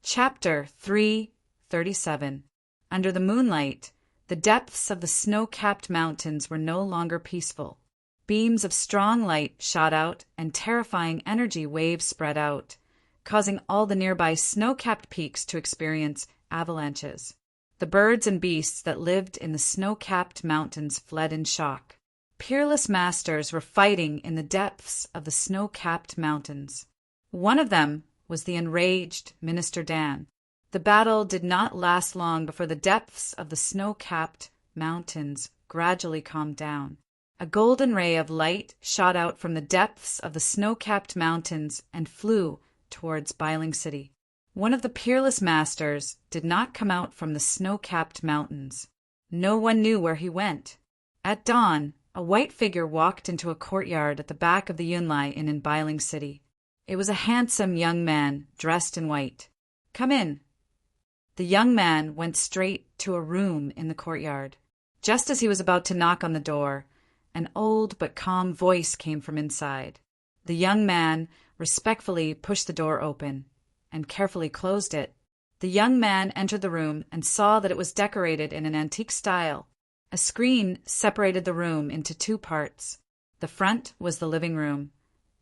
Chapter 337. Under the moonlight, the depths of the snow-capped mountains were no longer peaceful. Beams of strong light shot out, and terrifying energy waves spread out, causing all the nearby snow-capped peaks to experience avalanches. The birds and beasts that lived in the snow-capped mountains fled in shock. Peerless masters were fighting in the depths of the snow-capped mountains. One of them was the enraged Minister Dan. The battle did not last long before the depths of the snow-capped mountains gradually calmed down. A golden ray of light shot out from the depths of the snow-capped mountains and flew towards Biling City. One of the peerless masters did not come out from the snow-capped mountains. No one knew where he went. At dawn, a white figure walked into a courtyard at the back of the Yunlai Inn in Biling City. It was a handsome young man dressed in white. "Come in." The young man went straight to a room in the courtyard. Just as he was about to knock on the door, an old but calm voice came from inside. The young man respectfully pushed the door open and carefully closed it. The young man entered the room and saw that it was decorated in an antique style. A screen separated the room into two parts. The front was the living room,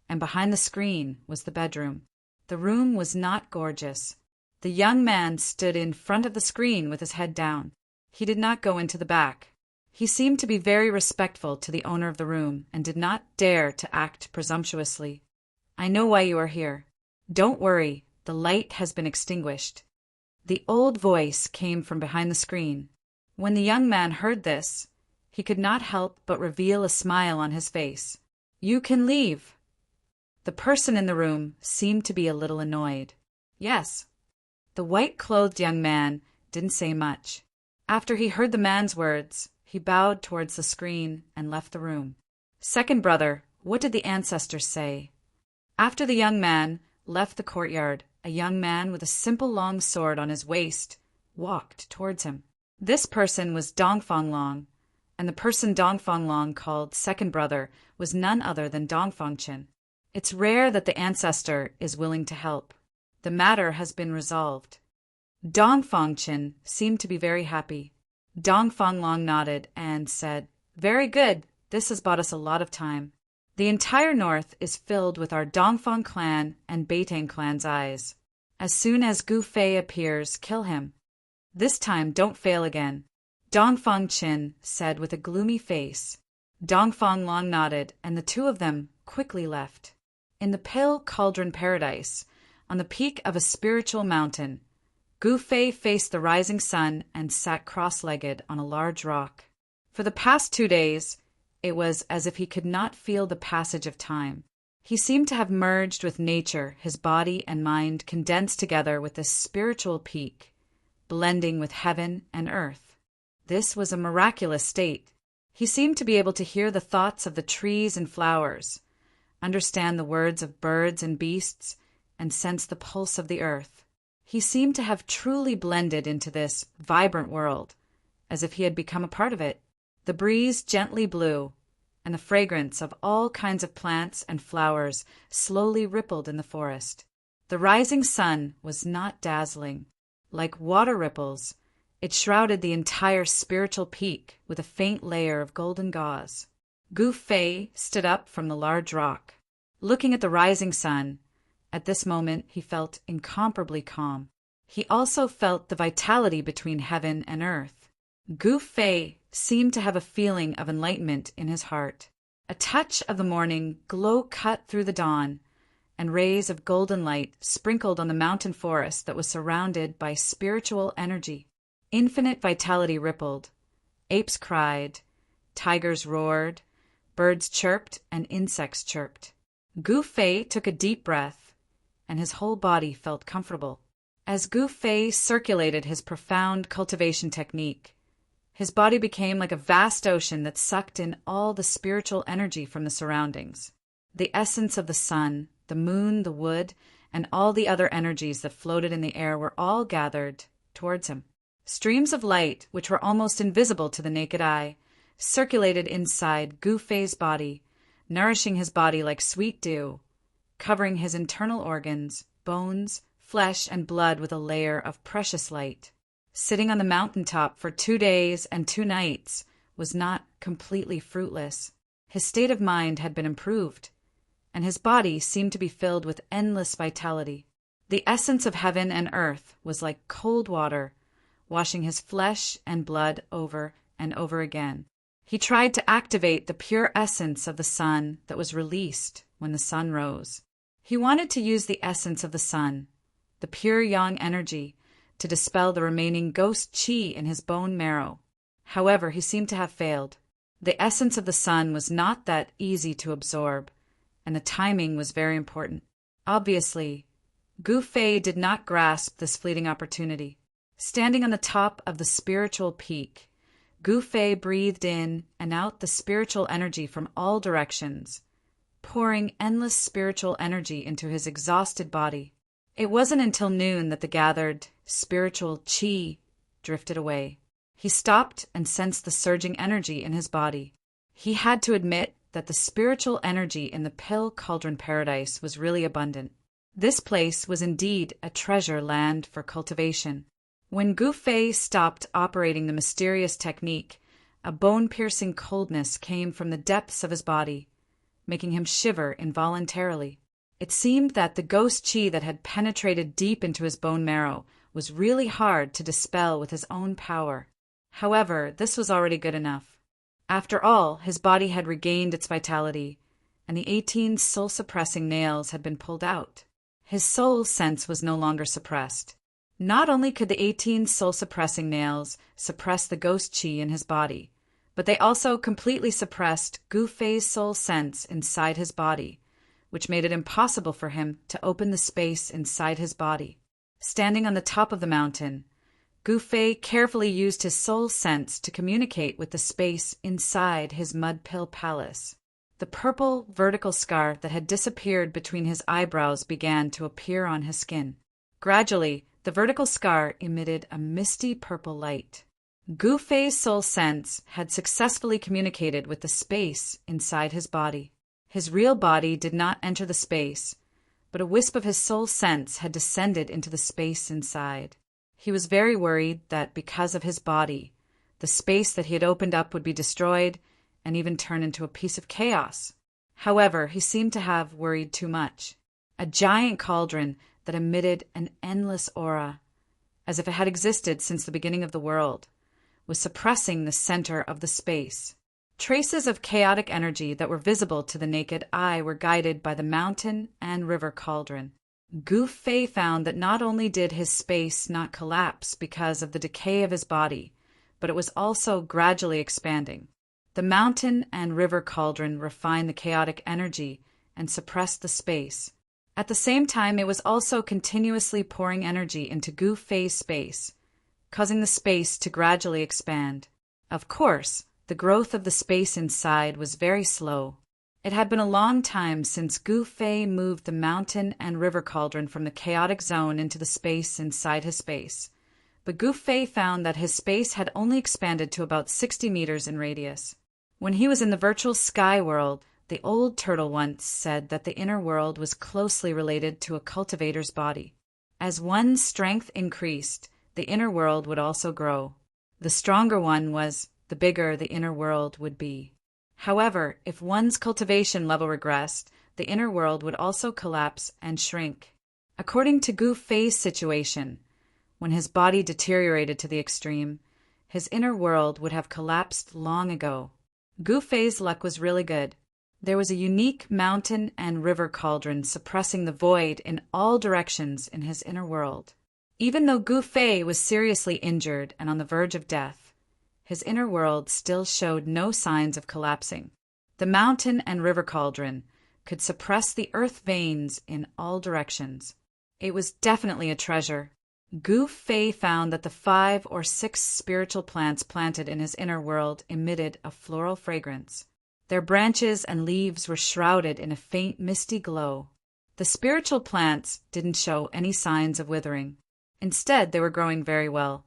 and behind the screen was the bedroom. The room was not gorgeous. The young man stood in front of the screen with his head down. He did not go into the back. He seemed to be very respectful to the owner of the room and did not dare to act presumptuously. "I know why you are here. Don't worry, the light has been extinguished." The old voice came from behind the screen. When the young man heard this, he could not help but reveal a smile on his face. "You can leave." The person in the room seemed to be a little annoyed. "Yes." The white-clothed young man didn't say much. After he heard the man's words, he bowed towards the screen and left the room. "Second brother, what did the ancestors say?" After the young man left the courtyard, a young man with a simple long sword on his waist walked towards him. This person was Dongfang Long, and the person Dongfang Long called second brother was none other than Dongfang Chin. It's rare that the ancestor is willing to help. The matter has been resolved. Dongfang Chin seemed to be very happy. Dongfang Long nodded and said, "Very good, this has bought us a lot of time. The entire north is filled with our Dongfang clan and Beitang clan's eyes. As soon as Gu Fei appears, kill him. This time don't fail again," Dongfang Chin said with a gloomy face. Dongfang Long nodded, and the two of them quickly left. In the pale cauldron paradise, on the peak of a spiritual mountain, Gu Fei faced the rising sun and sat cross-legged on a large rock. For the past 2 days, it was as if he could not feel the passage of time. He seemed to have merged with nature, his body and mind condensed together with this spiritual peak, blending with heaven and earth. This was a miraculous state. He seemed to be able to hear the thoughts of the trees and flowers, understand the words of birds and beasts, and sense the pulse of the earth. He seemed to have truly blended into this vibrant world, as if he had become a part of it. The breeze gently blew, and the fragrance of all kinds of plants and flowers slowly rippled in the forest. The rising sun was not dazzling. Like water ripples, it shrouded the entire spiritual peak with a faint layer of golden gauze. Gu Fei stood up from the large rock. Looking at the rising sun, at this moment he felt incomparably calm. He also felt the vitality between heaven and earth. Gu Fei seemed to have a feeling of enlightenment in his heart. A touch of the morning glow cut through the dawn, and rays of golden light sprinkled on the mountain forest that was surrounded by spiritual energy. Infinite vitality rippled. Apes cried, tigers roared, birds chirped, and insects chirped. Gu Fei took a deep breath, and his whole body felt comfortable. As Gu Fei circulated his profound cultivation technique, his body became like a vast ocean that sucked in all the spiritual energy from the surroundings. The essence of the sun, the moon, the wood, and all the other energies that floated in the air were all gathered towards him. Streams of light, which were almost invisible to the naked eye, circulated inside Gu Fei's body, nourishing his body like sweet dew, covering his internal organs, bones, flesh and blood with a layer of precious light. Sitting on the mountaintop for 2 days and 2 nights was not completely fruitless. His state of mind had been improved, and his body seemed to be filled with endless vitality. The essence of heaven and earth was like cold water, washing his flesh and blood over and over again. He tried to activate the pure essence of the sun that was released when the sun rose. He wanted to use the essence of the sun, the pure yang energy, to dispel the remaining ghost qi in his bone marrow. However, he seemed to have failed. The essence of the sun was not that easy to absorb, and the timing was very important. Obviously, Gu Fei did not grasp this fleeting opportunity. Standing on the top of the spiritual peak, Gu Fei breathed in and out the spiritual energy from all directions, pouring endless spiritual energy into his exhausted body. It wasn't until noon that the gathered spiritual qi drifted away. He stopped and sensed the surging energy in his body. He had to admit that the spiritual energy in the Pill Cauldron Paradise was really abundant. This place was indeed a treasure land for cultivation. When Gu Fei stopped operating the mysterious technique, a bone-piercing coldness came from the depths of his body, making him shiver involuntarily. It seemed that the ghost qi that had penetrated deep into his bone marrow was really hard to dispel with his own power. However, this was already good enough. After all, his body had regained its vitality, and the 18 soul-suppressing nails had been pulled out. His soul sense was no longer suppressed. Not only could the 18 soul-suppressing nails suppress the ghost qi in his body, but they also completely suppressed Gu Fei's soul sense inside his body, which made it impossible for him to open the space inside his body. Standing on the top of the mountain, Gu Fei carefully used his soul sense to communicate with the space inside his mud pill palace. The purple vertical scar that had disappeared between his eyebrows began to appear on his skin. Gradually, the vertical scar emitted a misty purple light. Gu Fei's soul sense had successfully communicated with the space inside his body. His real body did not enter the space, but a wisp of his soul sense had descended into the space inside. He was very worried that because of his body, the space that he had opened up would be destroyed and even turn into a piece of chaos. However, he seemed to have worried too much. A giant cauldron that emitted an endless aura, as if it had existed since the beginning of the world, was suppressing the center of the space. Traces of chaotic energy that were visible to the naked eye were guided by the mountain and river cauldron. Gu Fei found that not only did his space not collapse because of the decay of his body, but it was also gradually expanding. The mountain and river cauldron refined the chaotic energy and suppressed the space. At the same time, it was also continuously pouring energy into Gu Fei's space, causing the space to gradually expand. Of course, the growth of the space inside was very slow. It had been a long time since Gu Fei moved the mountain and river cauldron from the chaotic zone into the space inside his space. But Gu Fei found that his space had only expanded to about 60 meters in radius. When he was in the virtual sky world, the old turtle once said that the inner world was closely related to a cultivator's body. As one's strength increased, the inner world would also grow. The stronger one was, the bigger the inner world would be. However, if one's cultivation level regressed, the inner world would also collapse and shrink. According to Gu Fei's situation, when his body deteriorated to the extreme, his inner world would have collapsed long ago. Gu Fei's luck was really good. There was a unique mountain and river cauldron suppressing the void in all directions in his inner world. Even though Gu Fei was seriously injured and on the verge of death, his inner world still showed no signs of collapsing. The mountain and river cauldron could suppress the earth veins in all directions. It was definitely a treasure. Gu Fei found that the 5 or 6 spiritual plants planted in his inner world emitted a floral fragrance. Their branches and leaves were shrouded in a faint misty glow. The spiritual plants didn't show any signs of withering. Instead, they were growing very well.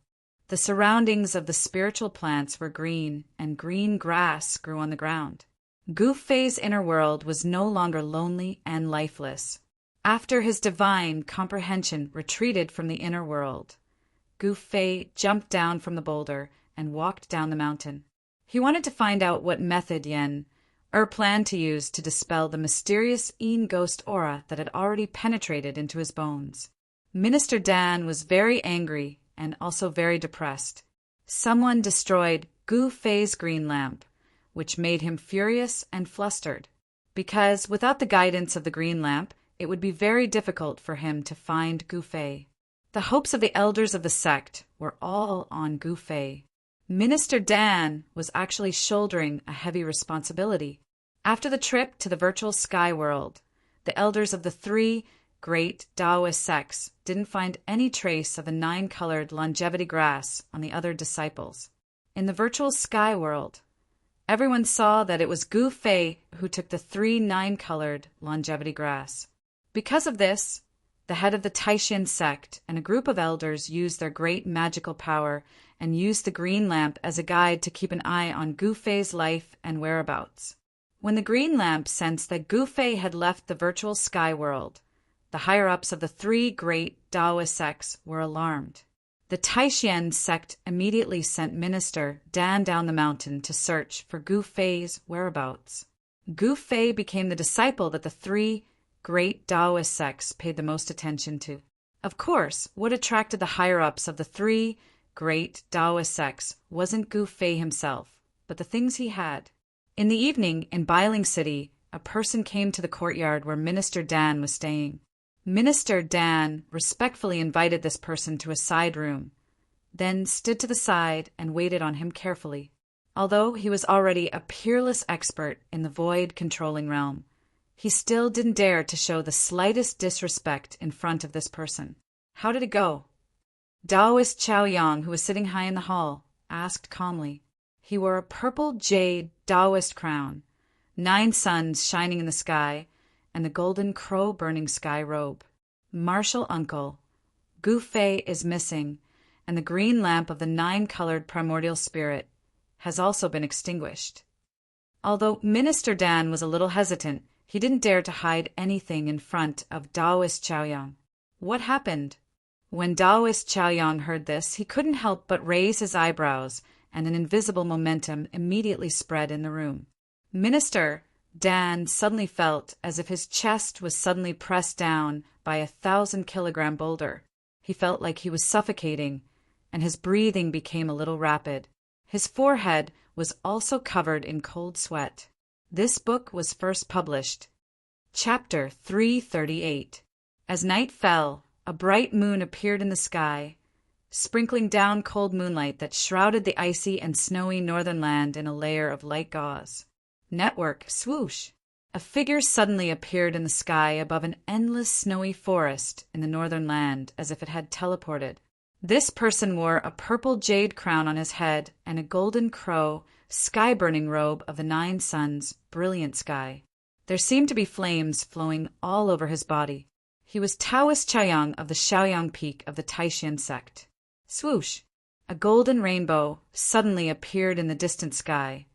The surroundings of the spiritual plants were green, and green grass grew on the ground. Gu Fei's inner world was no longer lonely and lifeless. After his divine comprehension retreated from the inner world, Gu Fei jumped down from the boulder and walked down the mountain. He wanted to find out what method Yen planned to use to dispel the mysterious Yin ghost aura that had already penetrated into his bones. Minister Dan was very angry and also very depressed. Someone destroyed Gu Fei's green lamp, which made him furious and flustered, because without the guidance of the green lamp, it would be very difficult for him to find Gu Fei. The hopes of the elders of the sect were all on Gu Fei. Minister Dan was actually shouldering a heavy responsibility. After the trip to the virtual sky world, the elders of the three great Taoist sects didn't find any trace of the 9-colored longevity grass on the other disciples. In the virtual sky world, everyone saw that it was Gu Fei who took the 3 9-colored longevity grass. Because of this, the head of the Taishan sect and a group of elders used their great magical power and used the green lamp as a guide to keep an eye on Gu Fei's life and whereabouts. When the green lamp sensed that Gu Fei had left the virtual sky world, the higher-ups of the 3 great Taoist sects were alarmed. The Taishan sect immediately sent Minister Dan down the mountain to search for Gu Fei's whereabouts. Gu Fei became the disciple that the 3 great Taoist sects paid the most attention to. Of course, what attracted the higher-ups of the 3 great Taoist sects wasn't Gu Fei himself, but the things he had. In the evening, in Biling City, a person came to the courtyard where Minister Dan was staying. Minister Dan respectfully invited this person to a side room, then stood to the side and waited on him carefully. Although he was already a peerless expert in the void-controlling realm, he still didn't dare to show the slightest disrespect in front of this person. How did it go? Taoist Chao Yang, who was sitting high in the hall, asked calmly. He wore a purple jade Taoist crown, 9 suns shining in the sky, and the golden crow-burning sky robe. Martial uncle, Gu Fei is missing, and the green lamp of the 9-colored primordial spirit has also been extinguished. Although Minister Dan was a little hesitant, he didn't dare to hide anything in front of Taoist Chao Yang. What happened? When Taoist Chao Yang heard this, he couldn't help but raise his eyebrows, and an invisible momentum immediately spread in the room. Minister Dan suddenly felt as if his chest was suddenly pressed down by a 1,000-kilogram boulder. He felt like he was suffocating, and his breathing became a little rapid. His forehead was also covered in cold sweat. This book was first published. Chapter 338. As night fell, a bright moon appeared in the sky, sprinkling down cold moonlight that shrouded the icy and snowy northern land in a layer of light gauze. Network, swoosh! A figure suddenly appeared in the sky above an endless snowy forest in the northern land, as if it had teleported. This person wore a purple jade crown on his head and a golden crow, sky-burning robe of the 9 suns, brilliant sky. There seemed to be flames flowing all over his body. He was Taoist Chao Yang of the Shaoyang Peak of the Taishan sect. Swoosh! A golden rainbow suddenly appeared in the distant sky,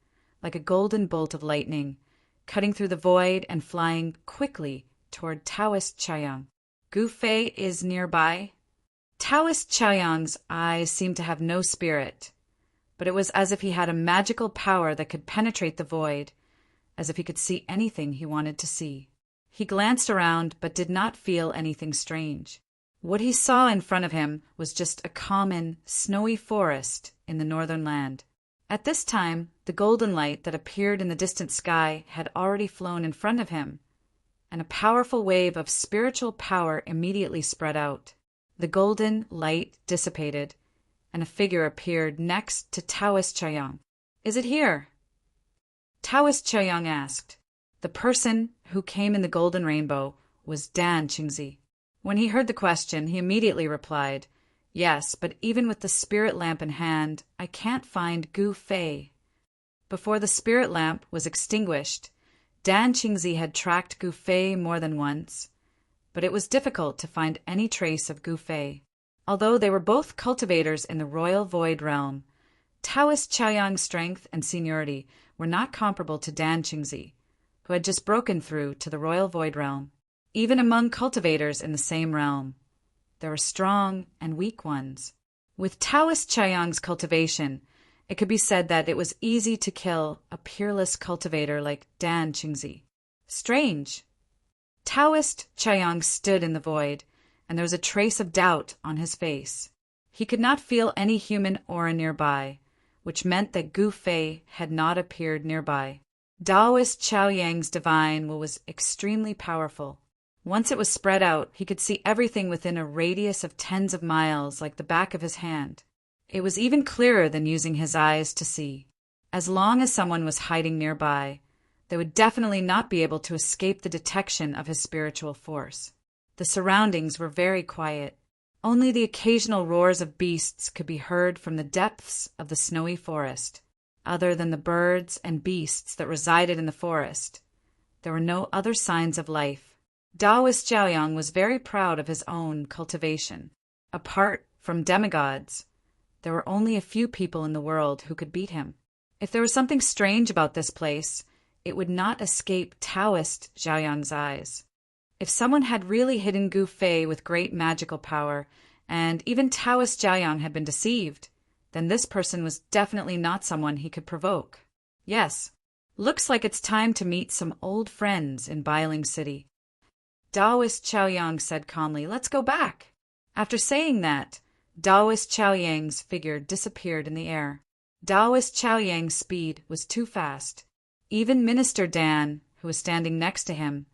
like a golden bolt of lightning, cutting through the void and flying quickly toward Taoist Chao Yang. Gu Fei is nearby. Taoist Chao Yang's eyes seemed to have no spirit, but it was as if he had a magical power that could penetrate the void, as if he could see anything he wanted to see. He glanced around but did not feel anything strange. What he saw in front of him was just a common, snowy forest in the northern land. At this time, the golden light that appeared in the distant sky had already flown in front of him, and a powerful wave of spiritual power immediately spread out. The golden light dissipated, and a figure appeared next to Taoist Chao Yang. "Is it here?" Taoist Chao Yang asked. The person who came in the golden rainbow was Dan Qingzi. When he heard the question, he immediately replied, "Yes, but even with the spirit lamp in hand, I can't find Gu Fei." Before the spirit lamp was extinguished, Dan Qingzi had tracked Gu Fei more than once, but it was difficult to find any trace of Gu Fei. Although they were both cultivators in the royal void realm, Taoist Chao Yang's strength and seniority were not comparable to Dan Qingzi, who had just broken through to the royal void realm. even among cultivators in the same realm. There were strong and weak ones. With Taoist Chaoyang's cultivation, it could be said that it was easy to kill a peerless cultivator like Dan Qingzi. Strange. Taoist Chaoyang stood in the void, and there was a trace of doubt on his face. He could not feel any human aura nearby, which meant that Gu Fei had not appeared nearby. Taoist Chaoyang's divine will was extremely powerful. Once it was spread out, he could see everything within a radius of tens of miles like the back of his hand. It was even clearer than using his eyes to see. As long as someone was hiding nearby, they would definitely not be able to escape the detection of his spiritual force. The surroundings were very quiet. Only the occasional roars of beasts could be heard from the depths of the snowy forest. Other than the birds and beasts that resided in the forest, there were no other signs of life. Taoist Chaoyang was very proud of his own cultivation. Apart from demigods, there were only a few people in the world who could beat him. If there was something strange about this place, it would not escape Taoist Chaoyang's eyes. If someone had really hidden Gu Fei with great magical power, and even Taoist Chaoyang had been deceived, then this person was definitely not someone he could provoke. Yes, looks like it's time to meet some old friends in Biling City. Taoist Chaoyang said calmly, "Let's go back." After saying that, Taoist Chaoyang's figure disappeared in the air. Taoist Chaoyang's speed was too fast. Even Minister Dan, who was standing next to him,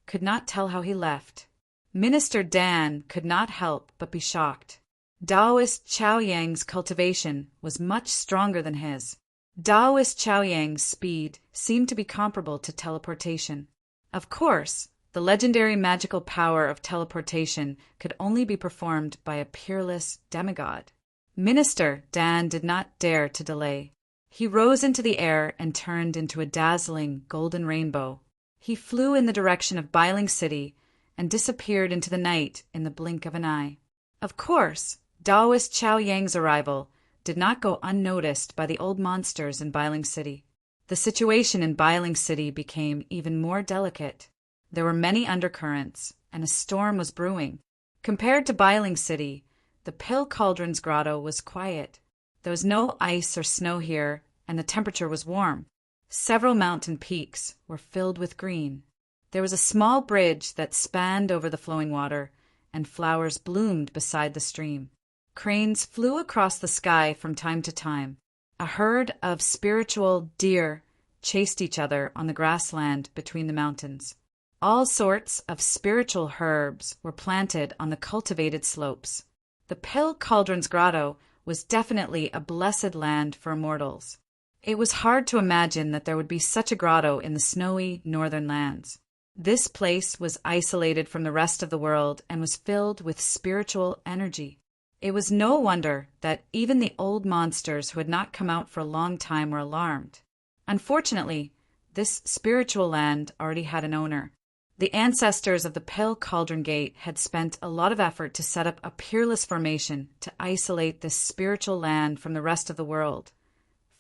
could not tell how he left. Minister Dan could not help but be shocked. Taoist Chaoyang's cultivation was much stronger than his. Taoist Chaoyang's speed seemed to be comparable to teleportation. Of course, the legendary magical power of teleportation could only be performed by a peerless demigod. Minister Dan did not dare to delay. He rose into the air and turned into a dazzling golden rainbow. He flew in the direction of Biling City and disappeared into the night in the blink of an eye. Of course, Taoist Chaoyang's arrival did not go unnoticed by the old monsters in Biling City. The situation in Biling City became even more delicate. There were many undercurrents, and a storm was brewing. Compared to Biling City, the Pill Cauldron's grotto was quiet. There was no ice or snow here, and the temperature was warm. Several mountain peaks were filled with green. There was a small bridge that spanned over the flowing water, and flowers bloomed beside the stream. Cranes flew across the sky from time to time. A herd of spiritual deer chased each other on the grassland between the mountains. All sorts of spiritual herbs were planted on the cultivated slopes. The Pill Cauldron's grotto was definitely a blessed land for immortals. It was hard to imagine that there would be such a grotto in the snowy northern lands. This place was isolated from the rest of the world and was filled with spiritual energy. It was no wonder that even the old monsters who had not come out for a long time were alarmed. Unfortunately, this spiritual land already had an owner. The ancestors of the Pill Cauldron Gate had spent a lot of effort to set up a peerless formation to isolate this spiritual land from the rest of the world,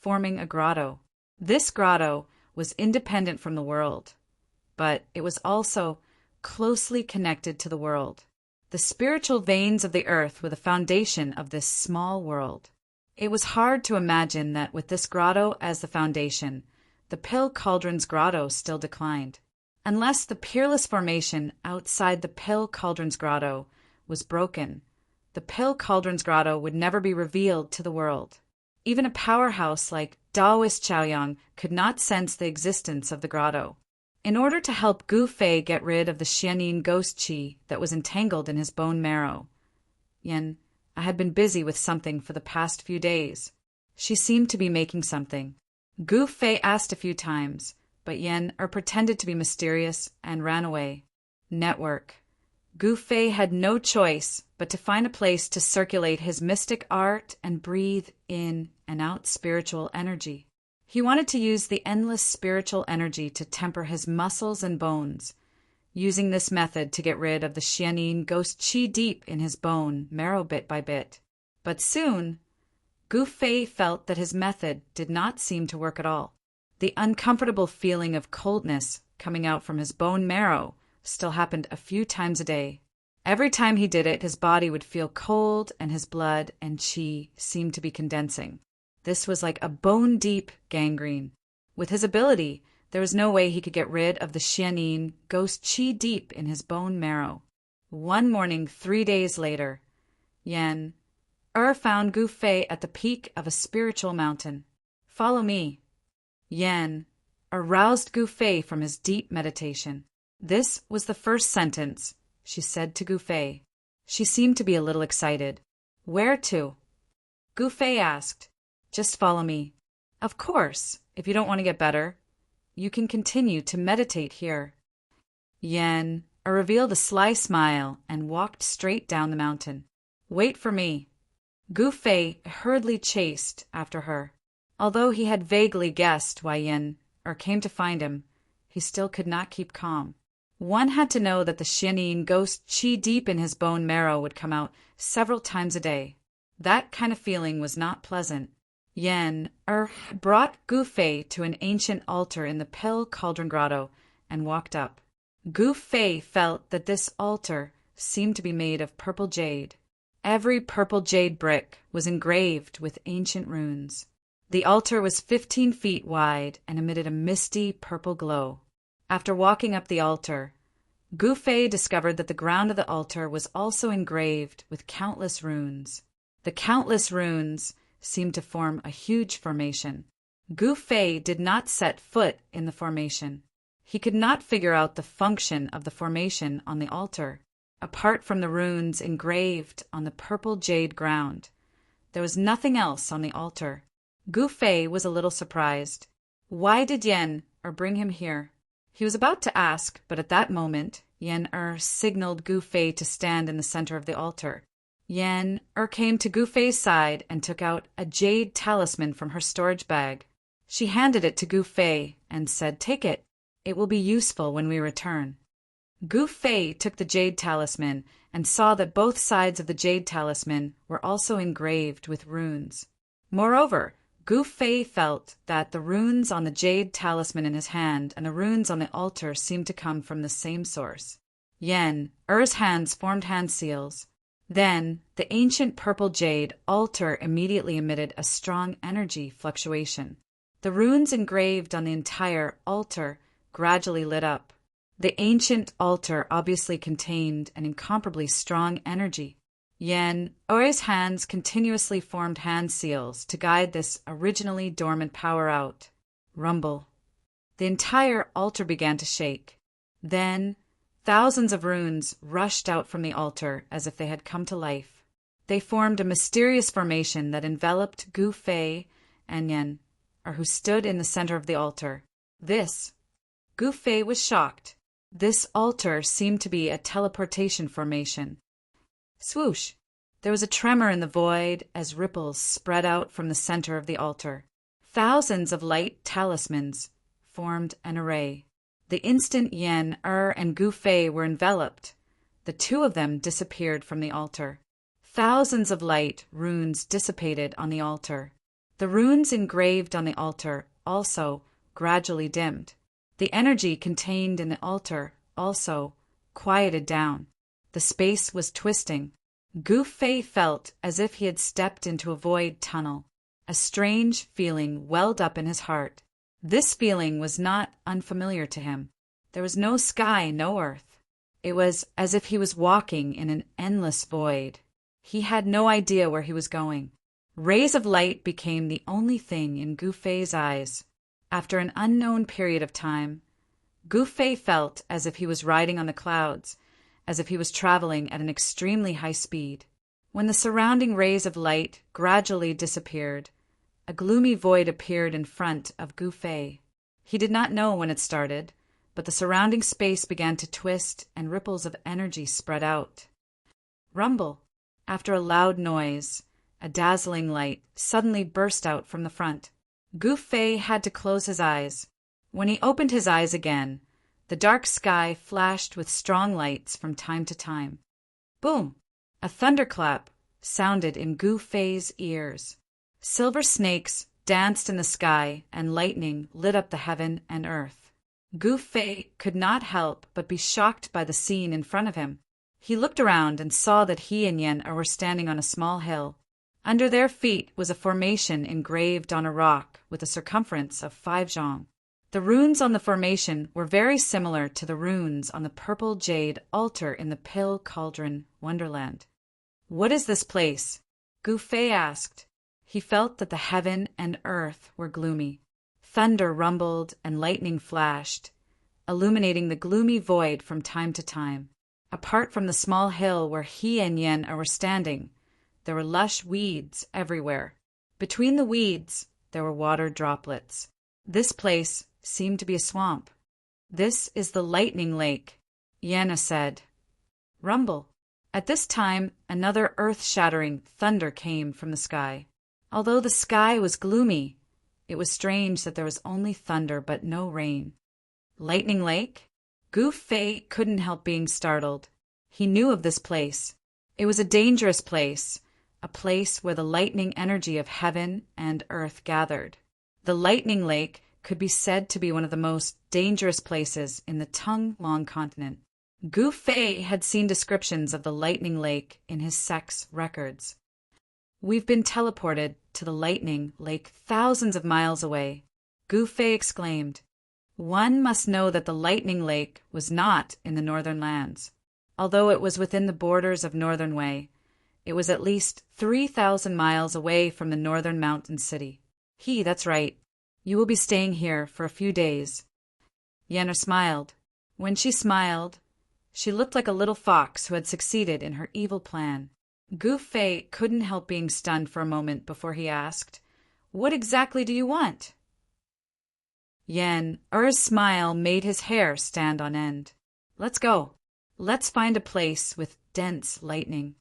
forming a grotto. This grotto was independent from the world, but it was also closely connected to the world. The spiritual veins of the earth were the foundation of this small world. It was hard to imagine that with this grotto as the foundation, the Pill Cauldron's grotto still declined. Unless the peerless formation outside the Pill Cauldron's grotto was broken, the Pill Cauldron's grotto would never be revealed to the world. Even a powerhouse like Taoist Chaoyang could not sense the existence of the grotto. In order to help Gu Fei get rid of the Xianin ghost qi that was entangled in his bone marrow, I had been busy with something for the past few days. She seemed to be making something. Gu Fei asked a few times, but pretended to be mysterious and ran away. Network. Gu Fei had no choice but to find a place to circulate his mystic art and breathe in and out spiritual energy. He wanted to use the endless spiritual energy to temper his muscles and bones, using this method to get rid of the Xianin ghost qi deep in his bone marrow bit by bit. But soon, Gu Fei felt that his method did not seem to work at all. The uncomfortable feeling of coldness coming out from his bone marrow still happened a few times a day. Every time he did it, his body would feel cold and his blood and qi seemed to be condensing. This was like a bone-deep gangrene. With his ability, there was no way he could get rid of the xianin ghost qi deep in his bone marrow. One morning, 3 days later, Yan found Gu Fei at the peak of a spiritual mountain. "Follow me." Yan aroused Gu Fei from his deep meditation. This was the first sentence she said to Gu Fei. She seemed to be a little excited. "Where to?" Gu Fei asked. "Just follow me." "Of course, if you don't want to get better, you can continue to meditate here." Yan revealed a sly smile and walked straight down the mountain. "Wait for me." Gu Fei hurriedly chased after her. Although he had vaguely guessed why Yan came to find him, he still could not keep calm. One had to know that the xianin ghost qi deep in his bone marrow would come out several times a day. That kind of feeling was not pleasant. Yan brought Gu Fei to an ancient altar in the Pill Cauldron Grotto and walked up. Gu Fei felt that this altar seemed to be made of purple jade. Every purple jade brick was engraved with ancient runes. The altar was 15 feet wide and emitted a misty purple glow. After walking up the altar, Gu Fei discovered that the ground of the altar was also engraved with countless runes. The countless runes seemed to form a huge formation. Gu Fei did not set foot in the formation. He could not figure out the function of the formation on the altar, apart from the runes engraved on the purple jade ground. There was nothing else on the altar. Gu Fei was a little surprised. Why did Yan bring him here? He was about to ask, but at that moment, Yan signaled Gu Fei to stand in the center of the altar. Yan came to Gu Fei's side and took out a jade talisman from her storage bag. She handed it to Gu Fei and said, "Take it. It will be useful when we return." Gu Fei took the jade talisman and saw that both sides of the jade talisman were also engraved with runes. Moreover, Gu Fei felt that the runes on the jade talisman in his hand and the runes on the altar seemed to come from the same source. Yan's hands formed hand seals. Then, the ancient purple jade altar immediately emitted a strong energy fluctuation. The runes engraved on the entire altar gradually lit up. The ancient altar obviously contained an incomparably strong energy. Yan's hands continuously formed hand seals to guide this originally dormant power out. Rumble. The entire altar began to shake. Then, thousands of runes rushed out from the altar as if they had come to life. They formed a mysterious formation that enveloped Gu Fei and Yan, who stood in the center of the altar. Gu Fei was shocked. This altar seemed to be a teleportation formation. Swoosh! There was a tremor in the void as ripples spread out from the center of the altar. Thousands of light talismans formed an array. The instant Yan and Gu Fei were enveloped, the two of them disappeared from the altar. Thousands of light runes dissipated on the altar. The runes engraved on the altar also gradually dimmed. The energy contained in the altar also quieted down. The space was twisting. Gu Fei felt as if he had stepped into a void tunnel. A strange feeling welled up in his heart. This feeling was not unfamiliar to him. There was no sky, no earth. It was as if he was walking in an endless void. He had no idea where he was going. Rays of light became the only thing in Gu Fei's eyes. After an unknown period of time, Gu Fei felt as if he was riding on the clouds, as if he was traveling at an extremely high speed. When the surrounding rays of light gradually disappeared, a gloomy void appeared in front of Gu Fei. He did not know when it started, but the surrounding space began to twist and ripples of energy spread out. Rumble! After a loud noise, a dazzling light suddenly burst out from the front. Gu Fei had to close his eyes. When he opened his eyes again, the dark sky flashed with strong lights from time to time. Boom! A thunderclap sounded in Gu Fei's ears. Silver snakes danced in the sky and lightning lit up the heaven and earth. Gu Fei could not help but be shocked by the scene in front of him. He looked around and saw that he and Yen were standing on a small hill. Under their feet was a formation engraved on a rock with a circumference of 5 zhang. The runes on the formation were very similar to the runes on the purple jade altar in the Pill Cauldron Wonderland. "What is this place?" Gu Fei asked. He felt that the heaven and earth were gloomy. Thunder rumbled and lightning flashed, illuminating the gloomy void from time to time. Apart from the small hill where he and Yen were standing, there were lush weeds everywhere. Between the weeds, there were water droplets. This place seemed to be a swamp. "This is the Lightning Lake," Yen said. Rumble. At this time, another earth-shattering thunder came from the sky. Although the sky was gloomy, it was strange that there was only thunder but no rain. Lightning Lake? Gu Fei couldn't help being startled. He knew of this place. It was a dangerous place, a place where the lightning energy of heaven and earth gathered. The Lightning Lake could be said to be one of the most dangerous places in the Tung-Long continent. Gu Fei had seen descriptions of the Lightning Lake in his sect's records. "We've been teleported to the Lightning Lake thousands of miles away," Gu Fei exclaimed. One must know that the Lightning Lake was not in the northern lands. Although it was within the borders of Northern Wei, it was at least 3,000 miles away from the northern mountain city. That's right. You will be staying here for a few days." Yenna smiled. When she smiled, she looked like a little fox who had succeeded in her evil plan. Gu Fei couldn't help being stunned for a moment before he asked, "What exactly do you want?" Yen's smile made his hair stand on end. "Let's go. Let's find a place with dense lightning."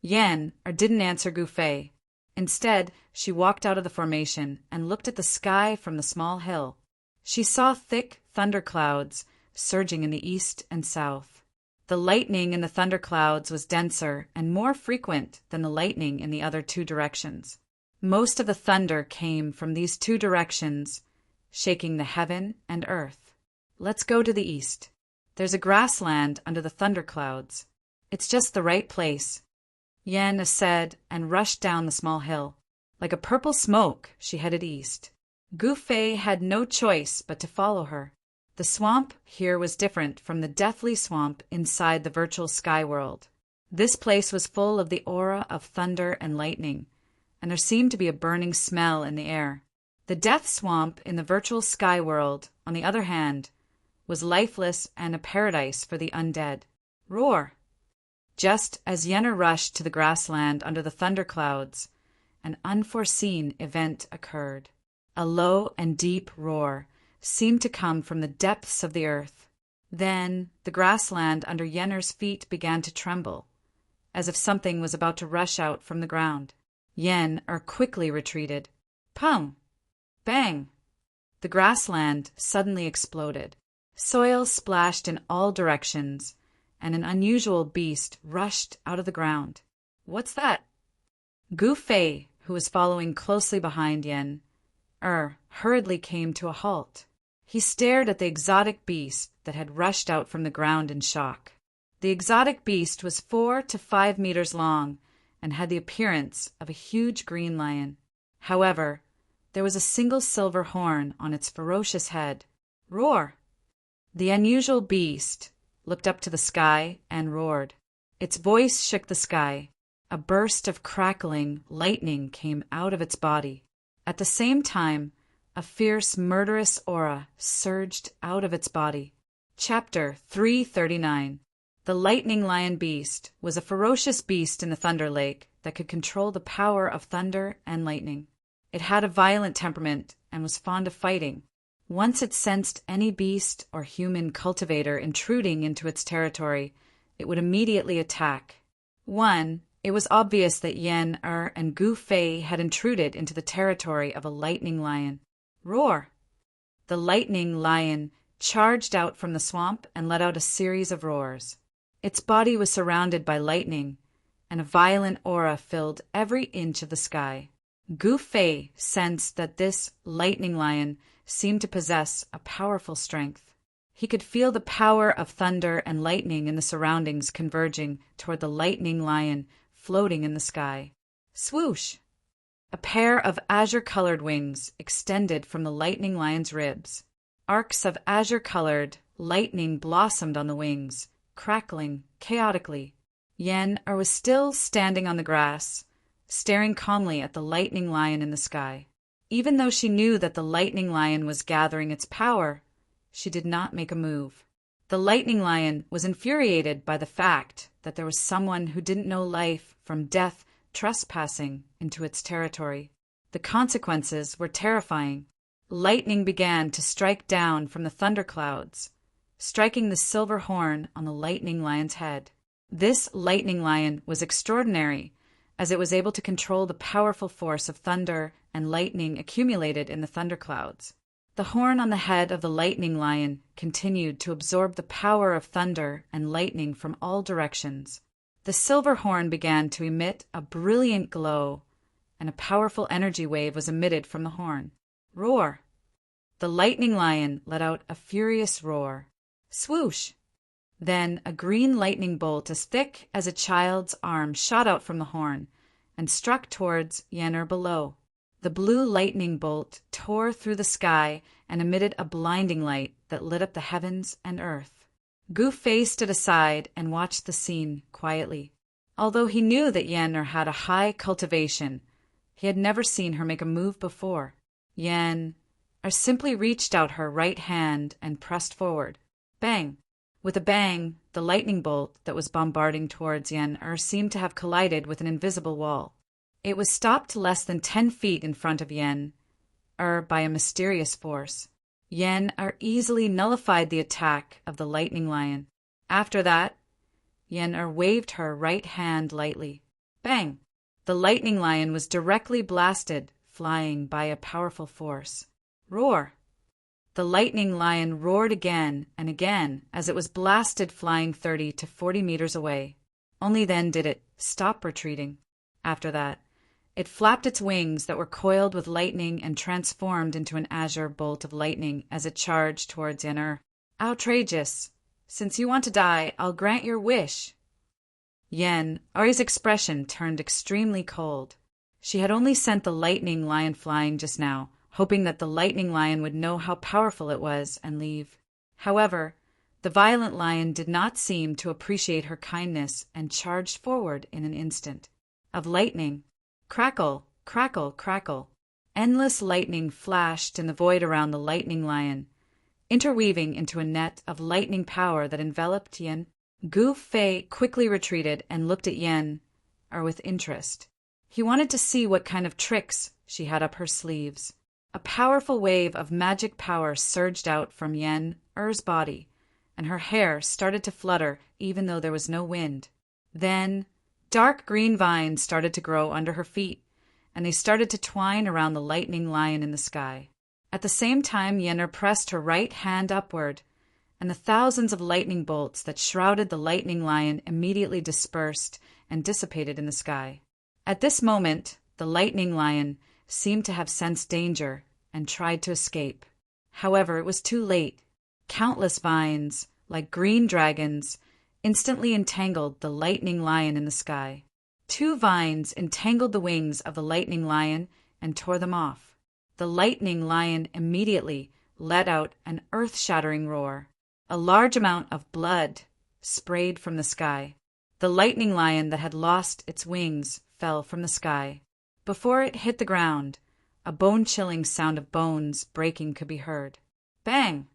Yen didn't answer Gu Fei. Instead, she walked out of the formation and looked at the sky from the small hill. She saw thick thunderclouds surging in the east and south. The lightning in the thunderclouds was denser and more frequent than the lightning in the other 2 directions. Most of the thunder came from these 2 directions, shaking the heaven and earth. "Let's go to the east. There's a grassland under the thunderclouds. It's just the right place," Yen said and rushed down the small hill. Like a purple smoke, she headed east. Gu Fei had no choice but to follow her. The swamp here was different from the deathly swamp inside the virtual sky world. This place was full of the aura of thunder and lightning, and there seemed to be a burning smell in the air. The death swamp in the virtual sky world, on the other hand, was lifeless and a paradise for the undead. Roar! Just as Yenna rushed to the grassland under the thunderclouds, an unforeseen event occurred. A low and deep roar seemed to come from the depths of the earth. Then the grassland under Yenner's feet began to tremble, as if something was about to rush out from the ground. Yen quickly retreated. Pum! Bang! The grassland suddenly exploded. Soil splashed in all directions, and an unusual beast rushed out of the ground. "What's that?" Gu Fei, who was following closely behind Yen, hurriedly came to a halt. He stared at the exotic beast that had rushed out from the ground in shock. The exotic beast was 4 to 5 meters long and had the appearance of a huge green lion. However, there was a single silver horn on its ferocious head. Roar! The unusual beast looked up to the sky and roared. Its voice shook the sky. A burst of crackling lightning came out of its body. At the same time, a fierce, murderous aura surged out of its body. Chapter 339. The Lightning Lion Beast was a ferocious beast in the Thunder Lake that could control the power of thunder and lightning. It had a violent temperament and was fond of fighting. Once it sensed any beast or human cultivator intruding into its territory, it would immediately attack. It was obvious that Yen and Gu Fei had intruded into the territory of a lightning lion. Roar! The lightning lion charged out from the swamp and let out a series of roars. Its body was surrounded by lightning, and a violent aura filled every inch of the sky. Gu Fei sensed that this lightning lion seemed to possess a powerful strength. He could feel the power of thunder and lightning in the surroundings converging toward the lightning lion floating in the sky. Swoosh! A pair of azure-colored wings extended from the lightning lion's ribs. Arcs of azure-colored lightning blossomed on the wings, crackling chaotically. Yen-Er was still standing on the grass, staring calmly at the lightning lion in the sky. Even though she knew that the lightning lion was gathering its power, she did not make a move. The lightning lion was infuriated by the fact that there was someone who didn't know life from death trespassing into its territory. The consequences were terrifying. Lightning began to strike down from the thunderclouds, striking the silver horn on the lightning lion's head. This lightning lion was extraordinary, as it was able to control the powerful force of thunder and lightning accumulated in the thunderclouds. The horn on the head of the lightning lion continued to absorb the power of thunder and lightning from all directions. The silver horn began to emit a brilliant glow, and a powerful energy wave was emitted from the horn. Roar! The lightning lion let out a furious roar. Swoosh! Then a green lightning bolt as thick as a child's arm shot out from the horn and struck towards Yen-Er below. The blue lightning bolt tore through the sky and emitted a blinding light that lit up the heavens and earth. Gu-Fei stood aside and watched the scene quietly. Although he knew that Yen-Er had a high cultivation, he had never seen her make a move before. Yen-Er simply reached out her right hand and pressed forward. Bang! With a bang, the lightning bolt that was bombarding towards Yen-Er seemed to have collided with an invisible wall. It was stopped less than 10 feet in front of Yen-Er by a mysterious force. Yen-Er easily nullified the attack of the lightning lion. After that, Yen-Er waved her right hand lightly. Bang! The lightning lion was directly blasted, flying by a powerful force. Roar! The lightning lion roared again and again as it was blasted, flying 30 to 40 meters away. Only then did it stop retreating. After that, it flapped its wings that were coiled with lightning and transformed into an azure bolt of lightning as it charged towards Yen-Er. Outrageous! Since you want to die, I'll grant your wish. Yen-Er's expression turned extremely cold. She had only sent the lightning lion flying just now, hoping that the lightning lion would know how powerful it was and leave. However, the violent lion did not seem to appreciate her kindness and charged forward in an instant. Of lightning, crackle, crackle, crackle. Endless lightning flashed in the void around the lightning lion, interweaving into a net of lightning power that enveloped Yen. Gu-Fei quickly retreated and looked at Yen-Er with interest. He wanted to see what kind of tricks she had up her sleeves. A powerful wave of magic power surged out from Yen-Er's body, and her hair started to flutter even though there was no wind. Then, dark green vines started to grow under her feet, and they started to twine around the lightning lion in the sky. At the same time, Yen-Er pressed her right hand upward, and the thousands of lightning bolts that shrouded the lightning lion immediately dispersed and dissipated in the sky. At this moment, the lightning lion seemed to have sensed danger and tried to escape. However, it was too late. Countless vines, like green dragons, instantly entangled the lightning lion in the sky. 2 vines entangled the wings of the lightning lion and tore them off. The lightning lion immediately let out an earth-shattering roar. A large amount of blood sprayed from the sky. The lightning lion that had lost its wings fell from the sky. Before it hit the ground, a bone-chilling sound of bones breaking could be heard. Bang!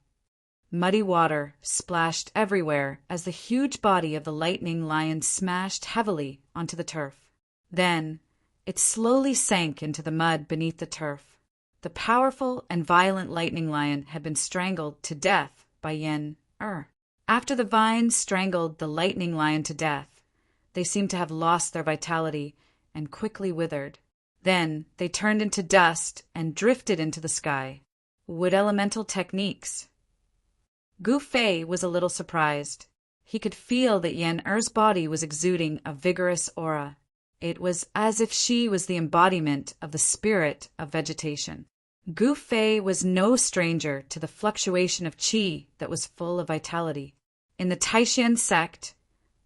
Muddy water splashed everywhere as the huge body of the lightning lion smashed heavily onto the turf. Then, it slowly sank into the mud beneath the turf. The powerful and violent lightning lion had been strangled to death by Yen-Er. After the vines strangled the lightning lion to death, they seemed to have lost their vitality and quickly withered. Then they turned into dust and drifted into the sky. Wood elemental techniques. Gu-Fei was a little surprised. He could feel that Yen-Er's body was exuding a vigorous aura. It was as if she was the embodiment of the spirit of vegetation. Gu Fei was no stranger to the fluctuation of qi that was full of vitality. In the Taishan sect,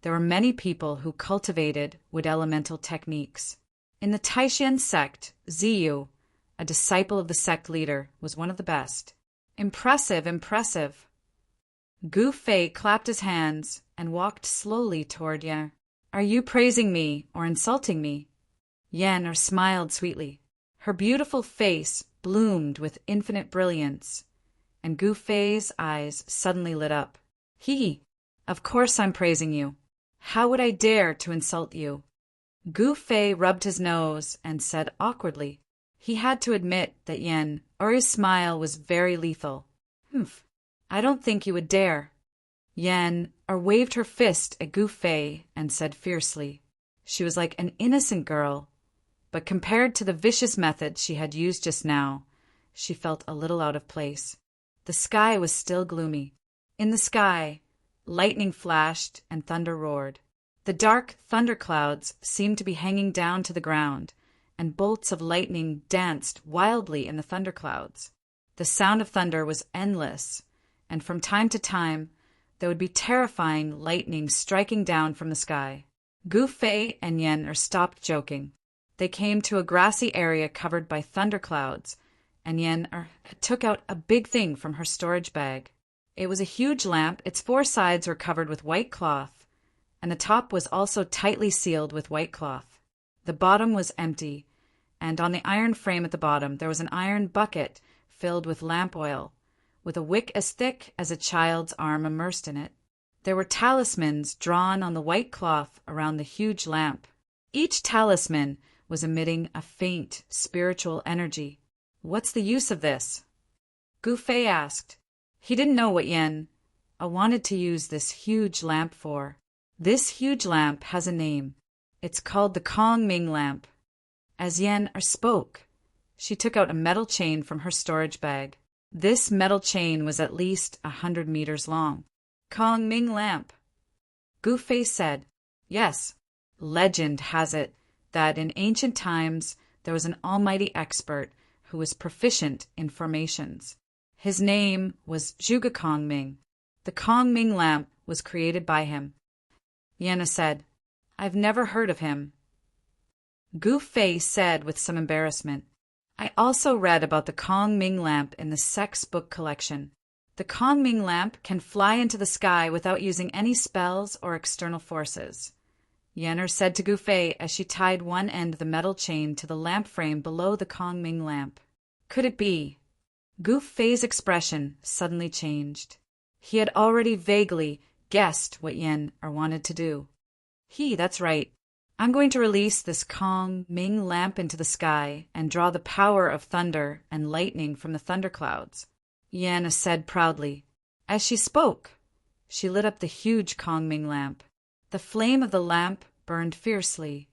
there were many people who cultivated wood elemental techniques. In the Taishan sect, Ziyu, a disciple of the sect leader, was one of the best. Impressive, impressive. Gu Fei clapped his hands and walked slowly toward Yan. Are you praising me or insulting me? Yan smiled sweetly. Her beautiful face bloomed with infinite brilliance, and Gu Fei's eyes suddenly lit up. Of course I'm praising you. How would I dare to insult you? Gu Fei rubbed his nose and said awkwardly. He had to admit that Ori's smile was very lethal. I don't think you would dare. Waved her fist at Gu Fei and said fiercely. She was like an innocent girl, but compared to the vicious method she had used just now, she felt a little out of place. The sky was still gloomy. In the sky, lightning flashed and thunder roared. The dark thunderclouds seemed to be hanging down to the ground, and bolts of lightning danced wildly in the thunderclouds. The sound of thunder was endless, and from time to time there would be terrifying lightning striking down from the sky. Gu Fei and Yan stopped joking. They came to a grassy area covered by thunderclouds, and Yan took out a big thing from her storage bag. It was a huge lamp. Its four sides were covered with white cloth, and the top was also tightly sealed with white cloth. The bottom was empty, and on the iron frame at the bottom there was an iron bucket filled with lamp oil, with a wick as thick as a child's arm immersed in it. There were talismans drawn on the white cloth around the huge lamp. Each talisman was emitting a faint spiritual energy. What's the use of this? Gu Fei asked. He didn't know what Yan wanted to use this huge lamp for. This huge lamp has a name. It's called the Kong Ming lamp. As Yan spoke, she took out a metal chain from her storage bag. This metal chain was at least 100 meters long. Kong Ming lamp. Gu Fei said, yes. Legend has it that in ancient times there was an almighty expert who was proficient in formations. His name was Zhuge Kong Ming. The Kong Ming lamp was created by him. Yan said, I've never heard of him. Gu Fei said with some embarrassment, I also read about the Kong Ming lamp in the Sex book collection. The Kong Ming lamp can fly into the sky without using any spells or external forces. Yan said to Gu Fei as she tied one end of the metal chain to the lamp frame below the Kong Ming lamp. Could it be? Gu Fei's expression suddenly changed. He had already vaguely guessed what Yan wanted to do. That's right. I'm going to release this Kong Ming lamp into the sky and draw the power of thunder and lightning from the thunderclouds, Yan said proudly. As she spoke, she lit up the huge Kong Ming lamp. The flame of the lamp burned fiercely,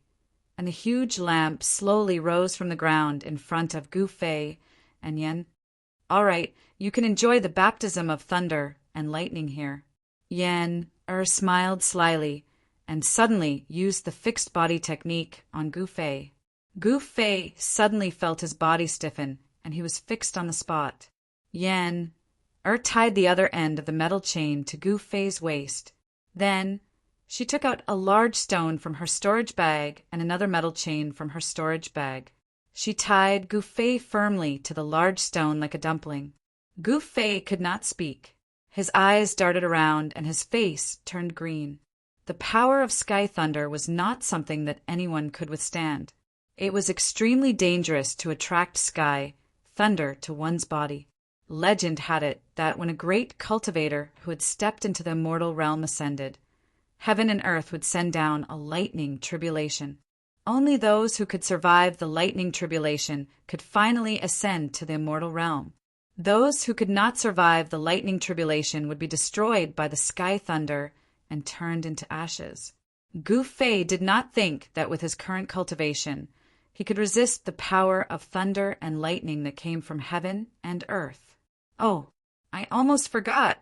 and the huge lamp slowly rose from the ground in front of Gu Fei and Yan. All right, you can enjoy the baptism of thunder and lightning here. Yan smiled slyly and suddenly used the fixed body technique on Gu Fei. Gu Fei suddenly felt his body stiffen, and he was fixed on the spot. Yan tied the other end of the metal chain to Gu Fei's waist. Then she took out a large stone from her storage bag and another metal chain from her storage bag. She tied Gu Fei firmly to the large stone like a dumpling. Gu Fei could not speak. His eyes darted around and his face turned green. The power of sky thunder was not something that anyone could withstand. It was extremely dangerous to attract sky thunder to one's body. Legend had it that when a great cultivator who had stepped into the immortal realm ascended, heaven and earth would send down a lightning tribulation. Only those who could survive the lightning tribulation could finally ascend to the immortal realm. Those who could not survive the lightning tribulation would be destroyed by the sky thunder and turned into ashes. Gu Fei did not think that with his current cultivation, he could resist the power of thunder and lightning that came from heaven and earth. Oh, I almost forgot.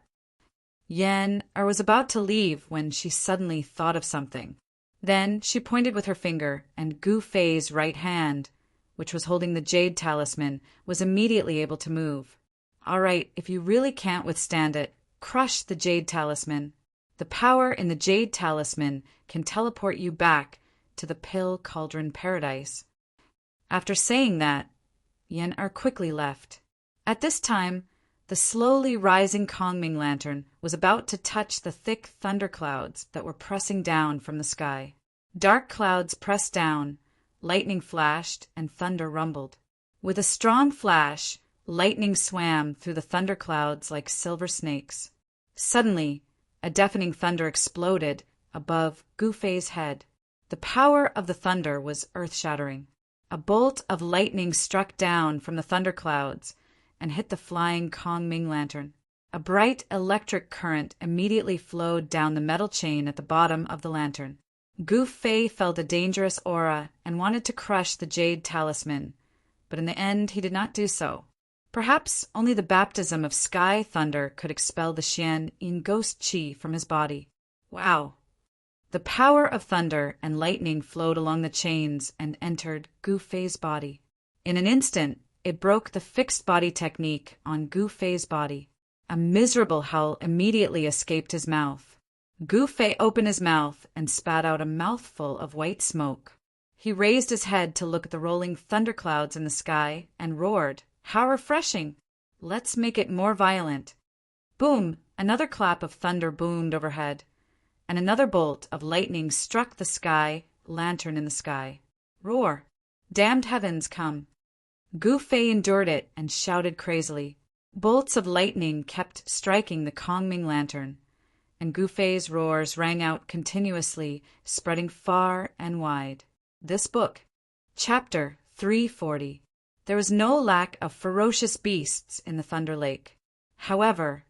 Yan was about to leave when she suddenly thought of something. Then she pointed with her finger, and Gu Fei's right hand, which was holding the jade talisman, was immediately able to move. All right, if you really can't withstand it, crush the jade talisman. The power in the jade talisman can teleport you back to the pill cauldron paradise. After saying that, Yen-Er quickly left. At this time, the slowly rising Kongming lantern was about to touch the thick thunderclouds that were pressing down from the sky. Dark clouds pressed down, lightning flashed, and thunder rumbled. With a strong flash, lightning swam through the thunderclouds like silver snakes. Suddenly, a deafening thunder exploded above Gu Fei's head. The power of the thunder was earth-shattering. A bolt of lightning struck down from the thunderclouds and hit the flying Kongming lantern. A bright electric current immediately flowed down the metal chain at the bottom of the lantern. Gu Fei felt a dangerous aura and wanted to crush the jade talisman, but in the end he did not do so. Perhaps only the baptism of sky thunder could expel the Xian Yin ghost qi from his body. Wow! The power of thunder and lightning flowed along the chains and entered Gu Fei's body. In an instant, it broke the fixed body technique on Gu Fei's body. A miserable howl immediately escaped his mouth. Gu Fei opened his mouth and spat out a mouthful of white smoke. He raised his head to look at the rolling thunderclouds in the sky and roared, "How refreshing! Let's make it more violent." Boom! Another clap of thunder boomed overhead, and another bolt of lightning struck the sky lantern in the sky. Roar! Damned heavens, come! Gu Fei endured it and shouted crazily. Bolts of lightning kept striking the Kongming lantern, and Gu Fei's roars rang out continuously, spreading far and wide. This book, Chapter 340. There was no lack of ferocious beasts in the Thunder Lake. However,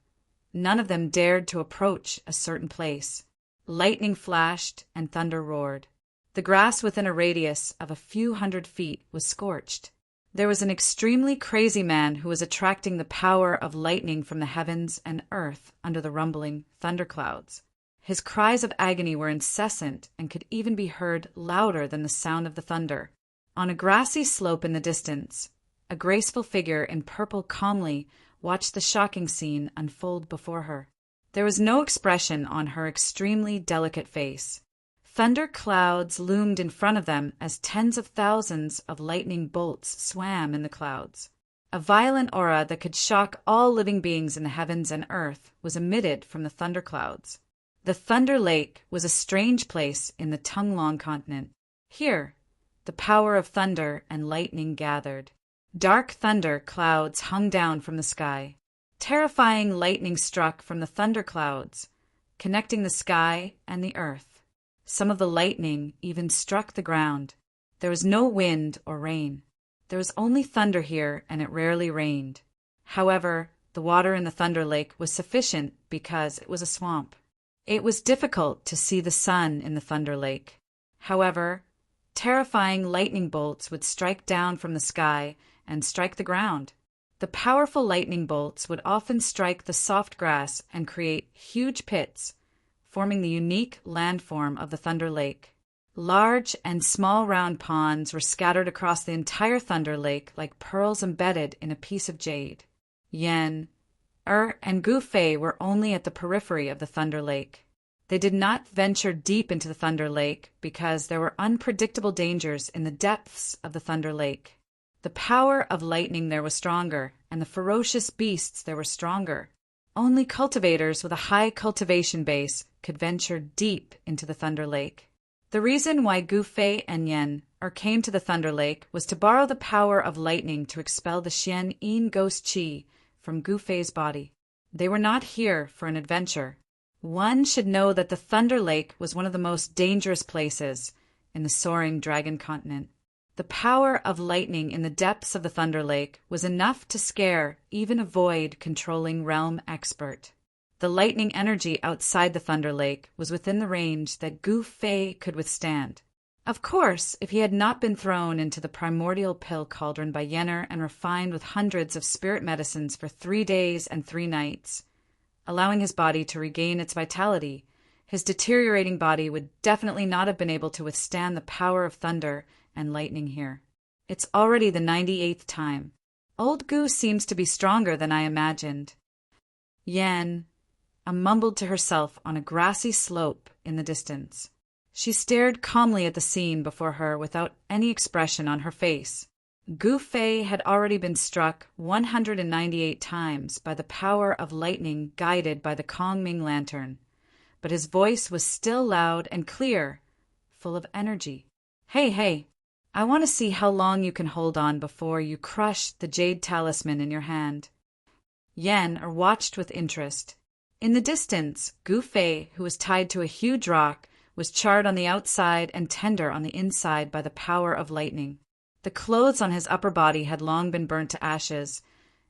none of them dared to approach a certain place. Lightning flashed and thunder roared. The grass within a radius of a few hundred feet was scorched. There was an extremely crazy man who was attracting the power of lightning from the heavens and earth under the rumbling thunderclouds. His cries of agony were incessant and could even be heard louder than the sound of the thunder. On a grassy slope in the distance, a graceful figure in purple calmly watched the shocking scene unfold before her. There was no expression on her extremely delicate face. Thunder clouds loomed in front of them as tens of thousands of lightning bolts swam in the clouds. A violent aura that could shock all living beings in the heavens and earth was emitted from the thunderclouds. The Thunder Lake was a strange place in the Tunglong continent. Here, the power of thunder and lightning gathered. Dark thunder clouds hung down from the sky. Terrifying lightning struck from the thunder clouds, connecting the sky and the earth. Some of the lightning even struck the ground. There was no wind or rain. There was only thunder here, and it rarely rained. However, the water in the Thunder Lake was sufficient because it was a swamp. It was difficult to see the sun in the Thunder Lake. However, terrifying lightning bolts would strike down from the sky and strike the ground. The powerful lightning bolts would often strike the soft grass and create huge pits, forming the unique landform of the Thunder Lake. Large and small round ponds were scattered across the entire Thunder Lake like pearls embedded in a piece of jade. Yen-Er and Gu Fei were only at the periphery of the Thunder Lake. They did not venture deep into the Thunder Lake because there were unpredictable dangers in the depths of the Thunder Lake. The power of lightning there was stronger, and the ferocious beasts there were stronger. Only cultivators with a high cultivation base could venture deep into the Thunder Lake. The reason why Gu Fei and Yen-Er came to the Thunder Lake was to borrow the power of lightning to expel the Xian Yin ghost qi from Gu Fei's body. They were not here for an adventure. One should know that the Thunder Lake was one of the most dangerous places in the soaring dragon continent. The power of lightning in the depths of the Thunder Lake was enough to scare even a void-controlling realm expert. The lightning energy outside the Thunder Lake was within the range that Gu Fei could withstand. Of course, if he had not been thrown into the primordial pill cauldron by Yen-Er and refined with hundreds of spirit medicines for 3 days and 3 nights, allowing his body to regain its vitality, his deteriorating body would definitely not have been able to withstand the power of thunder and lightning here. It's already the 98th time. Old Gu seems to be stronger than I imagined. Yen mumbled to herself on a grassy slope in the distance. She stared calmly at the scene before her without any expression on her face. Gu Fei had already been struck 198 times by the power of lightning guided by the Kongming lantern, but his voice was still loud and clear, full of energy. Hey, I want to see how long you can hold on before you crush the jade talisman in your hand. Yen watched with interest. In the distance, Gu Fei, who was tied to a huge rock, was charred on the outside and tender on the inside by the power of lightning. The clothes on his upper body had long been burnt to ashes,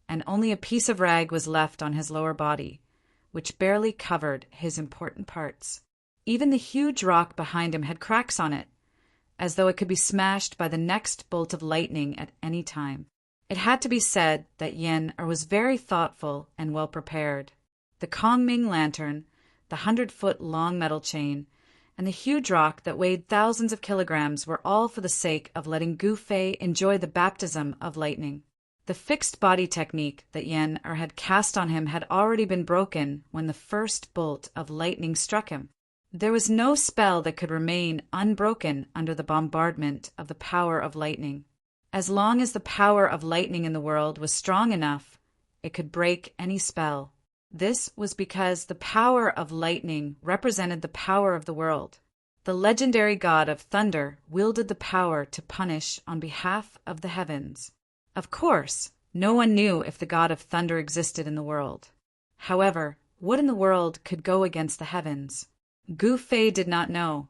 and only a piece of rag was left on his lower body, which barely covered his important parts. Even the huge rock behind him had cracks on it, as though it could be smashed by the next bolt of lightning at any time. It had to be said that Yen was very thoughtful and well prepared. The Kongming lantern, the 100-foot-long metal chain, and the huge rock that weighed thousands of kilograms were all for the sake of letting Gu Fei enjoy the baptism of lightning. The fixed body technique that Yen had cast on him had already been broken when the first bolt of lightning struck him. There was no spell that could remain unbroken under the bombardment of the power of lightning. As long as the power of lightning in the world was strong enough, it could break any spell. This was because the power of lightning represented the power of the world. The legendary god of thunder wielded the power to punish on behalf of the heavens. Of course, no one knew if the god of thunder existed in the world. However, what in the world could go against the heavens? Gu Fei did not know,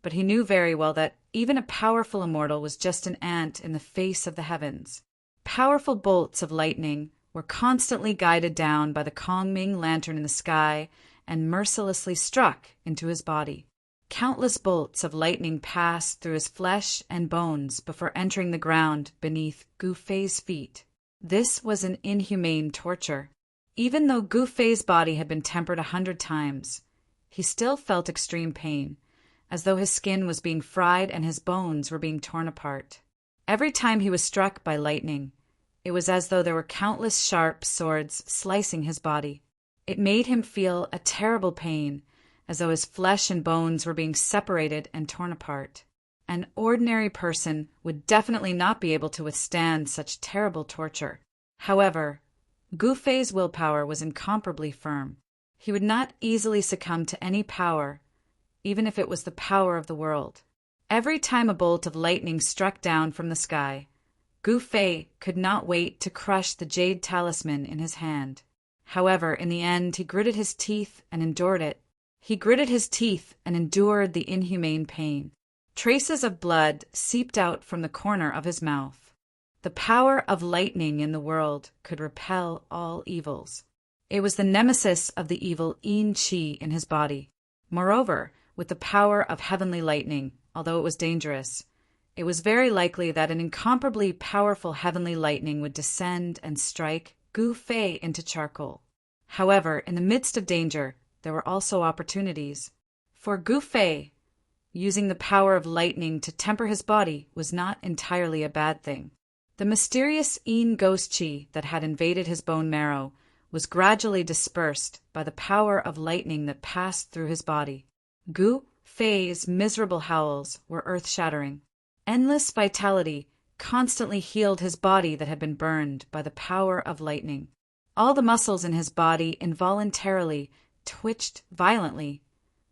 but he knew very well that even a powerful immortal was just an ant in the face of the heavens. Powerful bolts of lightning were constantly guided down by the Kongming lantern in the sky and mercilessly struck into his body. Countless bolts of lightning passed through his flesh and bones before entering the ground beneath Gu Fei's feet. This was an inhumane torture. Even though Gu Fei's body had been tempered 100 times, he still felt extreme pain, as though his skin was being fried and his bones were being torn apart. Every time he was struck by lightning, it was as though there were countless sharp swords slicing his body. It made him feel a terrible pain, as though his flesh and bones were being separated and torn apart. An ordinary person would definitely not be able to withstand such terrible torture. However, Gu Fei's willpower was incomparably firm. He would not easily succumb to any power, even if it was the power of the world. Every time a bolt of lightning struck down from the sky, Gu Fei could not wait to crush the jade talisman in his hand. However, in the end, he gritted his teeth and endured it. He gritted his teeth and endured the inhumane pain. Traces of blood seeped out from the corner of his mouth. The power of lightning in the world could repel all evils. It was the nemesis of the evil Yin Qi in his body. Moreover, with the power of heavenly lightning, although it was dangerous, it was very likely that an incomparably powerful heavenly lightning would descend and strike Gu Fei into charcoal. However, in the midst of danger, there were also opportunities. For Gu Fei, using the power of lightning to temper his body was not entirely a bad thing. The mysterious Yin ghost Qi that had invaded his bone marrow was gradually dispersed by the power of lightning that passed through his body. Gu Fei's miserable howls were earth-shattering. Endless vitality constantly healed his body that had been burned by the power of lightning. All the muscles in his body involuntarily twitched violently,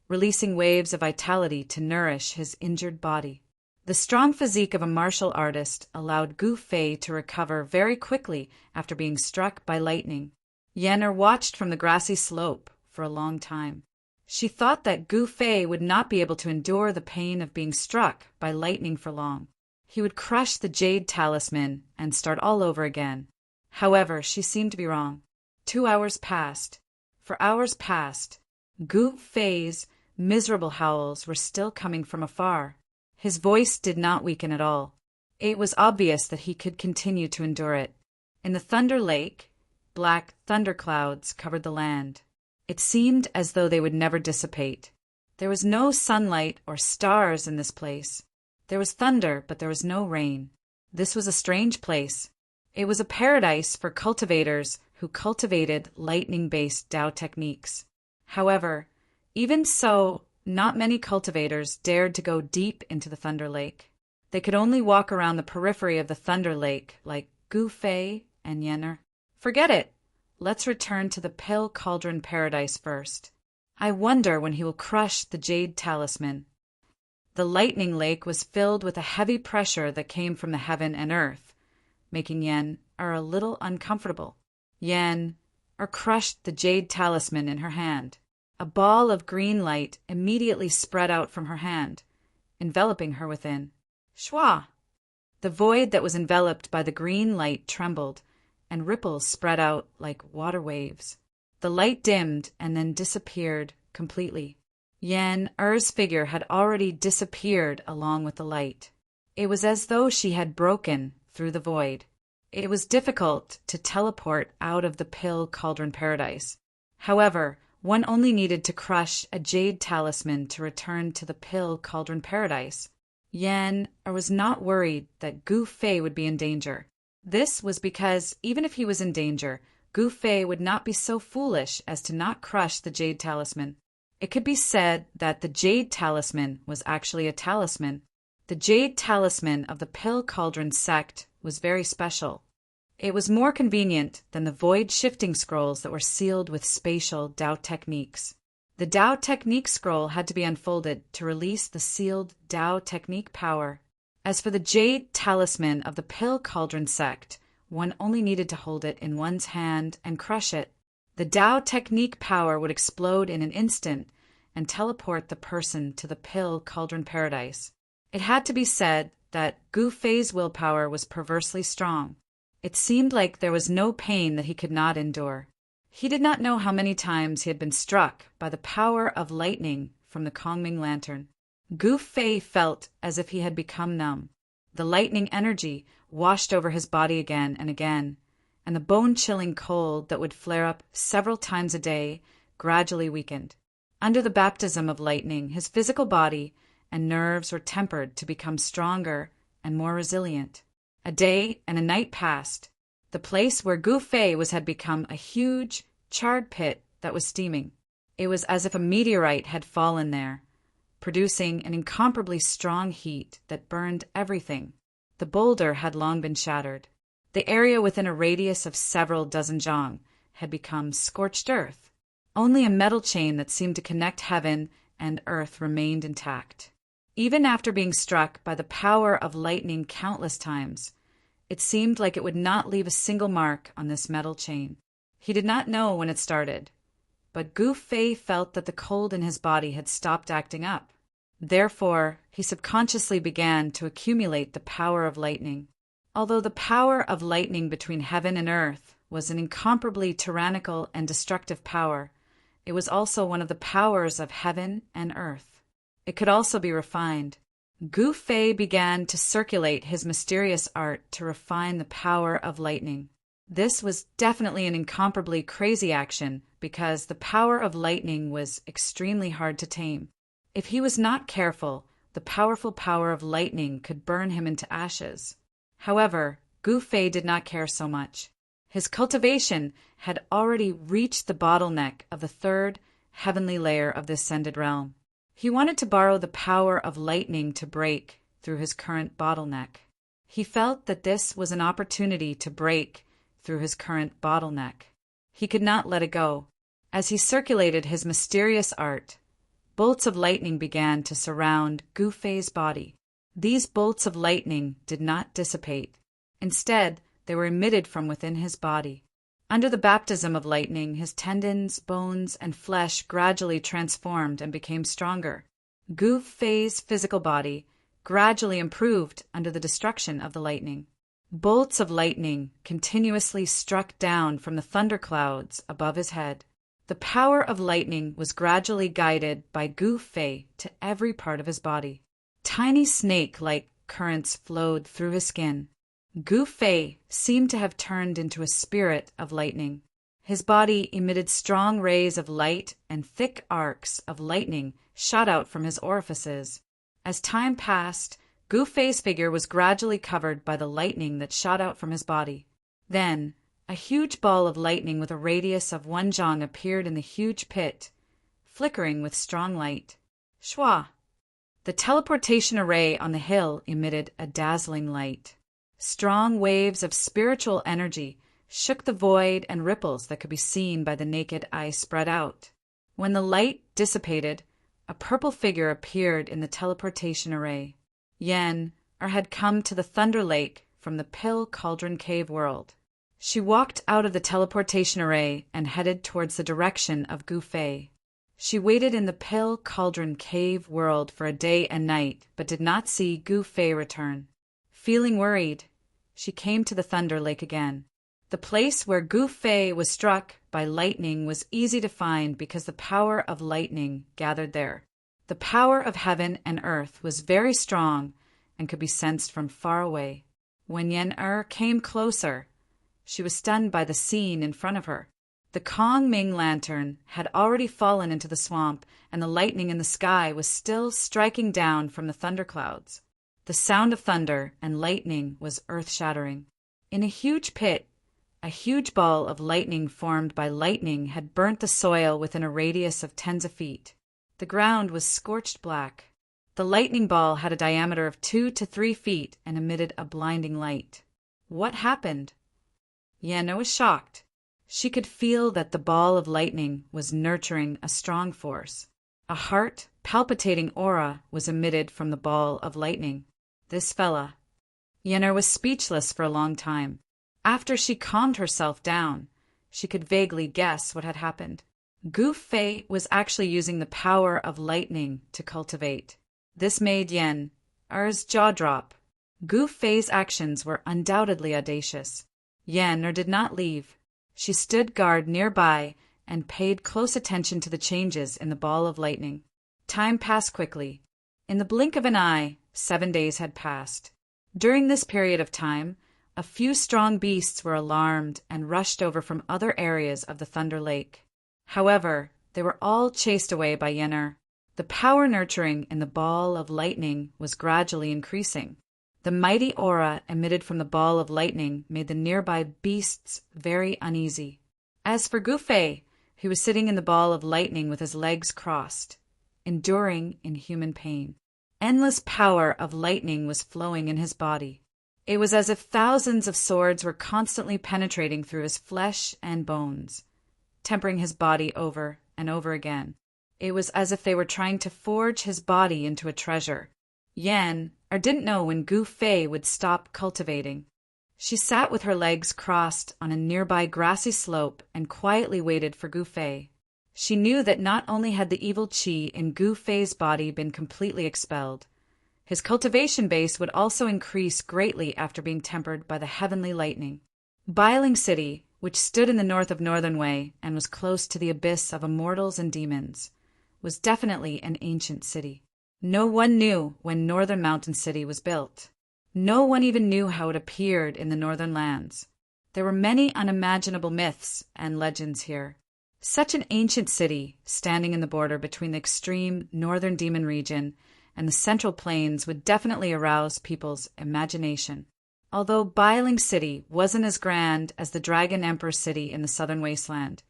releasing waves of vitality to nourish his injured body. The strong physique of a martial artist allowed Gu Fei to recover very quickly after being struck by lightning. Yen watched from the grassy slope for a long time. She thought that Gu Fei would not be able to endure the pain of being struck by lightning for long. He would crush the jade talisman and start all over again. However, she seemed to be wrong. 2 hours passed. For hours past, Gu Fei's miserable howls were still coming from afar. His voice did not weaken at all. It was obvious that he could continue to endure it. In the Thunder Lake, black thunderclouds covered the land. It seemed as though they would never dissipate. There was no sunlight or stars in this place. There was thunder, but there was no rain. This was a strange place. It was a paradise for cultivators who cultivated lightning-based Tao techniques. However, even so, not many cultivators dared to go deep into the Thunder Lake. They could only walk around the periphery of the Thunder Lake like Gu Fei and Yenner. Forget it. Let's return to the Pill Cauldron Paradise first. I wonder when he will crush the Jade Talisman. The lightning lake was filled with a heavy pressure that came from the heaven and earth, making Yen a little uncomfortable. Yen crushed the Jade Talisman in her hand. A ball of green light immediately spread out from her hand, enveloping her within. Shwa! The void that was enveloped by the green light trembled, and ripples spread out like water waves. The light dimmed and then disappeared completely. Yen's figure had already disappeared along with the light. It was as though she had broken through the void. It was difficult to teleport out of the Pill Cauldron Paradise. However, one only needed to crush a Jade Talisman to return to the Pill Cauldron Paradise. Yen was not worried that Gu Fei would be in danger. This was because even if he was in danger, Gu Fei would not be so foolish as to not crush the Jade Talisman. It could be said that the Jade Talisman was actually a talisman. The Jade Talisman of the Pill Cauldron sect was very special. It was more convenient than the void shifting scrolls that were sealed with spatial Tao techniques. The Tao technique scroll had to be unfolded to release the sealed Tao technique power. As for the Jade Talisman of the Pill Cauldron sect, one only needed to hold it in one's hand and crush it. The Tao technique power would explode in an instant and teleport the person to the Pill Cauldron Paradise. It had to be said that Gu Fei's willpower was perversely strong. It seemed like there was no pain that he could not endure. He did not know how many times he had been struck by the power of lightning from the Kongming lantern. Gu Fei felt as if he had become numb. The lightning energy washed over his body again and again, and the bone-chilling cold that would flare up several times a day gradually weakened. Under the baptism of lightning, his physical body and nerves were tempered to become stronger and more resilient. A day and a night passed. The place where Gu Fei had become a huge, charred pit that was steaming. It was as if a meteorite had fallen there, producing an incomparably strong heat that burned everything. The boulder had long been shattered. The area within a radius of several dozen zhang had become scorched earth. Only a metal chain that seemed to connect heaven and earth remained intact. Even after being struck by the power of lightning countless times, it seemed like it would not leave a single mark on this metal chain. He did not know when it started, but Gu Fei felt that the cold in his body had stopped acting up. Therefore, he subconsciously began to accumulate the power of lightning. Although the power of lightning between heaven and earth was an incomparably tyrannical and destructive power, it was also one of the powers of heaven and earth. It could also be refined. Gu Fei began to circulate his mysterious art to refine the power of lightning. This was definitely an incomparably crazy action because the power of lightning was extremely hard to tame. If he was not careful, the powerful power of lightning could burn him into ashes. However, Gu Fei did not care so much. His cultivation had already reached the bottleneck of the third heavenly layer of the ascended realm. He wanted to borrow the power of lightning to break through his current bottleneck. He felt that this was an opportunity to break through his current bottleneck. He could not let it go. As he circulated his mysterious art, bolts of lightning began to surround Gu Fei's body. These bolts of lightning did not dissipate. Instead, they were emitted from within his body. Under the baptism of lightning, his tendons, bones, and flesh gradually transformed and became stronger. Gu Fei's physical body gradually improved under the destruction of the lightning. Bolts of lightning continuously struck down from the thunderclouds above his head. The power of lightning was gradually guided by Gu Fei to every part of his body. Tiny snake-like currents flowed through his skin. Gu Fei seemed to have turned into a spirit of lightning. His body emitted strong rays of light, and thick arcs of lightning shot out from his orifices. As time passed, Gu Fei's figure was gradually covered by the lightning that shot out from his body. Then, a huge ball of lightning with a radius of 1 zhang appeared in the huge pit, flickering with strong light. Shwa! The teleportation array on the hill emitted a dazzling light. Strong waves of spiritual energy shook the void, and ripples that could be seen by the naked eye spread out. When the light dissipated, a purple figure appeared in the teleportation array. Yen had come to the Thunder Lake from the Pill Cauldron Cave world. She walked out of the teleportation array and headed towards the direction of Gu Fei. She waited in the Pill Cauldron Cave world for a day and night, but did not see Gu Fei return. Feeling worried, she came to the Thunder Lake again. The place where Gu Fei was struck by lightning was easy to find because the power of lightning gathered there. The power of heaven and earth was very strong and could be sensed from far away. When Yen came closer, she was stunned by the scene in front of her. The Kong Ming lantern had already fallen into the swamp, and the lightning in the sky was still striking down from the thunderclouds. The sound of thunder and lightning was earth-shattering. In a huge pit, a huge ball of lightning formed by lightning had burnt the soil within a radius of tens of feet. The ground was scorched black. The lightning ball had a diameter of 2 to 3 feet and emitted a blinding light. What happened? Yen was shocked. She could feel that the ball of lightning was nurturing a strong force. A heart-palpitating aura was emitted from the ball of lightning. This fella. Yen was speechless for a long time. After she calmed herself down, she could vaguely guess what had happened. Gu Fei was actually using the power of lightning to cultivate. This made Yen's jaw drop. Gu Fei's actions were undoubtedly audacious. Yen did not leave. She stood guard nearby and paid close attention to the changes in the ball of lightning. Time passed quickly. In the blink of an eye, 7 days had passed. During this period of time, a few strong beasts were alarmed and rushed over from other areas of the Thunder Lake. However, they were all chased away by Yen. The power nurturing in the ball of lightning was gradually increasing. The mighty aura emitted from the ball of lightning made the nearby beasts very uneasy. As for Gu Fei, he was sitting in the ball of lightning with his legs crossed, enduring inhuman pain. Endless power of lightning was flowing in his body. It was as if thousands of swords were constantly penetrating through his flesh and bones, tempering his body over and over again. It was as if they were trying to forge his body into a treasure. Yen didn't know when Gu Fei would stop cultivating. She sat with her legs crossed on a nearby grassy slope and quietly waited for Gu Fei. She knew that not only had the evil qi in Gu Fei's body been completely expelled, his cultivation base would also increase greatly after being tempered by the heavenly lightning. Biling City, which stood in the north of Northern Wei and was close to the abyss of immortals and demons, was definitely an ancient city. No one knew when Northern Mountain City was built. No one even knew how it appeared in the northern lands. There were many unimaginable myths and legends here. Such an ancient city, standing in the border between the extreme northern demon region and the central plains, would definitely arouse people's imagination. Although Biling City wasn't as grand as the Dragon Emperor City in the southern wasteland,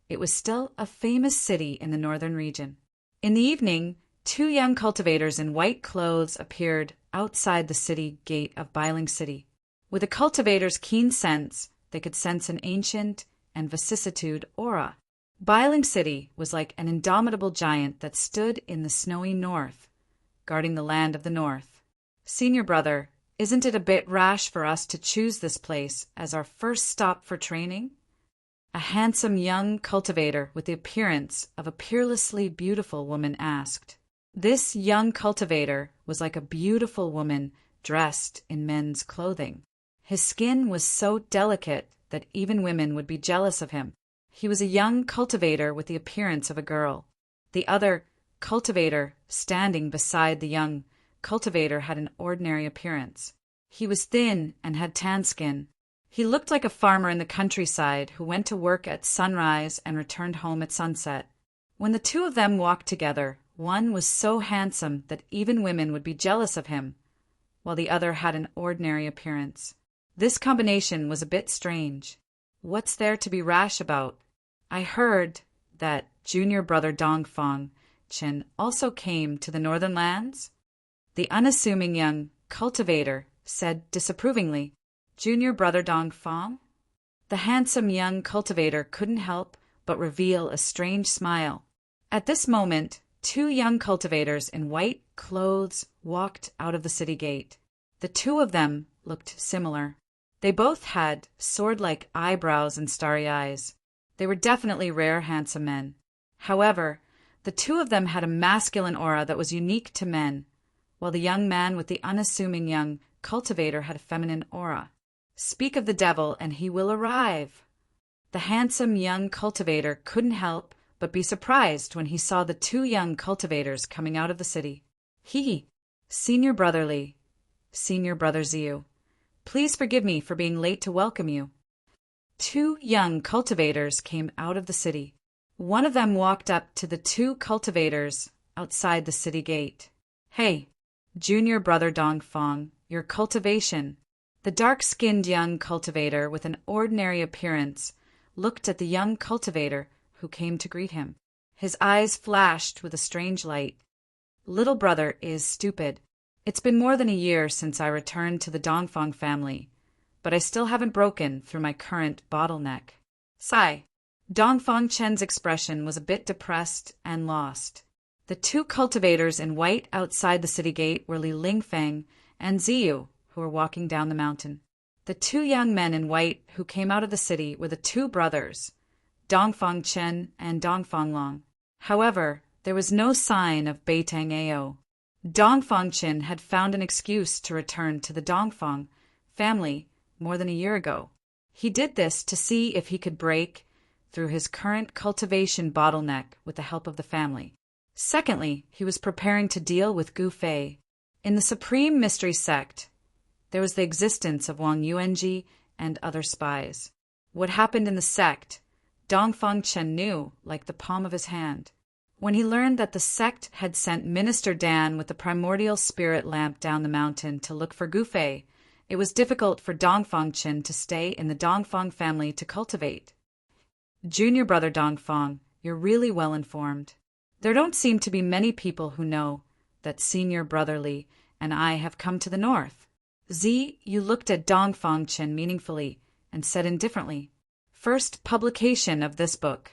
it was still a famous city in the northern region. In the evening, 2 young cultivators in white clothes appeared outside the city gate of Biling City. With a cultivator's keen sense, they could sense an ancient and vicissitude aura. Biling City was like an indomitable giant that stood in the snowy north, guarding the land of the north. Senior brother, isn't it a bit rash for us to choose this place as our first stop for training? A handsome young cultivator with the appearance of a peerlessly beautiful woman asked. This young cultivator was like a beautiful woman dressed in men's clothing. His skin was so delicate that even women would be jealous of him. He was a young cultivator with the appearance of a girl. The other cultivator standing beside the young cultivator had an ordinary appearance. He was thin and had tan skin. He looked like a farmer in the countryside who went to work at sunrise and returned home at sunset. When the 2 of them walked together, one was so handsome that even women would be jealous of him, while the other had an ordinary appearance. This combination was a bit strange. What's there to be rash about? I heard that junior brother Dongfang Chen also came to the northern lands? The unassuming young cultivator said disapprovingly, Junior brother Dongfang? The handsome young cultivator couldn't help but reveal a strange smile. At this moment, two young cultivators in white clothes walked out of the city gate. The two of them looked similar. They both had sword-like eyebrows and starry eyes. They were definitely rare, handsome men. However, the two of them had a masculine aura that was unique to men, while the young man with the unassuming young cultivator had a feminine aura. Speak of the devil, and he will arrive. The handsome young cultivator couldn't help but be surprised when he saw the two young cultivators coming out of the city. Senior brother Li, senior brother Ziyu, please forgive me for being late to welcome you. Two young cultivators came out of the city. One of them walked up to the two cultivators outside the city gate. Hey, junior brother Dongfang, your cultivation. The dark-skinned young cultivator with an ordinary appearance looked at the young cultivator who came to greet him. His eyes flashed with a strange light. Little brother is stupid. It's been more than a year since I returned to the Dongfang family, but I still haven't broken through my current bottleneck. Sigh. Dongfang Chen's expression was a bit depressed and lost. The two cultivators in white outside the city gate were Li Lingfeng and Ziyu, who were walking down the mountain. The two young men in white who came out of the city were the two brothers, Dongfang Chen and Dongfang Long. However, there was no sign of Beitang Ao. Dongfang Chen had found an excuse to return to the Dongfang family more than a year ago. He did this to see if he could break through his current cultivation bottleneck with the help of the family. Secondly, he was preparing to deal with Gu Fei. In the Supreme Mystery Sect, there was the existence of Wang Yuanji and other spies. What happened in the sect, Dongfang Chen knew like the palm of his hand. When he learned that the sect had sent Minister Dan with the primordial spirit lamp down the mountain to look for Gu Fei, it was difficult for Dongfang Chen to stay in the Dongfang family to cultivate. Junior brother Dongfang, you're really well informed. There don't seem to be many people who know that senior brother Li and I have come to the north. You looked at Dongfang Chen meaningfully and said indifferently, First publication of this book.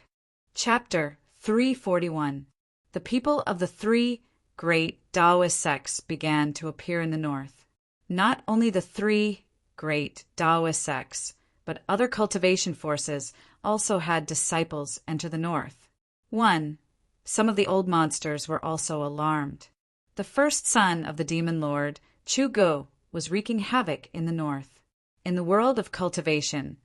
Chapter 341. The people of the three great Taoist sects began to appear in the north. Not only the three great Taoist sects, but other cultivation forces also had disciples enter the north. 1. Some of the old monsters were also alarmed. The first son of the demon lord, Chu Go, was wreaking havoc in the north. In the world of cultivation,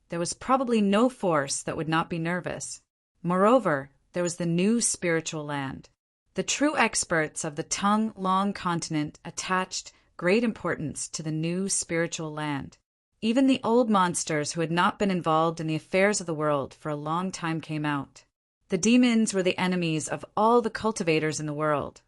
there was probably no force that would not be nervous. Moreover, there was the new spiritual land. The true experts of the Tung-Long continent attached great importance to the new spiritual land. Even the old monsters who had not been involved in the affairs of the world for a long time came out. The demons were the enemies of all the cultivators in the world,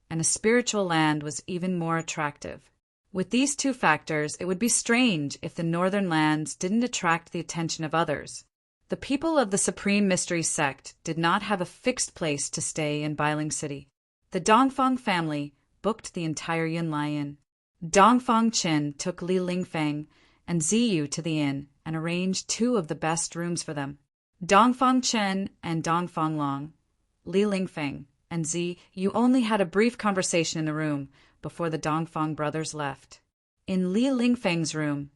and a spiritual land was even more attractive. With these two factors, it would be strange if the northern lands didn't attract the attention of others. The people of the Supreme Mystery Sect did not have a fixed place to stay in Bailing City. The Dongfang family booked the entire Yunlai Inn. Dongfang Chen took Li Lingfeng and Ziyu to the inn and arranged two of the best rooms for them. Dongfang Chen and Dongfang Long, Li Lingfeng, and Ziyu only had a brief conversation in the room before the Dongfang brothers left. In Li Lingfeng's room,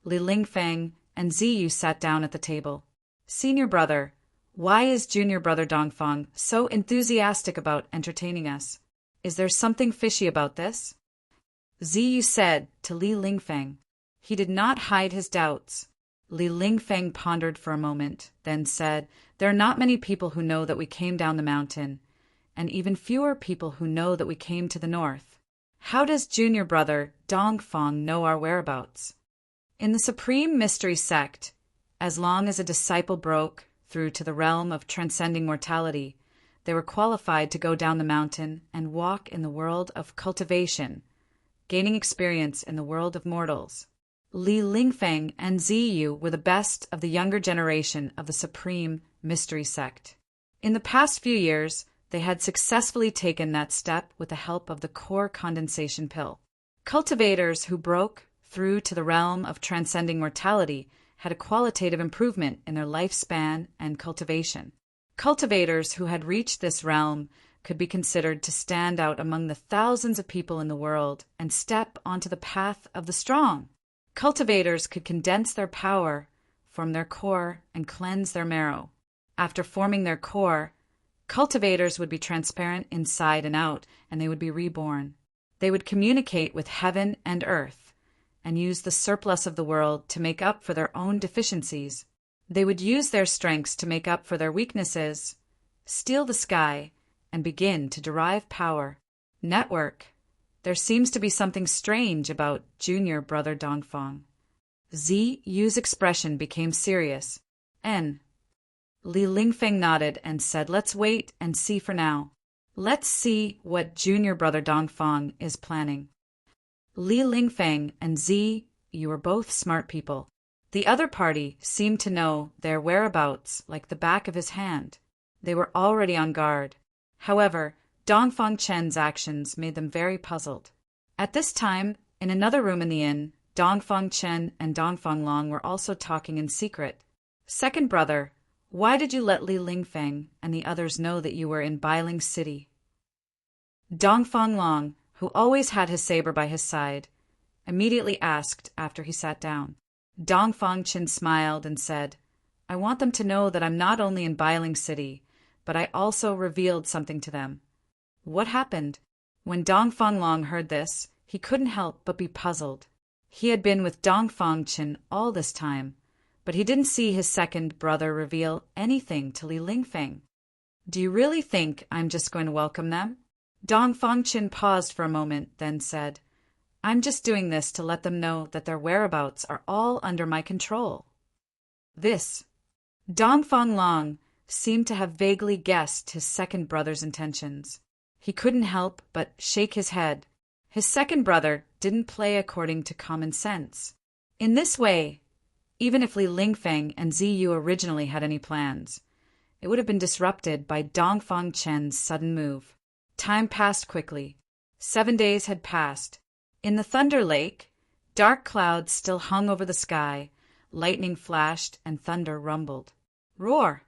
Li Lingfeng and Ziyu sat down at the table. Senior brother, why is junior brother Dongfang so enthusiastic about entertaining us? Is there something fishy about this? Ziyu said to Li Lingfeng. He did not hide his doubts. Li Lingfeng pondered for a moment, then said, There are not many people who know that we came down the mountain, and even fewer people who know that we came to the north. How does junior brother Dongfang know our whereabouts? In the Supreme Mystery Sect, as long as a disciple broke through to the realm of transcending mortality, they were qualified to go down the mountain and walk in the world of cultivation, gaining experience in the world of mortals. Li Lingfeng and Ziyu were the best of the younger generation of the Supreme Mystery Sect. In the past few years, they had successfully taken that step with the help of the core condensation pill. Cultivators who broke through to the realm of transcending mortality had a qualitative improvement in their lifespan and cultivation. Cultivators who had reached this realm could be considered to stand out among the thousands of people in the world and step onto the path of the strong. Cultivators could condense their power, form their core, and cleanse their marrow. After forming their core, cultivators would be transparent inside and out, and they would be reborn. They would communicate with heaven and earth, and use the surplus of the world to make up for their own deficiencies. They would use their strengths to make up for their weaknesses, steal the sky, and begin to derive power. Network. There seems to be something strange about junior brother Dongfang. Ziyu's expression became serious. Li Lingfeng nodded and said, "Let's wait and see for now. Let's see what junior brother Dongfang is planning." Li Lingfeng and Ziyu were both smart people. The other party seemed to know their whereabouts like the back of his hand. They were already on guard. However, Dongfang Chen's actions made them very puzzled. At this time, in another room in the inn, Dongfang Chen and Dongfang Long were also talking in secret. "Second brother, why did you let Li Lingfeng and the others know that you were in Bailing City?" Dongfang Long, who always had his saber by his side, immediately asked after he sat down. Dongfang Chen smiled and said, "I want them to know that I'm not only in Bailing City, but I also revealed something to them." What happened? When Dongfang Long heard this, he couldn't help but be puzzled. He had been with Dongfang Chen all this time, but he didn't see his second brother reveal anything to Li Lingfeng. "Do you really think I'm just going to welcome them?" Dongfang Chen paused for a moment, then said, "I'm just doing this to let them know that their whereabouts are all under my control." This. Dongfang Long seemed to have vaguely guessed his second brother's intentions. He couldn't help but shake his head. His second brother didn't play according to common sense. In this way, even if Li Lingfeng and Ziyu originally had any plans, it would have been disrupted by Dongfang Chen's sudden move. Time passed quickly. 7 days had passed. In the Thunder Lake, dark clouds still hung over the sky, lightning flashed and thunder rumbled. Roar!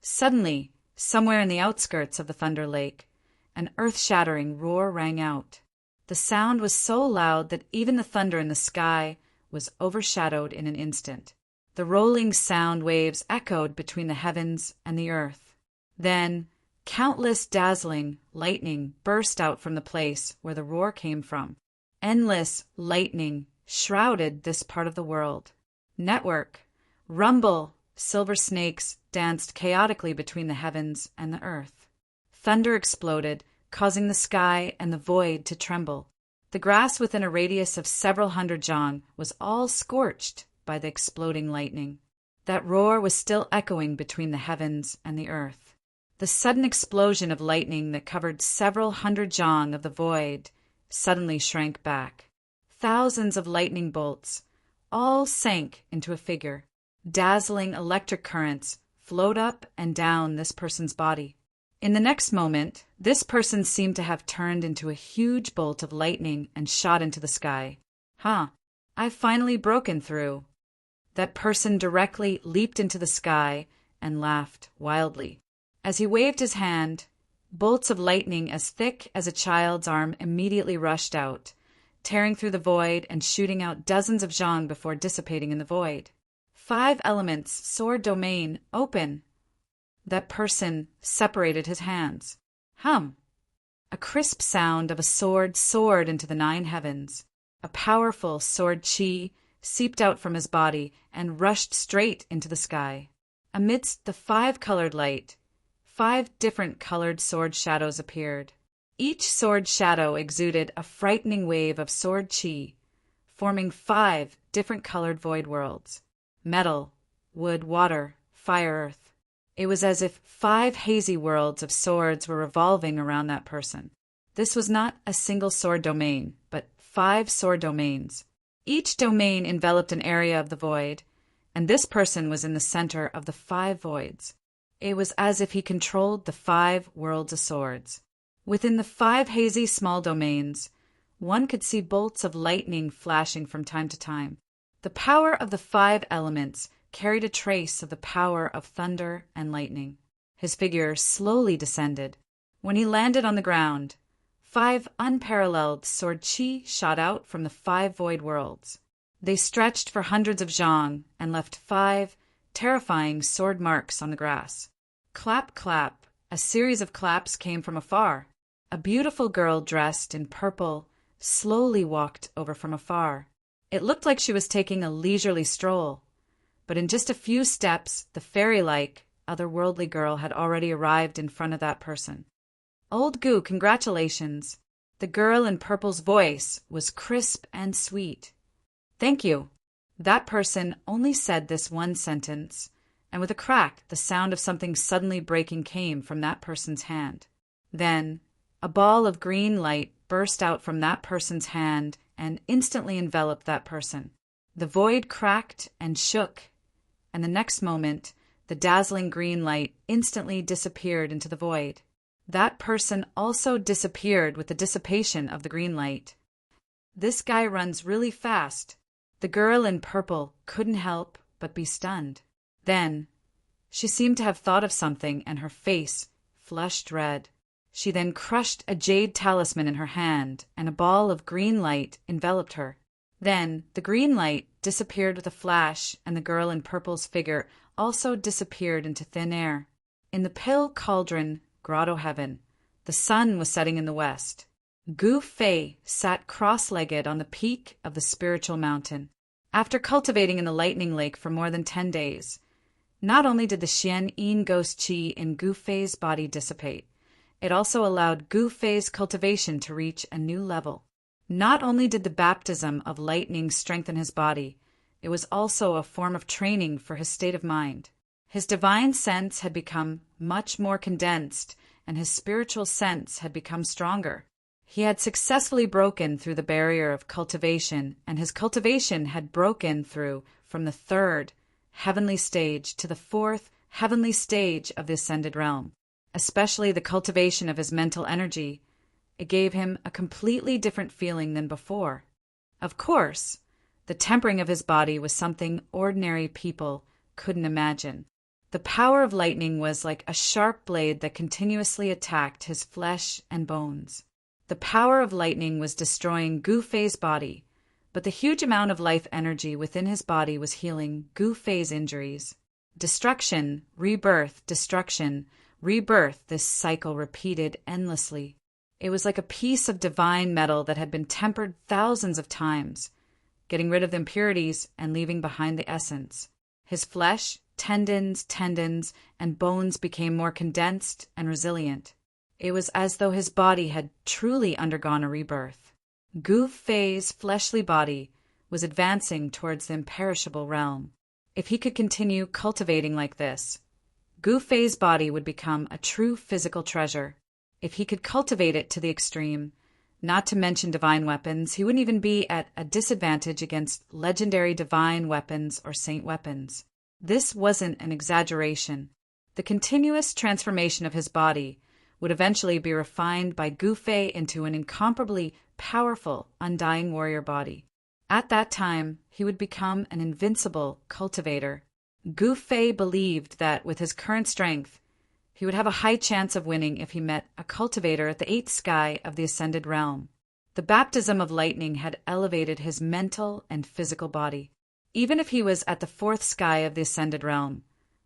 Suddenly, somewhere in the outskirts of the Thunder Lake, an earth-shattering roar rang out. The sound was so loud that even the thunder in the sky was overshadowed in an instant. The rolling sound waves echoed between the heavens and the earth. Then, countless dazzling lightning burst out from the place where the roar came from. Endless lightning shrouded this part of the world. Network, rumble, silver snakes danced chaotically between the heavens and the earth. Thunder exploded, causing the sky and the void to tremble. The grass within a radius of several hundred zhang was all scorched by the exploding lightning. That roar was still echoing between the heavens and the earth. The sudden explosion of lightning that covered several hundred zhang of the void suddenly shrank back. Thousands of lightning bolts all sank into a figure. Dazzling electric currents flowed up and down this person's body. In the next moment, this person seemed to have turned into a huge bolt of lightning and shot into the sky. I've finally broken through. That person directly leaped into the sky and laughed wildly. As he waved his hand, bolts of lightning as thick as a child's arm immediately rushed out, tearing through the void and shooting out dozens of zhang before dissipating in the void. 5 elements, sword domain, open. That person separated his hands. A crisp sound of a sword soared into the 9 heavens. A powerful sword chi seeped out from his body and rushed straight into the sky. Amidst the 5-colored light, 5 different colored sword shadows appeared. Each sword shadow exuded a frightening wave of sword chi, forming 5 different colored void worlds: metal, wood, water, fire, earth. It was as if 5 hazy worlds of swords were revolving around that person. This was not a single sword domain, but 5 sword domains. Each domain enveloped an area of the void, and this person was in the center of the 5 voids. It was as if he controlled the 5 worlds of swords. Within the 5 hazy small domains, one could see bolts of lightning flashing from time to time. The power of the 5 elements carried a trace of the power of thunder and lightning. His figure slowly descended. When he landed on the ground, 5 unparalleled sword chi shot out from the 5 void worlds. They stretched for hundreds of zhang and left 5 terrifying sword marks on the grass. Clap, clap. A series of claps came from afar. A beautiful girl dressed in purple slowly walked over from afar. It looked like she was taking a leisurely stroll, but in just a few steps, the fairy-like, otherworldly girl had already arrived in front of that person. "Old Gu, congratulations." The girl in purple's voice was crisp and sweet. "Thank you." That person only said this one sentence, and with a crack, the sound of something suddenly breaking came from that person's hand. Then, a ball of green light burst out from that person's hand and instantly enveloped that person. The void cracked and shook, and the next moment, the dazzling green light instantly disappeared into the void. That person also disappeared with the dissipation of the green light. "This guy runs really fast." The girl in purple couldn't help but be stunned. Then, she seemed to have thought of something and her face flushed red. She then crushed a jade talisman in her hand and a ball of green light enveloped her. Then, the green light disappeared with a flash and the girl in purple's figure also disappeared into thin air. In the pale cauldron grotto heaven, the sun was setting in the west. Gu Fei sat cross-legged on the peak of the spiritual mountain. After cultivating in the lightning lake for more than 10 days, not only did the Xian Yin ghost qi in Gu Fei's body dissipate, it also allowed Gu Fei's cultivation to reach a new level. Not only did the baptism of lightning strengthen his body, it was also a form of training for his state of mind. His divine sense had become much more condensed, and his spiritual sense had become stronger. He had successfully broken through the barrier of cultivation, and his cultivation had broken through from the 3rd heavenly stage to the 4th heavenly stage of the ascended realm. Especially the cultivation of his mental energy, it gave him a completely different feeling than before. Of course, the tempering of his body was something ordinary people couldn't imagine. The power of lightning was like a sharp blade that continuously attacked his flesh and bones. The power of lightning was destroying Gu Fei's body, but the huge amount of life energy within his body was healing Gu Fei's injuries. Destruction, rebirth, destruction, rebirth, this cycle repeated endlessly. It was like a piece of divine metal that had been tempered thousands of times, getting rid of the impurities and leaving behind the essence. His flesh, tendons, and bones became more condensed and resilient. It was as though his body had truly undergone a rebirth. Gu Fei's fleshly body was advancing towards the imperishable realm. If he could continue cultivating like this, Gu Fei's body would become a true physical treasure. If he could cultivate it to the extreme, not to mention divine weapons, he wouldn't even be at a disadvantage against legendary divine weapons or saint weapons. This wasn't an exaggeration. The continuous transformation of his body would eventually be refined by Gu Fei into an incomparably powerful, undying warrior body. At that time, he would become an invincible cultivator. Gu Fei believed that with his current strength, he would have a high chance of winning if he met a cultivator at the 8th sky of the ascended realm. The baptism of lightning had elevated his mental and physical body. Even if he was at the 4th sky of the ascended realm,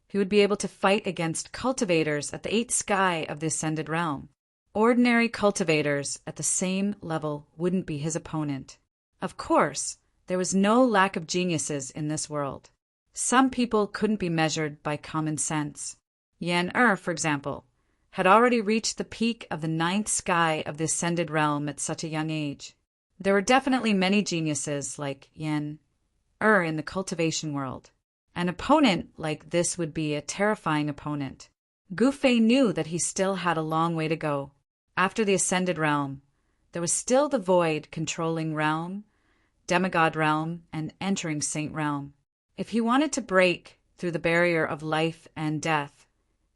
he would be able to fight against cultivators at the 8th sky of the ascended realm. Ordinary cultivators at the same level wouldn't be his opponent. Of course, there was no lack of geniuses in this world. Some people couldn't be measured by common sense. Yan for example, had already reached the peak of the 9th sky of the ascended realm at such a young age. There were definitely many geniuses like Yan in the cultivation world. An opponent like this would be a terrifying opponent. Gu Fei knew that he still had a long way to go. After the ascended realm, there was still the void controlling realm, demigod realm, and entering saint realm. If he wanted to break through the barrier of life and death,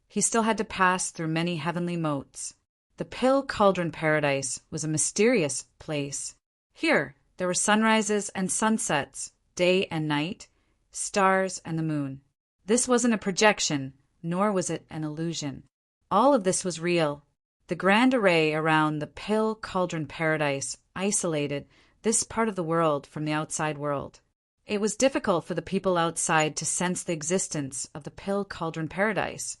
he still had to pass through many heavenly moats. The Pill Cauldron Paradise was a mysterious place. Here, there were sunrises and sunsets, day and night, stars and the moon. This wasn't a projection, nor was it an illusion. All of this was real. The grand array around the Pill Cauldron Paradise isolated this part of the world from the outside world. It was difficult for the people outside to sense the existence of the Pill Cauldron Paradise,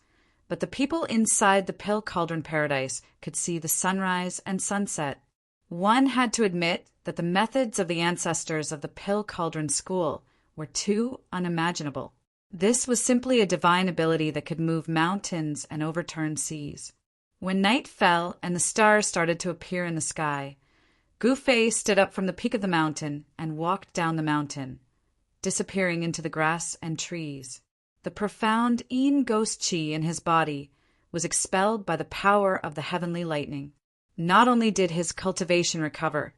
but the people inside the Pill Cauldron Paradise could see the sunrise and sunset. One had to admit that the methods of the ancestors of the Pill Cauldron School were too unimaginable. This was simply a divine ability that could move mountains and overturn seas. When night fell and the stars started to appear in the sky, Gu Fei stood up from the peak of the mountain and walked down the mountain, disappearing into the grass and trees. The profound Yin ghost qi in his body was expelled by the power of the heavenly lightning. Not only did his cultivation recover,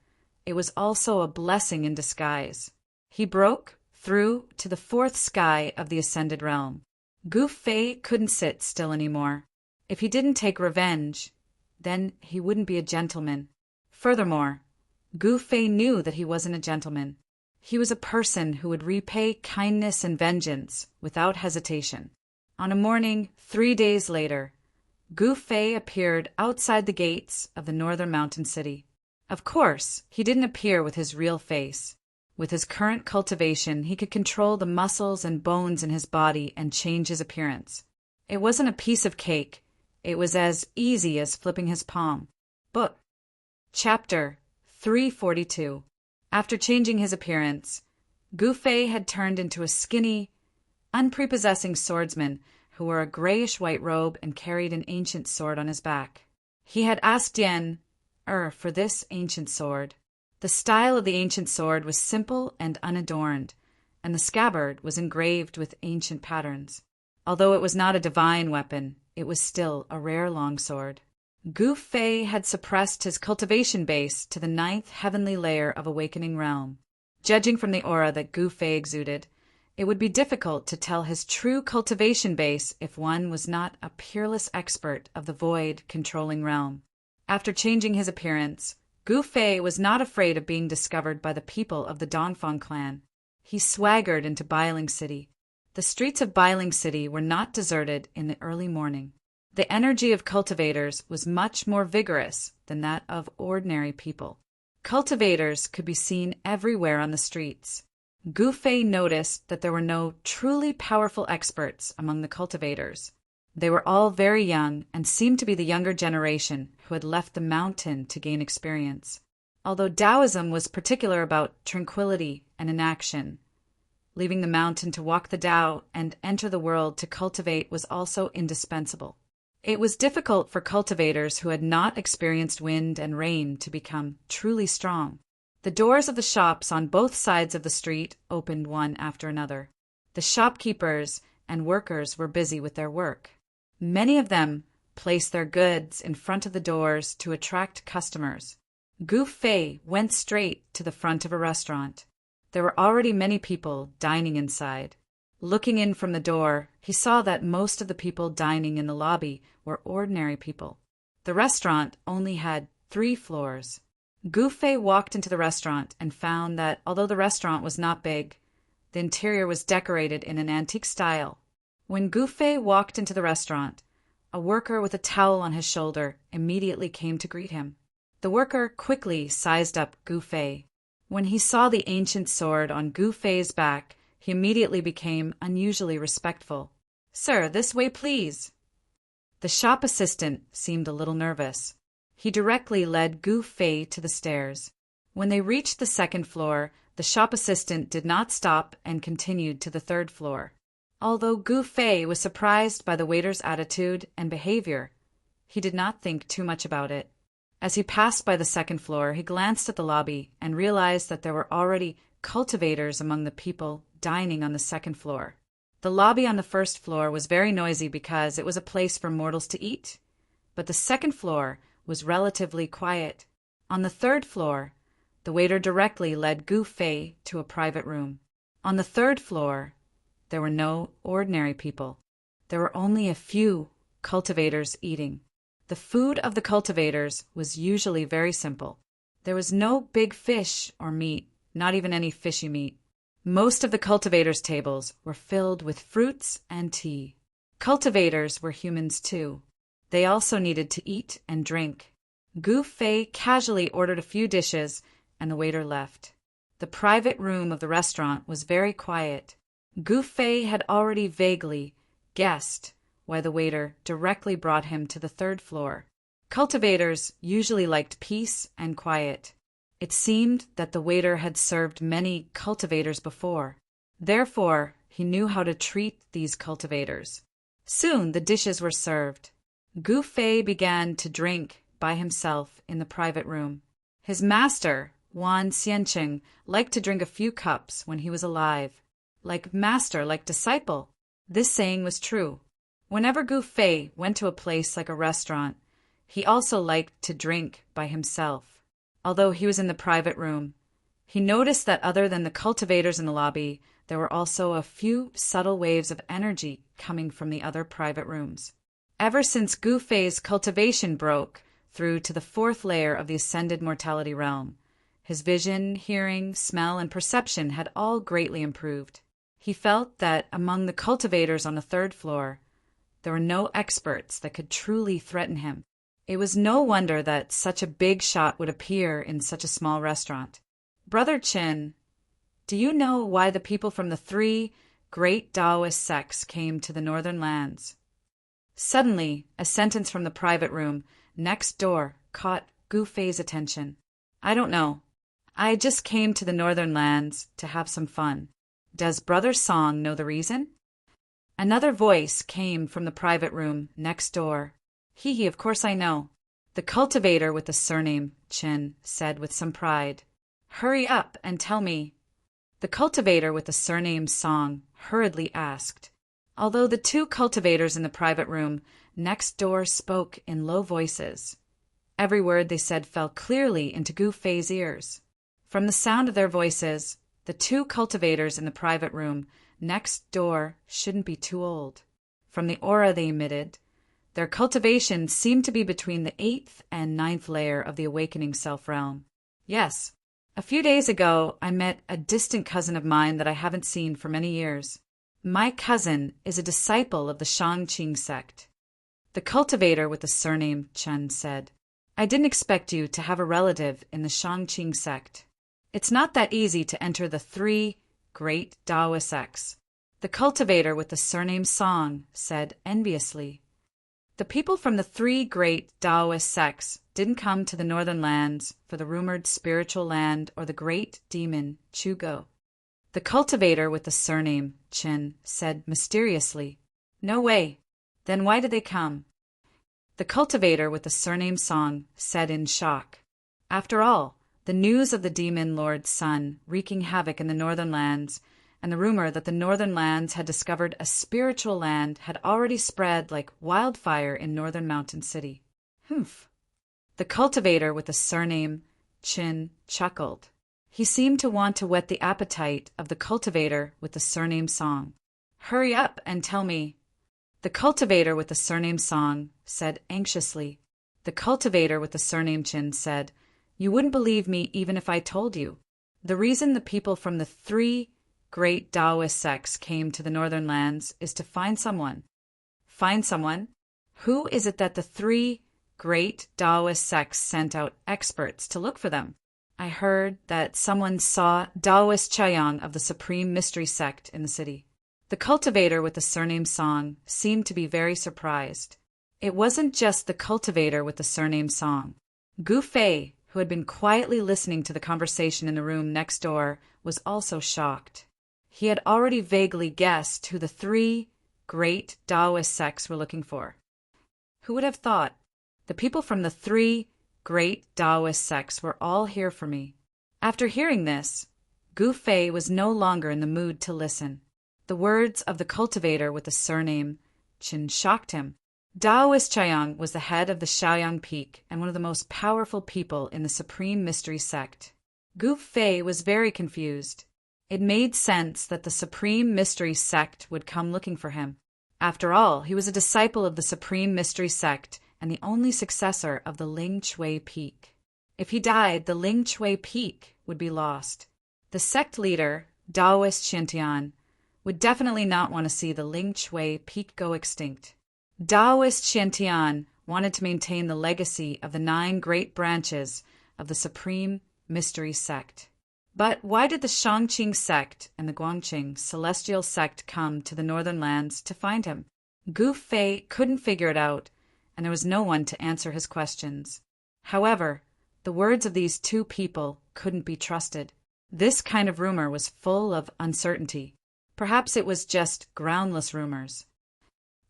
it was also a blessing in disguise. He broke through to the fourth sky of the ascended realm. Gu Fei couldn't sit still anymore. If he didn't take revenge, then he wouldn't be a gentleman. Furthermore, Gu Fei knew that he wasn't a gentleman. He was a person who would repay kindness and vengeance without hesitation. On a morning 3 days later, Gu Fei appeared outside the gates of the northern mountain city. Of course, he didn't appear with his real face. With his current cultivation, he could control the muscles and bones in his body and change his appearance. It wasn't a piece of cake. It was as easy as flipping his palm. Book. Chapter 342. After changing his appearance, Gu Fei had turned into a skinny, unprepossessing swordsman who wore a grayish-white robe and carried an ancient sword on his back. He had asked Yen for this ancient sword. The style of the ancient sword was simple and unadorned, and the scabbard was engraved with ancient patterns. Although it was not a divine weapon, it was still a rare longsword. Gu Fei had suppressed his cultivation base to the 9th heavenly layer of awakening realm. Judging from the aura that Gu Fei exuded, it would be difficult to tell his true cultivation base if one was not a peerless expert of the void controlling realm. After changing his appearance, Gu Fei was not afraid of being discovered by the people of the Dongfang clan. He swaggered into Bailing City. The streets of Bailing City were not deserted in the early morning. The energy of cultivators was much more vigorous than that of ordinary people. Cultivators could be seen everywhere on the streets. Gu Fei noticed that there were no truly powerful experts among the cultivators. They were all very young and seemed to be the younger generation who had left the mountain to gain experience. Although Taoism was particular about tranquility and inaction, leaving the mountain to walk the Tao and enter the world to cultivate was also indispensable. It was difficult for cultivators who had not experienced wind and rain to become truly strong. The doors of the shops on both sides of the street opened one after another. The shopkeepers and workers were busy with their work. Many of them placed their goods in front of the doors to attract customers. Gu Fei went straight to the front of a restaurant. There were already many people dining inside. Looking in from the door, he saw that most of the people dining in the lobby were ordinary people. The restaurant only had 3 floors. Gu Fei walked into the restaurant and found that although the restaurant was not big, the interior was decorated in an antique style. When Gu Fei walked into the restaurant, a worker with a towel on his shoulder immediately came to greet him. The worker quickly sized up Gu Fei. When he saw the ancient sword on Gu Fei's back, he immediately became unusually respectful. "Sir, this way, please." The shop assistant seemed a little nervous. He directly led Gu Fei to the stairs. When they reached the 2nd floor, the shop assistant did not stop and continued to the 3rd floor. Although Gu Fei was surprised by the waiter's attitude and behavior, he did not think too much about it. As he passed by the 2nd floor, he glanced at the lobby and realized that there were already cultivators among the people dining on the 2nd floor. The lobby on the 1st floor was very noisy because it was a place for mortals to eat, but the 2nd floor was relatively quiet. On the third floor, the waiter directly led Gu Fei to a private room. On the third floor, there were no ordinary people. There were only a few cultivators eating. The food of the cultivators was usually very simple. There was no big fish or meat, not even any fishy meat. Most of the cultivators' tables were filled with fruits and tea. Cultivators were humans too. They also needed to eat and drink. Gu Fei casually ordered a few dishes, and the waiter left. The private room of the restaurant was very quiet. Gu Fei had already vaguely guessed why the waiter directly brought him to the third floor. Cultivators usually liked peace and quiet. It seemed that the waiter had served many cultivators before. Therefore, he knew how to treat these cultivators. Soon the dishes were served. Gu Fei began to drink by himself in the private room. His master, Wan Xianqing, liked to drink a few cups when he was alive. Like master, like disciple. This saying was true. Whenever Gu Fei went to a place like a restaurant, he also liked to drink by himself. Although he was in the private room, he noticed that other than the cultivators in the lobby, there were also a few subtle waves of energy coming from the other private rooms. Ever since Gu Fei's cultivation broke through to the fourth layer of the ascended mortality realm, his vision, hearing, smell, and perception had all greatly improved. He felt that among the cultivators on the third floor, there were no experts that could truly threaten him. It was no wonder that such a big shot would appear in such a small restaurant. Brother Qin, do you know why the people from the three great Taoist sects came to the northern lands? Suddenly, a sentence from the private room next door caught Gu Fei's attention. I don't know. I just came to the northern lands to have some fun. Does Brother Song know the reason? Another voice came from the private room next door. Hee, of course I know. The cultivator with the surname Qin said with some pride. Hurry up and tell me. The cultivator with the surname Song hurriedly asked. Although the two cultivators in the private room next door spoke in low voices, every word they said fell clearly into Gu Fei's ears. From the sound of their voices, the two cultivators in the private room next door shouldn't be too old. From the aura they emitted, their cultivation seemed to be between the 8th and 9th layer of the awakening self-realm. Yes, a few days ago I met a distant cousin of mine that I haven't seen for many years. My cousin is a disciple of the Shangqing sect. The cultivator with the surname Chen said, I didn't expect you to have a relative in the Shangqing sect. It's not that easy to enter the three great Taoist sects. The cultivator with the surname Song said enviously. The people from the three great Taoist sects didn't come to the northern lands for the rumored spiritual land or the great demon Chugo. The cultivator with the surname Qin said mysteriously, No way. Then why did they come? The cultivator with the surname Song said in shock. After all, the news of the demon Lord's son wreaking havoc in the northern lands and the rumor that the northern lands had discovered a spiritual land had already spread like wildfire in northern mountain city. Humph. The cultivator with the surname Qin chuckled. He seemed to want to whet the appetite of the cultivator with the surname Song. Hurry up and tell me. The cultivator with the surname Song said anxiously. The cultivator with the surname Qin said, You wouldn't believe me even if I told you. The reason the people from the three great Taoist sects came to the northern lands is to find someone. Find someone? Who is it that the three great Taoist sects sent out experts to look for them? I heard that someone saw Taoist Chaiyang of the Supreme Mystery Sect in the city. The cultivator with the surname Song seemed to be very surprised. It wasn't just the cultivator with the surname Song. Gu Fei, who had been quietly listening to the conversation in the room next door, was also shocked. He had already vaguely guessed who the three great Taoist sects were looking for. Who would have thought? The people from the three great Taoist sects were all here for me. After hearing this, Gu Fei was no longer in the mood to listen. The words of the cultivator with the surname Qin shocked him. Taoist Chaoyang was the head of the Shaoyang Peak and one of the most powerful people in the Supreme Mystery Sect. Gu Fei was very confused. It made sense that the Supreme Mystery Sect would come looking for him. After all, he was a disciple of the Supreme Mystery Sect and the only successor of the Ling Chui Peak. If he died, the Ling Chui Peak would be lost. The sect leader, Taoist Xiantian, would definitely not want to see the Ling Chui Peak go extinct. Taoist Xiantian wanted to maintain the legacy of the 9 great branches of the Supreme Mystery Sect. But why did the Shangqing sect and the Guangqing celestial sect come to the northern lands to find him? Gu Fei couldn't figure it out, and there was no one to answer his questions. However, the words of these 2 people couldn't be trusted. This kind of rumor was full of uncertainty. Perhaps it was just groundless rumors.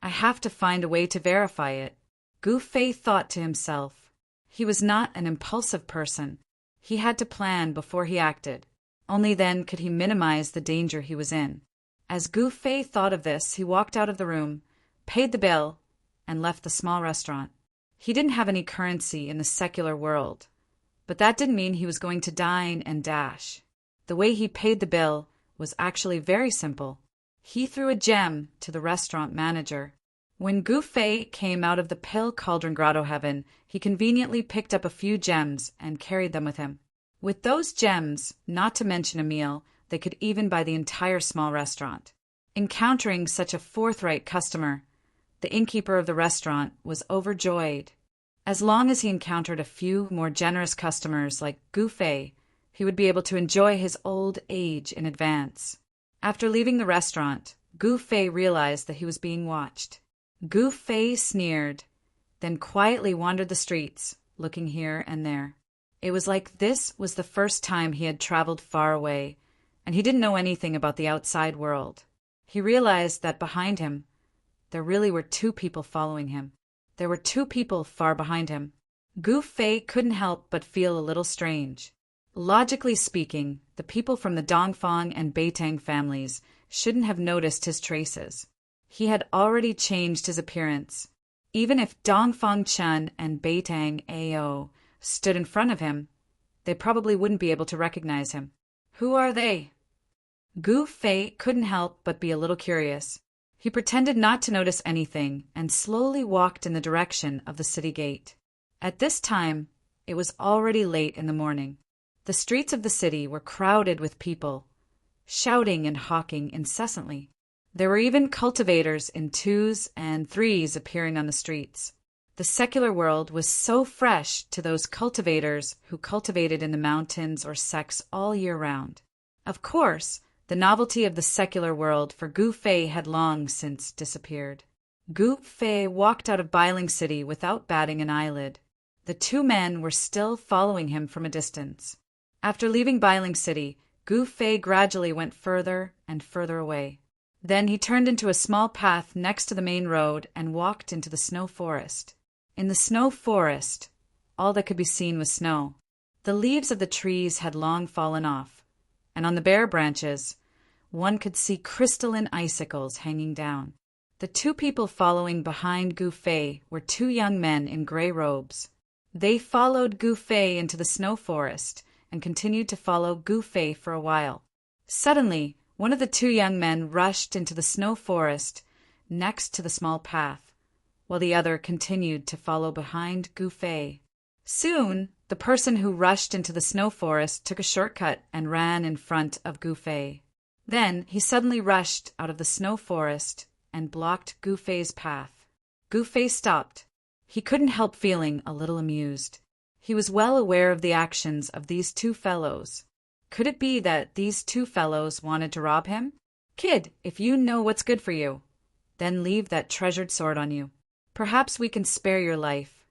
I have to find a way to verify it, Gu Fei thought to himself. He was not an impulsive person. He had to plan before he acted. Only then could he minimize the danger he was in. As Gu Fei thought of this, he walked out of the room, paid the bill, and left the small restaurant. He didn't have any currency in the secular world, but that didn't mean he was going to dine and dash. The way he paid the bill was actually very simple. He threw a gem to the restaurant manager. When Gu Fei came out of the Pill Cauldron Grotto heaven, he conveniently picked up a few gems and carried them with him. With those gems, not to mention a meal, they could even buy the entire small restaurant. Encountering such a forthright customer, the innkeeper of the restaurant was overjoyed. As long as he encountered a few more generous customers like Gu Fei, he would be able to enjoy his old age in advance. After leaving the restaurant, Gu Fei realized that he was being watched. Gu Fei sneered, then quietly wandered the streets, looking here and there. It was like this was the first time he had traveled far away, and he didn't know anything about the outside world. He realized that behind him, there really were 2 people following him. There were 2 people far behind him. Gu Fei couldn't help but feel a little strange. Logically speaking, the people from the Dongfang and Beitang families shouldn't have noticed his traces. He had already changed his appearance. Even if Dongfang Chen and Beitang Ao stood in front of him, they probably wouldn't be able to recognize him. Who are they? Gu Fei couldn't help but be a little curious. He pretended not to notice anything and slowly walked in the direction of the city gate. At this time, it was already late in the morning. The streets of the city were crowded with people, shouting and hawking incessantly. There were even cultivators in 2s and 3s appearing on the streets. The secular world was so fresh to those cultivators who cultivated in the mountains or sects all year round. Of course, the novelty of the secular world for Gu Fei had long since disappeared. Gu Fei walked out of Bailing City without batting an eyelid. The 2 men were still following him from a distance. After leaving Bailing City, Gu Fei gradually went further and further away. Then he turned into a small path next to the main road and walked into the snow forest. In the snow forest, all that could be seen was snow. The leaves of the trees had long fallen off, and on the bare branches, one could see crystalline icicles hanging down. The 2 people following behind Gu Fei were 2 young men in gray robes. They followed Gu Fei into the snow forest and continued to follow Gu Fei for a while. Suddenly, one of the 2 young men rushed into the snow forest next to the small path, while the other continued to follow behind Gu Fei. Soon, the person who rushed into the snow forest took a shortcut and ran in front of Gu Fei. Then he suddenly rushed out of the snow forest and blocked Gu Fei's path. Gu Fei stopped. He couldn't help feeling a little amused. He was well aware of the actions of these 2 fellows. Could it be that these 2 fellows wanted to rob him? Kid, if you know what's good for you, then leave that treasured sword on you. Perhaps we can spare your life.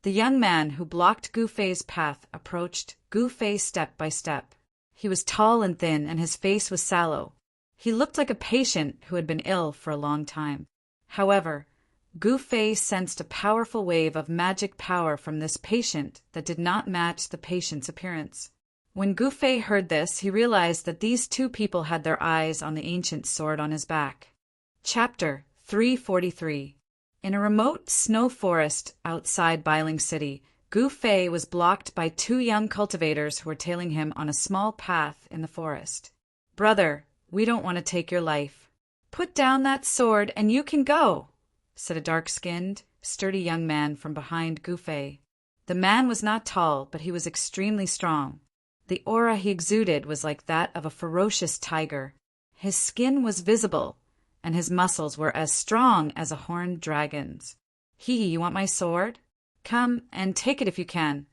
The young man who blocked Gu Fei's path approached Gu Fei step by step. He was tall and thin, and his face was sallow. He looked like a patient who had been ill for a long time. However, Gu Fei sensed a powerful wave of magic power from this patient that did not match the patient's appearance. When Gu Fei heard this, he realized that these 2 people had their eyes on the ancient sword on his back. Chapter 343. In a remote snow forest outside Bailing City, Gu Fei was blocked by two young cultivators who were tailing him on a small path in the forest. "Brother, we don't want to take your life." "Put down that sword and you can go," said a dark-skinned, sturdy young man from behind Gu Fei. The man was not tall, but he was extremely strong. The aura he exuded was like that of a ferocious tiger. His skin was visible, and his muscles were as strong as a horned dragon's. "You want my sword? Come and take it if you can,"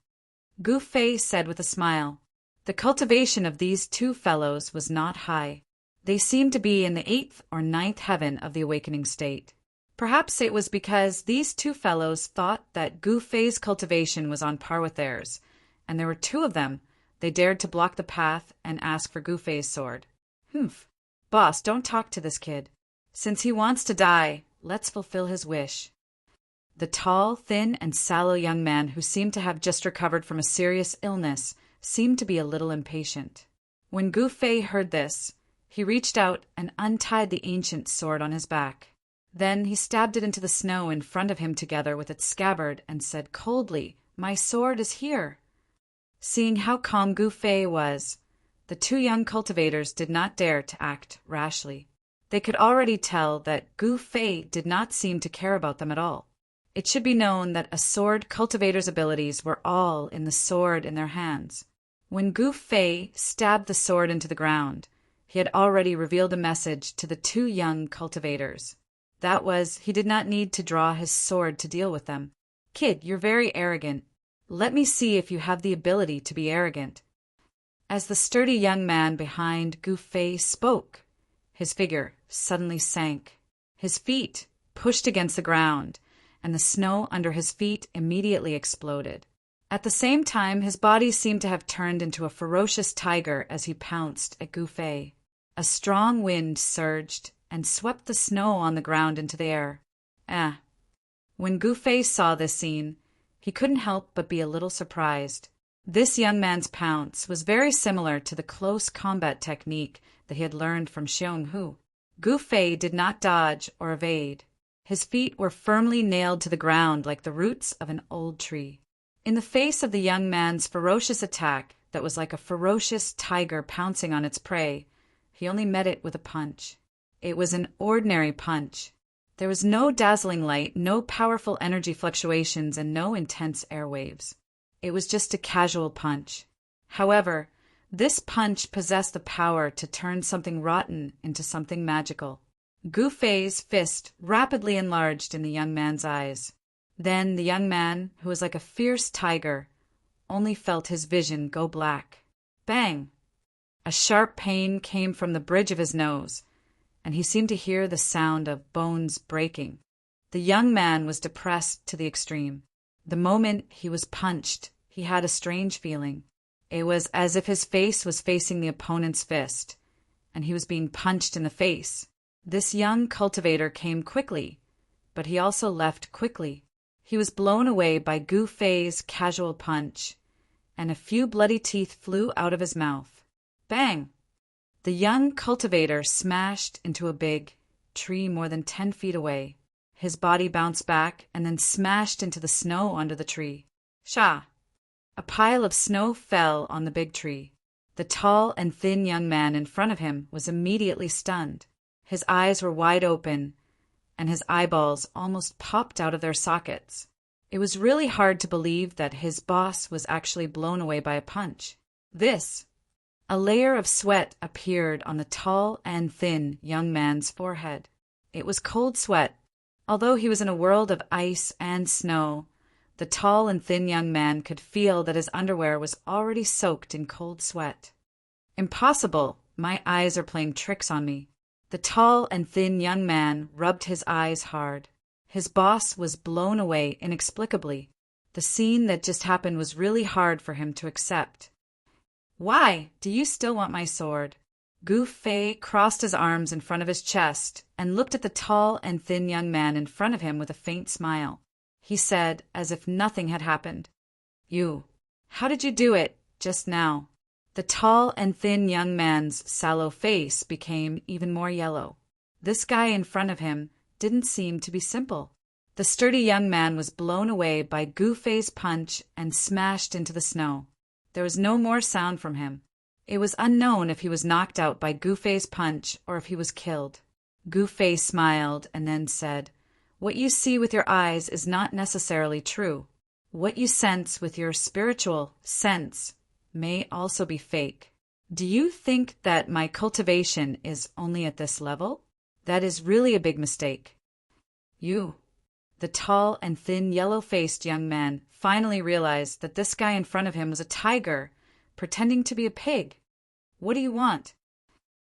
Gu Fei said with a smile. The cultivation of these two fellows was not high. They seemed to be in the 8th or 9th heaven of the awakening state. Perhaps it was because these two fellows thought that Gu Fei's cultivation was on par with theirs, and there were two of them. They dared to block the path and ask for Gu Fei's sword. "Humph. Boss, don't talk to this kid. Since he wants to die, let's fulfill his wish." The tall, thin, and sallow young man, who seemed to have just recovered from a serious illness, seemed to be a little impatient. When Gu Fei heard this, he reached out and untied the ancient sword on his back. Then he stabbed it into the snow in front of him together with its scabbard and said coldly, "My sword is here." Seeing how calm Gu Fei was, the two young cultivators did not dare to act rashly. They could already tell that Gu Fei did not seem to care about them at all. It should be known that a sword cultivator's abilities were all in the sword in their hands. When Gu Fei stabbed the sword into the ground, he had already revealed a message to the two young cultivators. That was, he did not need to draw his sword to deal with them. "Kid, you're very arrogant. Let me see if you have the ability to be arrogant." As the sturdy young man behind Gu Fei spoke, his figure suddenly sank. His feet pushed against the ground, and the snow under his feet immediately exploded. At the same time, his body seemed to have turned into a ferocious tiger as he pounced at Gu Fei. A strong wind surged and swept the snow on the ground into the air. When Gu Fei saw this scene, he couldn't help but be a little surprised. This young man's pounce was very similar to the close combat technique that he had learned from Xiong Hu. Gu Fei did not dodge or evade. His feet were firmly nailed to the ground like the roots of an old tree. In the face of the young man's ferocious attack that was like a ferocious tiger pouncing on its prey, he only met it with a punch. It was an ordinary punch. There was no dazzling light, no powerful energy fluctuations, and no intense airwaves. It was just a casual punch. However, this punch possessed the power to turn something rotten into something magical. Gu Fei's fist rapidly enlarged in the young man's eyes. Then the young man, who was like a fierce tiger, only felt his vision go black. Bang! A sharp pain came from the bridge of his nose, and he seemed to hear the sound of bones breaking. The young man was depressed to the extreme. The moment he was punched, he had a strange feeling. It was as if his face was facing the opponent's fist, and he was being punched in the face. This young cultivator came quickly, but he also left quickly. He was blown away by Gu Fei's casual punch, and a few bloody teeth flew out of his mouth. Bang! The young cultivator smashed into a big tree more than 10 feet away. His body bounced back and then smashed into the snow under the tree. Sha! A pile of snow fell on the big tree. The tall and thin young man in front of him was immediately stunned. His eyes were wide open, and his eyeballs almost popped out of their sockets. It was really hard to believe that his boss was actually blown away by a punch. A layer of sweat appeared on the tall and thin young man's forehead. It was cold sweat. Although he was in a world of ice and snow, the tall and thin young man could feel that his underwear was already soaked in cold sweat. Impossible! My eyes are playing tricks on me. The tall and thin young man rubbed his eyes hard. His boss was blown away inexplicably. The scene that just happened was really hard for him to accept. Why? Do you still want my sword? Gu Fei crossed his arms in front of his chest and looked at the tall and thin young man in front of him with a faint smile. He said, as if nothing had happened, How did you do it just now?" The tall and thin young man's sallow face became even more yellow. This guy in front of him didn't seem to be simple. The sturdy young man was blown away by Gu Fei's punch and smashed into the snow. There was no more sound from him. It was unknown if he was knocked out by Gu Fei's punch or if he was killed. Gu Fei smiled and then said, "What you see with your eyes is not necessarily true. What you sense with your spiritual sense may also be fake. Do you think that my cultivation is only at this level? That is really a big mistake." The tall and thin yellow-faced young man finally realized that this guy in front of him was a tiger, pretending to be a pig. "What do you want?"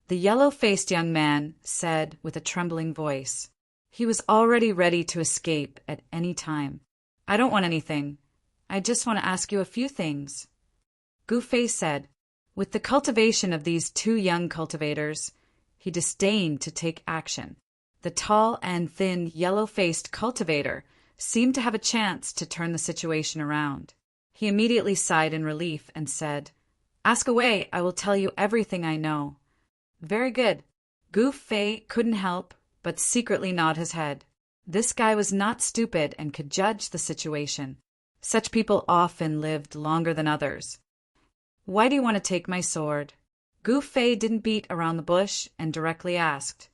The yellow-faced young man said with a trembling voice. He was already ready to escape at any time. "I don't want anything. I just want to ask you a few things." Gu Fei said. With the cultivation of these two young cultivators, he disdained to take action. The tall and thin yellow-faced cultivator seemed to have a chance to turn the situation around. He immediately sighed in relief and said, "Ask away, I will tell you everything I know." "Very good." Gu Fei couldn't help but secretly nod his head. This guy was not stupid and could judge the situation. Such people often lived longer than others. "Why do you want to take my sword?" Gu Fei didn't beat around the bush and directly asked.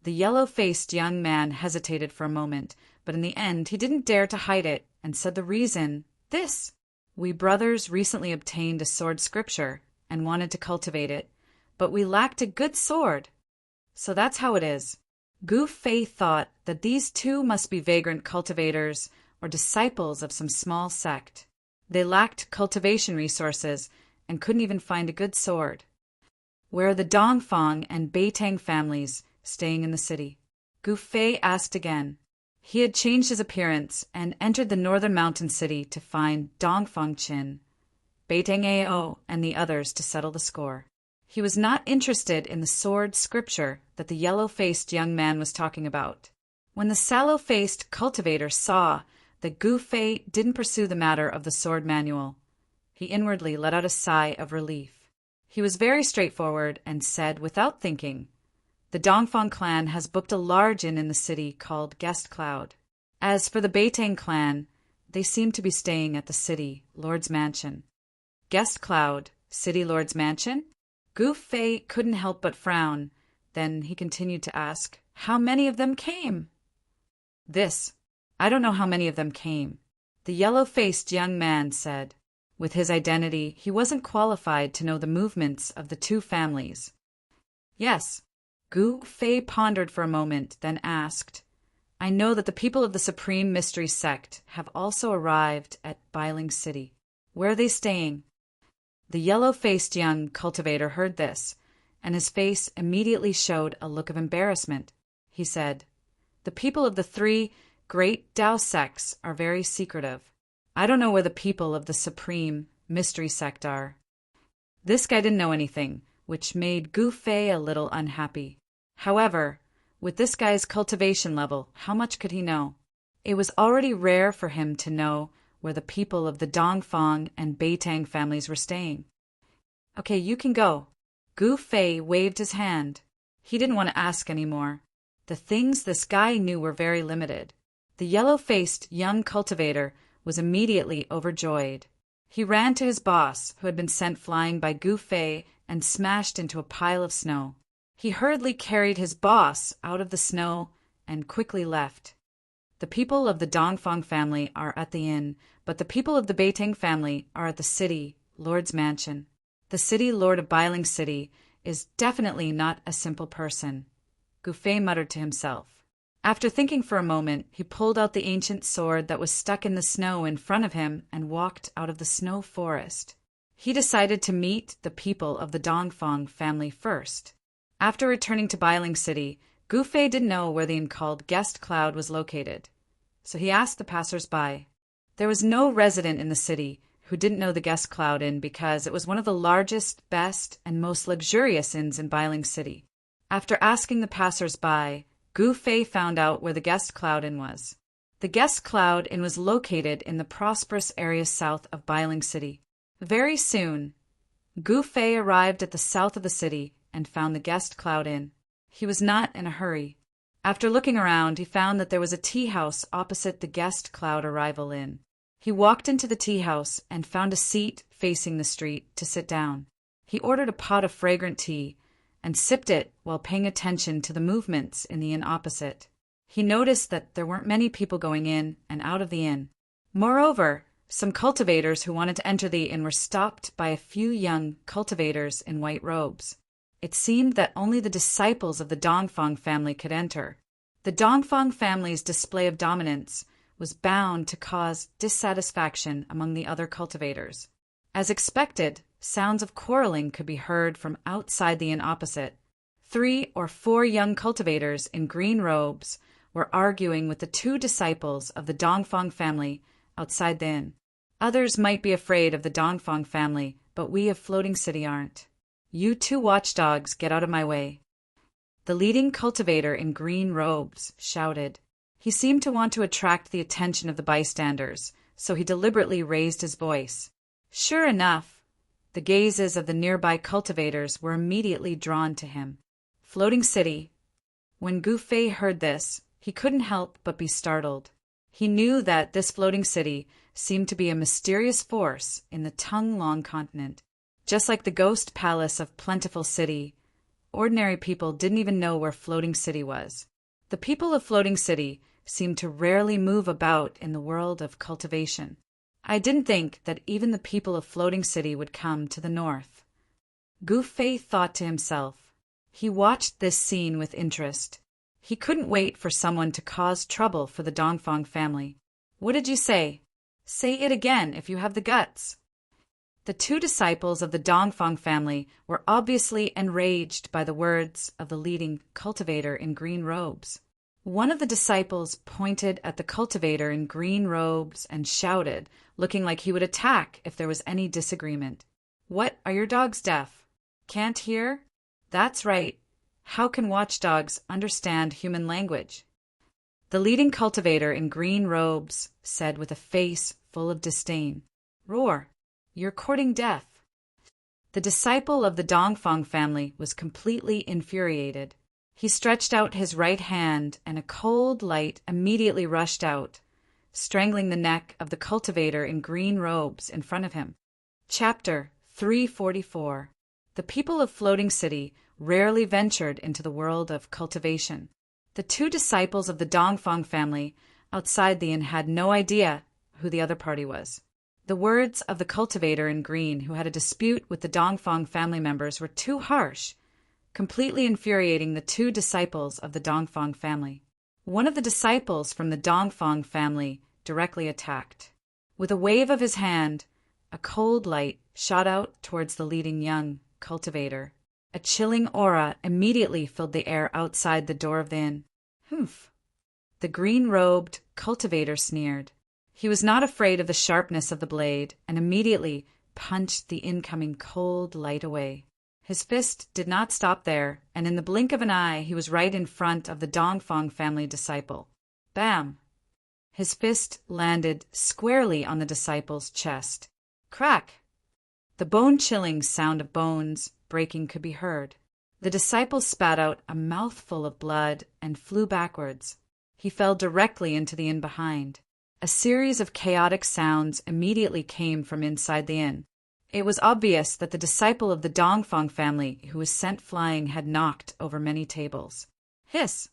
The yellow-faced young man hesitated for a moment, but in the end he didn't dare to hide it and said the reason, this. "We brothers recently obtained a sword scripture and wanted to cultivate it, but we lacked a good sword. So that's how it is." Gu Fei thought that these two must be vagrant cultivators or disciples of some small sect. They lacked cultivation resources and couldn't even find a good sword. "Where are the Dongfang and Beitang families staying in the city?" Gu Fei asked again. He had changed his appearance and entered the northern mountain city to find Dongfang Qin, Beitang Ao, and the others to settle the score. He was not interested in the sword scripture that the yellow-faced young man was talking about. When the sallow-faced cultivator saw that Gu Fei didn't pursue the matter of the sword manual, he inwardly let out a sigh of relief. He was very straightforward and said without thinking, "The Dongfang clan has booked a large inn in the city called Guest Cloud. As for the Beitang clan, they seem to be staying at the city Lord's Mansion." Guest Cloud, City Lord's Mansion? Gu Fei couldn't help but frown. Then he continued to ask, "How many of them came?" I don't know how many of them came," the yellow-faced young man said. With his identity, he wasn't qualified to know the movements of the two families. "Yes." Gu Fei pondered for a moment, then asked, "I know that the people of the Supreme Mystery Sect have also arrived at Bailing City. Where are they staying?" The yellow-faced young cultivator heard this, and his face immediately showed a look of embarrassment. He said, "The people of the three great Tao sects are very secretive. I don't know where the people of the Supreme Mystery Sect are." This guy didn't know anything, which made Gu Fei a little unhappy. However, with this guy's cultivation level, how much could he know? It was already rare for him to know where the people of the Dongfang and Beitang families were staying. "Okay, you can go." Gu Fei waved his hand. He didn't want to ask anymore. The things this guy knew were very limited. The yellow-faced young cultivator was immediately overjoyed. He ran to his boss, who had been sent flying by Gu Fei, and smashed into a pile of snow. He hurriedly carried his boss out of the snow and quickly left. "The people of the Dongfang family are at the inn, but the people of the Beitang family are at the city Lord's Mansion. The city Lord of Bailing City is definitely not a simple person," Gu Fei muttered to himself. After thinking for a moment, he pulled out the ancient sword that was stuck in the snow in front of him and walked out of the snow forest. He decided to meet the people of the Dongfang family first. After returning to Bailing City, Gu Fei didn't know where the inn called Guest Cloud was located, so he asked the passers-by. There was no resident in the city who didn't know the Guest Cloud Inn because it was one of the largest, best, and most luxurious inns in Bailing City. After asking the passers-by, Gu Fei found out where the Guest Cloud Inn was. The Guest Cloud Inn was located in the prosperous area south of Bailing City. Very soon, Gu Fei arrived at the south of the city and found the Guest Cloud Inn. He was not in a hurry. After looking around, he found that there was a tea house opposite the guest cloud arrival inn. He walked into the tea house and found a seat facing the street to sit down. He ordered a pot of fragrant tea and sipped it while paying attention to the movements in the inn opposite. He noticed that there weren't many people going in and out of the inn. Moreover, some cultivators who wanted to enter the inn were stopped by a few young cultivators in white robes. It seemed that only the disciples of the Dongfang family could enter. The Dongfang family's display of dominance was bound to cause dissatisfaction among the other cultivators. As expected, sounds of quarreling could be heard from outside the inn opposite. 3 or 4 young cultivators in green robes were arguing with the 2 disciples of the Dongfang family outside the inn. Others might be afraid of the Dongfang family, but we of Floating City aren't. You 2 watchdogs, get out of my way. The leading cultivator in green robes shouted. He seemed to want to attract the attention of the bystanders, so he deliberately raised his voice. Sure enough, the gazes of the nearby cultivators were immediately drawn to him. Floating City. When Gu Fei heard this, he couldn't help but be startled. He knew that this floating city seemed to be a mysterious force in the Tung-Long continent. Just like the ghost palace of Plentiful City, ordinary people didn't even know where Floating City was. The people of Floating City seemed to rarely move about in the world of cultivation. I didn't think that even the people of Floating City would come to the north. Gu Fei thought to himself. He watched this scene with interest. He couldn't wait for someone to cause trouble for the Dongfang family. What did you say? Say it again if you have the guts. The 2 disciples of the Dongfang family were obviously enraged by the words of the leading cultivator in green robes. One of the disciples pointed at the cultivator in green robes and shouted, looking like he would attack if there was any disagreement. What, are your dogs deaf? Can't hear? That's right. How can watchdogs understand human language? The leading cultivator in green robes said with a face full of disdain, Roar, you're courting death. The disciple of the Dongfang family was completely infuriated. He stretched out his right hand and a cold light immediately rushed out, strangling the neck of the cultivator in green robes in front of him. Chapter 344. The people of Floating City rarely ventured into the world of cultivation. The 2 disciples of the Dongfang family outside the inn had no idea who the other party was. The words of the cultivator in green who had a dispute with the Dongfang family members were too harsh, completely infuriating the 2 disciples of the Dongfang family. One of the disciples from the Dongfang family directly attacked. With a wave of his hand, a cold light shot out towards the leading young cultivator. A chilling aura immediately filled the air outside the door of the inn. Humph! The green-robed cultivator sneered. He was not afraid of the sharpness of the blade and immediately punched the incoming cold light away. His fist did not stop there, and in the blink of an eye he was right in front of the Dongfang family disciple. Bam! His fist landed squarely on the disciple's chest. Crack! The bone-chilling sound of bones breaking could be heard. The disciple spat out a mouthful of blood and flew backwards. He fell directly into the inn behind. A series of chaotic sounds immediately came from inside the inn. It was obvious that the disciple of the Dongfang family who was sent flying had knocked over many tables. Hiss!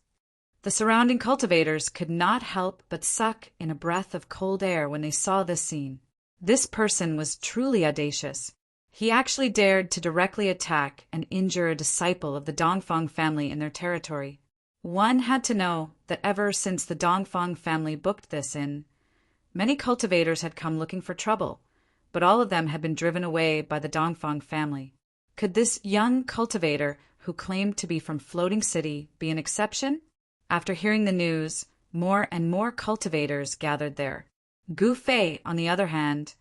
The surrounding cultivators could not help but suck in a breath of cold air when they saw this scene. This person was truly audacious. He actually dared to directly attack and injure a disciple of the Dongfang family in their territory. One had to know that ever since the Dongfang family booked this inn, many cultivators had come looking for trouble, but all of them had been driven away by the Dongfang family. Could this young cultivator, who claimed to be from Floating City, be an exception? After hearing the news, more and more cultivators gathered there. Gu Fei, on the other hand,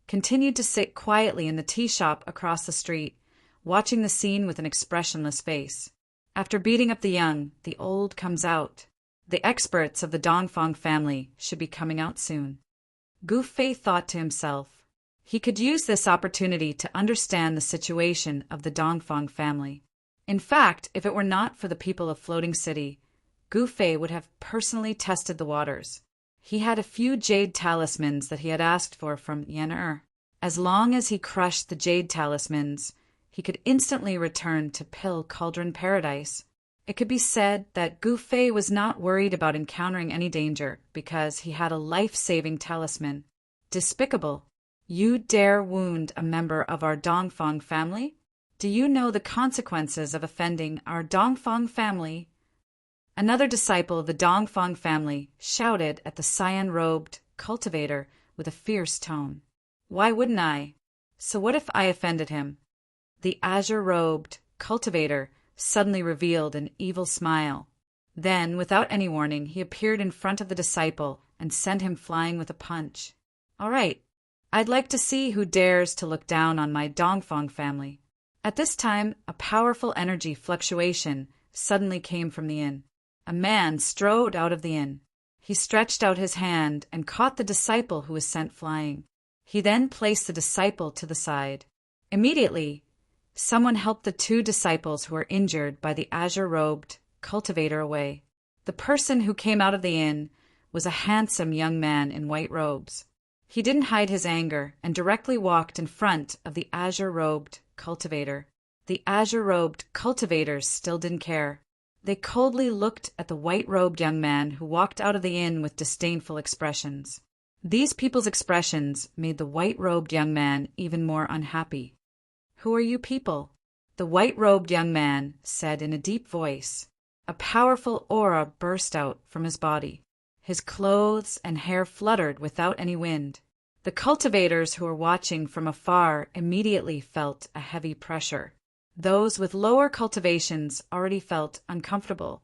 continued to sit quietly in the tea shop across the street, watching the scene with an expressionless face. After beating up the young, the old comes out. The experts of the Dongfang family should be coming out soon. Gu Fei thought to himself. He could use this opportunity to understand the situation of the Dongfang family. In fact, if it were not for the people of Floating City, Gu Fei would have personally tested the waters. He had a few jade talismans that he had asked for from Yan Er. As long as he crushed the jade talismans, he could instantly return to Pill Cauldron Paradise. It could be said that Gu Fei was not worried about encountering any danger because he had a life-saving talisman. Despicable! You dare wound a member of our Dongfang family? Do you know the consequences of offending our Dongfang family? Another disciple of the Dongfang family shouted at the cyan-robed cultivator with a fierce tone. Why wouldn't I? So what if I offended him? The azure-robed cultivator suddenly revealed an evil smile. Then, without any warning, he appeared in front of the disciple and sent him flying with a punch. All right, I'd like to see who dares to look down on my Dongfang family. At this time, a powerful energy fluctuation suddenly came from the inn. A man strode out of the inn. He stretched out his hand and caught the disciple who was sent flying. He then placed the disciple to the side. Immediately, someone helped the two disciples who were injured by the azure-robed cultivator away. The person who came out of the inn was a handsome young man in white robes. He didn't hide his anger and directly walked in front of the azure-robed cultivator. The azure-robed cultivators still didn't care. They coldly looked at the white-robed young man who walked out of the inn with disdainful expressions. These people's expressions made the white-robed young man even more unhappy. Who are you people? The white-robed young man said in a deep voice. A powerful aura burst out from his body. His clothes and hair fluttered without any wind. The cultivators who were watching from afar immediately felt a heavy pressure. Those with lower cultivations already felt uncomfortable,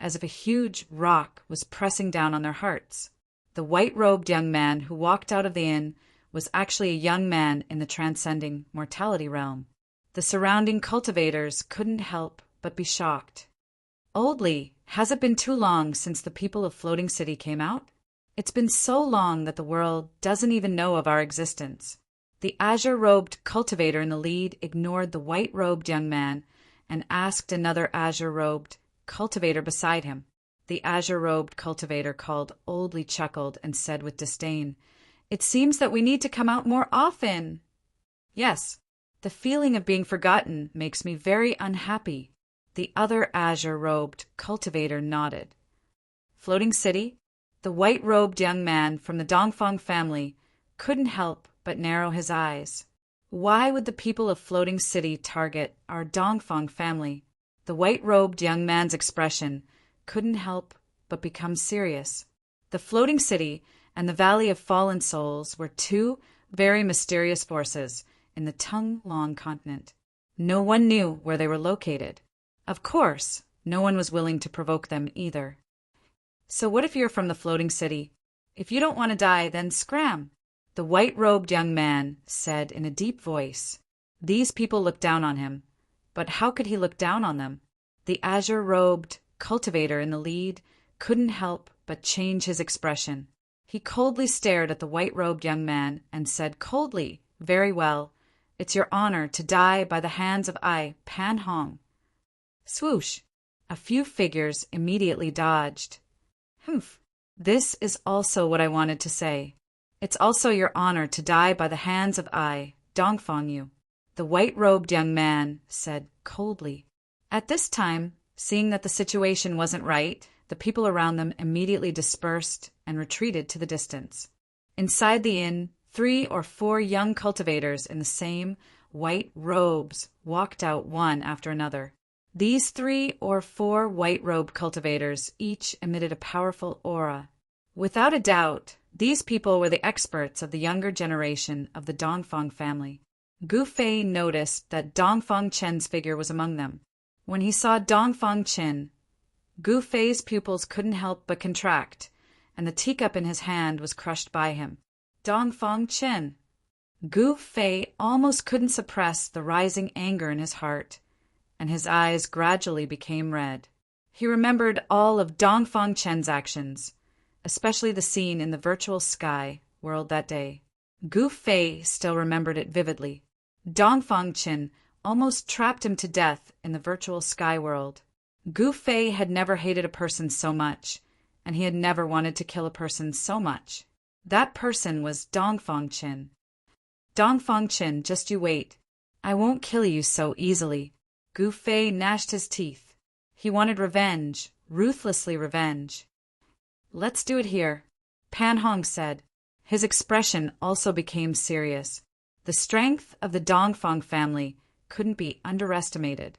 as if a huge rock was pressing down on their hearts. The white-robed young man who walked out of the inn was actually a young man in the transcending mortality realm. The surrounding cultivators couldn't help but be shocked. Oldly, has it been too long since the people of Floating City came out? It's been so long that the world doesn't even know of our existence. The azure-robed cultivator in the lead ignored the white-robed young man and asked another azure-robed cultivator beside him. The azure-robed cultivator called Oldly chuckled and said with disdain, "It seems that we need to come out more often." "Yes, the feeling of being forgotten makes me very unhappy." The other azure-robed cultivator nodded. Floating City, the white-robed young man from the Dongfang family couldn't help but narrow his eyes. Why would the people of Floating City target our Dongfang family? The white-robed young man's expression couldn't help but become serious. The Floating City and the Valley of Fallen Souls were two very mysterious forces in the Tung-Long continent. No one knew where they were located. Of course, no one was willing to provoke them either. So what if you're from the Floating City? If you don't want to die, then scram. The white-robed young man said in a deep voice. These people looked down on him. But how could he look down on them? The azure-robed cultivator in the lead couldn't help but change his expression. He coldly stared at the white-robed young man and said coldly, "Very well. It's your honor to die by the hands of Pan Hong." Swoosh! A few figures immediately dodged. Humph! This is also what I wanted to say. It's also your honor to die by the hands of Dongfang you. The white-robed young man said coldly. At this time, seeing that the situation wasn't right, the people around them immediately dispersed and retreated to the distance. Inside the inn, 3 or 4 young cultivators in the same white robes walked out one after another. These 3 or 4 white-robed cultivators each emitted a powerful aura. Without a doubt, these people were the experts of the younger generation of the Dongfang family. Gu Fei noticed that Dongfang Chen's figure was among them. When he saw Dongfang Chen, Gu Fei's pupils couldn't help but contract, and the teacup in his hand was crushed by him. Dongfang Chen! Gu Fei almost couldn't suppress the rising anger in his heart, and his eyes gradually became red. He remembered all of Dongfang Chen's actions, especially the scene in the virtual sky world that day. Gu Fei still remembered it vividly. Dongfang Chen almost trapped him to death in the virtual sky world. Gu Fei had never hated a person so much, and he had never wanted to kill a person so much. That person was Dongfang Qin. Dongfang Qin, just you wait. I won't kill you so easily. Gu Fei gnashed his teeth. He wanted revenge, ruthlessly revenge. Let's do it here, Pan Hong said. His expression also became serious. The strength of the Dongfang family couldn't be underestimated.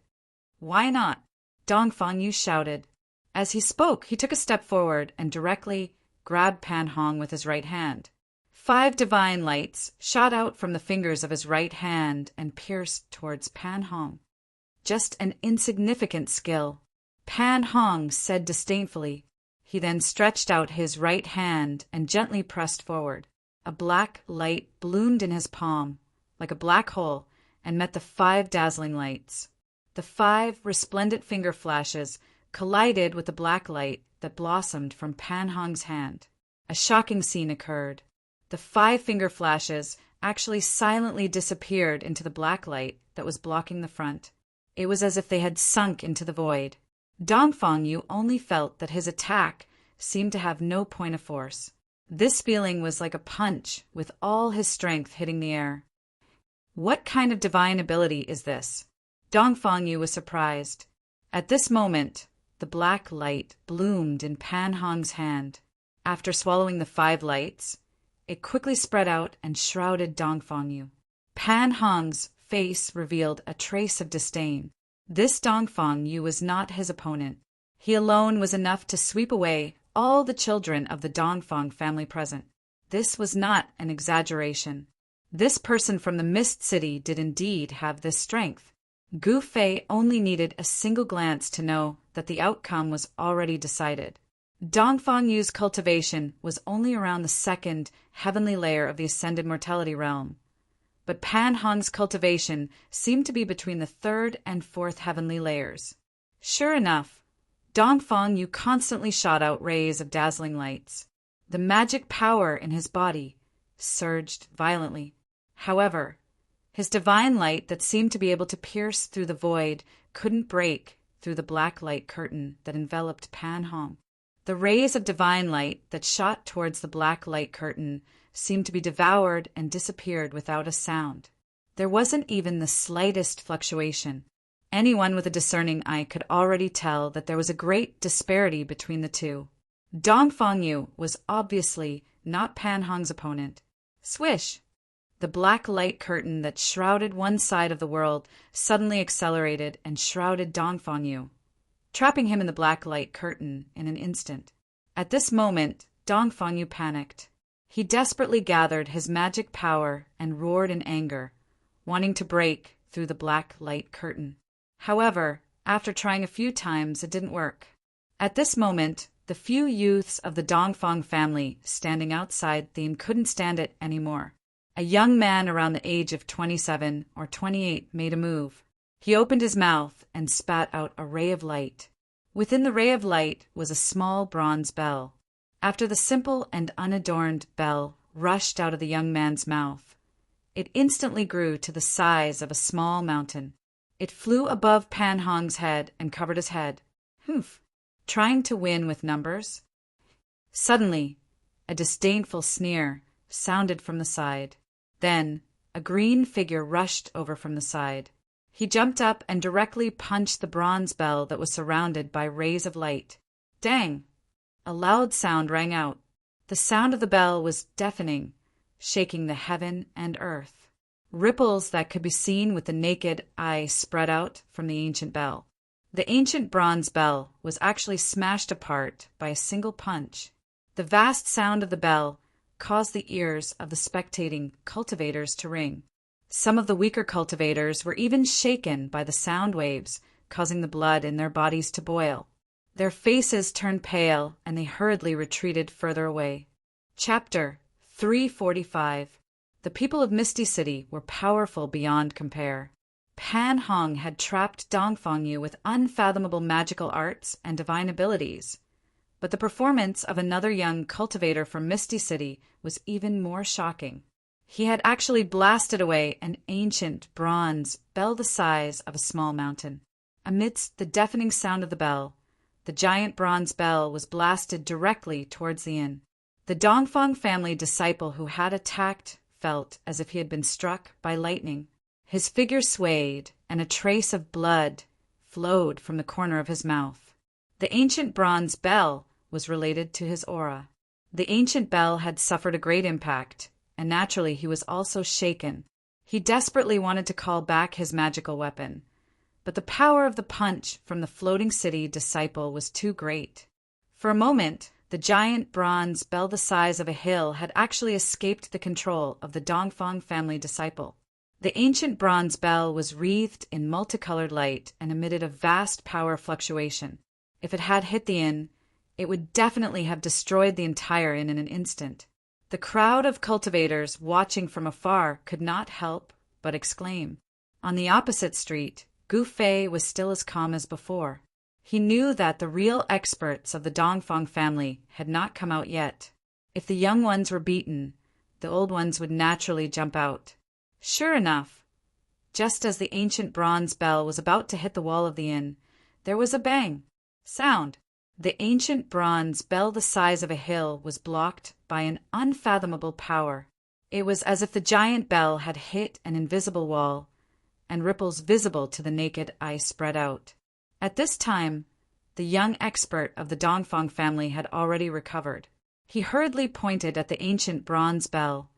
Why not? Dongfang Yu shouted. As he spoke, he took a step forward and directly grabbed Pan Hong with his right hand. 5 divine lights shot out from the fingers of his right hand and pierced towards Pan Hong. Just an insignificant skill, Pan Hong said disdainfully. He then stretched out his right hand and gently pressed forward. A black light bloomed in his palm, like a black hole, and met the 5 dazzling lights. The 5 resplendent finger flashes collided with the black light that blossomed from Pan Hong's hand. A shocking scene occurred. The 5 finger flashes actually silently disappeared into the black light that was blocking the front. It was as if they had sunk into the void. Dongfang Yu only felt that his attack seemed to have no point of force. This feeling was like a punch, with all his strength hitting the air. What kind of divine ability is this? Dongfang Yu was surprised. At this moment, the black light bloomed in Pan Hong's hand. After swallowing the 5 lights, it quickly spread out and shrouded Dongfang Yu. Pan Hong's face revealed a trace of disdain. This Dongfang Yu was not his opponent. He alone was enough to sweep away all the children of the Dongfang family present. This was not an exaggeration. This person from the Mist City did indeed have this strength. Gu Fei only needed a single glance to know that the outcome was already decided. Dongfang Yu's cultivation was only around the 2nd heavenly layer of the Ascended Mortality Realm, but Pan Hong's cultivation seemed to be between the 3rd and 4th heavenly layers. Sure enough, Dongfang Yu constantly shot out rays of dazzling lights. The magic power in his body surged violently. However, his divine light that seemed to be able to pierce through the void couldn't break through the black light curtain that enveloped Pan Hong. The rays of divine light that shot towards the black light curtain seemed to be devoured and disappeared without a sound. There wasn't even the slightest fluctuation. Anyone with a discerning eye could already tell that there was a great disparity between the two. Dongfang Yu was obviously not Pan Hong's opponent. Swish! The black light curtain that shrouded one side of the world suddenly accelerated and shrouded Dongfang Yu, trapping him in the black light curtain in an instant. At this moment, Dongfang Yu panicked. He desperately gathered his magic power and roared in anger, wanting to break through the black light curtain. However, after trying a few times, it didn't work. At this moment, the few youths of the Dongfang family standing outside theme couldn't stand it anymore. A young man around the age of 27 or 28 made a move. He opened his mouth and spat out a ray of light. Within the ray of light was a small bronze bell. After the simple and unadorned bell rushed out of the young man's mouth, it instantly grew to the size of a small mountain. It flew above Pan Hong's head and covered his head. Humph! Trying to win with numbers? Suddenly, a disdainful sneer sounded from the side. Then, a green figure rushed over from the side. He jumped up and directly punched the bronze bell that was surrounded by rays of light. Dang! A loud sound rang out. The sound of the bell was deafening, shaking the heaven and earth. Ripples that could be seen with the naked eye spread out from the ancient bell. The ancient bronze bell was actually smashed apart by a single punch. The vast sound of the bell caused the ears of the spectating cultivators to ring. Some of the weaker cultivators were even shaken by the sound waves, causing the blood in their bodies to boil. Their faces turned pale, and they hurriedly retreated further away. Chapter 345. The people of Misty City were powerful beyond compare. Pan Hong had trapped Dongfang Yu with unfathomable magical arts and divine abilities. But the performance of another young cultivator from Misty City was even more shocking. He had actually blasted away an ancient bronze bell the size of a small mountain. Amidst the deafening sound of the bell, the giant bronze bell was blasted directly towards the inn. The Dongfang family disciple who had attacked felt as if he had been struck by lightning. His figure swayed, and a trace of blood flowed from the corner of his mouth. The ancient bronze bell was related to his aura. The ancient bell had suffered a great impact, and naturally he was also shaken. He desperately wanted to call back his magical weapon, but the power of the punch from the floating city disciple was too great. For a moment, the giant bronze bell the size of a hill had actually escaped the control of the Dongfang family disciple. The ancient bronze bell was wreathed in multicolored light and emitted a vast power fluctuation. If it had hit the inn, it would definitely have destroyed the entire inn in an instant. The crowd of cultivators watching from afar could not help but exclaim. On the opposite street, Gu Fei was still as calm as before. He knew that the real experts of the Dongfang family had not come out yet. If the young ones were beaten, the old ones would naturally jump out. Sure enough, just as the ancient bronze bell was about to hit the wall of the inn, there was a bang sound. The ancient bronze bell the size of a hill was blocked by an unfathomable power. It was as if the giant bell had hit an invisible wall, and ripples visible to the naked eye spread out. At this time, the young expert of the Dongfang family had already recovered. He hurriedly pointed at the ancient bronze bell,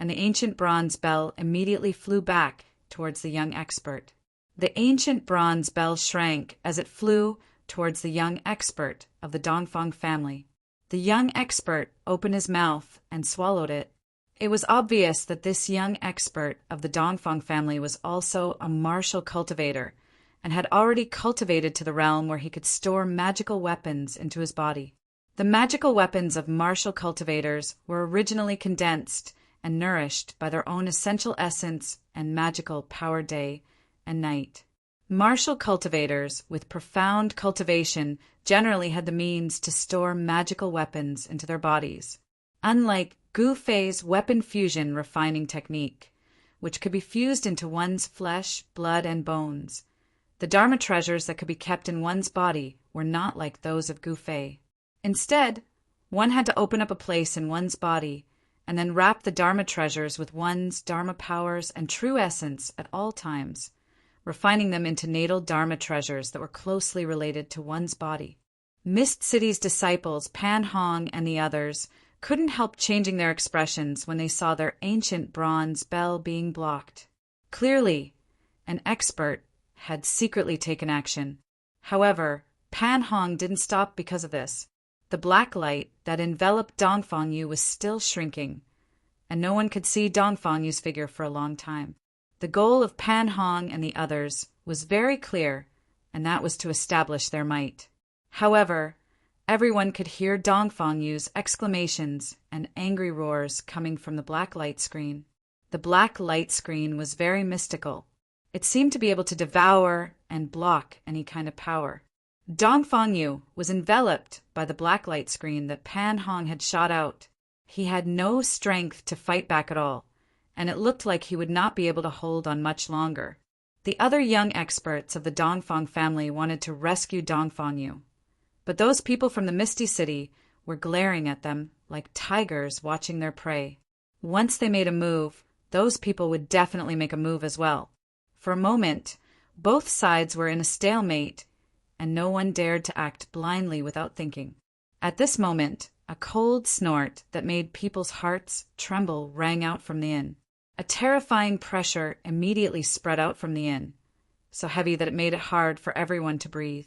and the ancient bronze bell immediately flew back towards the young expert. The ancient bronze bell shrank as it flew towards the young expert of the Dongfang family. The young expert opened his mouth and swallowed it. It was obvious that this young expert of the Dongfang family was also a martial cultivator and had already cultivated to the realm where he could store magical weapons into his body. The magical weapons of martial cultivators were originally condensed and nourished by their own essential essence and magical power day and night. Martial cultivators with profound cultivation generally had the means to store magical weapons into their bodies, unlike Gu Fei's weapon fusion refining technique, which could be fused into one's flesh, blood, and bones. The Dharma treasures that could be kept in one's body were not like those of Gu Fei. Instead, one had to open up a place in one's body and then wrap the Dharma treasures with one's Dharma powers and true essence at all times, refining them into natal Dharma treasures that were closely related to one's body. Mist City's disciples, Pan Hong and the others, couldn't help changing their expressions when they saw their ancient bronze bell being blocked. Clearly, an expert had secretly taken action. However, Pan Hong didn't stop because of this. The black light that enveloped Dongfang Yu was still shrinking, and no one could see Dongfang Yu's figure for a long time. The goal of Pan Hong and the others was very clear, and that was to establish their might. However, everyone could hear Dongfang Yu's exclamations and angry roars coming from the black light screen. The black light screen was very mystical. It seemed to be able to devour and block any kind of power. Dongfang Yu was enveloped by the black light screen that Pan Hong had shot out. He had no strength to fight back at all, and it looked like he would not be able to hold on much longer. The other young experts of the Dongfang family wanted to rescue Dongfang Yu, but those people from the Misty City were glaring at them like tigers watching their prey. Once they made a move, those people would definitely make a move as well. For a moment, both sides were in a stalemate, and no one dared to act blindly without thinking. At this moment, a cold snort that made people's hearts tremble rang out from the inn. A terrifying pressure immediately spread out from the inn, so heavy that it made it hard for everyone to breathe.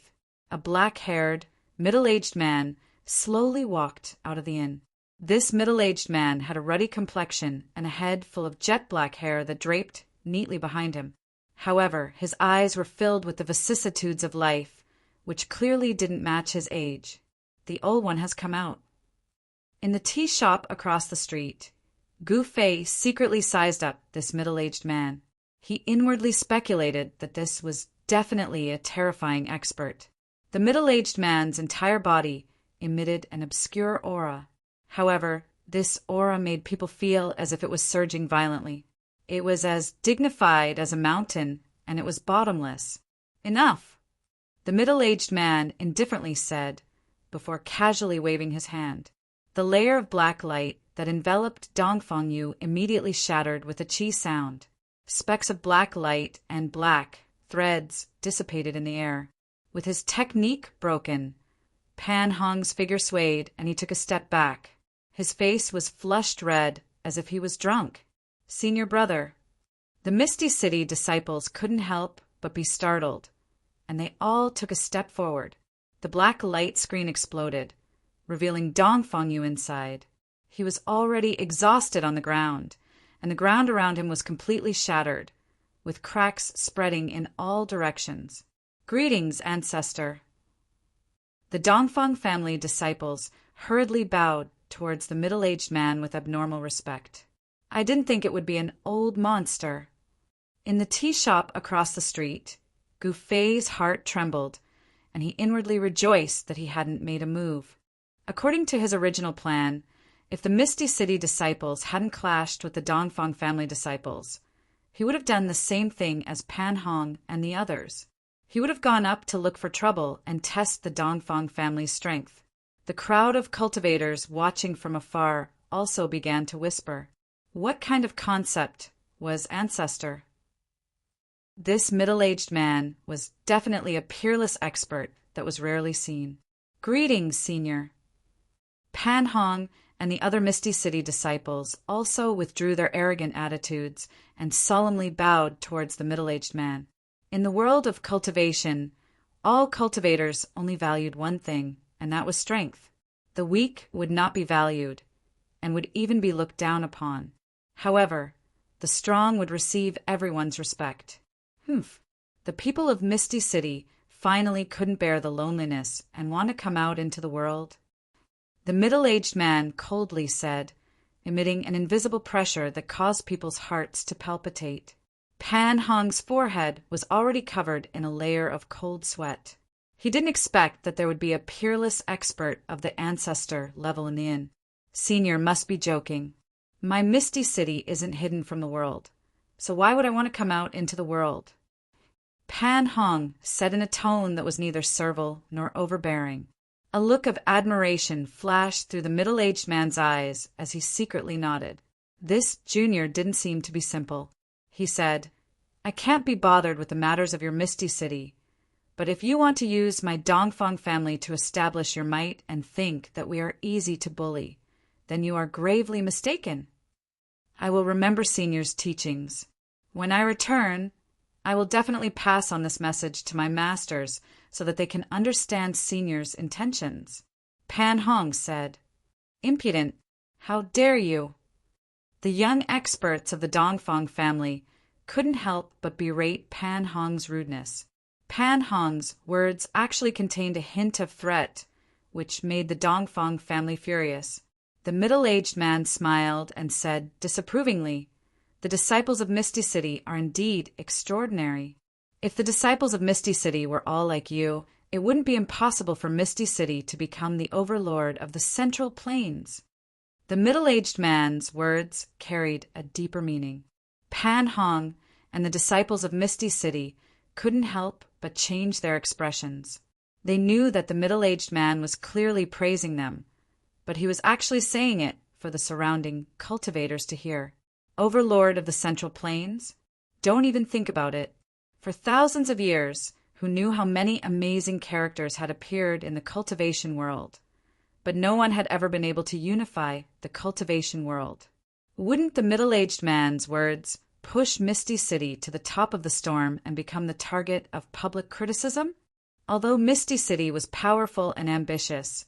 A black-haired, middle-aged man slowly walked out of the inn. This middle-aged man had a ruddy complexion and a head full of jet-black hair that draped neatly behind him. However, his eyes were filled with the vicissitudes of life, which clearly didn't match his age. The old one has come out. In the tea shop across the street, Gu Fei secretly sized up this middle-aged man. He inwardly speculated that this was definitely a terrifying expert. The middle-aged man's entire body emitted an obscure aura. However, this aura made people feel as if it was surging violently. It was as dignified as a mountain, and it was bottomless. Enough, the middle-aged man indifferently said, before casually waving his hand. The layer of black light that enveloped Dongfang Yu immediately shattered with a chi sound. Specks of black light and black threads dissipated in the air. With his technique broken, Pan Hong's figure swayed and he took a step back. His face was flushed red as if he was drunk. Senior brother. The Misty City disciples couldn't help but be startled, and they all took a step forward. The black light screen exploded, revealing Dongfang Yu inside. He was already exhausted on the ground, and the ground around him was completely shattered, with cracks spreading in all directions. Greetings, ancestor. The Dongfang family disciples hurriedly bowed towards the middle-aged man with abnormal respect. I didn't think it would be an old monster. In the tea shop across the street, Gu Fei's heart trembled, and he inwardly rejoiced that he hadn't made a move. According to his original plan, if the Misty City disciples hadn't clashed with the Dongfang family disciples, he would have done the same thing as Pan Hong and the others. He would have gone up to look for trouble and test the Dongfang family's strength. The crowd of cultivators watching from afar also began to whisper. What kind of concept was ancestor? This middle-aged man was definitely a peerless expert that was rarely seen. Greetings, senior. Pan Hong and the other Misty City disciples also withdrew their arrogant attitudes and solemnly bowed towards the middle-aged man. In the world of cultivation, all cultivators only valued one thing, and that was strength. The weak would not be valued, and would even be looked down upon. However, the strong would receive everyone's respect. The people of Misty City finally couldn't bear the loneliness and want to come out into the world. The middle-aged man coldly said, emitting an invisible pressure that caused people's hearts to palpitate. Pan Hong's forehead was already covered in a layer of cold sweat. He didn't expect that there would be a peerless expert of the ancestor level in the inn. Senior must be joking. My Misty City isn't hidden from the world, so why would I want to come out into the world? Pan Hong said in a tone that was neither servile nor overbearing. A look of admiration flashed through the middle-aged man's eyes as he secretly nodded. This junior didn't seem to be simple. He said, I can't be bothered with the matters of your Misty City, but if you want to use my Dongfang family to establish your might and think that we are easy to bully, then you are gravely mistaken. I will remember Senior's teachings. When I return, I will definitely pass on this message to my masters so that they can understand Senior's intentions. Pan Hong said, Impudent! How dare you! The young experts of the Dongfang family couldn't help but berate Pan Hong's rudeness. Pan Hong's words actually contained a hint of threat, which made the Dongfang family furious. The middle-aged man smiled and said disapprovingly, The disciples of Misty City are indeed extraordinary. If the disciples of Misty City were all like you, it wouldn't be impossible for Misty City to become the overlord of the Central Plains. The middle-aged man's words carried a deeper meaning. Pan Hong and the disciples of Misty City couldn't help but change their expressions. They knew that the middle-aged man was clearly praising them, but he was actually saying it for the surrounding cultivators to hear. Overlord of the Central Plains? Don't even think about it. For thousands of years, who knew how many amazing characters had appeared in the cultivation world, but no one had ever been able to unify the cultivation world. Wouldn't the middle-aged man's words push Misty City to the top of the storm and become the target of public criticism? Although Misty City was powerful and ambitious,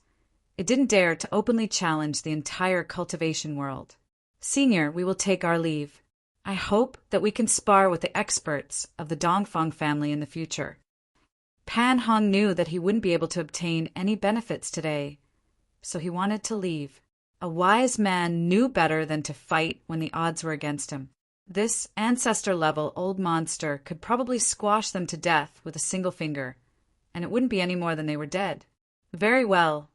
it didn't dare to openly challenge the entire cultivation world. Senior, we will take our leave. I hope that we can spar with the experts of the Dongfang family in the future. Pan Hong knew that he wouldn't be able to obtain any benefits today, so he wanted to leave. A wise man knew better than to fight when the odds were against him. This ancestor-level old monster could probably squash them to death with a single finger, and it wouldn't be any more than they were dead. Very well.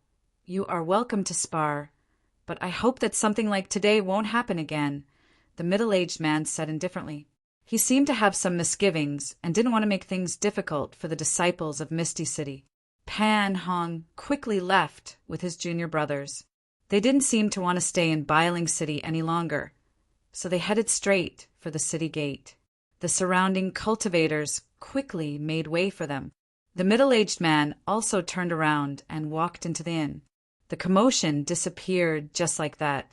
You are welcome to spar, but I hope that something like today won't happen again, the middle-aged man said indifferently. He seemed to have some misgivings and didn't want to make things difficult for the disciples of Misty City. Pan Hong quickly left with his junior brothers. They didn't seem to want to stay in Biling City any longer, so they headed straight for the city gate. The surrounding cultivators quickly made way for them. The middle-aged man also turned around and walked into the inn. The commotion disappeared just like that.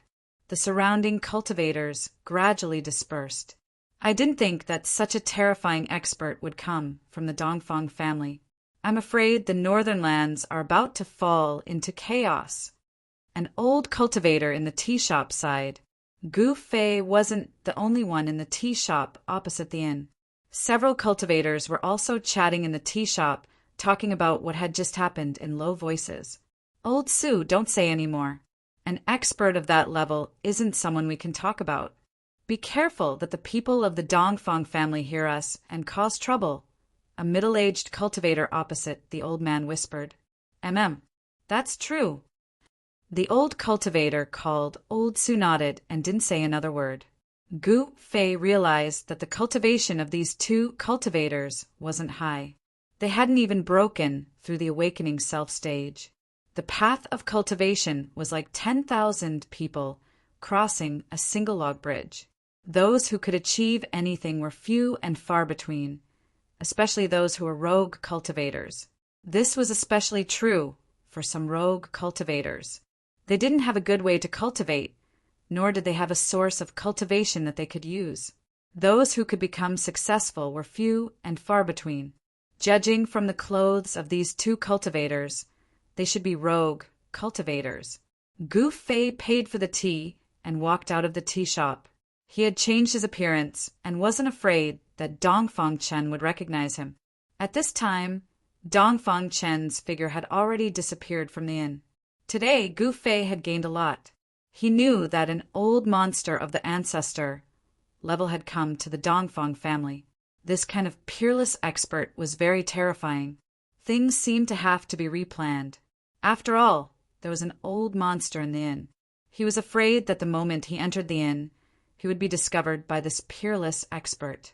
The surrounding cultivators gradually dispersed. I didn't think that such a terrifying expert would come from the Dongfang family. I'm afraid the northern lands are about to fall into chaos. An old cultivator in the tea shop sighed. Gu Fei wasn't the only one in the tea shop opposite the inn. Several cultivators were also chatting in the tea shop, talking about what had just happened in low voices. Old Su, don't say any more. An expert of that level isn't someone we can talk about. Be careful that the people of the Dongfang family hear us and cause trouble. A middle-aged cultivator opposite the old man whispered. That's true. The old cultivator called Old Su nodded and didn't say another word. Gu Fei realized that the cultivation of these two cultivators wasn't high. They hadn't even broken through the awakening self stage. The path of cultivation was like 10,000 people crossing a single log bridge. Those who could achieve anything were few and far between, especially those who were rogue cultivators. This was especially true for some rogue cultivators. They didn't have a good way to cultivate, nor did they have a source of cultivation that they could use. Those who could become successful were few and far between. Judging from the clothes of these two cultivators, they should be rogue cultivators. Gu Fei paid for the tea and walked out of the tea shop. He had changed his appearance and wasn't afraid that Dongfang Chen would recognize him. At this time, Dongfang Chen's figure had already disappeared from the inn. Today, Gu Fei had gained a lot. He knew that an old monster of the ancestor level had come to the Dongfang family. This kind of peerless expert was very terrifying. Things seemed to have to be replanned. After all, there was an old monster in the inn. He was afraid that the moment he entered the inn, he would be discovered by this peerless expert.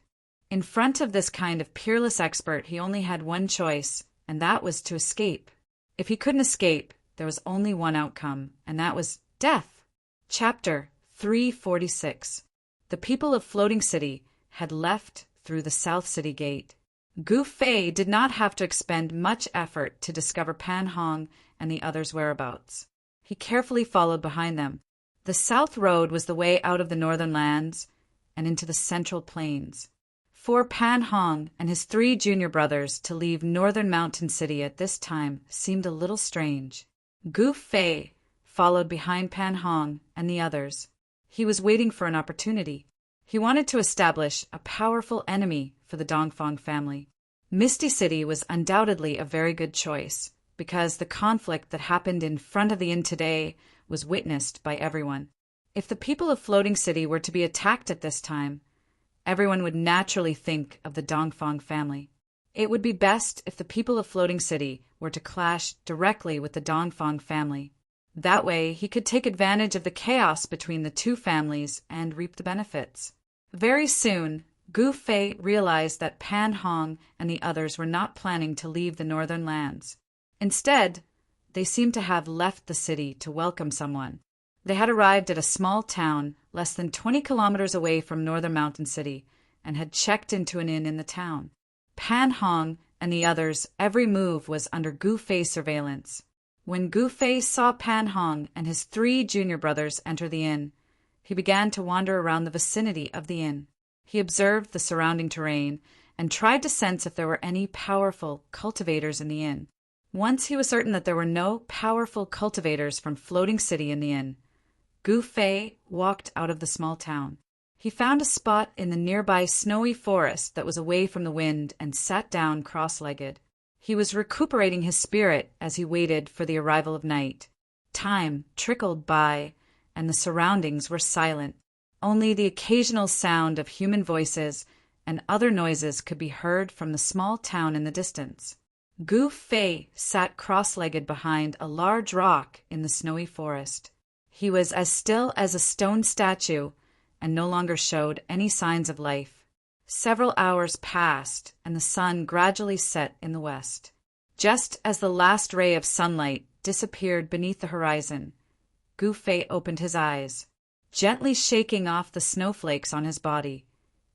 In front of this kind of peerless expert, he only had one choice, and that was to escape. If he couldn't escape, there was only one outcome, and that was death. Chapter 346. The people of Floating City had left through the South City Gate. Gu Fei did not have to expend much effort to discover Pan Hong and the others' whereabouts. He carefully followed behind them. The South Road was the way out of the northern lands and into the Central Plains. For Pan Hong and his 3 junior brothers to leave Northern Mountain City at this time seemed a little strange. Gu Fei followed behind Pan Hong and the others. He was waiting for an opportunity. He wanted to establish a powerful enemy for the Dongfang family. Misty City was undoubtedly a very good choice, because the conflict that happened in front of the inn today was witnessed by everyone. If the people of Floating City were to be attacked at this time, everyone would naturally think of the Dongfang family. It would be best if the people of Floating City were to clash directly with the Dongfang family. That way, he could take advantage of the chaos between the two families and reap the benefits. Very soon, Gu Fei realized that Pan Hong and the others were not planning to leave the northern lands. Instead, they seemed to have left the city to welcome someone. They had arrived at a small town less than 20 kilometers away from Northern Mountain City and had checked into an inn in the town. Pan Hong and the others' every move was under Gu Fei's surveillance. When Gu Fei saw Pan Hong and his 3 junior brothers enter the inn, he began to wander around the vicinity of the inn. He observed the surrounding terrain and tried to sense if there were any powerful cultivators in the inn. Once he was certain that there were no powerful cultivators from Floating City in the inn, Gu Fei walked out of the small town. He found a spot in the nearby snowy forest that was away from the wind and sat down cross-legged. He was recuperating his spirit as he waited for the arrival of night. Time trickled by, and the surroundings were silent. Only the occasional sound of human voices and other noises could be heard from the small town in the distance. Gu Fei sat cross-legged behind a large rock in the snowy forest. He was as still as a stone statue and no longer showed any signs of life. Several hours passed, and the sun gradually set in the west. Just as the last ray of sunlight disappeared beneath the horizon, Gu Fei opened his eyes. Gently shaking off the snowflakes on his body,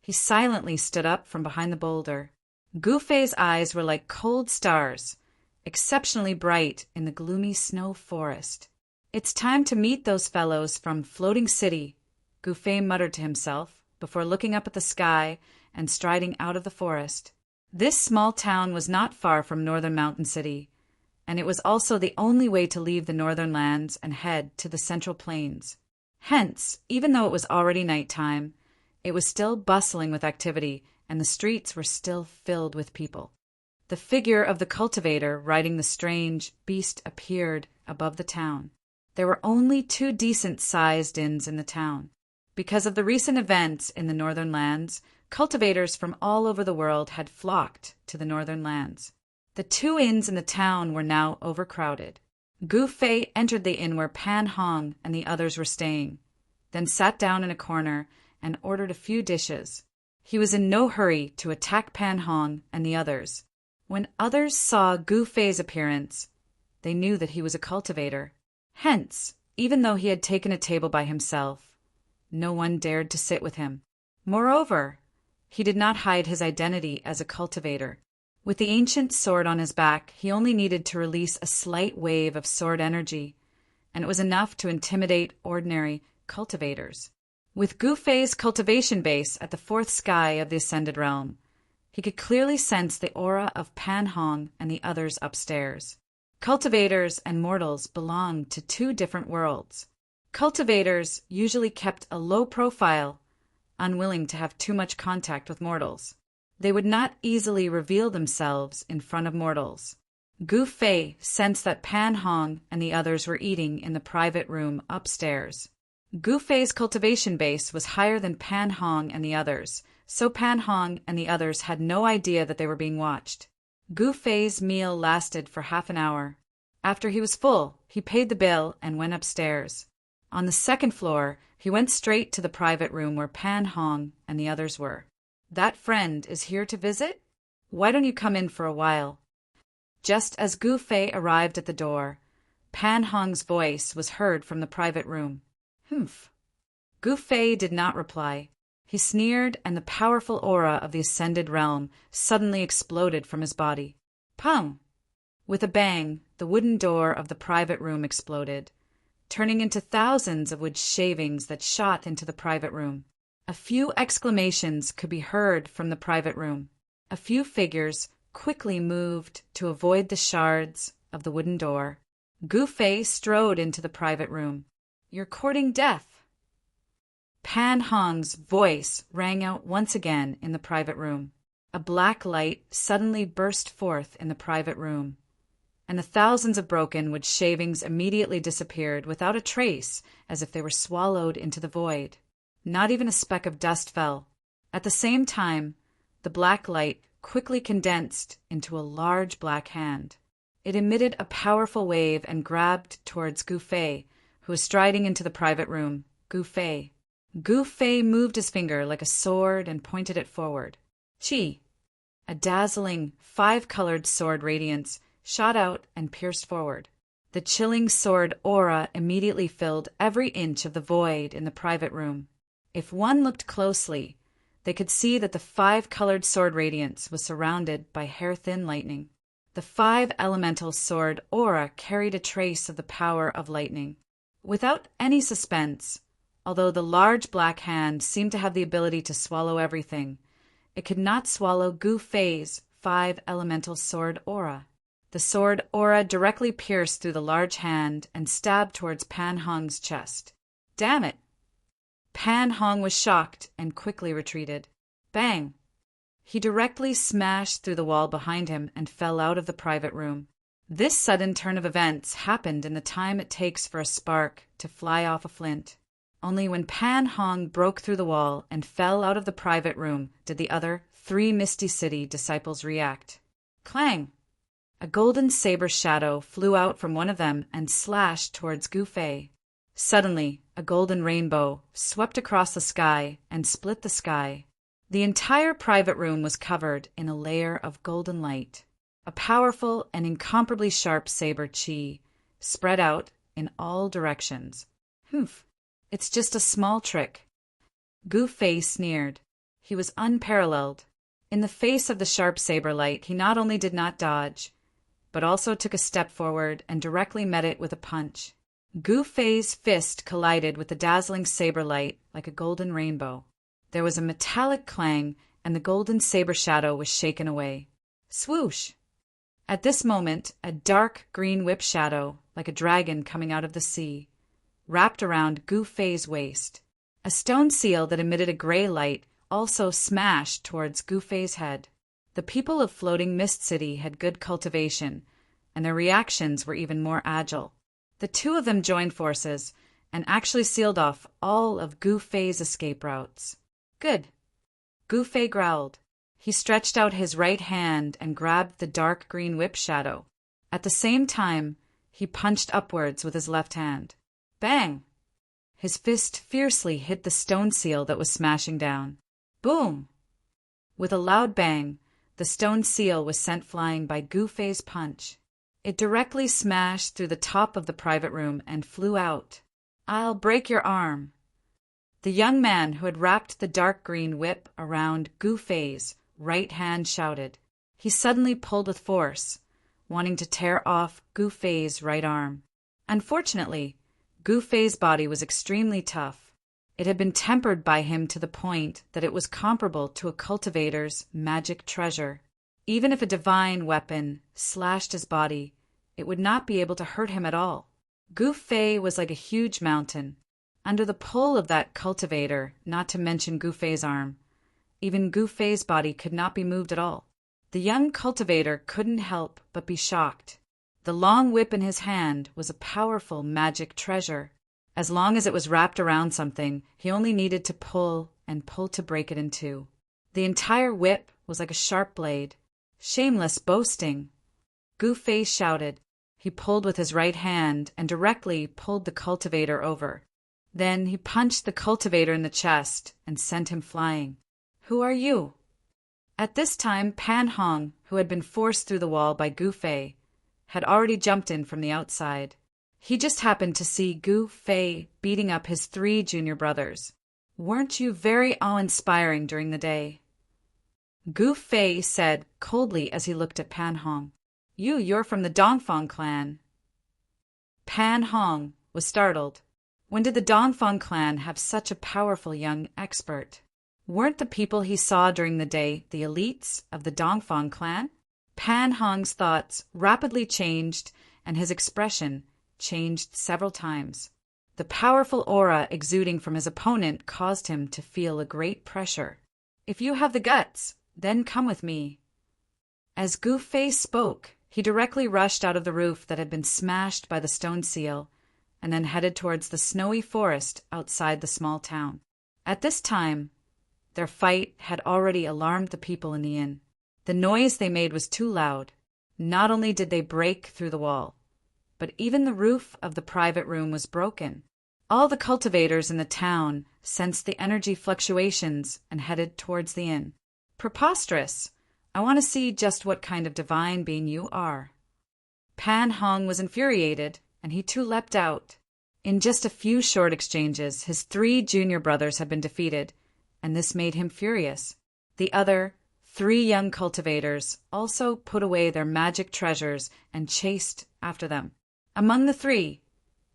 he silently stood up from behind the boulder. Gu Fei's eyes were like cold stars, exceptionally bright in the gloomy snow forest. "It's time to meet those fellows from Floating City," Gu Fei muttered to himself, before looking up at the sky and striding out of the forest. This small town was not far from Northern Mountain City, and it was also the only way to leave the northern lands and head to the Central Plains. Hence, even though it was already nighttime, it was still bustling with activity, and the streets were still filled with people. The figure of the cultivator riding the strange beast appeared above the town. There were only 2 decent-sized inns in the town. Because of the recent events in the northern lands, cultivators from all over the world had flocked to the northern lands. The 2 inns in the town were now overcrowded. Gu Fei entered the inn where Pan Hong and the others were staying, then sat down in a corner and ordered a few dishes. He was in no hurry to attack Pan Hong and the others. When others saw Gu Fei's appearance, they knew that he was a cultivator. Hence, even though he had taken a table by himself, no one dared to sit with him. Moreover, he did not hide his identity as a cultivator. With the ancient sword on his back, he only needed to release a slight wave of sword energy, and it was enough to intimidate ordinary cultivators. With Gu Fei's cultivation base at the 4th sky of the Ascended Realm, he could clearly sense the aura of Pan Hong and the others upstairs. Cultivators and mortals belonged to 2 different worlds. Cultivators usually kept a low profile, unwilling to have too much contact with mortals. They would not easily reveal themselves in front of mortals. Gu Fei sensed that Pan Hong and the others were eating in the private room upstairs. Gu Fei's cultivation base was higher than Pan Hong and the others, so Pan Hong and the others had no idea that they were being watched. Gu Fei's meal lasted for half an hour. After he was full, he paid the bill and went upstairs. On the 2nd floor, he went straight to the private room where Pan Hong and the others were. "That friend is here to visit? Why don't you come in for a while?" Just as Gu Fei arrived at the door, Pan Hong's voice was heard from the private room. "Humph." Gu Fei did not reply. He sneered, and the powerful aura of the Ascended Realm suddenly exploded from his body. Pum! With a bang, the wooden door of the private room exploded, turning into thousands of wood shavings that shot into the private room. A few exclamations could be heard from the private room. A few figures quickly moved to avoid the shards of the wooden door. Gu Fei strode into the private room. "You're courting death." Pan Hong's voice rang out once again in the private room. A black light suddenly burst forth in the private room, and the thousands of broken wood shavings immediately disappeared without a trace, as if they were swallowed into the void. Not even a speck of dust fell. At the same time, the black light quickly condensed into a large black hand. It emitted a powerful wave and grabbed towards Gu Fei, who was striding into the private room. Gu Fei. Gu Fei moved his finger like a sword and pointed it forward. Chi! A dazzling, 5-colored sword radiance shot out and pierced forward. The chilling sword aura immediately filled every inch of the void in the private room. If one looked closely, they could see that the 5-colored sword radiance was surrounded by hair-thin lightning. The 5-elemental sword aura carried a trace of the power of lightning. Without any suspense, although the large black hand seemed to have the ability to swallow everything, it could not swallow Gu Fei's 5-elemental sword aura. The sword aura directly pierced through the large hand and stabbed towards Pan Hong's chest. Damn it! Pan Hong was shocked and quickly retreated. Bang! He directly smashed through the wall behind him and fell out of the private room. This sudden turn of events happened in the time it takes for a spark to fly off a flint. Only when Pan Hong broke through the wall and fell out of the private room did the other 3 Misty City disciples react. Clang! A golden saber shadow flew out from one of them and slashed towards Gu Fei. Suddenly, a golden rainbow swept across the sky and split the sky. The entire private room was covered in a layer of golden light. A powerful and incomparably sharp saber chi spread out in all directions. Humph, it's just a small trick. Gu Fei sneered. He was unparalleled. In the face of the sharp saber light, he not only did not dodge, but also took a step forward and directly met it with a punch. Gu Fei's fist collided with the dazzling saber light like a golden rainbow. There was a metallic clang, and the golden saber shadow was shaken away. Swoosh! At this moment, a dark green whip shadow, like a dragon coming out of the sea, wrapped around Gu Fei's waist. A stone seal that emitted a gray light also smashed towards Gu Fei's head. The people of Floating Mist City had good cultivation, and their reactions were even more agile. The two of them joined forces and actually sealed off all of Gu Fei's escape routes. Good. Gu Fei growled. He stretched out his right hand and grabbed the dark green whip shadow. At the same time, he punched upwards with his left hand. Bang! His fist fiercely hit the stone seal that was smashing down. Boom! With a loud bang, the stone seal was sent flying by Gu Fei's punch. It directly smashed through the top of the private room and flew out. I'll break your arm. The young man who had wrapped the dark green whip around Gu Fei's right hand shouted. He suddenly pulled with force, wanting to tear off Gu Fei's right arm. Unfortunately, Gu Fei's body was extremely tough. It had been tempered by him to the point that it was comparable to a cultivator's magic treasure. Even if a divine weapon slashed his body, it would not be able to hurt him at all. Gu Fei was like a huge mountain. Under the pull of that cultivator, not to mention Gu Fei's arm, even Gu Fei's body could not be moved at all. The young cultivator couldn't help but be shocked. The long whip in his hand was a powerful magic treasure. As long as it was wrapped around something, he only needed to pull and pull to break it in two. The entire whip was like a sharp blade. Shameless boasting! Gu Fei shouted. He pulled with his right hand and directly pulled the cultivator over. Then he punched the cultivator in the chest and sent him flying. Who are you? At this time, Pan Hong, who had been forced through the wall by Gu Fei, had already jumped in from the outside. He just happened to see Gu Fei beating up his 3 junior brothers. Weren't you very awe-inspiring during the day? Gu Fei said coldly as he looked at Pan Hong. You're from the Dongfang clan. Pan Hong was startled. When did the Dongfang clan have such a powerful young expert? Weren't the people he saw during the day the elites of the Dongfang clan? Pan Hong's thoughts rapidly changed, and his expression changed several times. The powerful aura exuding from his opponent caused him to feel a great pressure. If you have the guts, then come with me. As Gu Fei spoke, he directly rushed out of the roof that had been smashed by the stone seal, and then headed towards the snowy forest outside the small town. At this time, their fight had already alarmed the people in the inn. The noise they made was too loud. Not only did they break through the wall, but even the roof of the private room was broken. All the cultivators in the town sensed the energy fluctuations and headed towards the inn. Preposterous! I want to see just what kind of divine being you are. Pan Hong was infuriated, and he too leapt out. In just a few short exchanges, his 3 junior brothers had been defeated, and this made him furious. The other 3 young cultivators also put away their magic treasures and chased after them. Among the 3,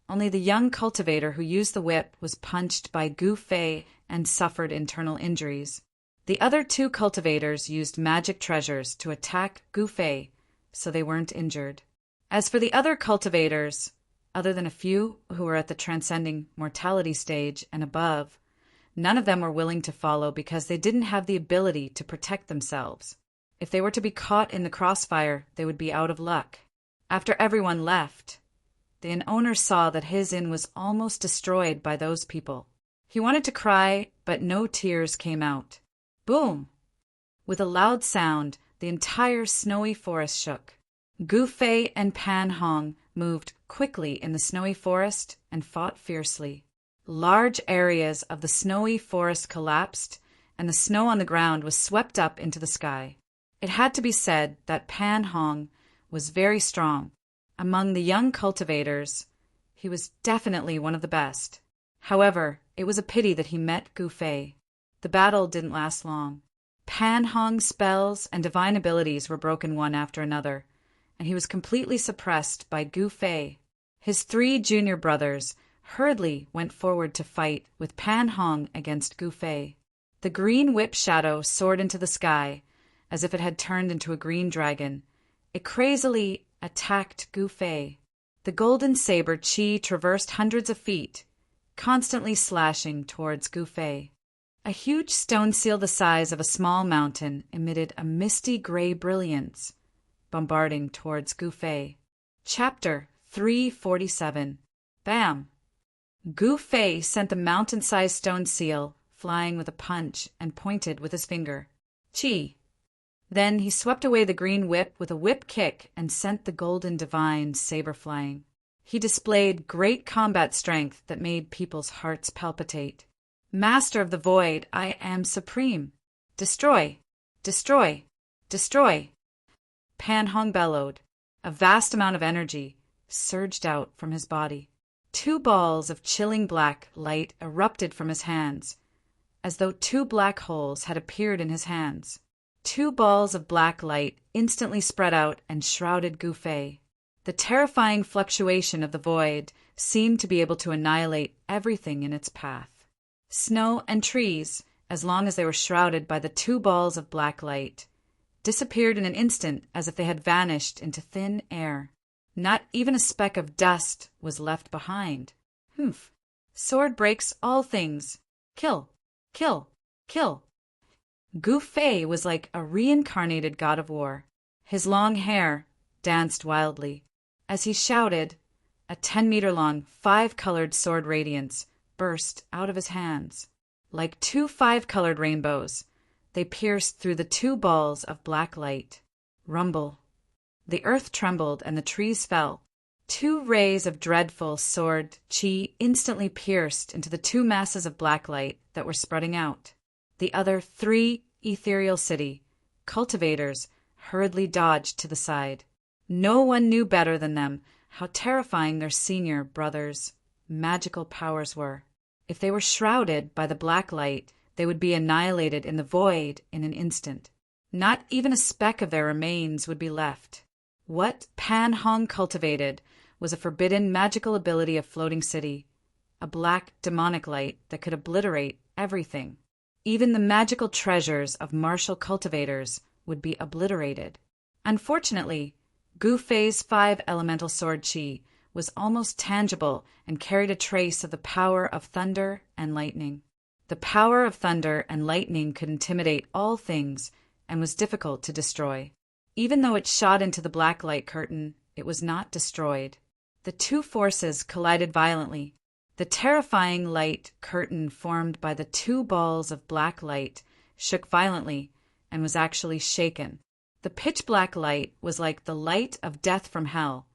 only the young cultivator who used the whip was punched by Gu Fei and suffered internal injuries. The other 2 cultivators used magic treasures to attack Gu Fei, so they weren't injured. As for the other cultivators, other than a few who were at the transcending mortality stage and above, none of them were willing to follow because they didn't have the ability to protect themselves. If they were to be caught in the crossfire, they would be out of luck. After everyone left, the inn owner saw that his inn was almost destroyed by those people. He wanted to cry, but no tears came out. Boom! With a loud sound, the entire snowy forest shook. Gu Fei and Pan Hong moved quickly in the snowy forest and fought fiercely. Large areas of the snowy forest collapsed, and the snow on the ground was swept up into the sky. It had to be said that Pan Hong was very strong. Among the young cultivators, he was definitely one of the best. However, it was a pity that he met Gu Fei. The battle didn't last long. Pan Hong's spells and divine abilities were broken one after another, and he was completely suppressed by Gu Fei. His 3 junior brothers hurriedly went forward to fight with Pan Hong against Gu Fei. The green whip shadow soared into the sky, as if it had turned into a green dragon. It crazily attacked Gu Fei. The golden saber Qi traversed hundreds of feet, constantly slashing towards Gu Fei. A huge stone seal the size of a small mountain emitted a misty gray brilliance, bombarding towards Gu Fei. Chapter 347. Bam! Gu Fei sent the mountain-sized stone seal flying with a punch and pointed with his finger. Qi! Then he swept away the green whip with a whip kick and sent the golden divine saber flying. He displayed great combat strength that made people's hearts palpitate. Master of the Void, I am supreme. Destroy! Destroy! Destroy! Pan Hong bellowed. A vast amount of energy surged out from his body. 2 balls of chilling black light erupted from his hands, as though 2 black holes had appeared in his hands. 2 balls of black light instantly spread out and shrouded Gu Fei. The terrifying fluctuation of the void seemed to be able to annihilate everything in its path. Snow and trees, as long as they were shrouded by the 2 balls of black light, disappeared in an instant as if they had vanished into thin air. Not even a speck of dust was left behind. Humph! Sword breaks all things. Kill! Kill! Kill! Gu Fei was like a reincarnated god of war. His long hair danced wildly. As he shouted, a 10-meter-long, 5-colored sword radiance burst out of his hands. Like 2 5-colored rainbows, they pierced through the 2 balls of black light. Rumble. The earth trembled and the trees fell. 2 rays of dreadful sword Qi instantly pierced into the 2 masses of black light that were spreading out. The other 3 ethereal city cultivators hurriedly dodged to the side. No one knew better than them how terrifying their senior brothers' magical powers were. If they were shrouded by the black light, they would be annihilated in the void in an instant. Not even a speck of their remains would be left. What Pan Hong cultivated was a forbidden magical ability of Floating City, a black demonic light that could obliterate everything. Even the magical treasures of martial cultivators would be obliterated. Unfortunately, Gu Fei's 5 elemental sword Qi was almost tangible and carried a trace of the power of thunder and lightning. The power of thunder and lightning could intimidate all things and was difficult to destroy. Even though it shot into the black light curtain, it was not destroyed. The 2 forces collided violently. The terrifying light curtain formed by the 2 balls of black light shook violently and was actually shaken. The pitch-black light was like the light of death from hell,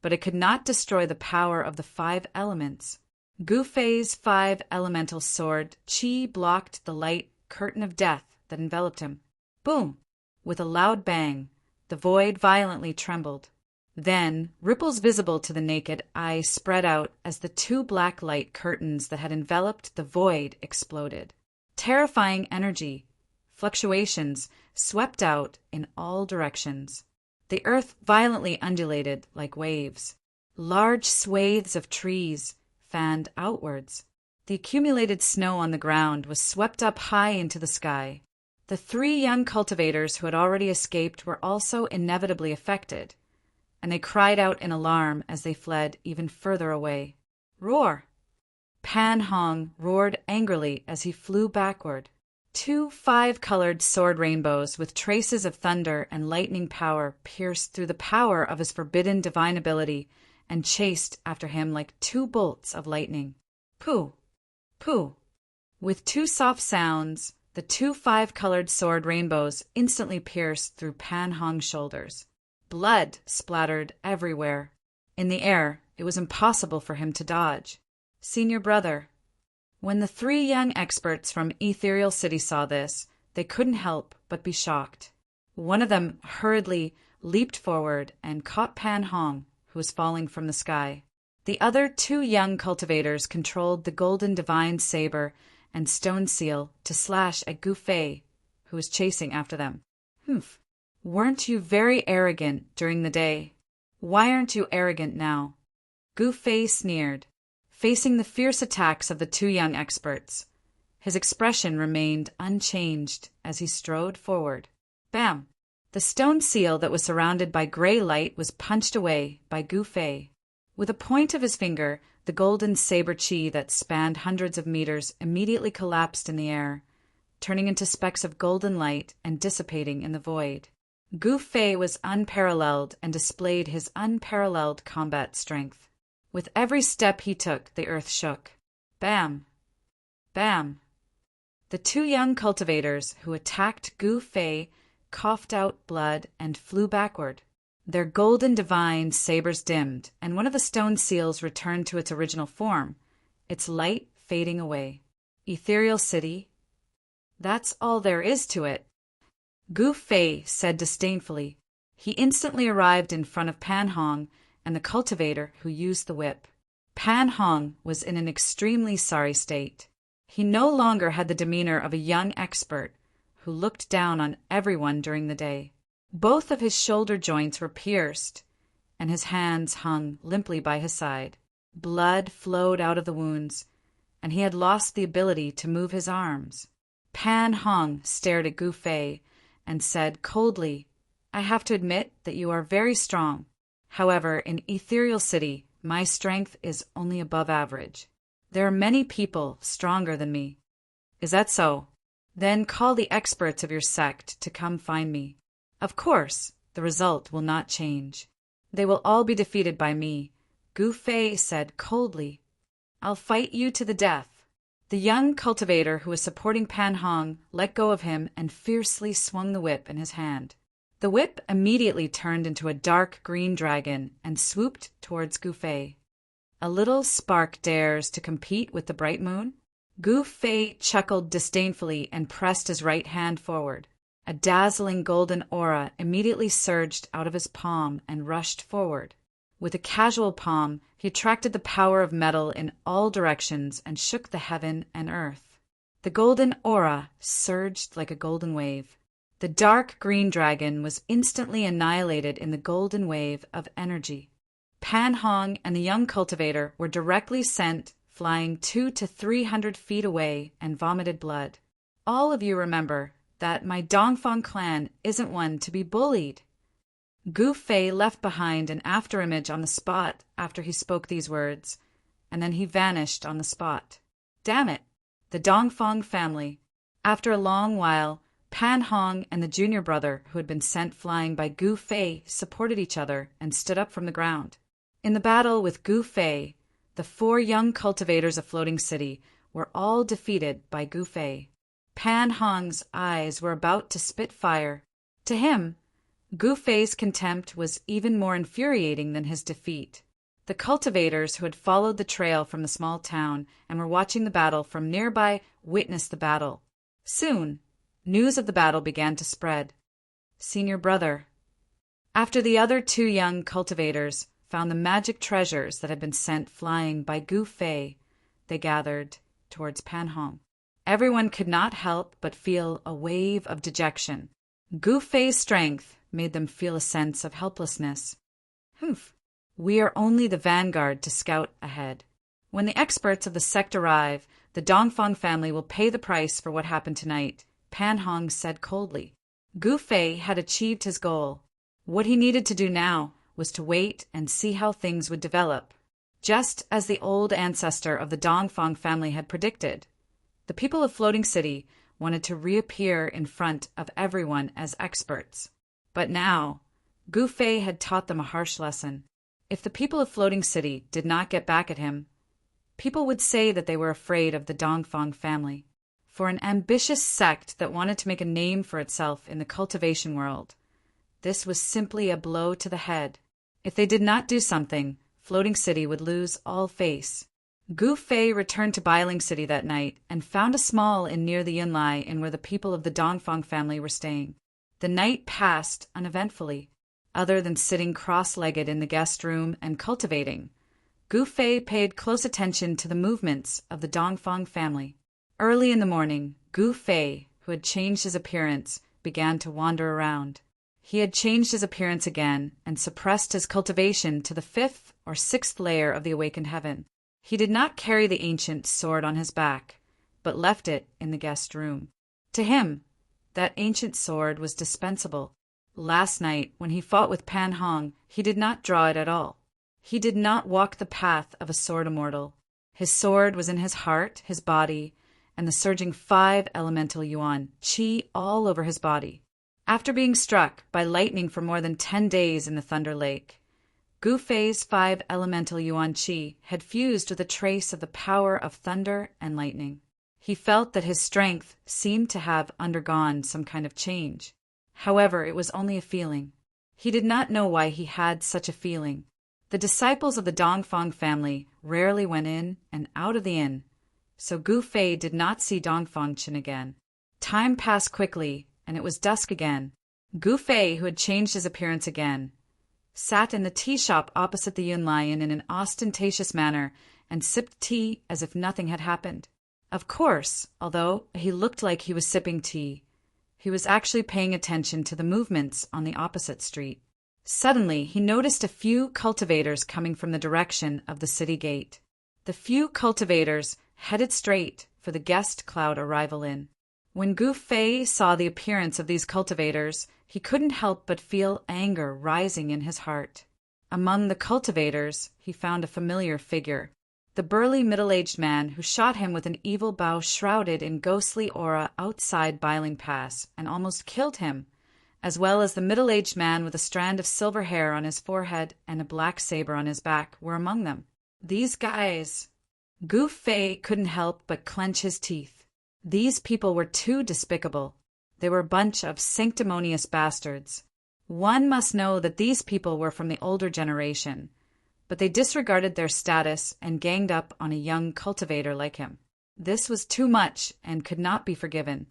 but it could not destroy the power of the 5 elements. Gu Fei's 5 elemental sword Qi blocked the light curtain of death that enveloped him. Boom! With a loud bang, the void violently trembled. Then, ripples visible to the naked eye spread out as the 2 black light curtains that had enveloped the void exploded. Terrifying energy, fluctuations, swept out in all directions. The earth violently undulated like waves. Large swathes of trees fanned outwards. The accumulated snow on the ground was swept up high into the sky. The 3 young cultivators who had already escaped were also inevitably affected, and they cried out in alarm as they fled even further away. Roar! Pan Hong roared angrily as he flew backward. 2 5-colored sword rainbows with traces of thunder and lightning power pierced through the power of his forbidden divine ability and chased after him like 2 bolts of lightning. Pooh! Pooh! With 2 soft sounds, the 2 5-colored sword rainbows instantly pierced through Pan Hong's shoulders. Blood splattered everywhere. In the air, it was impossible for him to dodge. Senior brother, When the three young experts from Ethereal City saw this, they couldn't help but be shocked. One of them hurriedly leaped forward and caught Pan Hong, who was falling from the sky. The other two young cultivators controlled the golden divine saber and stone seal to slash at Gu Fei, who was chasing after them. Humph! Weren't you very arrogant during the day? Why aren't you arrogant now? Gu Fei sneered, facing the fierce attacks of the two young experts. His expression remained unchanged as he strode forward. Bam! The stone seal that was surrounded by gray light was punched away by Gu Fei. With a point of his finger, the golden saber chi that spanned hundreds of meters immediately collapsed in the air, turning into specks of golden light and dissipating in the void. Gu Fei was unparalleled and displayed his unparalleled combat strength. With every step he took, the earth shook. Bam! Bam! The two young cultivators who attacked Gu Fei coughed out blood and flew backward. Their golden divine sabers dimmed, and one of the stone seals returned to its original form, its light fading away. Ethereal City? That's all there is to it. Gu Fei said disdainfully. He instantly arrived in front of Pan Hong and the cultivator who used the whip. Pan Hong was in an extremely sorry state. He no longer had the demeanor of a young expert who looked down on everyone during the day. Both of his shoulder joints were pierced, and his hands hung limply by his side. Blood flowed out of the wounds, and he had lost the ability to move his arms. Pan Hong stared at Gu Fei and said coldly, "I have to admit that you are very strong. However, in Ethereal City, my strength is only above average. There are many people stronger than me." "Is that so? Then call the experts of your sect to come find me. Of course, the result will not change. They will all be defeated by me," Gu Fei said coldly. "I'll fight you to the death." The young cultivator who was supporting Pan Hong let go of him and fiercely swung the whip in his hand. The whip immediately turned into a dark green dragon and swooped towards Gu Fei. "A little spark dares to compete with the bright moon?" Gu Fei chuckled disdainfully and pressed his right hand forward. A dazzling golden aura immediately surged out of his palm and rushed forward. With a casual palm, he attracted the power of metal in all directions and shook the heaven and earth. The golden aura surged like a golden wave. The dark green dragon was instantly annihilated in the golden wave of energy. Pan Hong and the young cultivator were directly sent flying 200 to 300 feet away and vomited blood. All of you remember that my Dongfang clan isn't one to be bullied. Gu Fei left behind an afterimage on the spot after he spoke these words, and then he vanished on the spot. Damn it! The Dongfang family. After a long while, Pan Hong and the junior brother who had been sent flying by Gu Fei supported each other and stood up from the ground. In the battle with Gu Fei, the 4 young cultivators of Floating City were all defeated by Gu Fei. Pan Hong's eyes were about to spit fire. To him, Gu Fei's contempt was even more infuriating than his defeat. The cultivators who had followed the trail from the small town and were watching the battle from nearby witnessed the battle. Soon, news of the battle began to spread. Senior brother. After the other 2 young cultivators found the magic treasures that had been sent flying by Gu Fei, they gathered towards Pan Hong. Everyone could not help but feel a wave of dejection. Gu Fei's strength made them feel a sense of helplessness. Humph! We are only the vanguard to scout ahead. When the experts of the sect arrive, the Dongfang family will pay the price for what happened tonight, Pan Hong said coldly. Gu Fei had achieved his goal. What he needed to do now was to wait and see how things would develop. Just as the old ancestor of the Dongfang family had predicted, the people of Floating City wanted to reappear in front of everyone as experts. But now, Gu Fei had taught them a harsh lesson. If the people of Floating City did not get back at him, people would say that they were afraid of the Dongfang family. For an ambitious sect that wanted to make a name for itself in the cultivation world, this was simply a blow to the head. If they did not do something, Floating City would lose all face. Gu Fei returned to Bailing City that night and found a small inn near the Yunlai inn where the people of the Dongfang family were staying. The night passed uneventfully, other than sitting cross-legged in the guest room and cultivating. Gu Fei paid close attention to the movements of the Dongfang family. Early in the morning, Gu Fei, who had changed his appearance, began to wander around. He had changed his appearance again and suppressed his cultivation to the 5th or 6th layer of the awakened heaven. He did not carry the ancient sword on his back, but left it in the guest room. To him, that ancient sword was dispensable. Last night, when he fought with Pan Hong, he did not draw it at all. He did not walk the path of a sword immortal. His sword was in his heart, his body, and the surging 5 elemental yuan, qi, all over his body. After being struck by lightning for more than 10 days in the Thunder Lake, Gu Fei's 5 elemental yuan qi had fused with a trace of the power of thunder and lightning. He felt that his strength seemed to have undergone some kind of change. However, it was only a feeling. He did not know why he had such a feeling. The disciples of the Dongfang family rarely went in and out of the inn, so Gu Fei did not see Dongfang Chen again. Time passed quickly, and it was dusk again. Gu Fei, who had changed his appearance again, sat in the tea shop opposite the Yunlai inn in an ostentatious manner and sipped tea as if nothing had happened. Of course, although he looked like he was sipping tea, he was actually paying attention to the movements on the opposite street. Suddenly, he noticed a few cultivators coming from the direction of the city gate. The few cultivators headed straight for the guest cloud arrival inn. When Gu Fei saw the appearance of these cultivators, he couldn't help but feel anger rising in his heart. Among the cultivators, he found a familiar figure, the burly middle-aged man who shot him with an evil bow shrouded in ghostly aura outside Bailing Pass and almost killed him, as well as the middle-aged man with a strand of silver hair on his forehead and a black saber on his back were among them. These guys... Gu Fei couldn't help but clench his teeth. These people were too despicable. They were a bunch of sanctimonious bastards. One must know that these people were from the older generation, but they disregarded their status and ganged up on a young cultivator like him. This was too much and could not be forgiven.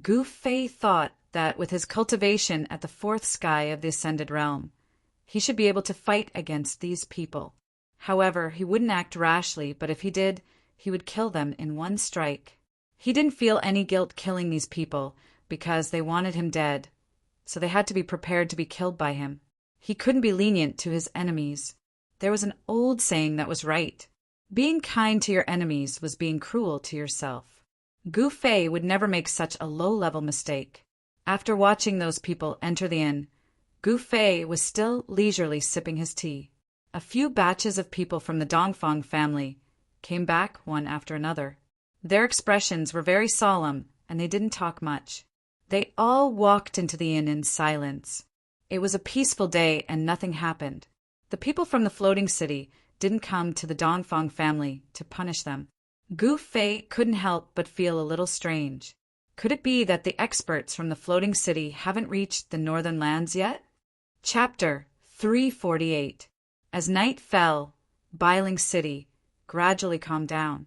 Gu Fei thought that with his cultivation at the 4th sky of the Ascended Realm, he should be able to fight against these people. However, he wouldn't act rashly, but if he did, he would kill them in one strike. He didn't feel any guilt killing these people because they wanted him dead, so they had to be prepared to be killed by him. He couldn't be lenient to his enemies. There was an old saying that was right. Being kind to your enemies was being cruel to yourself. Gu Fei would never make such a low-level mistake. After watching those people enter the inn, Gu Fei was still leisurely sipping his tea. A few batches of people from the Dongfang family came back one after another. Their expressions were very solemn, and they didn't talk much. They all walked into the inn in silence. It was a peaceful day, and nothing happened. The people from the floating city didn't come to the Dongfang family to punish them. Gu Fei couldn't help but feel a little strange. Could it be that the experts from the floating city haven't reached the northern lands yet? Chapter 348. As night fell, Bailing City gradually calmed down.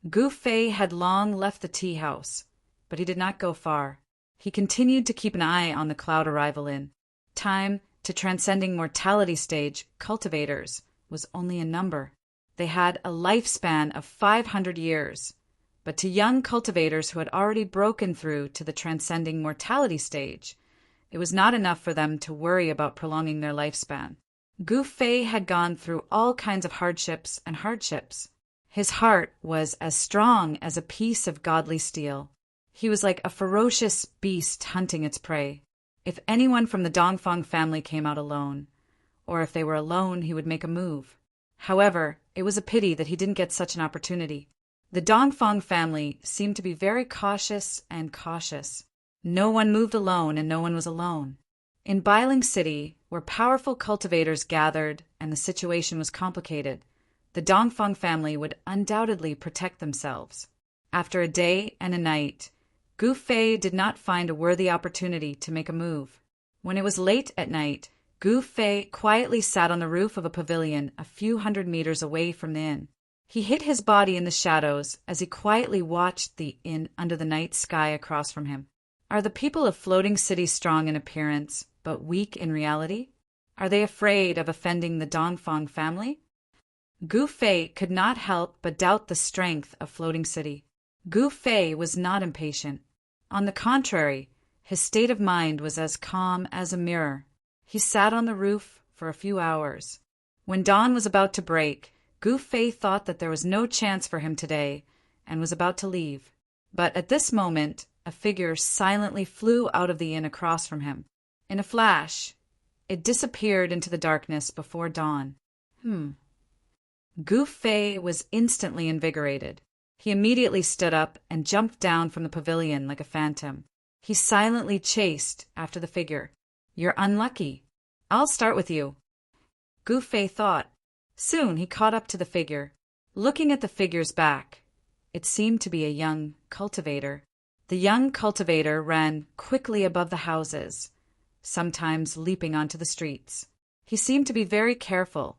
Gu Fei had long left the tea house, but he did not go far. He continued to keep an eye on the cloud arrival inn. Time to transcending mortality stage cultivators was only a number. They had a lifespan of 500 years, but to young cultivators who had already broken through to the transcending mortality stage, it was not enough for them to worry about prolonging their lifespan. Gu Fei had gone through all kinds of hardships and hardships. His heart was as strong as a piece of godly steel. He was like a ferocious beast hunting its prey. If anyone from the Dongfang family came out alone, or if they were alone, he would make a move. However, it was a pity that he didn't get such an opportunity. The Dongfang family seemed to be very cautious and cautious. No one moved alone and no one was alone. In Bailing City, where powerful cultivators gathered and the situation was complicated, the Dongfang family would undoubtedly protect themselves. After a day and a night, Gu Fei did not find a worthy opportunity to make a move. When it was late at night, Gu Fei quietly sat on the roof of a pavilion a few hundred meters away from the inn. He hid his body in the shadows as he quietly watched the inn under the night sky across from him. Are the people of Floating City strong in appearance, but weak in reality? Are they afraid of offending the Dongfang family? Gu Fei could not help but doubt the strength of Floating City. Gu Fei was not impatient. On the contrary, his state of mind was as calm as a mirror. He sat on the roof for a few hours. When dawn was about to break, Gu Fei thought that there was no chance for him today and was about to leave. But at this moment, a figure silently flew out of the inn across from him. In a flash, it disappeared into the darkness before dawn. Gu Fei was instantly invigorated. He immediately stood up and jumped down from the pavilion like a phantom. He silently chased after the figure. You're unlucky. I'll start with you, Gu Fei thought. Soon he caught up to the figure. Looking at the figure's back, it seemed to be a young cultivator. The young cultivator ran quickly above the houses, sometimes leaping onto the streets. He seemed to be very careful,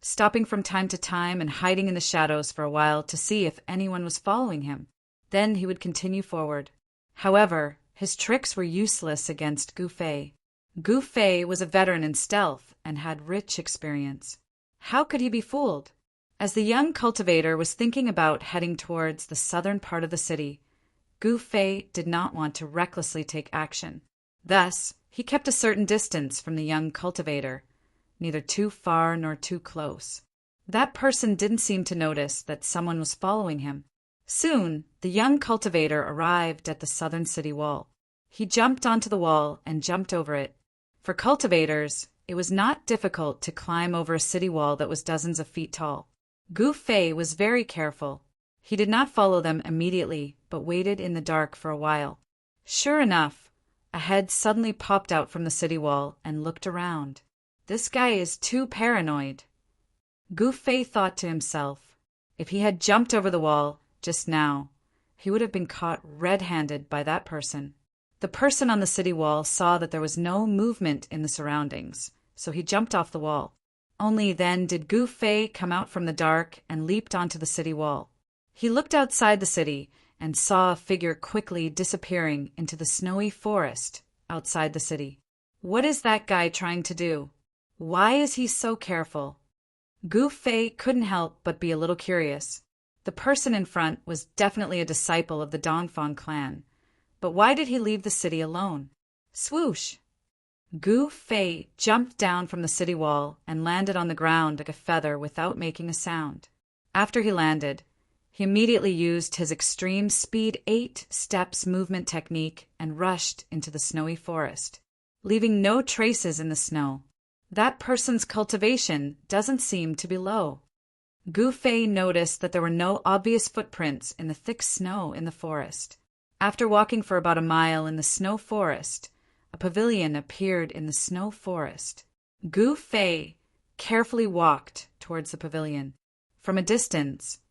stopping from time to time and hiding in the shadows for a while to see if anyone was following him. Then he would continue forward. However, his tricks were useless against Gu Fei. Gu Fei was a veteran in stealth and had rich experience. How could he be fooled? As the young cultivator was thinking about heading towards the southern part of the city, Gu Fei did not want to recklessly take action. Thus, he kept a certain distance from the young cultivator, neither too far nor too close. That person didn't seem to notice that someone was following him. Soon, the young cultivator arrived at the southern city wall. He jumped onto the wall and jumped over it. For cultivators, it was not difficult to climb over a city wall that was dozens of feet tall. Gu Fei was very careful. He did not follow them immediately, but waited in the dark for a while. Sure enough, a head suddenly popped out from the city wall and looked around. This guy is too paranoid. Gu Fei thought to himself. If he had jumped over the wall just now, he would have been caught red-handed by that person. The person on the city wall saw that there was no movement in the surroundings, so he jumped off the wall. Only then did Gu Fei come out from the dark and leaped onto the city wall. He looked outside the city and saw a figure quickly disappearing into the snowy forest outside the city. What is that guy trying to do? Why is he so careful? Gu Fei couldn't help but be a little curious. The person in front was definitely a disciple of the Dongfang clan. But why did he leave the city alone? Swoosh! Gu Fei jumped down from the city wall and landed on the ground like a feather without making a sound. After he landed, he immediately used his extreme speed 8 steps movement technique and rushed into the snowy forest, leaving no traces in the snow. That person's cultivation doesn't seem to be low. Gu Fei noticed that there were no obvious footprints in the thick snow in the forest. After walking for about a mile in the snow forest, a pavilion appeared in the snow forest. Gu Fei carefully walked towards the pavilion. From a distance,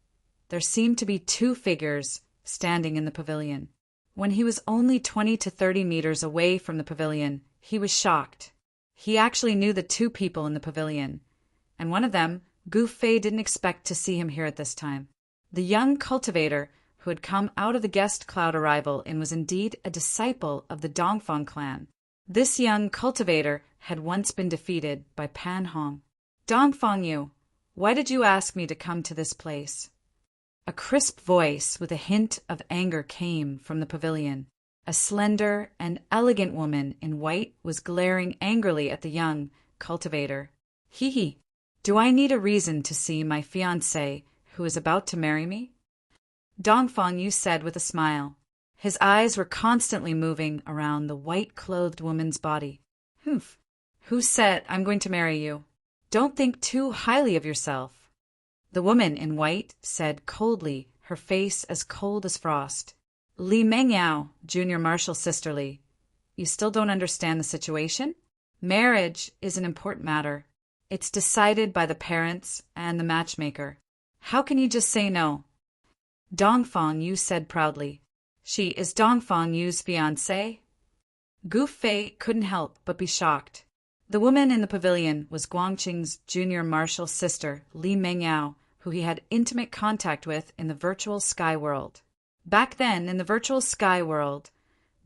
there seemed to be 2 figures standing in the pavilion. When he was only 20 to 30 meters away from the pavilion, he was shocked. He actually knew the 2 people in the pavilion, and one of them, Gu Fei didn't expect to see him here at this time. The young cultivator who had come out of the guest cloud arrival and was indeed a disciple of the Dongfang clan. This young cultivator had once been defeated by Pan Hong. Dongfang Yu, why did you ask me to come to this place? A crisp voice with a hint of anger came from the pavilion. A slender and elegant woman in white was glaring angrily at the young cultivator. Hee, do I need a reason to see my fiancé who is about to marry me? Dongfang Yu said with a smile. His eyes were constantly moving around the white-clothed woman's body. Humph. Who said I'm going to marry you? Don't think too highly of yourself. The woman in white said coldly, her face as cold as frost. Li Mengyao, Junior Marshal Sisterly, you still don't understand the situation? Marriage is an important matter. It's decided by the parents and the matchmaker. How can you just say no? Dongfang Yu said proudly. She is Dongfang Yu's fiancée? Gu Fei couldn't help but be shocked. The woman in the pavilion was Guangqing's Junior Marshal's sister, Li Mengyao, who he had intimate contact with in the virtual sky world. Back then, in the virtual sky world,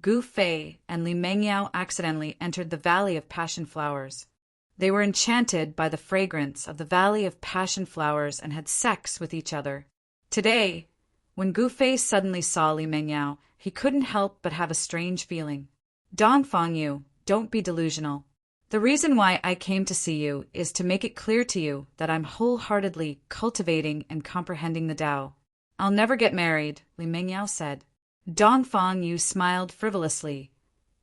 Gu Fei and Li Mengyao accidentally entered the Valley of Passion Flowers. They were enchanted by the fragrance of the Valley of Passion Flowers and had sex with each other. Today, when Gu Fei suddenly saw Li Mengyao, he couldn't help but have a strange feeling. Dongfang Yu, don't be delusional. The reason why I came to see you is to make it clear to you that I'm wholeheartedly cultivating and comprehending the Tao. I'll never get married, Li Mengyao said. Dongfang Yu smiled frivolously,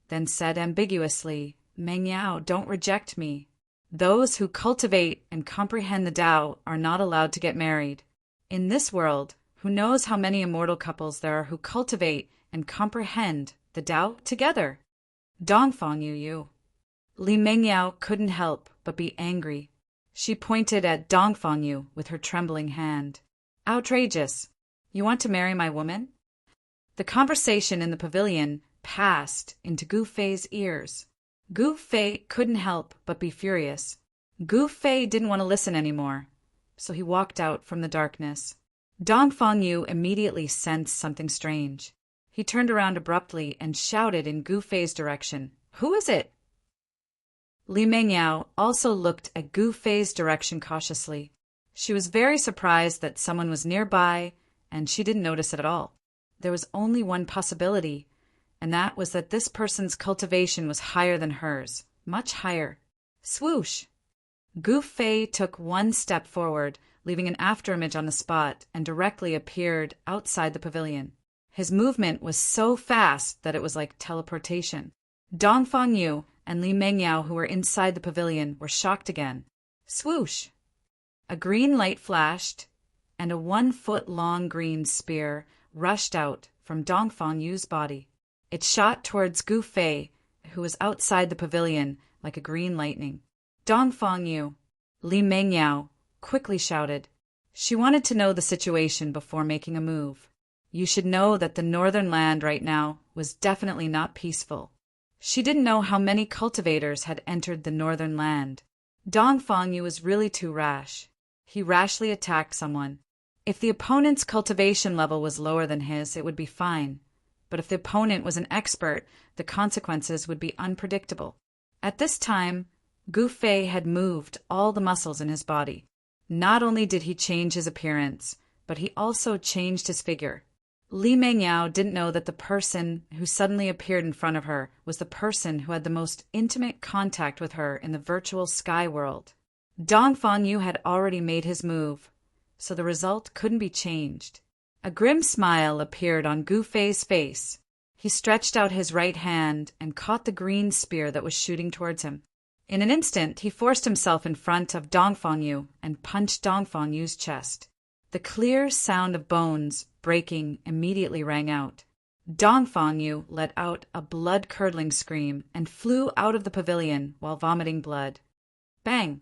then said ambiguously, Mengyao, don't reject me. Those who cultivate and comprehend the Tao are not allowed to get married. In this world, who knows how many immortal couples there are who cultivate and comprehend the Tao together? Dongfang Yu. Li Mengyao couldn't help but be angry. She pointed at Dongfang Yu with her trembling hand. Outrageous! You want to marry my woman? The conversation in the pavilion passed into Gu Fei's ears. Gu Fei couldn't help but be furious. Gu Fei didn't want to listen anymore, so he walked out from the darkness. Dongfang Yu immediately sensed something strange. He turned around abruptly and shouted in Gu Fei's direction, Who is it? Li Mengyao also looked at Gu Fei's direction cautiously. She was very surprised that someone was nearby, and she didn't notice it at all. There was only one possibility, and that was that this person's cultivation was higher than hers, much higher. Swoosh! Gu Fei took one step forward, leaving an afterimage on the spot, and directly appeared outside the pavilion. His movement was so fast that it was like teleportation. Dongfang Yu and Li Mengyao, who were inside the pavilion, were shocked again. Swoosh! A green light flashed, and a 1-foot-long green spear rushed out from Dongfang Yu's body. It shot towards Gu Fei, who was outside the pavilion, like a green lightning. Dongfang Yu, Li Mengyao quickly shouted. She wanted to know the situation before making a move. You should know that the northern land right now was definitely not peaceful. She didn't know how many cultivators had entered the northern land. Dongfang Yu was really too rash. He rashly attacked someone. If the opponent's cultivation level was lower than his, it would be fine. But if the opponent was an expert, the consequences would be unpredictable. At this time, Gu Fei had moved all the muscles in his body. Not only did he change his appearance, but he also changed his figure. Li Mengyao didn't know that the person who suddenly appeared in front of her was the person who had the most intimate contact with her in the virtual sky world. Dongfang Yu had already made his move, so the result couldn't be changed. A grim smile appeared on Gu Fei's face. He stretched out his right hand and caught the green spear that was shooting towards him. In an instant, he forced himself in front of Dongfang Yu and punched Dongfang Yu's chest. The clear sound of bones breaking immediately rang out. Dongfang Yu let out a blood-curdling scream and flew out of the pavilion while vomiting blood. Bang!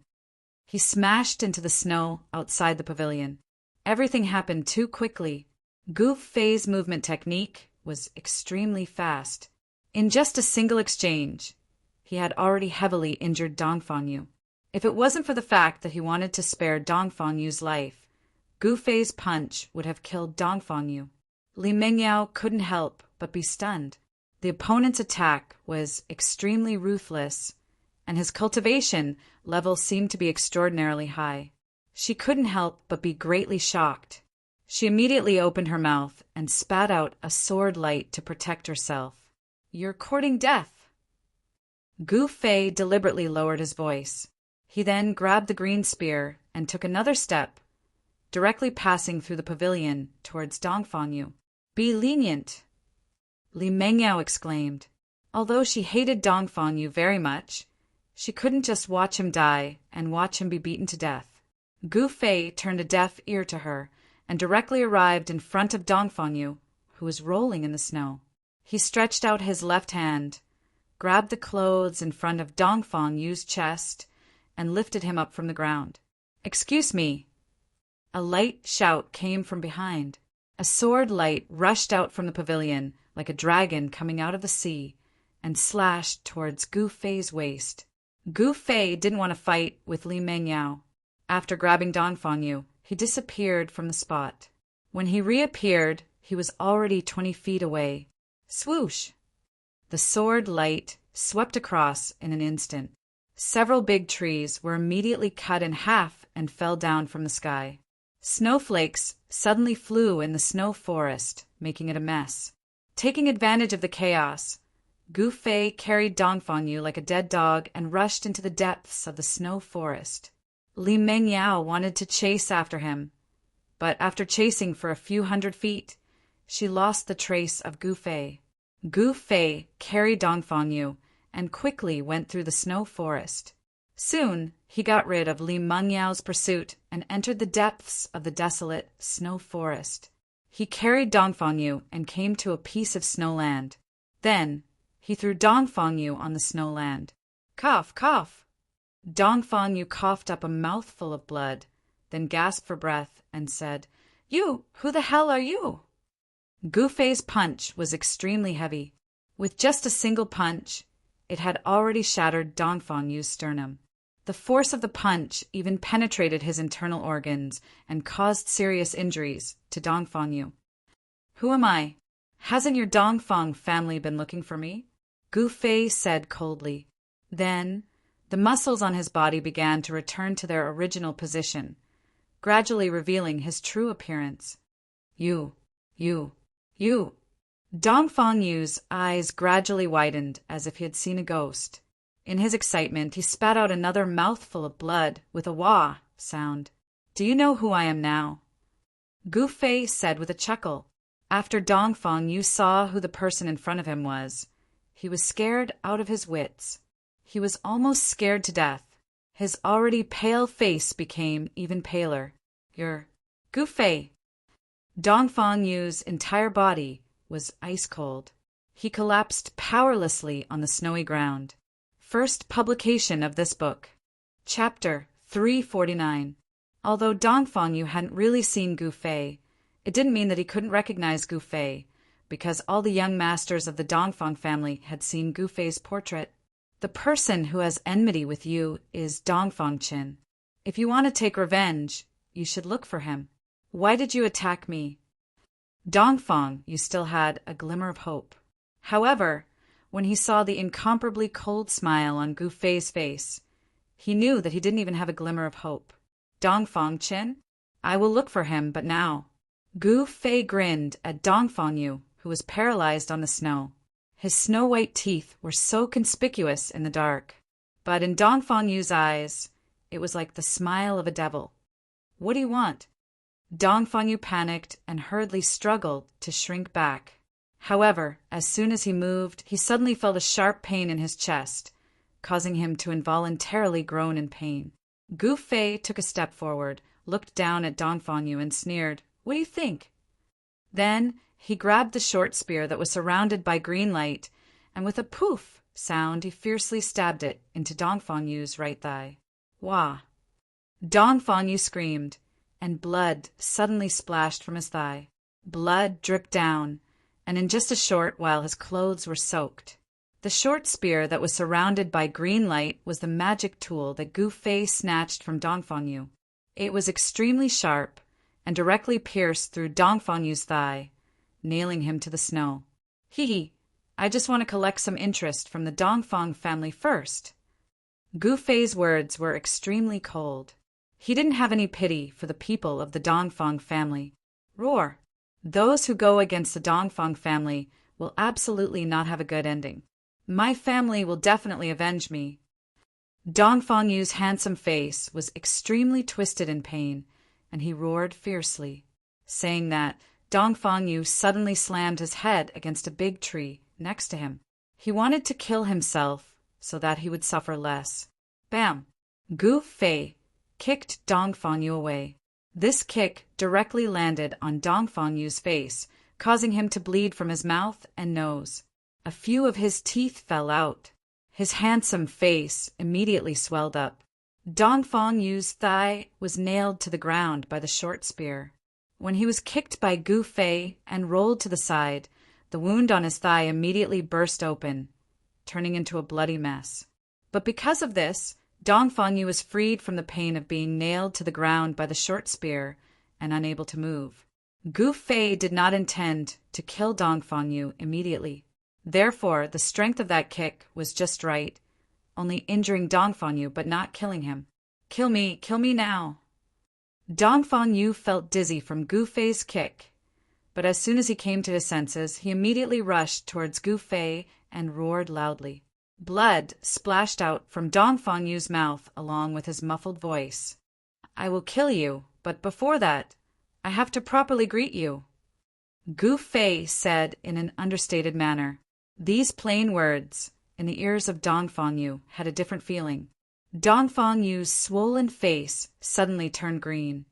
He smashed into the snow outside the pavilion. Everything happened too quickly. Gu Fei's movement technique was extremely fast. In just a single exchange, he had already heavily injured Dongfang Yu. If it wasn't for the fact that he wanted to spare Dongfang Yu's life, Gu Fei's punch would have killed Dongfang Yu. Li Mengyao couldn't help but be stunned. The opponent's attack was extremely ruthless, and his cultivation level seemed to be extraordinarily high. She couldn't help but be greatly shocked. She immediately opened her mouth and spat out a sword light to protect herself. You're courting death. Gu Fei deliberately lowered his voice. He then grabbed the green spear and took another step, directly passing through the pavilion towards Dongfang Yu. Be lenient, Li Mengyao exclaimed. Although she hated Dongfang Yu very much, she couldn't just watch him die and watch him be beaten to death. Gu Fei turned a deaf ear to her and directly arrived in front of Dongfang Yu, who was rolling in the snow. He stretched out his left hand, grabbed the clothes in front of Dongfang Yu's chest, and lifted him up from the ground. Excuse me. A light shout came from behind. A sword light rushed out from the pavilion like a dragon coming out of the sea and slashed towards Gu Fei's waist. Gu Fei didn't want to fight with Li Mengyao. After grabbing Dongfang Yu, he disappeared from the spot. When he reappeared, he was already 20 feet away. Swoosh! The sword light swept across in an instant. Several big trees were immediately cut in half and fell down from the sky. Snowflakes suddenly flew in the snow forest, making it a mess. Taking advantage of the chaos, Gu Fei carried Dongfang Yu like a dead dog and rushed into the depths of the snow forest. Li Mengyao wanted to chase after him, but after chasing for a few hundred feet, she lost the trace of Gu Fei. Gu Fei carried Dongfang Yu and quickly went through the snow forest. Soon, he got rid of Li Mengyao's pursuit and entered the depths of the desolate snow forest. He carried Dongfang Yu and came to a piece of snowland. Then, he threw Dongfang Yu on the snowland. Cough, cough! Dongfang Yu coughed up a mouthful of blood, then gasped for breath and said, "You, who the hell are you?" Gu Fei's punch was extremely heavy. With just a single punch, it had already shattered Dongfang Yu's sternum. The force of the punch even penetrated his internal organs and caused serious injuries to Dongfang Yu. "Who am I? Hasn't your Dongfang family been looking for me?" Gu Fei said coldly. Then, the muscles on his body began to return to their original position, gradually revealing his true appearance. You. Dongfang Yu's eyes gradually widened as if he had seen a ghost. In his excitement, he spat out another mouthful of blood with a wah sound. "Do you know who I am now?" Gu Fei said with a chuckle. After Dongfang Yu saw who the person in front of him was, he was scared out of his wits. He was almost scared to death. His already pale face became even paler. "You're Gu Fei." Dongfang Yu's entire body was ice cold. He collapsed powerlessly on the snowy ground. First publication of this book. Chapter 349. Although Dongfang Yu hadn't really seen Gu Fei, it didn't mean that he couldn't recognize Gu Fei, because all the young masters of the Dongfang family had seen Gu Fei's portrait. The person who has enmity with you is Dongfang Qin. If you want to take revenge, you should look for him. Why did you attack me? Dongfang Yu still had a glimmer of hope. However, when he saw the incomparably cold smile on Gu Fei's face, he knew that he didn't even have a glimmer of hope. "Dongfang Qin? I will look for him, but now." Gu Fei grinned at Dongfang Yu, who was paralyzed on the snow. His snow-white teeth were so conspicuous in the dark. But in Dongfang Yu's eyes, it was like the smile of a devil. "What do you want?" Dongfang Yu panicked and hurriedly struggled to shrink back. However, as soon as he moved, he suddenly felt a sharp pain in his chest, causing him to involuntarily groan in pain. Gu Fei took a step forward, looked down at Dongfang Yu and sneered, "What do you think?" Then he grabbed the short spear that was surrounded by green light, and with a poof sound he fiercely stabbed it into Dongfang Yu's right thigh. Wah! Dongfang Yu screamed, and blood suddenly splashed from his thigh. Blood dripped down, and in just a short while his clothes were soaked. The short spear that was surrounded by green light was the magic tool that Gu Fei snatched from Dongfang Yu. It was extremely sharp and directly pierced through Dongfang Yu's thigh, nailing him to the snow. "Hee, I just want to collect some interest from the Dongfang family first." Gu Fei's words were extremely cold. He didn't have any pity for the people of the Dongfang family. Roar! Those who go against the Dongfang family will absolutely not have a good ending. My family will definitely avenge me. Dongfang Yu's handsome face was extremely twisted in pain, and he roared fiercely. Saying that, Dongfang Yu suddenly slammed his head against a big tree next to him. He wanted to kill himself so that he would suffer less. Bam! Gu Fei kicked Dongfang Yu away. This kick directly landed on Dongfang Yu's face, causing him to bleed from his mouth and nose. A few of his teeth fell out. His handsome face immediately swelled up. Dongfang Yu's thigh was nailed to the ground by the short spear. When he was kicked by Gu Fei and rolled to the side, the wound on his thigh immediately burst open, turning into a bloody mess. But because of this, Dongfang Yu was freed from the pain of being nailed to the ground by the short spear and unable to move. Gu Fei did not intend to kill Dongfang Yu immediately. Therefore, the strength of that kick was just right, only injuring Dongfang Yu but not killing him. Kill me now. Dongfang Yu felt dizzy from Gu Fei's kick, but as soon as he came to his senses, he immediately rushed towards Gu Fei and roared loudly. Blood splashed out from Dongfang Yu's mouth along with his muffled voice. I will kill you, but before that, I have to properly greet you, Gu Fei said in an understated manner. These plain words, in the ears of Dongfang Yu, had a different feeling. Dongfang Yu's swollen face suddenly turned green,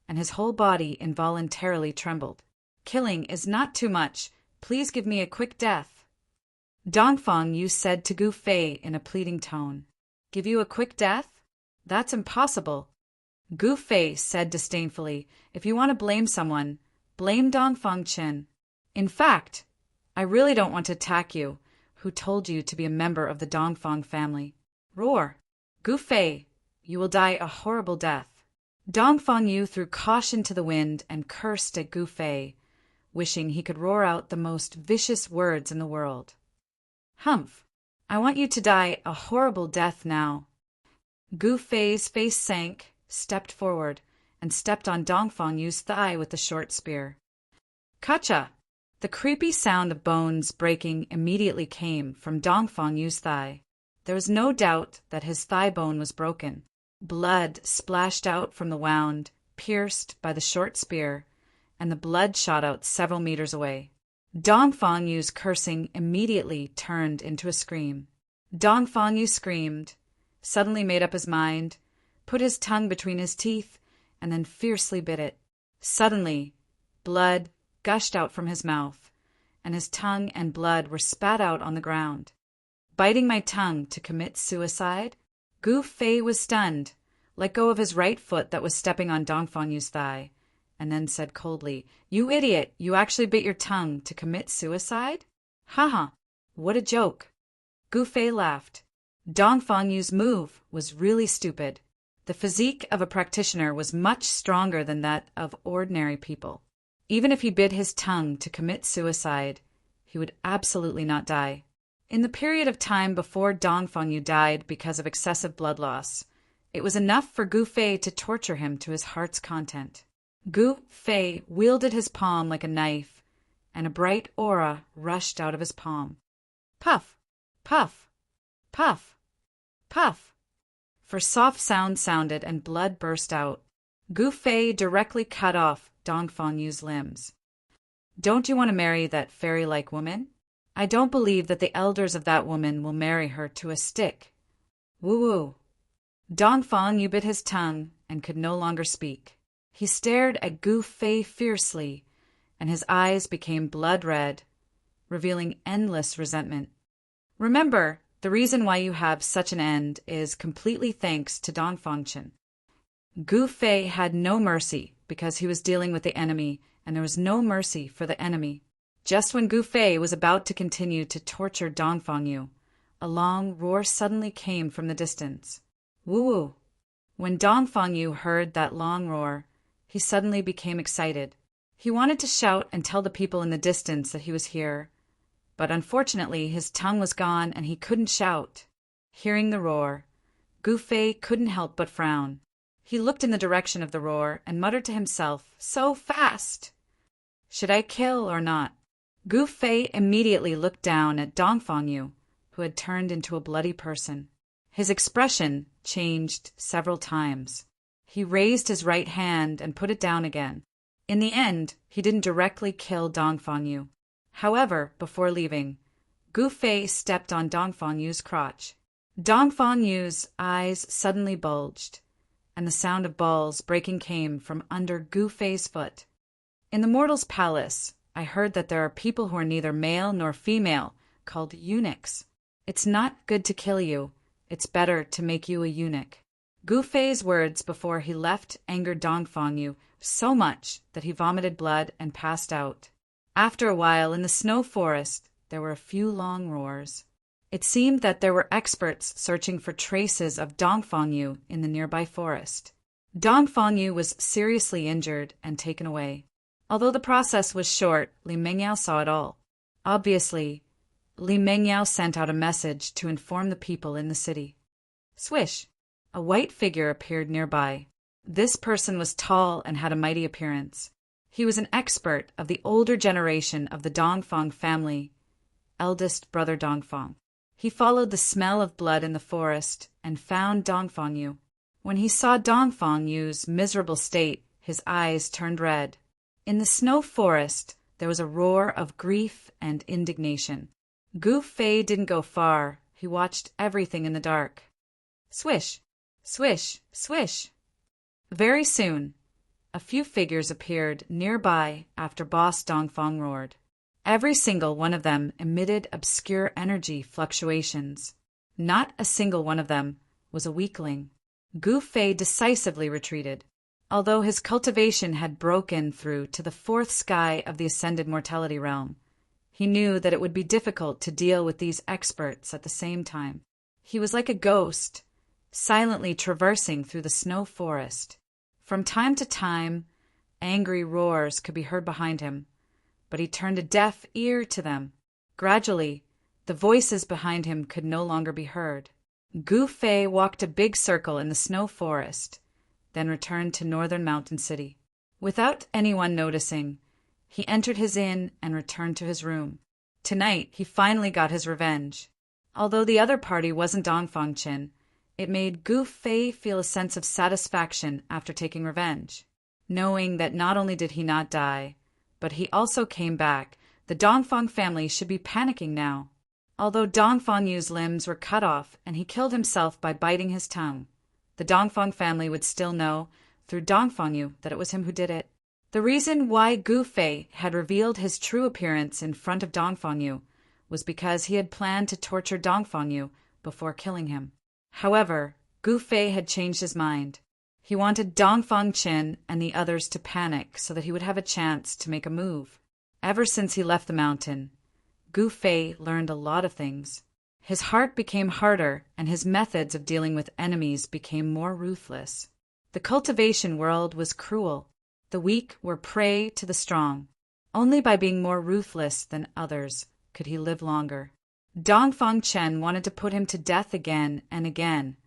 and his whole body involuntarily trembled. Killing is not too much. Please give me a quick death, Dongfang Yu said to Gu Fei in a pleading tone. Give you a quick death? That's impossible, Gu Fei said disdainfully. If you want to blame someone, blame Dongfang Chen. In fact, I really don't want to attack you. Who told you to be a member of the Dongfang family? Roar. Gu Fei, you will die a horrible death. Dongfang Yu threw caution to the wind and cursed at Gu Fei, wishing he could roar out the most vicious words in the world. Humph! I want you to die a horrible death now. Gu Fei's face sank, stepped forward, and stepped on Dongfang Yu's thigh with the short spear. Kacha! The creepy sound of bones breaking immediately came from Dongfang Yu's thigh. There was no doubt that his thigh bone was broken. Blood splashed out from the wound, pierced by the short spear, and the blood shot out several meters away. Dongfang Yu's cursing immediately turned into a scream. Dongfang Yu screamed, suddenly made up his mind, put his tongue between his teeth, and then fiercely bit it. Suddenly, blood gushed out from his mouth, and his tongue and blood were spat out on the ground. Biting my tongue to commit suicide? Gu Fei was stunned, let go of his right foot that was stepping on Dongfang Yu's thigh, and then said coldly, You idiot, you actually bit your tongue to commit suicide? Haha, what a joke. Gu Fei laughed. Dongfang Yu's move was really stupid. The physique of a practitioner was much stronger than that of ordinary people. Even if he bit his tongue to commit suicide, he would absolutely not die. In the period of time before Dongfang Yu died because of excessive blood loss, it was enough for Gu Fei to torture him to his heart's content. Gu Fei wielded his palm like a knife, and a bright aura rushed out of his palm. Puff, puff, puff, puff. For soft sounds sounded and blood burst out. Gu Fei directly cut off Dongfang Yu's limbs. Don't you want to marry that fairy-like woman? I don't believe that the elders of that woman will marry her to a stick. Woo-woo. Dongfang Yu bit his tongue and could no longer speak. He stared at Gu Fei fiercely, and his eyes became blood red, revealing endless resentment. Remember, the reason why you have such an end is completely thanks to Dongfang Chen. Gu Fei had no mercy because he was dealing with the enemy, and there was no mercy for the enemy. Just when Gu Fei was about to continue to torture Dongfang Yu, a long roar suddenly came from the distance. Woo-woo! When Dongfang Yu heard that long roar, he suddenly became excited. He wanted to shout and tell the people in the distance that he was here, but unfortunately his tongue was gone and he couldn't shout. Hearing the roar, Gu Fei couldn't help but frown. He looked in the direction of the roar and muttered to himself, So fast! Should I kill or not? Gu Fei immediately looked down at Dongfang Yu, who had turned into a bloody person. His expression changed several times. He raised his right hand and put it down again. In the end, he didn't directly kill Dongfang Yu. However, before leaving, Gu Fei stepped on Dongfang Yu's crotch. Dongfang Yu's eyes suddenly bulged, and the sound of balls breaking came from under Gu Fei's foot. In the mortal's palace, I heard that there are people who are neither male nor female, called eunuchs. It's not good to kill you. It's better to make you a eunuch. Gu Fei's words before he left angered Dongfang Yu so much that he vomited blood and passed out. After a while, in the snow forest, there were a few long roars. It seemed that there were experts searching for traces of Dongfang in the nearby forest. Dongfang was seriously injured and taken away. Although the process was short, Li Mengyao saw it all. Obviously, Li Mengyao sent out a message to inform the people in the city. Swish! A white figure appeared nearby. This person was tall and had a mighty appearance. He was an expert of the older generation of the Dongfang family, eldest brother Dongfang. He followed the smell of blood in the forest and found Dongfang. When he saw Dongfang's miserable state, his eyes turned red. In the snow forest, there was a roar of grief and indignation. Gu Fei didn't go far. He watched everything in the dark. Swish! Swish! Swish! Very soon, a few figures appeared nearby after Boss Dongfang roared. Every single one of them emitted obscure energy fluctuations. Not a single one of them was a weakling. Gu Fei decisively retreated. Although his cultivation had broken through to the fourth sky of the ascended mortality realm, he knew that it would be difficult to deal with these experts at the same time. He was like a ghost, silently traversing through the snow forest. From time to time, angry roars could be heard behind him, but he turned a deaf ear to them. Gradually, the voices behind him could no longer be heard. Gu Fei walked a big circle in the snow forest, then returned to Northern Mountain City. Without anyone noticing, he entered his inn and returned to his room. Tonight, he finally got his revenge. Although the other party wasn't Dongfang Qin, it made Gu Fei feel a sense of satisfaction after taking revenge. Knowing that not only did he not die, but he also came back, the Dongfang family should be panicking now. Although Dongfang's limbs were cut off and he killed himself by biting his tongue, the Dongfang family would still know, through Dongfang that it was him who did it. The reason why Gu Fei had revealed his true appearance in front of Dongfang was because he had planned to torture Dongfang before killing him. However, Gu Fei had changed his mind. He wanted Dongfang Qin and the others to panic so that he would have a chance to make a move. Ever since he left the mountain, Gu Fei learned a lot of things. His heart became harder, and his methods of dealing with enemies became more ruthless. The cultivation world was cruel. The weak were prey to the strong. Only by being more ruthless than others could he live longer. Dongfang Chen wanted to put him to death again and again,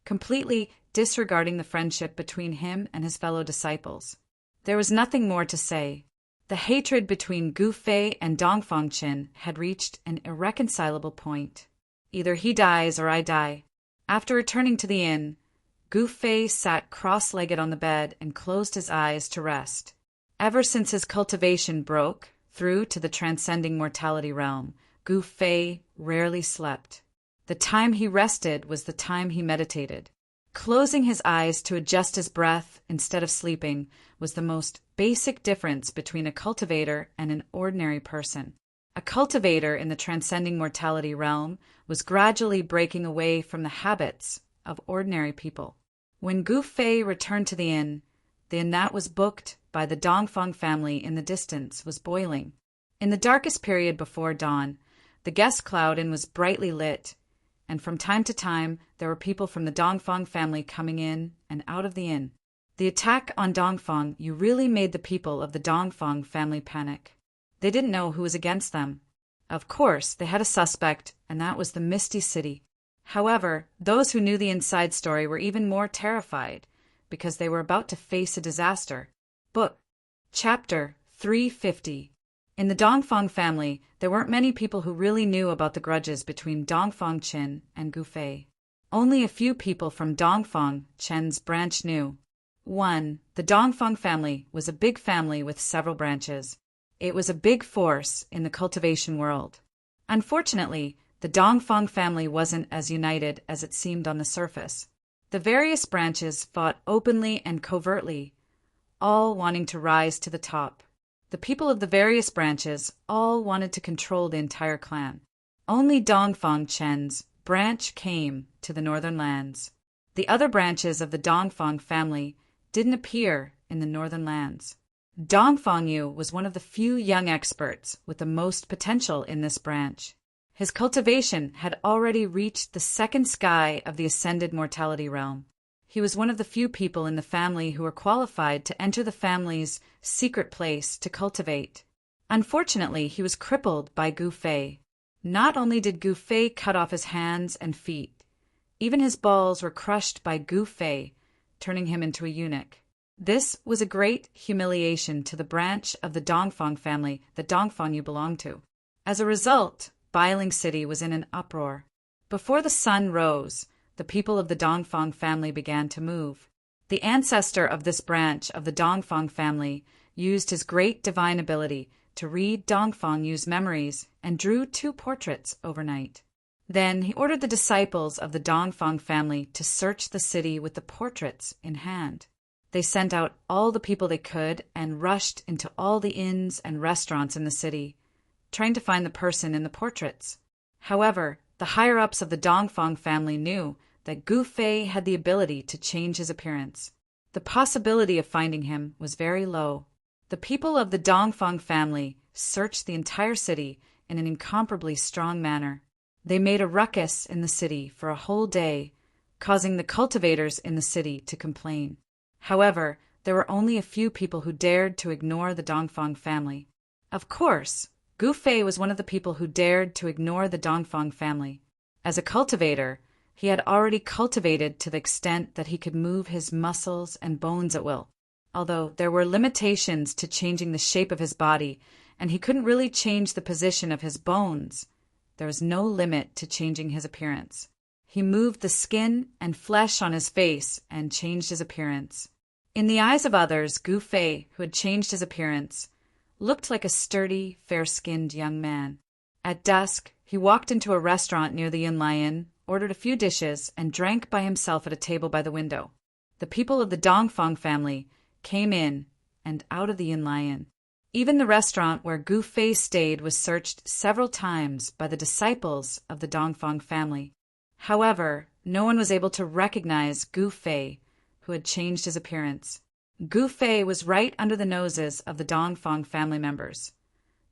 completely disregarding the friendship between him and his fellow disciples. There was nothing more to say. The hatred between Gu Fei and Dongfang Qin had reached an irreconcilable point. Either he dies or I die. After returning to the inn, Gu Fei sat cross-legged on the bed and closed his eyes to rest. Ever since his cultivation broke through to the transcending mortality realm, Gu Fei rarely slept. The time he rested was the time he meditated. Closing his eyes to adjust his breath instead of sleeping was the most basic difference between a cultivator and an ordinary person. A cultivator in the transcending mortality realm was gradually breaking away from the habits of ordinary people. When Gu Fei returned to the inn that was booked by the Dongfang family in the distance was boiling. In the darkest period before dawn, the guest cloud inn was brightly lit, and from time to time there were people from the Dongfang family coming in and out of the inn. The attack on Dongfang really made the people of the Dongfang family panic. They didn't know who was against them. Of course, they had a suspect, and that was the Misty City. However, those who knew the inside story were even more terrified, because they were about to face a disaster. Book Chapter 350. In the Dongfang family, there weren't many people who really knew about the grudges between Dongfang Qin and Gu Fei. Only a few people from Dongfang Qin's branch knew. 1. The Dongfang family was a big family with several branches. It was a big force in the cultivation world. Unfortunately, the Dongfang family wasn't as united as it seemed on the surface. The various branches fought openly and covertly, all wanting to rise to the top. The people of the various branches all wanted to control the entire clan. Only Dongfang Qin's branch came to the northern lands. The other branches of the Dongfang family didn't appear in the northern lands. Dongfang was one of the few young experts with the most potential in this branch. His cultivation had already reached the second sky of the ascended mortality realm. He was one of the few people in the family who were qualified to enter the family's secret place to cultivate. Unfortunately, he was crippled by Gu Fei. Not only did Gu Fei cut off his hands and feet, even his balls were crushed by Gu Fei, turning him into a eunuch. This was a great humiliation to the branch of the Dongfang family that Dongfang belonged to. As a result, Bailing City was in an uproar. Before the sun rose, the people of the Dongfang family began to move. The ancestor of this branch of the Dongfang family used his great divine ability to read Dongfang Yu's memories and drew 2 portraits overnight. Then he ordered the disciples of the Dongfang family to search the city with the portraits in hand. They sent out all the people they could and rushed into all the inns and restaurants in the city, trying to find the person in the portraits. However, the higher-ups of the Dongfang family knew that Gu Fei had the ability to change his appearance. The possibility of finding him was very low. The people of the Dongfang family searched the entire city in an incomparably strong manner. They made a ruckus in the city for a whole day, causing the cultivators in the city to complain. However, there were only a few people who dared to ignore the Dongfang family. Of course, Gu Fei was one of the people who dared to ignore the Dongfang family. As a cultivator, he had already cultivated to the extent that he could move his muscles and bones at will. Although there were limitations to changing the shape of his body, and he couldn't really change the position of his bones, there was no limit to changing his appearance. He moved the skin and flesh on his face and changed his appearance. In the eyes of others, Gu Fei, who had changed his appearance, looked like a sturdy, fair-skinned young man. At dusk, he walked into a restaurant near the Yunlai, ordered a few dishes, and drank by himself at a table by the window. The people of the Dongfang family came in and out of the Yunlai. Even the restaurant where Gu Fei stayed was searched several times by the disciples of the Dongfang family. However, no one was able to recognize Gu Fei, who had changed his appearance. Gu Fei was right under the noses of the Dongfang family members.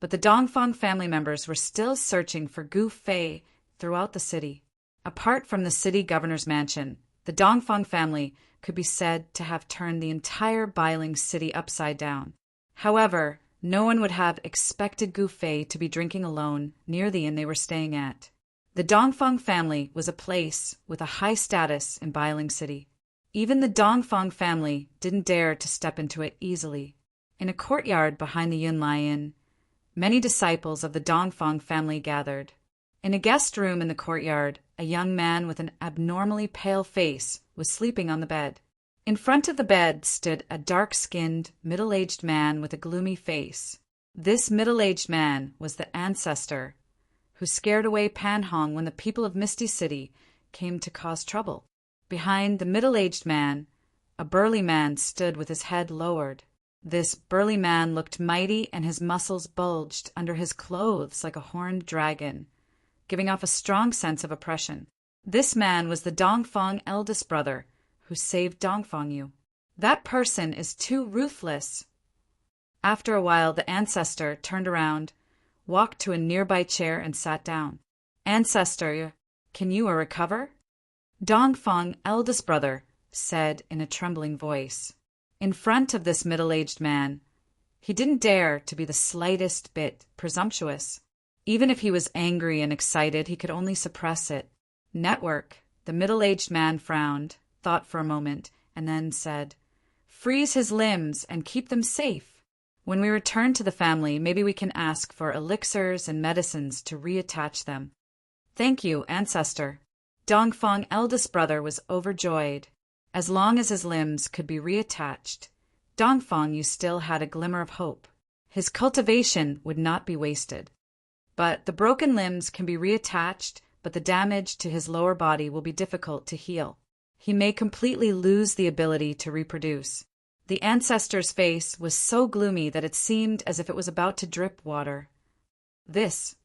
But the Dongfang family members were still searching for Gu Fei throughout the city. Apart from the city governor's mansion, the Dongfang family could be said to have turned the entire Bailing city upside down. However, no one would have expected Gu Fei to be drinking alone near the inn they were staying at. The Dongfang family was a place with a high status in Bailing City. Even the Dongfang family didn't dare to step into it easily. In a courtyard behind the Yunlai, many disciples of the Dongfang family gathered. In a guest room in the courtyard, a young man with an abnormally pale face was sleeping on the bed. In front of the bed stood a dark-skinned, middle-aged man with a gloomy face. This middle-aged man was the ancestor who scared away Pan Hong when the people of Misty City came to cause trouble. Behind the middle-aged man, a burly man stood with his head lowered. This burly man looked mighty, and his muscles bulged under his clothes like a horned dragon, giving off a strong sense of oppression. This man was the Dongfang eldest brother, who saved Dongfang Yu. That person is too ruthless. After a while, the ancestor turned around, walked to a nearby chair, and sat down. Ancestor, can you recover? Dongfang eldest brother said in a trembling voice. In front of this middle-aged man, he didn't dare to be the slightest bit presumptuous. Even if he was angry and excited, he could only suppress it. Network, the middle-aged man frowned, thought for a moment, and then said, "Freeze his limbs and keep them safe. When we return to the family, maybe we can ask for elixirs and medicines to reattach them." "Thank you, ancestor." Dongfang eldest brother was overjoyed. As long as his limbs could be reattached, Dongfang Yu still had a glimmer of hope. His cultivation would not be wasted. But the broken limbs can be reattached, but the damage to his lower body will be difficult to heal. He may completely lose the ability to reproduce. The ancestor's face was so gloomy that it seemed as if it was about to drip water. This,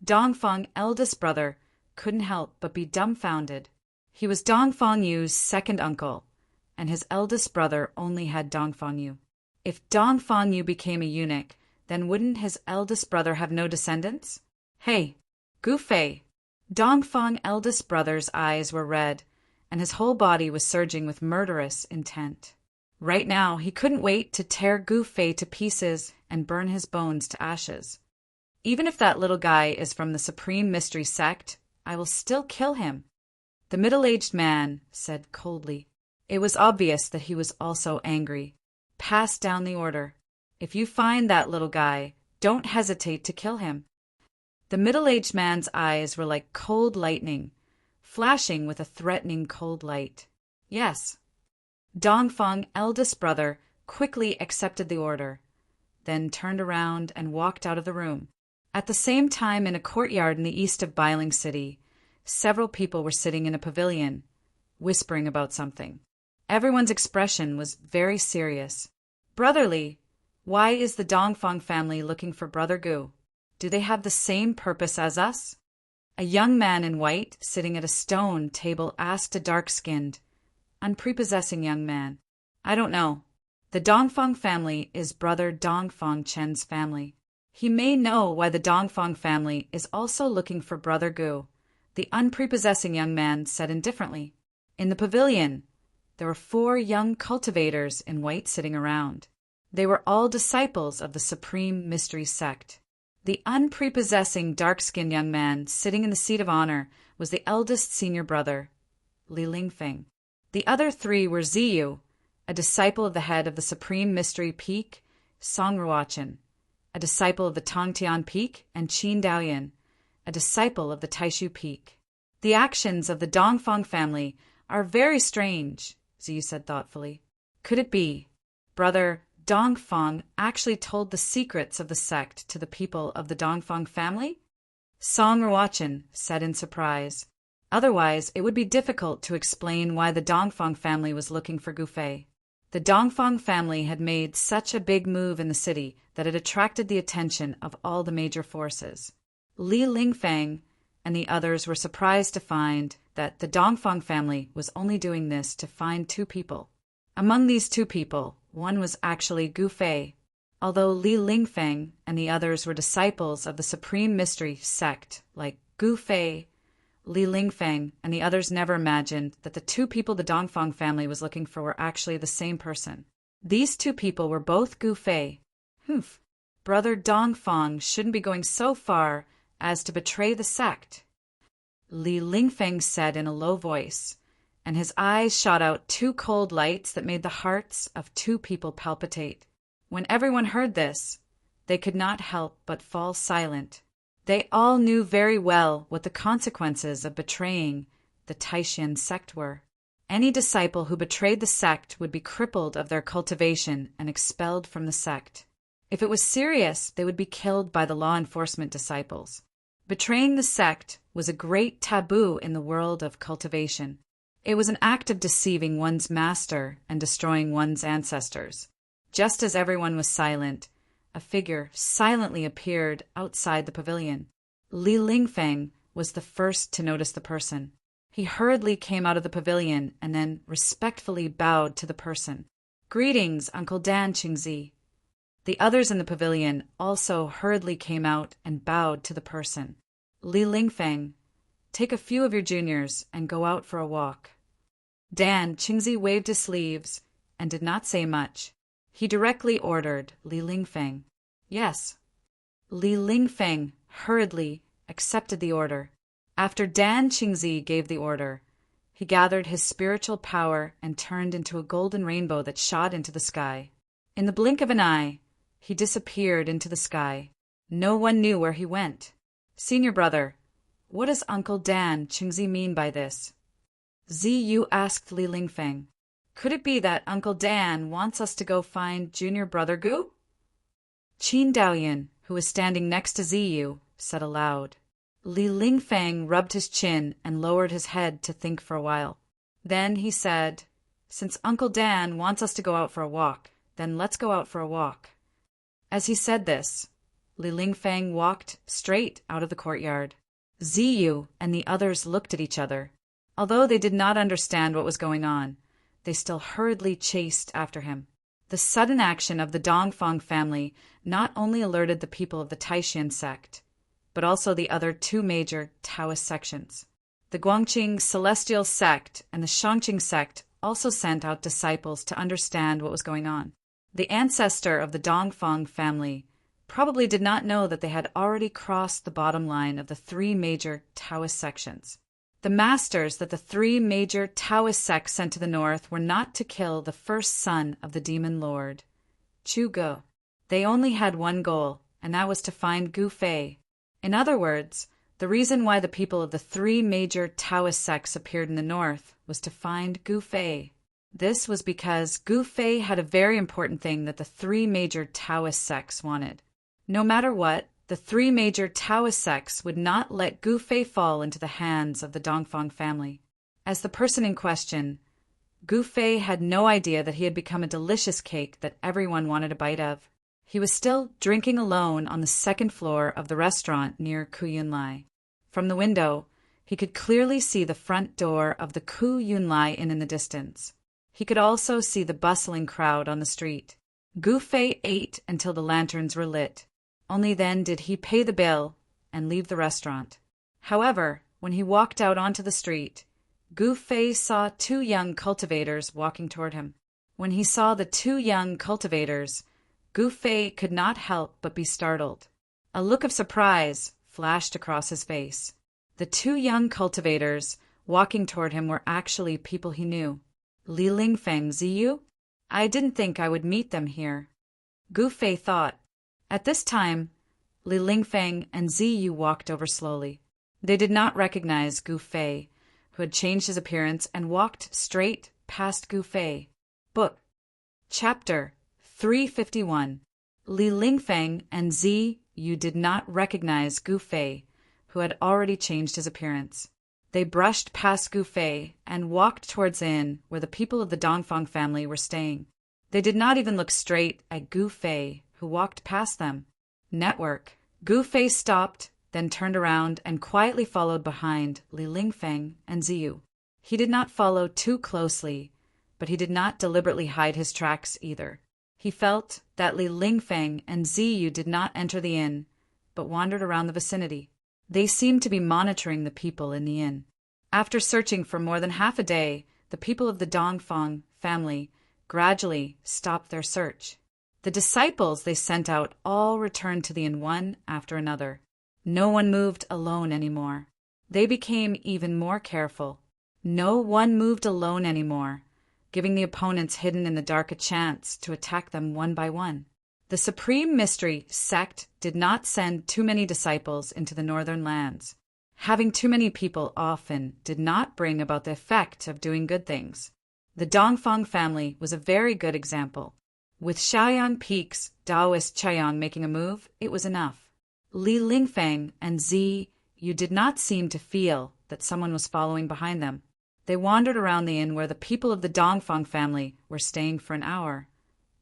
Dongfang eldest brother, couldn't help but be dumbfounded. He was Dongfang Yu's second uncle, and his eldest brother only had Dongfang Yu. If Dongfang Yu became a eunuch, then wouldn't his eldest brother have no descendants? "Hey, Gu Fei. Dongfang eldest brother's eyes were red, and his whole body was surging with murderous intent. Right now, he couldn't wait to tear Gu Fei to pieces and burn his bones to ashes. Even if that little guy is from the Supreme Mystery Sect, I will still kill him. The middle-aged man said coldly. It was obvious that he was also angry. Pass down the order. If you find that little guy, don't hesitate to kill him. The middle-aged man's eyes were like cold lightning, flashing with a threatening cold light. Yes. Dongfang, eldest brother, quickly accepted the order, then turned around and walked out of the room. At the same time, in a courtyard in the east of Bailing City, several people were sitting in a pavilion, whispering about something. Everyone's expression was very serious. Brotherly, why is the Dongfang family looking for Brother Gu? Do they have the same purpose as us? A young man in white, sitting at a stone table, asked a dark-skinned, unprepossessing young man. I don't know. The Dongfang family is Brother Dongfang Chen's family. He may know why the Dongfang family is also looking for Brother Gu, the unprepossessing young man said indifferently. In the pavilion, there were 4 young cultivators in white sitting around. They were all disciples of the Supreme Mystery Sect. The unprepossessing dark-skinned young man sitting in the seat of honor was the eldest senior brother, Li Lingfeng. The other 3 were Ziyu, a disciple of the head of the Supreme Mystery Peak, Song Ruochen, a disciple of the Tongtian Peak, and Qin Daoyan, a disciple of the Taishu Peak. The actions of the Dongfang family are very strange, Ziyu said thoughtfully. Could it be Brother Dongfang actually told the secrets of the sect to the people of the Dongfang family? Song Ruochen said in surprise. Otherwise, it would be difficult to explain why the Dongfang family was looking for Gu Fei. The Dongfang family had made such a big move in the city that it attracted the attention of all the major forces. Li Lingfeng and the others were surprised to find that the Dongfang family was only doing this to find 2 people. Among these 2 people, one was actually Gu Fei. Although Li Lingfeng and the others were disciples of the Supreme Mystery Sect, like Gu Fei, Li Lingfeng and the others never imagined that the 2 people the Dongfang family was looking for were actually the same person. These 2 people were both Gu Fei. Brother Dongfang shouldn't be going so far as to betray the sect, Li Lingfeng said in a low voice, and his eyes shot out 2 cold lights that made the hearts of 2 people palpitate. When everyone heard this, they could not help but fall silent. They all knew very well what the consequences of betraying the Taishan sect were. Any disciple who betrayed the sect would be crippled of their cultivation and expelled from the sect. If it was serious, they would be killed by the law enforcement disciples. Betraying the sect was a great taboo in the world of cultivation. It was an act of deceiving one's master and destroying one's ancestors. Just as everyone was silent, a figure silently appeared outside the pavilion. Li Lingfeng was the first to notice the person. He hurriedly came out of the pavilion and then respectfully bowed to the person. Greetings, Uncle Dan Qingzi. The others in the pavilion also hurriedly came out and bowed to the person. Li Lingfeng, take a few of your juniors and go out for a walk. Dan Qingzi waved his sleeves and did not say much. He directly ordered Li Lingfeng. Yes. Li Lingfeng hurriedly accepted the order. After Dan Qingzi gave the order, he gathered his spiritual power and turned into a golden rainbow that shot into the sky. In the blink of an eye, he disappeared into the sky. No one knew where he went. Senior brother, what does Uncle Dan Qingzi mean by this? Ziyu asked Li Lingfeng. Could it be that Uncle Dan wants us to go find junior brother Gu? Qin Daoyan, who was standing next to Ziyu, said aloud. Li Lingfeng rubbed his chin and lowered his head to think for a while. Then he said, Since Uncle Dan wants us to go out for a walk, then let's go out for a walk. As he said this, Li Lingfeng walked straight out of the courtyard. Ziyu and the others looked at each other. Although they did not understand what was going on, they still hurriedly chased after him. The sudden action of the Dongfang family not only alerted the people of the Taishan sect, but also the other two major Taoist sections. The Guangqing Celestial Sect and the Shangqing Sect also sent out disciples to understand what was going on. The ancestor of the Dongfang family probably did not know that they had already crossed the bottom line of the three major Taoist sections. The masters that the three major Taoist sects sent to the north were not to kill the first son of the demon lord, Chu Ge. They only had one goal, and that was to find Gu Fei. In other words, the reason why the people of the three major Taoist sects appeared in the north was to find Gu Fei. This was because Gu Fei had a very important thing that the three major Taoist sects wanted. No matter what, the three major Taoist sects would not let Gu Fei fall into the hands of the Dongfang family. As the person in question, Gu Fei had no idea that he had become a delicious cake that everyone wanted a bite of. He was still drinking alone on the second floor of the restaurant near Kuyunlai. From the window, he could clearly see the front door of the Kuyunlai Inn in the distance. He could also see the bustling crowd on the street. Gu Fei ate until the lanterns were lit. Only then did he pay the bill and leave the restaurant. However, when he walked out onto the street, Gu Fei saw two young cultivators walking toward him. When he saw the two young cultivators, Gu Fei could not help but be startled. A look of surprise flashed across his face. The two young cultivators walking toward him were actually people he knew. Li Lingfeng Ziyu? I didn't think I would meet them here, Gu Fei thought. At this time, Li Lingfeng and Ziyu walked over slowly. They did not recognize Gu Fei, who had changed his appearance and walked straight past Gu Fei. Book Chapter 351. Li Lingfeng and Ziyu did not recognize Gu Fei, who had already changed his appearance. They brushed past Gu Fei and walked towards the inn where the people of the Dongfang family were staying. They did not even look straight at Gu Fei, who walked past them. Network. Gu Fei stopped, then turned around and quietly followed behind Li Lingfeng and Ziyu. He did not follow too closely, but he did not deliberately hide his tracks either. He felt that Li Lingfeng and Ziyu did not enter the inn, but wandered around the vicinity. They seemed to be monitoring the people in the inn. After searching for more than half a day, the people of the Dongfang family gradually stopped their search. The disciples they sent out all returned to the inn one after another. No one moved alone anymore. They became even more careful. No one moved alone anymore, giving the opponents hidden in the dark a chance to attack them one by one. The Supreme Mystery sect did not send too many disciples into the northern lands. Having too many people often did not bring about the effect of doing good things. The Dongfang family was a very good example. With Shaoyang Peak's Taoist Chaiyang making a move, it was enough. Li Lingfeng and Ziyu did not seem to feel that someone was following behind them. They wandered around the inn where the people of the Dongfang family were staying for an hour,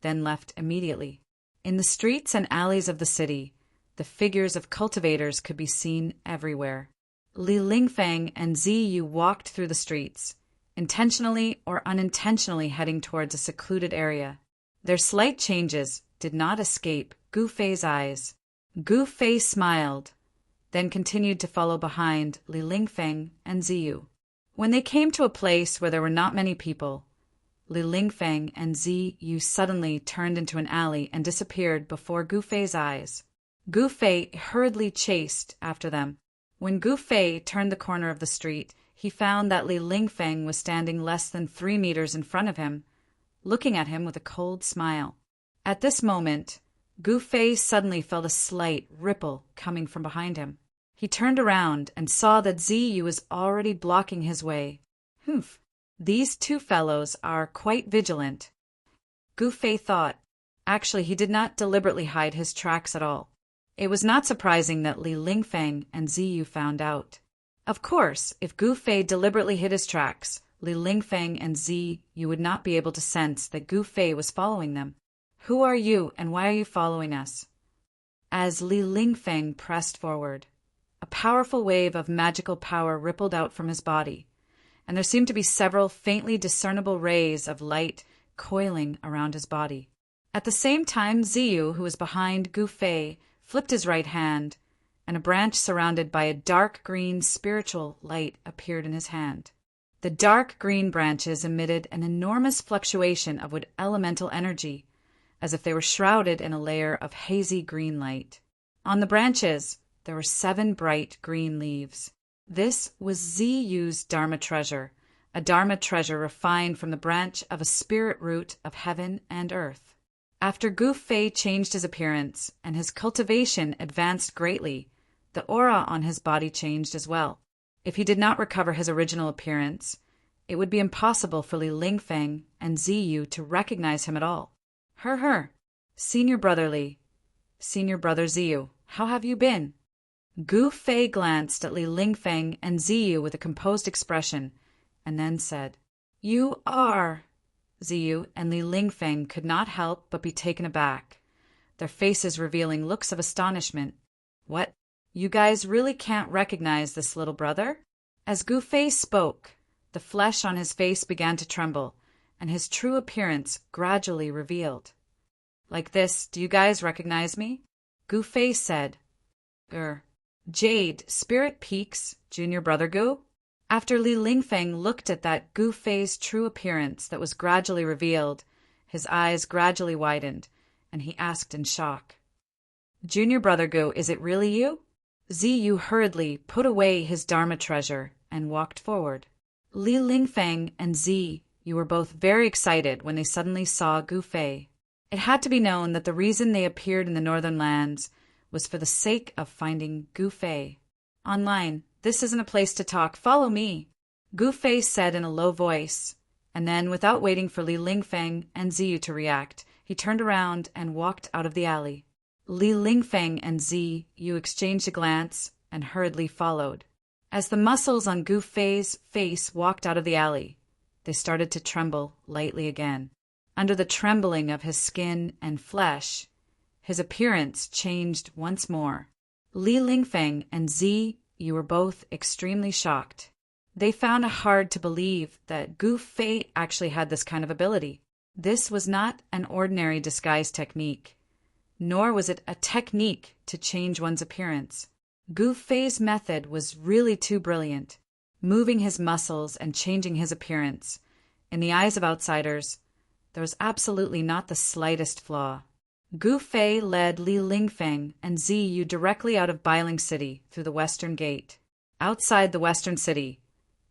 then left immediately. In the streets and alleys of the city, the figures of cultivators could be seen everywhere. Li Lingfeng and Ziyu walked through the streets, intentionally or unintentionally heading towards a secluded area. Their slight changes did not escape Gu Fei's eyes. Gu Fei smiled, then continued to follow behind Li Lingfeng and Ziyu. When they came to a place where there were not many people, Li Lingfeng and Ziyu suddenly turned into an alley and disappeared before Gu Fei's eyes. Gu Fei hurriedly chased after them. When Gu Fei turned the corner of the street, he found that Li Lingfeng was standing less than 3 meters in front of him, looking at him with a cold smile. At this moment, Gu Fei suddenly felt a slight ripple coming from behind him. He turned around and saw that Ziyu was already blocking his way. Humph, these two fellows are quite vigilant, Gu Fei thought. Actually, he did not deliberately hide his tracks at all. It was not surprising that Li Lingfeng and Ziyu found out. Of course, if Gu Fei deliberately hid his tracks, Li Lingfeng and Ziyu would not be able to sense that Gu Fei was following them. Who are you and why are you following us? As Li Lingfeng pressed forward, a powerful wave of magical power rippled out from his body, and there seemed to be several faintly discernible rays of light coiling around his body. At the same time, Ziyu, who was behind Gu Fei, flipped his right hand and a branch surrounded by a dark green spiritual light appeared in his hand. The dark green branches emitted an enormous fluctuation of wood elemental energy, as if they were shrouded in a layer of hazy green light. On the branches, there were 7 bright green leaves. This was Ziyu's Dharma treasure, a Dharma treasure refined from the branch of a spirit root of heaven and earth. After Gu Fei changed his appearance and his cultivation advanced greatly, the aura on his body changed as well. If he did not recover his original appearance, it would be impossible for Li Lingfeng and Ziyu to recognize him at all. Her, Senior Brother Li, Senior Brother Ziyu, how have you been? Gu Fei glanced at Li Lingfeng and Ziyu with a composed expression, and then said, "You are." Ziyu and Li Lingfeng could not help but be taken aback, their faces revealing looks of astonishment. "What? You guys really can't recognize this little brother?" As Gu Fei spoke, the flesh on his face began to tremble, and his true appearance gradually revealed. "Like this, do you guys recognize me?" Gu Fei said. Jade, Spirit Peaks, Junior Brother Gu?" After Li Lingfeng looked at that Gu Fei's true appearance that was gradually revealed, his eyes gradually widened, and he asked in shock, "Junior Brother Gu, is it really you?" Ziyu hurriedly put away his Dharma treasure and walked forward. Li Lingfeng and Ziyu were both very excited when they suddenly saw Gu Fei. It had to be known that the reason they appeared in the northern lands was for the sake of finding Gu Fei. "Online, this isn't a place to talk. Follow me," Gu Fei said in a low voice, and then, without waiting for Li Lingfeng and Ziyu to react, he turned around and walked out of the alley. Li Lingfeng and Ziyu exchanged a glance and hurriedly followed. As the muscles on Gu Fei's face walked out of the alley, they started to tremble lightly again. Under the trembling of his skin and flesh, his appearance changed once more. Li Lingfeng and Ziyu were both extremely shocked. They found it hard to believe that Gu Fei actually had this kind of ability. This was not an ordinary disguise technique, nor was it a technique to change one's appearance. Gu Fei's method was really too brilliant, moving his muscles and changing his appearance. In the eyes of outsiders, there was absolutely not the slightest flaw. Gu Fei led Li Lingfeng and Ziyu directly out of Bailing City through the western gate. Outside the western city,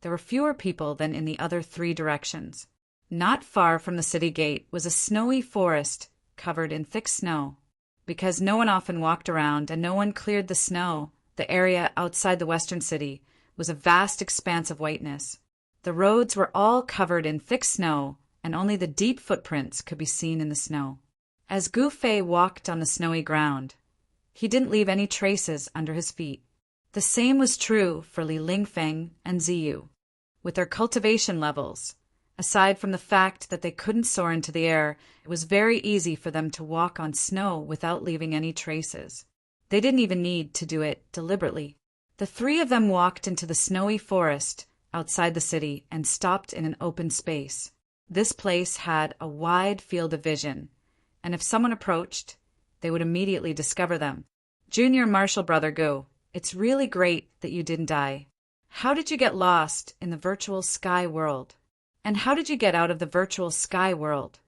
there were fewer people than in the other 3 directions. Not far from the city gate was a snowy forest covered in thick snow. Because no one often walked around and no one cleared the snow, the area outside the western city was a vast expanse of whiteness. The roads were all covered in thick snow, and only the deep footprints could be seen in the snow. As Gu Fei walked on the snowy ground, he didn't leave any traces under his feet. The same was true for Li Lingfeng and Ziyu. With their cultivation levels, aside from the fact that they couldn't soar into the air, it was very easy for them to walk on snow without leaving any traces. They didn't even need to do it deliberately. The 3 of them walked into the snowy forest outside the city and stopped in an open space. This place had a wide field of vision, and if someone approached, they would immediately discover them. "Junior Marshal Brother Gu, it's really great that you didn't die. How did you get lost in the virtual sky world? And how did you get out of the virtual sky world?"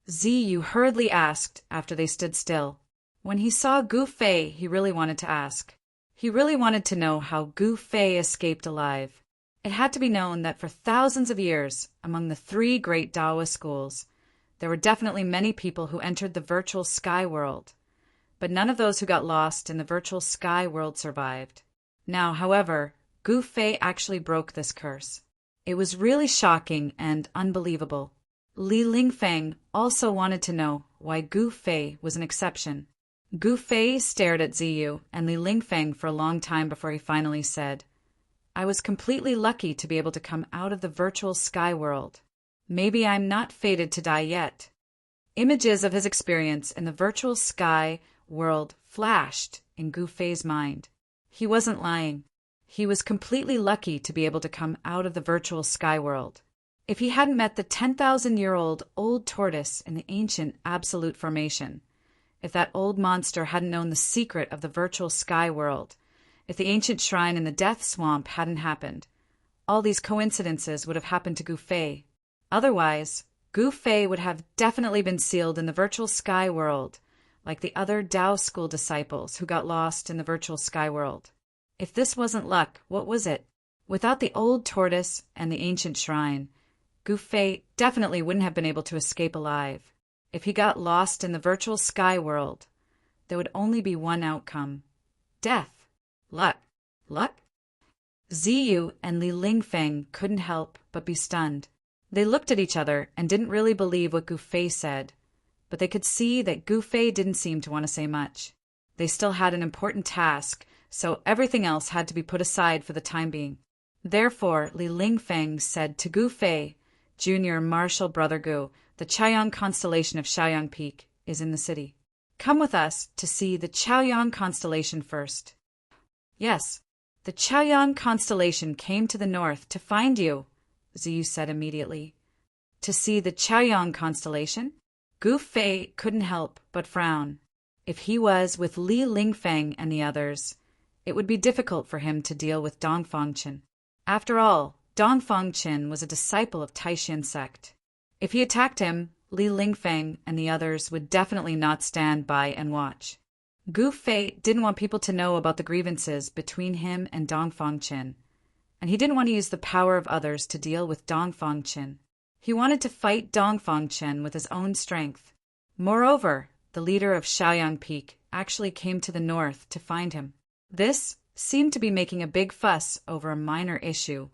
Ziyu hurriedly asked after they stood still. When he saw Gu Fei, he really wanted to ask. He really wanted to know how Gu Fei escaped alive. It had to be known that for thousands of years, among the 3 great Taoist schools, there were definitely many people who entered the virtual sky world, but none of those who got lost in the virtual sky world survived. Now, however, Gu Fei actually broke this curse. It was really shocking and unbelievable. Li Lingfeng also wanted to know why Gu Fei was an exception. Gu Fei stared at Ziyu and Li Lingfeng for a long time before he finally said, "I was completely lucky to be able to come out of the virtual sky world. Maybe I'm not fated to die yet." Images of his experience in the virtual sky world flashed in Gu Fei's mind. He wasn't lying. He was completely lucky to be able to come out of the virtual sky world. If he hadn't met the 10,000-year-old old tortoise in the ancient Absolute Formation, If that old monster hadn't known the secret of the virtual sky world, if the ancient shrine in the death swamp hadn't happened, all these coincidences would have happened to Gu Fei. Otherwise, Gu Fei would have definitely been sealed in the virtual sky world, like the other Tao school disciples who got lost in the virtual sky world. If this wasn't luck, what was it? Without the old tortoise and the ancient shrine, Gu Fei definitely wouldn't have been able to escape alive. If he got lost in the virtual sky world, there would only be one outcome: death. Luck. Luck? Ziyu and Li Lingfeng couldn't help but be stunned. They looked at each other and didn't really believe what Gu Fei said, but they could see that Gu Fei didn't seem to want to say much. They still had an important task, so everything else had to be put aside for the time being. Therefore, Li Lingfeng said to Gu Fei, "Junior Marshal Brother Gu, the Chaoyang constellation of Shaoyang Peak is in the city. Come with us to see the Chaoyang constellation first." "Yes, the Chaoyang constellation came to the north to find you," Ziyu said immediately. "To see the Chaoyang constellation?" Gu Fei couldn't help but frown. If he was with Li Lingfeng and the others, it would be difficult for him to deal with Dongfangchen. After all, Dongfangchen was a disciple of Taishan sect. If he attacked him, Li Lingfeng and the others would definitely not stand by and watch. Gu Fei didn't want people to know about the grievances between him and Dongfangchen, and he didn't want to use the power of others to deal with Dongfangchen. He wanted to fight Dongfangchen with his own strength. Moreover, the leader of Shaoyang Peak actually came to the north to find him. This seemed to be making a big fuss over a minor issue.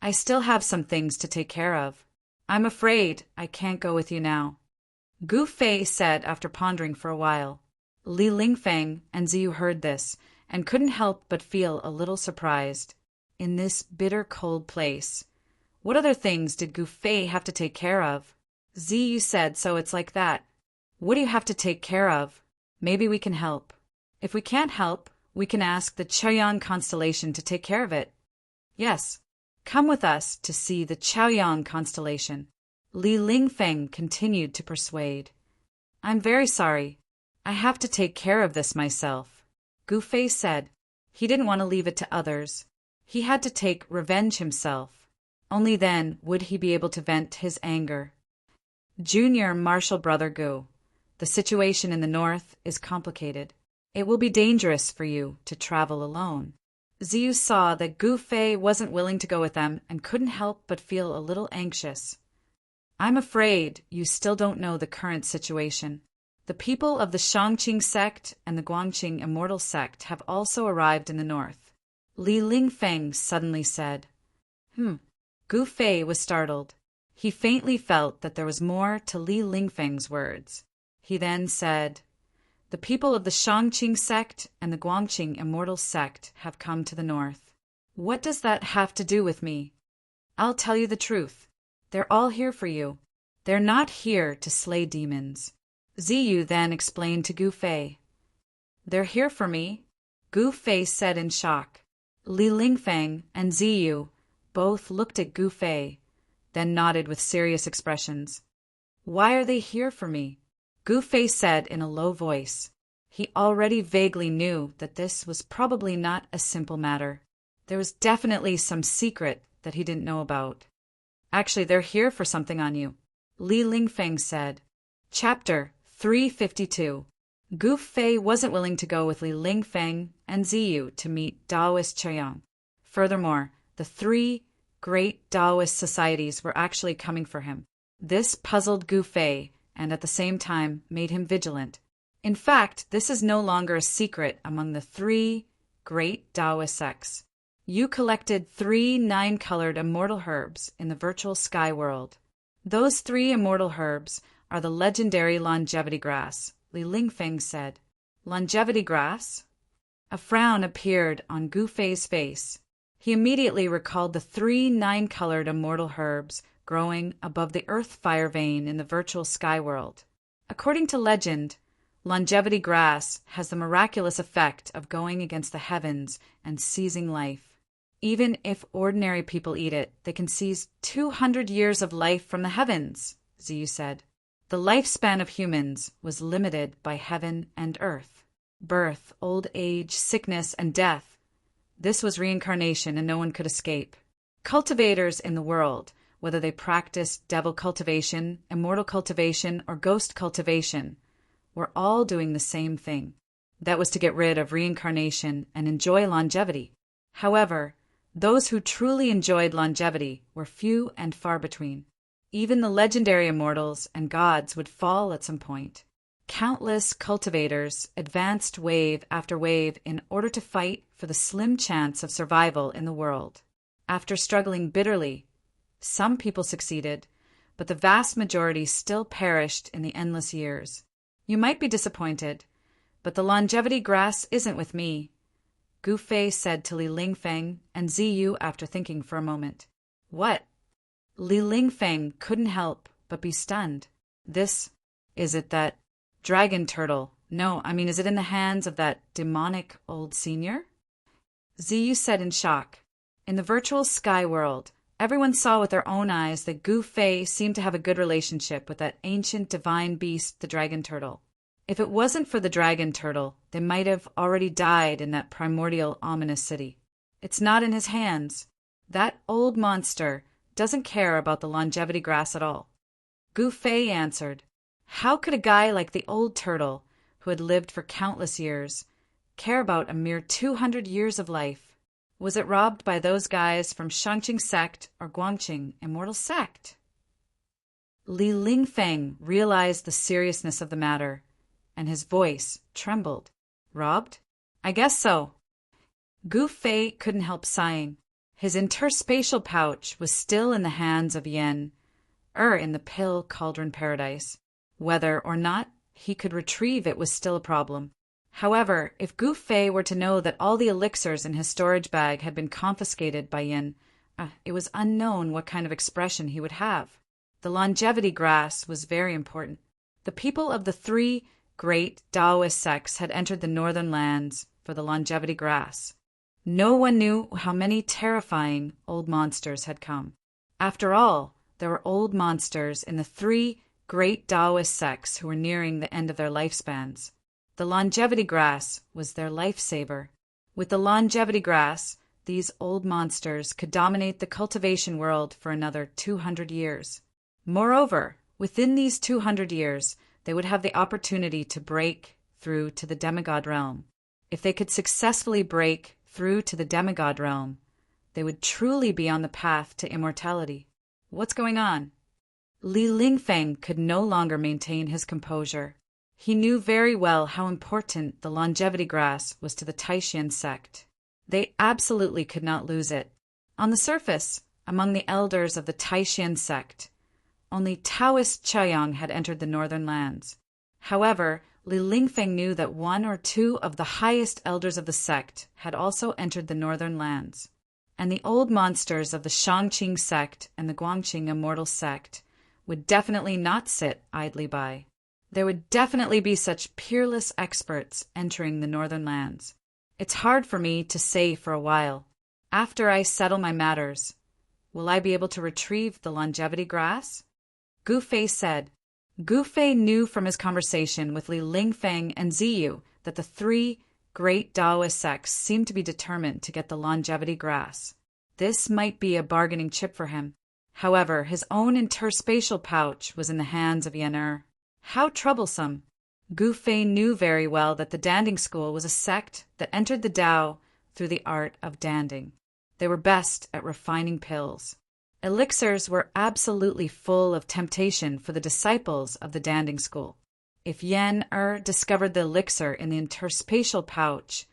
"I still have some things to take care of. I'm afraid I can't go with you now," Gu Fei said after pondering for a while. Li Lingfeng and Ziyu heard this and couldn't help but feel a little surprised. In this bitter cold place, what other things did Gu Fei have to take care of? Ziyu said, "So it's like that. What do you have to take care of? Maybe we can help. If we can't help, we can ask the Chaoyang constellation to take care of it." "Yes, come with us to see the Chaoyang constellation," Li Lingfeng continued to persuade. "I'm very sorry. I have to take care of this myself," Gu Fei said. He didn't want to leave it to others. He had to take revenge himself. Only then would he be able to vent his anger. "Junior Marshal Brother Gu, the situation in the north is complicated. It will be dangerous for you to travel alone." Ziyu saw that Gu Fei wasn't willing to go with them and couldn't help but feel a little anxious. "I'm afraid you still don't know the current situation. The people of the Shangqing sect and the Guangqing Immortal sect have also arrived in the north," Li Lingfeng suddenly said. Gu Fei was startled. He faintly felt that there was more to Li Lingfeng's words. He then said, "The people of the Shangqing sect and the Guangqing Immortal sect have come to the north. What does that have to do with me? I'll tell you the truth. They're all here for you. They're not here to slay demons." Ziyu then explained to Gu Fei. "They're here for me," Gu Fei said in shock. Li Lingfeng and Ziyu both looked at Gu Fei, then nodded with serious expressions. "Why are they here for me?" Gu Fei said in a low voice. He already vaguely knew that this was probably not a simple matter. There was definitely some secret that he didn't know about. "Actually, they're here for something on you," Li Lingfeng said. Chapter 352. Gu Fei wasn't willing to go with Li Lingfeng and Ziyu to meet Taoist Chaoyang. Furthermore, the three great Taoist societies were actually coming for him. This puzzled Gu Fei and at the same time made him vigilant. In fact, this is no longer a secret among the three great Taoist sects. You collected 3 9-colored immortal herbs in the virtual sky world. Those 3 immortal herbs are the legendary longevity grass, Li Lingfeng said. Longevity grass? A frown appeared on Gu Fei's face. He immediately recalled the 3 9-colored immortal herbs growing above the earth fire vein in the virtual sky world. According to legend, longevity grass has the miraculous effect of going against the heavens and seizing life. Even if ordinary people eat it, they can seize 200 years of life from the heavens, Ziyu said. The lifespan of humans was limited by heaven and earth. Birth, old age, sickness, and death. This was reincarnation, and no one could escape. Cultivators in the world, whether they practiced devil cultivation, immortal cultivation, or ghost cultivation, were all doing the same thing. That was to get rid of reincarnation and enjoy longevity. However, those who truly enjoyed longevity were few and far between. Even the legendary immortals and gods would fall at some point. Countless cultivators advanced wave after wave in order to fight for the slim chance of survival in the world. After struggling bitterly, some people succeeded, but the vast majority still perished in the endless years. You might be disappointed, but the longevity grass isn't with me, Gu Fei said to Li Lingfeng and Ziyu after thinking for a moment. What? Li Lingfeng couldn't help but be stunned. Is it that dragon turtle? No, I mean, is it in the hands of that demonic old senior? Ziyu said in shock. In the virtual sky world, everyone saw with their own eyes that Gu Fei seemed to have a good relationship with that ancient divine beast, the dragon turtle. If it wasn't for the dragon turtle, they might have already died in that primordial ominous city. It's not in his hands. That old monster doesn't care about the longevity grass at all. Gu Fei answered. How could a guy like the old turtle, who had lived for countless years, care about a mere 200 years of life? Was it robbed by those guys from Shangqing sect or Guangqing immortal sect? Li Lingfeng realized the seriousness of the matter, and his voice trembled. Robbed? I guess so. Gu Fei couldn't help sighing. His interspatial pouch was still in the hands of Yen, in the pill cauldron paradise. Whether or not he could retrieve it was still a problem. However, if Gu Fei were to know that all the elixirs in his storage bag had been confiscated by Yin, it was unknown what kind of expression he would have. The longevity grass was very important. The people of the three great Taoist sects had entered the northern lands for the longevity grass. No one knew how many terrifying old monsters had come. After all, there were old monsters in the three great Taoist sects who were nearing the end of their lifespans. The longevity grass was their lifesaver. With the longevity grass, these old monsters could dominate the cultivation world for another 200 years. Moreover, within these 200 years, they would have the opportunity to break through to the demigod realm. If they could successfully break through to the demigod realm, they would truly be on the path to immortality. What's going on? Li Lingfeng could no longer maintain his composure. He knew very well how important the longevity grass was to the Taishan sect. They absolutely could not lose it. On the surface, among the elders of the Taishan sect, only Taoist Chaoyang had entered the northern lands. However, Li Lingfeng knew that one or two of the highest elders of the sect had also entered the northern lands, and the old monsters of the Shangqing sect and the Guangqing immortal sect would definitely not sit idly by. There would definitely be such peerless experts entering the northern lands. It's hard for me to say for a while. After I settle my matters, will I be able to retrieve the longevity grass? Gu Fei said. Gu Fei knew from his conversation with Li Lingfeng and Ziyu that the three great Taoist sects seemed to be determined to get the longevity grass. This might be a bargaining chip for him. However, his own interspatial pouch was in the hands of Yen. How troublesome! Gu Fei knew very well that the Danding School was a sect that entered the Tao through the art of danding. They were best at refining pills. Elixirs were absolutely full of temptation for the disciples of the Danding School. If Yen discovered the elixir in the interspatial pouch,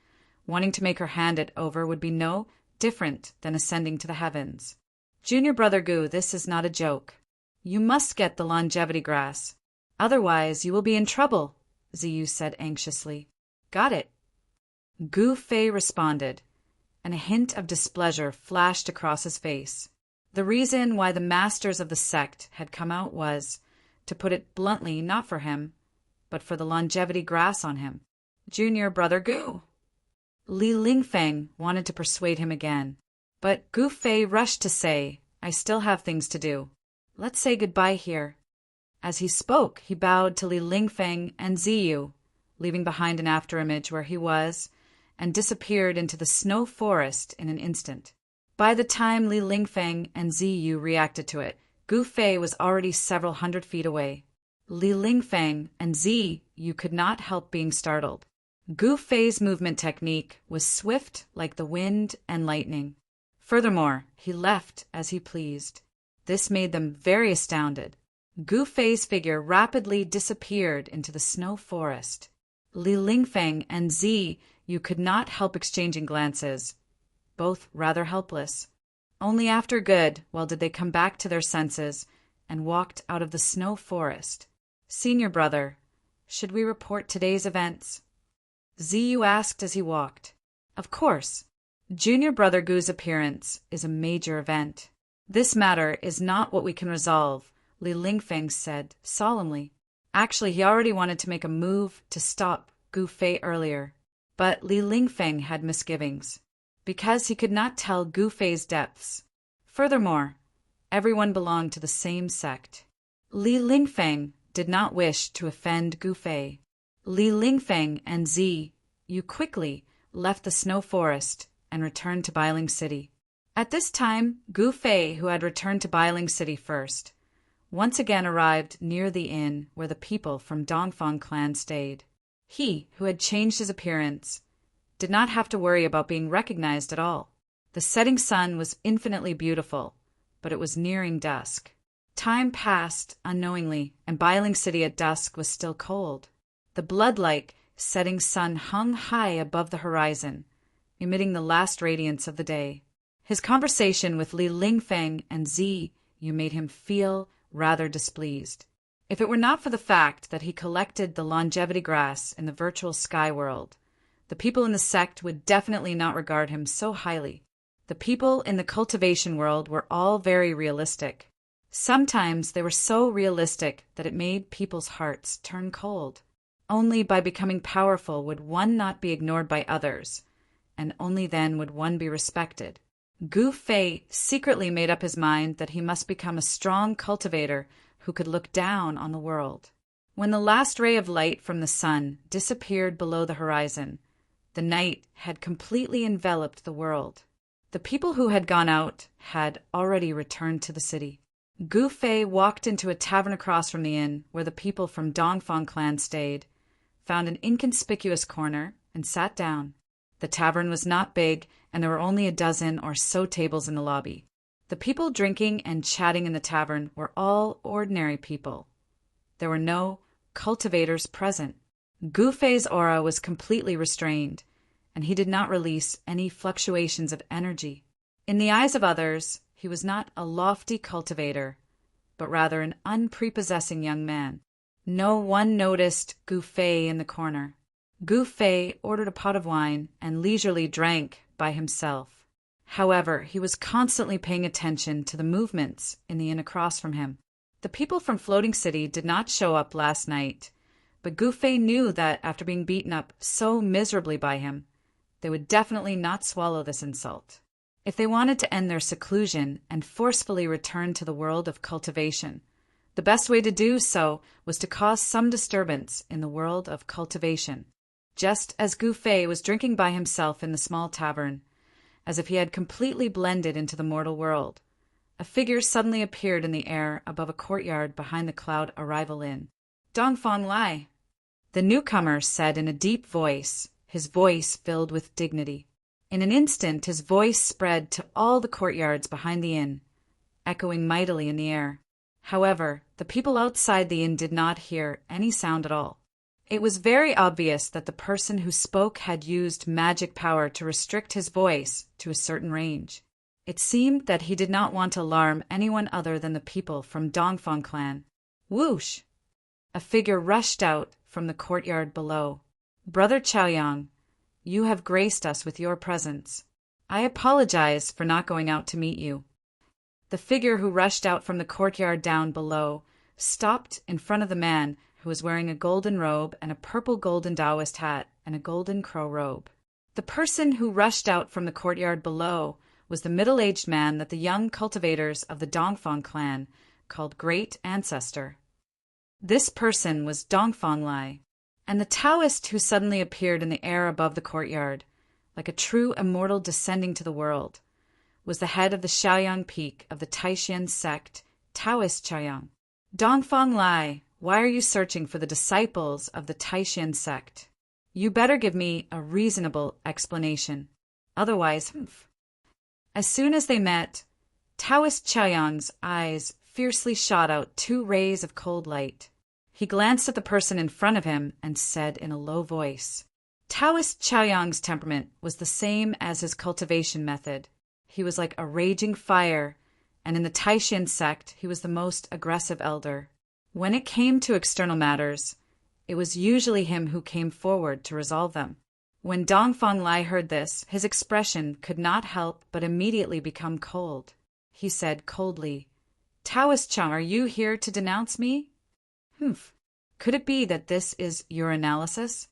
wanting to make her hand it over would be no different than ascending to the heavens. Junior Brother Gu, this is not a joke. You must get the longevity grass. Otherwise, you will be in trouble, Ziyu said anxiously. Got it. Gu Fei responded, and a hint of displeasure flashed across his face. The reason why the masters of the sect had come out was, to put it bluntly, not for him, but for the longevity grass on him. Junior Brother Gu. Li Lingfeng wanted to persuade him again, but Gu Fei rushed to say, I still have things to do. Let's say goodbye here. As he spoke, he bowed to Li Lingfeng and Ziyu, leaving behind an afterimage where he was, and disappeared into the snow forest in an instant. By the time Li Lingfeng and Ziyu reacted to it, Gu Fei was already several hundred feet away. Li Lingfeng and Ziyu could not help being startled. Gu Fei's movement technique was swift like the wind and lightning. Furthermore, he left as he pleased. This made them very astounded. Gu Fei's figure rapidly disappeared into the snow forest. Li Lingfeng and Ziyu could not help exchanging glances, both rather helpless. Only after good while did they come back to their senses and walked out of the snow forest. "Senior brother, should we report today's events?" Ziyu asked as he walked. "Of course. Junior brother Gu's appearance is a major event. This matter is not what we can resolve," Li Lingfeng said solemnly. Actually, he already wanted to make a move to stop Gu Fei earlier, but Li Lingfeng had misgivings, because he could not tell Gu Fei's depths. Furthermore, everyone belonged to the same sect. Li Lingfeng did not wish to offend Gu Fei. Li Lingfeng and Ziyu quickly left the snow forest and returned to Bailing City. At this time, Gu Fei, who had returned to Bailing City first, once again arrived near the inn where the people from Dongfang clan stayed. He, who had changed his appearance, did not have to worry about being recognized at all. The setting sun was infinitely beautiful, but it was nearing dusk. Time passed unknowingly, and Bailing City at dusk was still cold. The blood-like setting sun hung high above the horizon, emitting the last radiance of the day. His conversation with Li Lingfeng and Ziyu made him feel rather displeased. If it were not for the fact that he collected the longevity grass in the virtual sky world, the people in the sect would definitely not regard him so highly. The people in the cultivation world were all very realistic. Sometimes they were so realistic that it made people's hearts turn cold. Only by becoming powerful would one not be ignored by others, and only then would one be respected. Gu Fei secretly made up his mind that he must become a strong cultivator who could look down on the world. When the last ray of light from the sun disappeared below the horizon, the night had completely enveloped the world. The people who had gone out had already returned to the city. Gu Fei walked into a tavern across from the inn where the people from Dongfang clan stayed, found an inconspicuous corner, and sat down. The tavern was not big, and there were only a dozen or so tables in the lobby. The people drinking and chatting in the tavern were all ordinary people. There were no cultivators present. Gu Fei's aura was completely restrained, and he did not release any fluctuations of energy. In the eyes of others, he was not a lofty cultivator, but rather an unprepossessing young man. No one noticed Gu Fei in the corner. Gu Fei ordered a pot of wine and leisurely drank by himself. However, he was constantly paying attention to the movements in the inn across from him. The people from Floating City did not show up last night, but Gu Fei knew that after being beaten up so miserably by him, they would definitely not swallow this insult. If they wanted to end their seclusion and forcefully return to the world of cultivation, the best way to do so was to cause some disturbance in the world of cultivation. Just as Gu Fei was drinking by himself in the small tavern, as if he had completely blended into the mortal world, a figure suddenly appeared in the air above a courtyard behind the Cloud Arrival Inn. "Dongfang Lai," the newcomer said in a deep voice, his voice filled with dignity. In an instant his voice spread to all the courtyards behind the inn, echoing mightily in the air. However, the people outside the inn did not hear any sound at all. It was very obvious that the person who spoke had used magic power to restrict his voice to a certain range. It seemed that he did not want to alarm anyone other than the people from Dongfang clan. Whoosh! A figure rushed out from the courtyard below. "Brother Chaoyang, you have graced us with your presence. I apologize for not going out to meet you." The figure who rushed out from the courtyard down below stopped in front of the man who was wearing a golden robe and a purple golden Taoist hat and a golden crow robe. The person who rushed out from the courtyard below was the middle-aged man that the young cultivators of the Dongfang clan called Great Ancestor. This person was Dongfang Lai, and the Taoist who suddenly appeared in the air above the courtyard, like a true immortal descending to the world, was the head of the Shaoyang peak of the Taishan sect, Taoist Shaoyang. Dongfang Lai, why are you searching for the disciples of the Taishan sect? You better give me a reasonable explanation. Otherwise, As soon as they met, Taoist Shaoyang's eyes fiercely shot out 2 rays of cold light. He glanced at the person in front of him and said in a low voice. Taoist Shaoyang's temperament was the same as his cultivation method. He was like a raging fire, and in the Taishan sect he was the most aggressive elder. When it came to external matters, it was usually him who came forward to resolve them. When Dongfang Lai heard this, his expression could not help but immediately become cold. He said coldly, Taoist Chang, are you here to denounce me? Could it be that this is your analysis?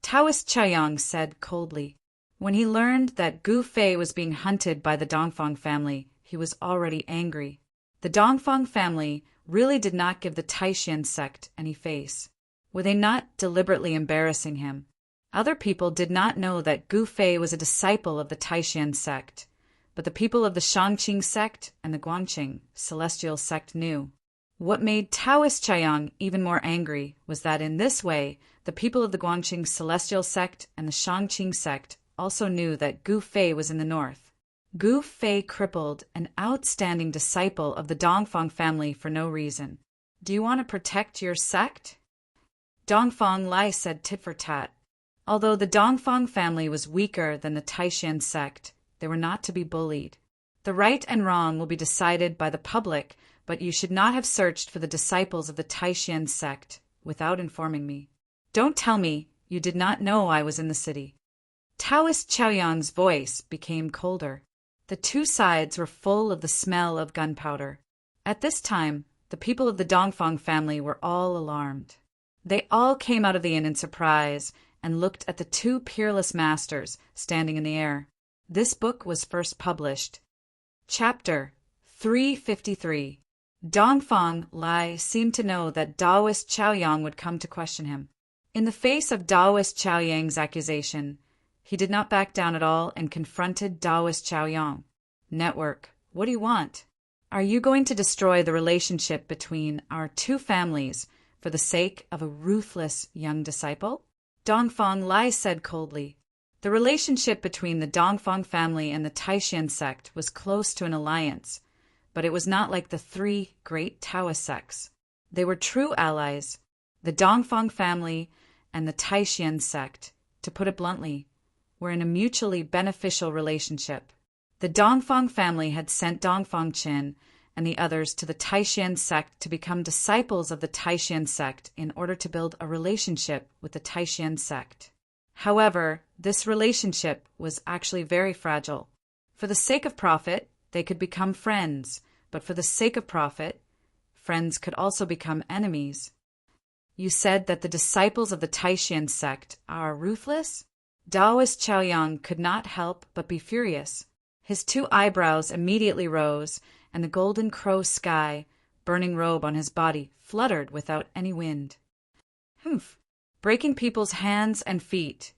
Taoist Shaoyang said coldly. When he learned that Gu Fei was being hunted by the Dongfang family, he was already angry. The Dongfang family really did not give the Taishan sect any face. Were they not deliberately embarrassing him? Other people did not know that Gu Fei was a disciple of the Taishan sect, but the people of the Shangqing sect and the Guanqing celestial sect knew. What made Taoist Shaoyang even more angry was that in this way, the people of the Guanqing celestial sect and the Shangqing sect also knew that Gu Fei was in the north. Gu Fei crippled an outstanding disciple of the Dongfang family for no reason. Do you want to protect your sect? Dongfang Lai said tit for tat. Although the Dongfang family was weaker than the Taishan sect, they were not to be bullied. The right and wrong will be decided by the public, but you should not have searched for the disciples of the Taishan sect without informing me. Don't tell me you did not know I was in the city. Taoist Shaoyang's voice became colder. The 2 sides were full of the smell of gunpowder. At this time, the people of the Dongfang family were all alarmed. They all came out of the inn in surprise and looked at the 2 peerless masters standing in the air. This book was first published. Chapter 353. Dongfang Lai seemed to know that Taoist Shaoyang would come to question him. In the face of Taoist Shaoyang's accusation, he did not back down at all and confronted Taoist Shaoyang. Network, what do you want? Are you going to destroy the relationship between our 2 families for the sake of a ruthless young disciple? Dongfang Lai said coldly. The relationship between the Dongfang family and the Taishan sect was close to an alliance, but it was not like the 3 great Taoist sects. They were true allies. The Dongfang family and the Taishan sect, to put it bluntly, were in a mutually beneficial relationship. The Dongfang family had sent Dongfang Qin and the others to the Taishan sect to become disciples of the Taishan sect in order to build a relationship with the Taishan sect. However, this relationship was actually very fragile. For the sake of profit, they could become friends, but for the sake of profit, friends could also become enemies. You said that the disciples of the Taishan sect are ruthless? Taoist Shaoyang could not help but be furious. His 2 eyebrows immediately rose, and the golden crow sky, burning robe on his body, fluttered without any wind. Breaking people's hands and feet,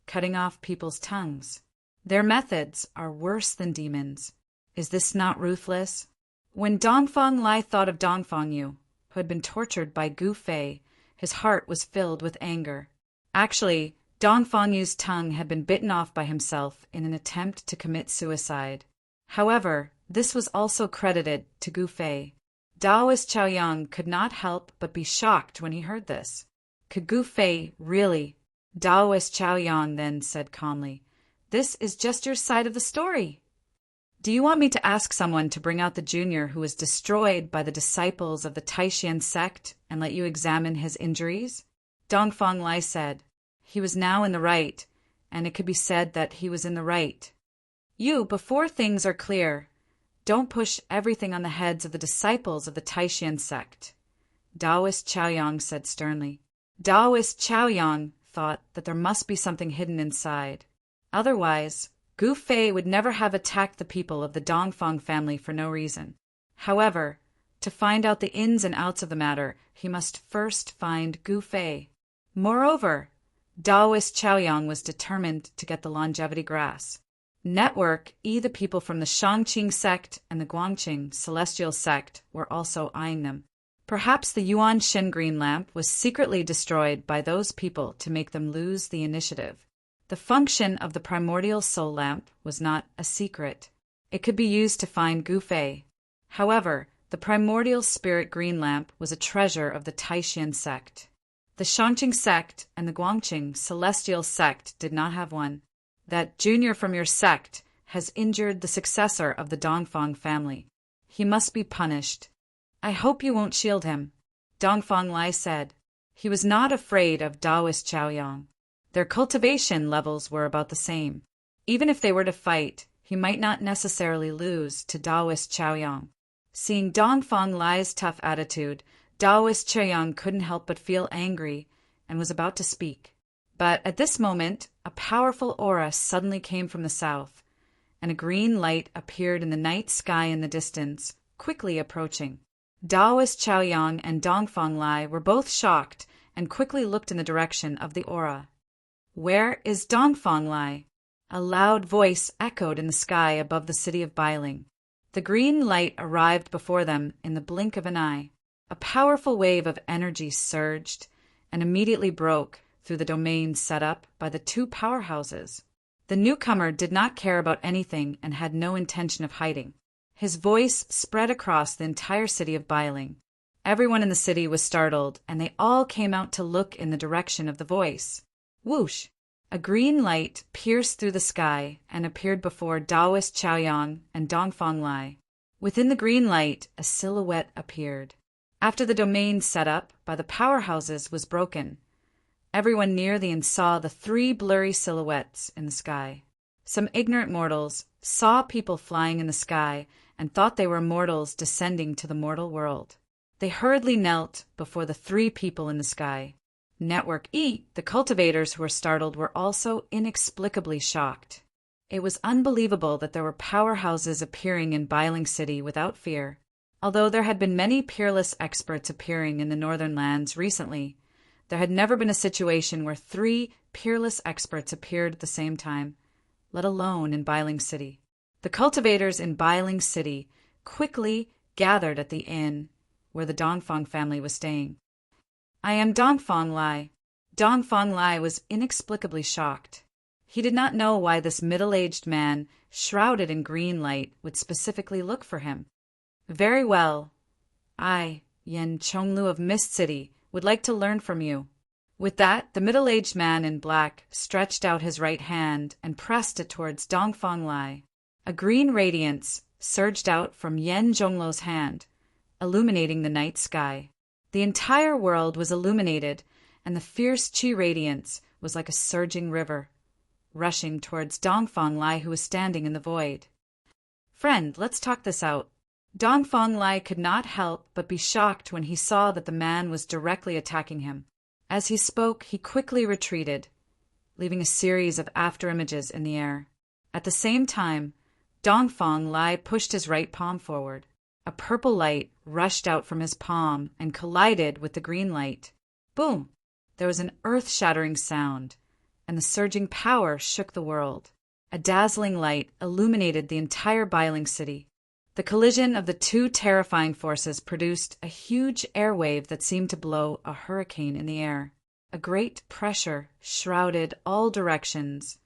cutting off people's tongues. Their methods are worse than demons. Is this not ruthless? When Dongfang Lai thought of Dongfang Yu, who had been tortured by Gu Fei, his heart was filled with anger. Actually, Dongfang Yu's tongue had been bitten off by himself in an attempt to commit suicide. However, this was also credited to Gu Fei. Taoist Shaoyang could not help but be shocked when he heard this. Could Gu Fei really? Taoist Shaoyang then said calmly, "This is just your side of the story. Do you want me to ask someone to bring out the junior who was destroyed by the disciples of the Taishan sect and let you examine his injuries?" Dongfang Lai said. He was now in the right, and it could be said that he was in the right. You, before things are clear, don't push everything on the heads of the disciples of the Taishan sect, Taoist Shaoyang said sternly. Taoist Shaoyang thought that there must be something hidden inside. Otherwise, Gu Fei would never have attacked the people of the Dongfang family for no reason. However, To find out the ins and outs of the matter, he must first find Gu Fei. Moreover, Taoist Chaoyang was determined to get the longevity grass. Network E, the people from the Shangqing sect and the Guangqing celestial sect were also eyeing them. Perhaps the Yuan Shin green lamp was secretly destroyed by those people to make them lose the initiative. The function of the primordial soul lamp was not a secret. It could be used to find Gu Fei. However, the primordial spirit green lamp was a treasure of the Taishan sect. The Shangqing sect and the Guangqing celestial sect did not have one. That junior from your sect has injured the successor of the Dongfang family. He must be punished. I hope you won't shield him, Dongfang Lai said. He was not afraid of Taoist Chaoyang. Their cultivation levels were about the same. Even if they were to fight, he might not necessarily lose to Taoist Chaoyang. Seeing Dongfang Lai's tough attitude, Taoist Chaoyang couldn't help but feel angry and was about to speak. But at this moment, a powerful aura suddenly came from the south, and a green light appeared in the night sky in the distance, quickly approaching. Taoist Chaoyang and Dongfang Lai were both shocked and quickly looked in the direction of the aura. Where is Dongfang Lai? A loud voice echoed in the sky above the city of Bailing. The green light arrived before them in the blink of an eye. A powerful wave of energy surged and immediately broke through the domains set up by the two powerhouses. The newcomer did not care about anything and had no intention of hiding. His voice spread across the entire city of Bailing. Everyone in the city was startled, and they all came out to look in the direction of the voice. Whoosh! A green light pierced through the sky and appeared before Taoist Chaoyang and Dongfang Lai. Within the green light, a silhouette appeared. After the domain set up by the powerhouses was broken, everyone near the inn saw the three blurry silhouettes in the sky. Some ignorant mortals saw people flying in the sky and thought they were mortals descending to the mortal world. They hurriedly knelt before the three people in the sky. Network E, the cultivators who were startled, were also inexplicably shocked. It was unbelievable that there were powerhouses appearing in Bailing City without fear. Although there had been many peerless experts appearing in the northern lands recently, there had never been a situation where three peerless experts appeared at the same time, let alone in Bailing City. The cultivators in Bailing City quickly gathered at the inn where the Dongfang family was staying. I am Dongfang Lai. Dongfang Lai was inexplicably shocked. He did not know why this middle-aged man, shrouded in green light, would specifically look for him. Very well. I, Yen Chonglu of Mist City, would like to learn from you. With that, the middle-aged man in black stretched out his right hand and pressed it towards Dongfang Lai. A green radiance surged out from Yen Zhonglu's hand, illuminating the night sky. The entire world was illuminated, and the fierce Qi radiance was like a surging river, rushing towards Dongfang Lai, who was standing in the void. Friend, let's talk this out. Dongfang Lai could not help but be shocked when he saw that the man was directly attacking him. As he spoke, he quickly retreated, leaving a series of afterimages in the air. At the same time, Dongfang Lai pushed his right palm forward. A purple light rushed out from his palm and collided with the green light. Boom! There was an earth-shattering sound, and the surging power shook the world. A dazzling light illuminated the entire Bailing City. The collision of the two terrifying forces produced a huge airwave that seemed to blow a hurricane in the air. A great pressure shrouded all directions,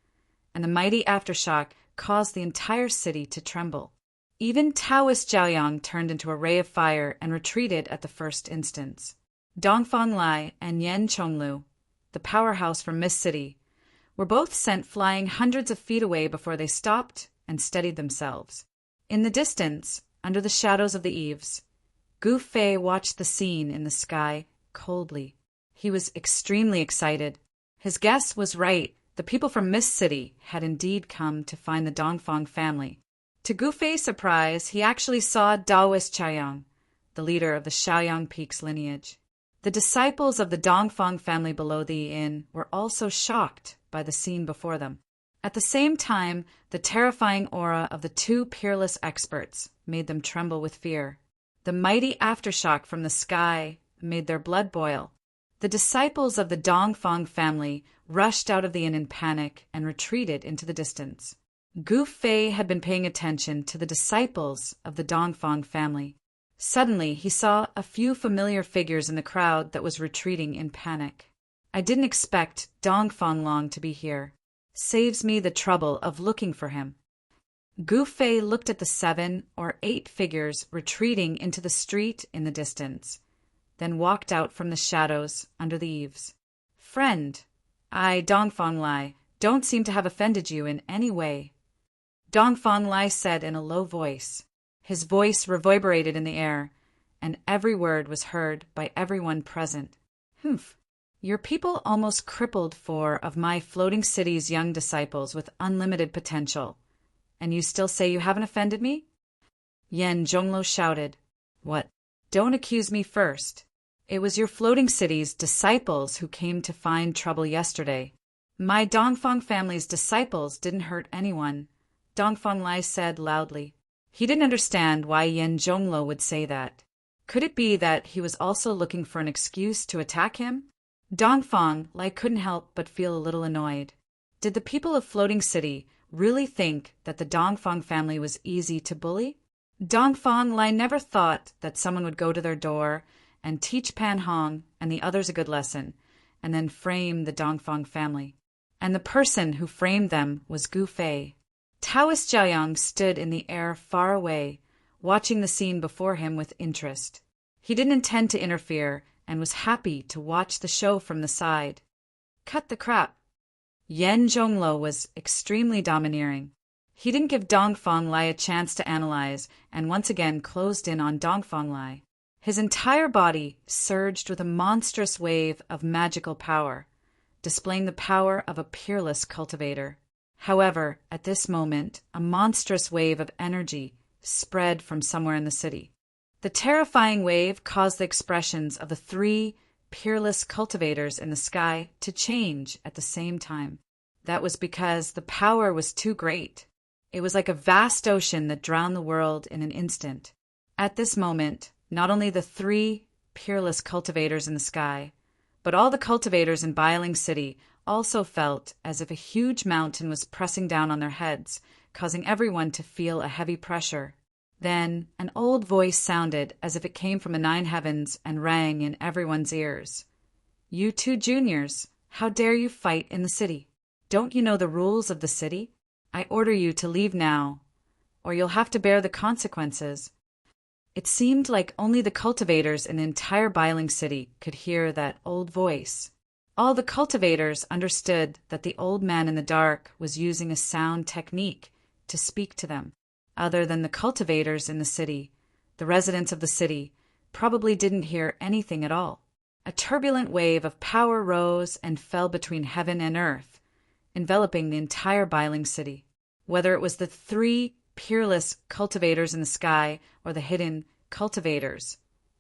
and the mighty aftershock caused the entire city to tremble. Even Taoist Chaoyang turned into a ray of fire and retreated at the first instance. Dongfang Lai and Yen Chonglu, the powerhouse from Mist City, were both sent flying hundreds of feet away before they stopped and steadied themselves. In the distance, under the shadows of the eaves, Gu Fei watched the scene in the sky coldly. He was extremely excited. His guess was right. The people from Mist City had indeed come to find the Dongfang family. To Gu Fei's surprise, he actually saw Taoist Chaoyang, the leader of the Shaoyang Peaks lineage. The disciples of the Dongfang family below the inn were also shocked by the scene before them. At the same time, the terrifying aura of the two peerless experts made them tremble with fear. The mighty aftershock from the sky made their blood boil. The disciples of the Dongfang family rushed out of the inn in panic and retreated into the distance. Gu Fei had been paying attention to the disciples of the Dongfang family. Suddenly, he saw a few familiar figures in the crowd that was retreating in panic. I didn't expect Dongfang Long to be here. Saves me the trouble of looking for him. Gu Fei looked at the 7 or 8 figures retreating into the street in the distance, then walked out from the shadows under the eaves. Friend, I, Dongfang Lai, don't seem to have offended you in any way. Dongfang Lai said in a low voice. His voice reverberated in the air, and every word was heard by everyone present. Humph. Your people almost crippled 4 of my floating city's young disciples with unlimited potential, and you still say you haven't offended me? Yan Zhonglo shouted. What? Don't accuse me first. It was your floating city's disciples who came to find trouble yesterday. My Dongfang family's disciples didn't hurt anyone, Dongfang Lai said loudly. He didn't understand why Yan Zhonglo would say that. Could it be that he was also looking for an excuse to attack him? Dongfang Lai couldn't help but feel a little annoyed. Did the people of Floating City really think that the Dongfang family was easy to bully? Dongfang Lai never thought that someone would go to their door and teach Pan Hong and the others a good lesson, and then frame the Dongfang family. And the person who framed them was Gu Fei. Taoist Jiayang stood in the air far away, watching the scene before him with interest. He didn't intend to interfere and was happy to watch the show from the side. Cut the crap. Yan Zhonglo was extremely domineering. He didn't give Dongfang Lai a chance to analyze and once again closed in on Dongfang Lai. His entire body surged with a monstrous wave of magical power, displaying the power of a peerless cultivator. However, at this moment, a monstrous wave of energy spread from somewhere in the city. The terrifying wave caused the expressions of the 3 peerless cultivators in the sky to change at the same time. That was because the power was too great. It was like a vast ocean that drowned the world in an instant. At this moment, not only the 3 peerless cultivators in the sky, but all the cultivators in Bailing City also felt as if a huge mountain was pressing down on their heads, causing everyone to feel a heavy pressure. Then an old voice sounded as if it came from the 9 heavens and rang in everyone's ears. You 2 juniors, how dare you fight in the city? Don't you know the rules of the city? I order you to leave now, or you'll have to bear the consequences. It seemed like only the cultivators in the entire Bailing City could hear that old voice. All the cultivators understood that the old man in the dark was using a sound technique to speak to them. Other than the cultivators in the city, the residents of the city probably didn't hear anything at all. A turbulent wave of power rose and fell between heaven and earth, enveloping the entire Bailing City. Whether it was the 3 peerless cultivators in the sky or the hidden cultivators,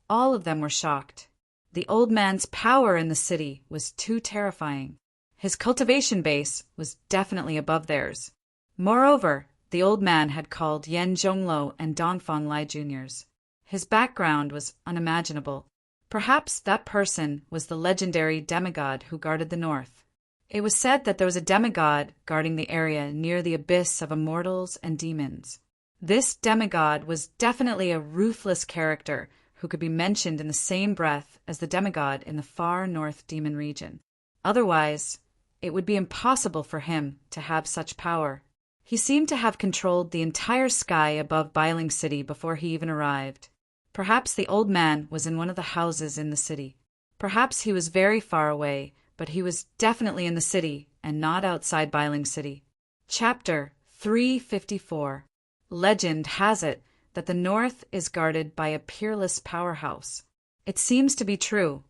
all of them were shocked. The old man's power in the city was too terrifying. His cultivation base was definitely above theirs. Moreover, the old man had called Yan Zhonglo and Dongfang Lai Juniors. His background was unimaginable. Perhaps that person was the legendary demigod who guarded the north. It was said that there was a demigod guarding the area near the abyss of immortals and demons. This demigod was definitely a ruthless character who could be mentioned in the same breath as the demigod in the far north demon region. Otherwise, it would be impossible for him to have such power. He seemed to have controlled the entire sky above Bailing City before he even arrived. Perhaps the old man was in one of the houses in the city. Perhaps he was very far away, but he was definitely in the city and not outside Bailing City. Chapter 354. Legend has it that the north is guarded by a peerless powerhouse. It seems to be true.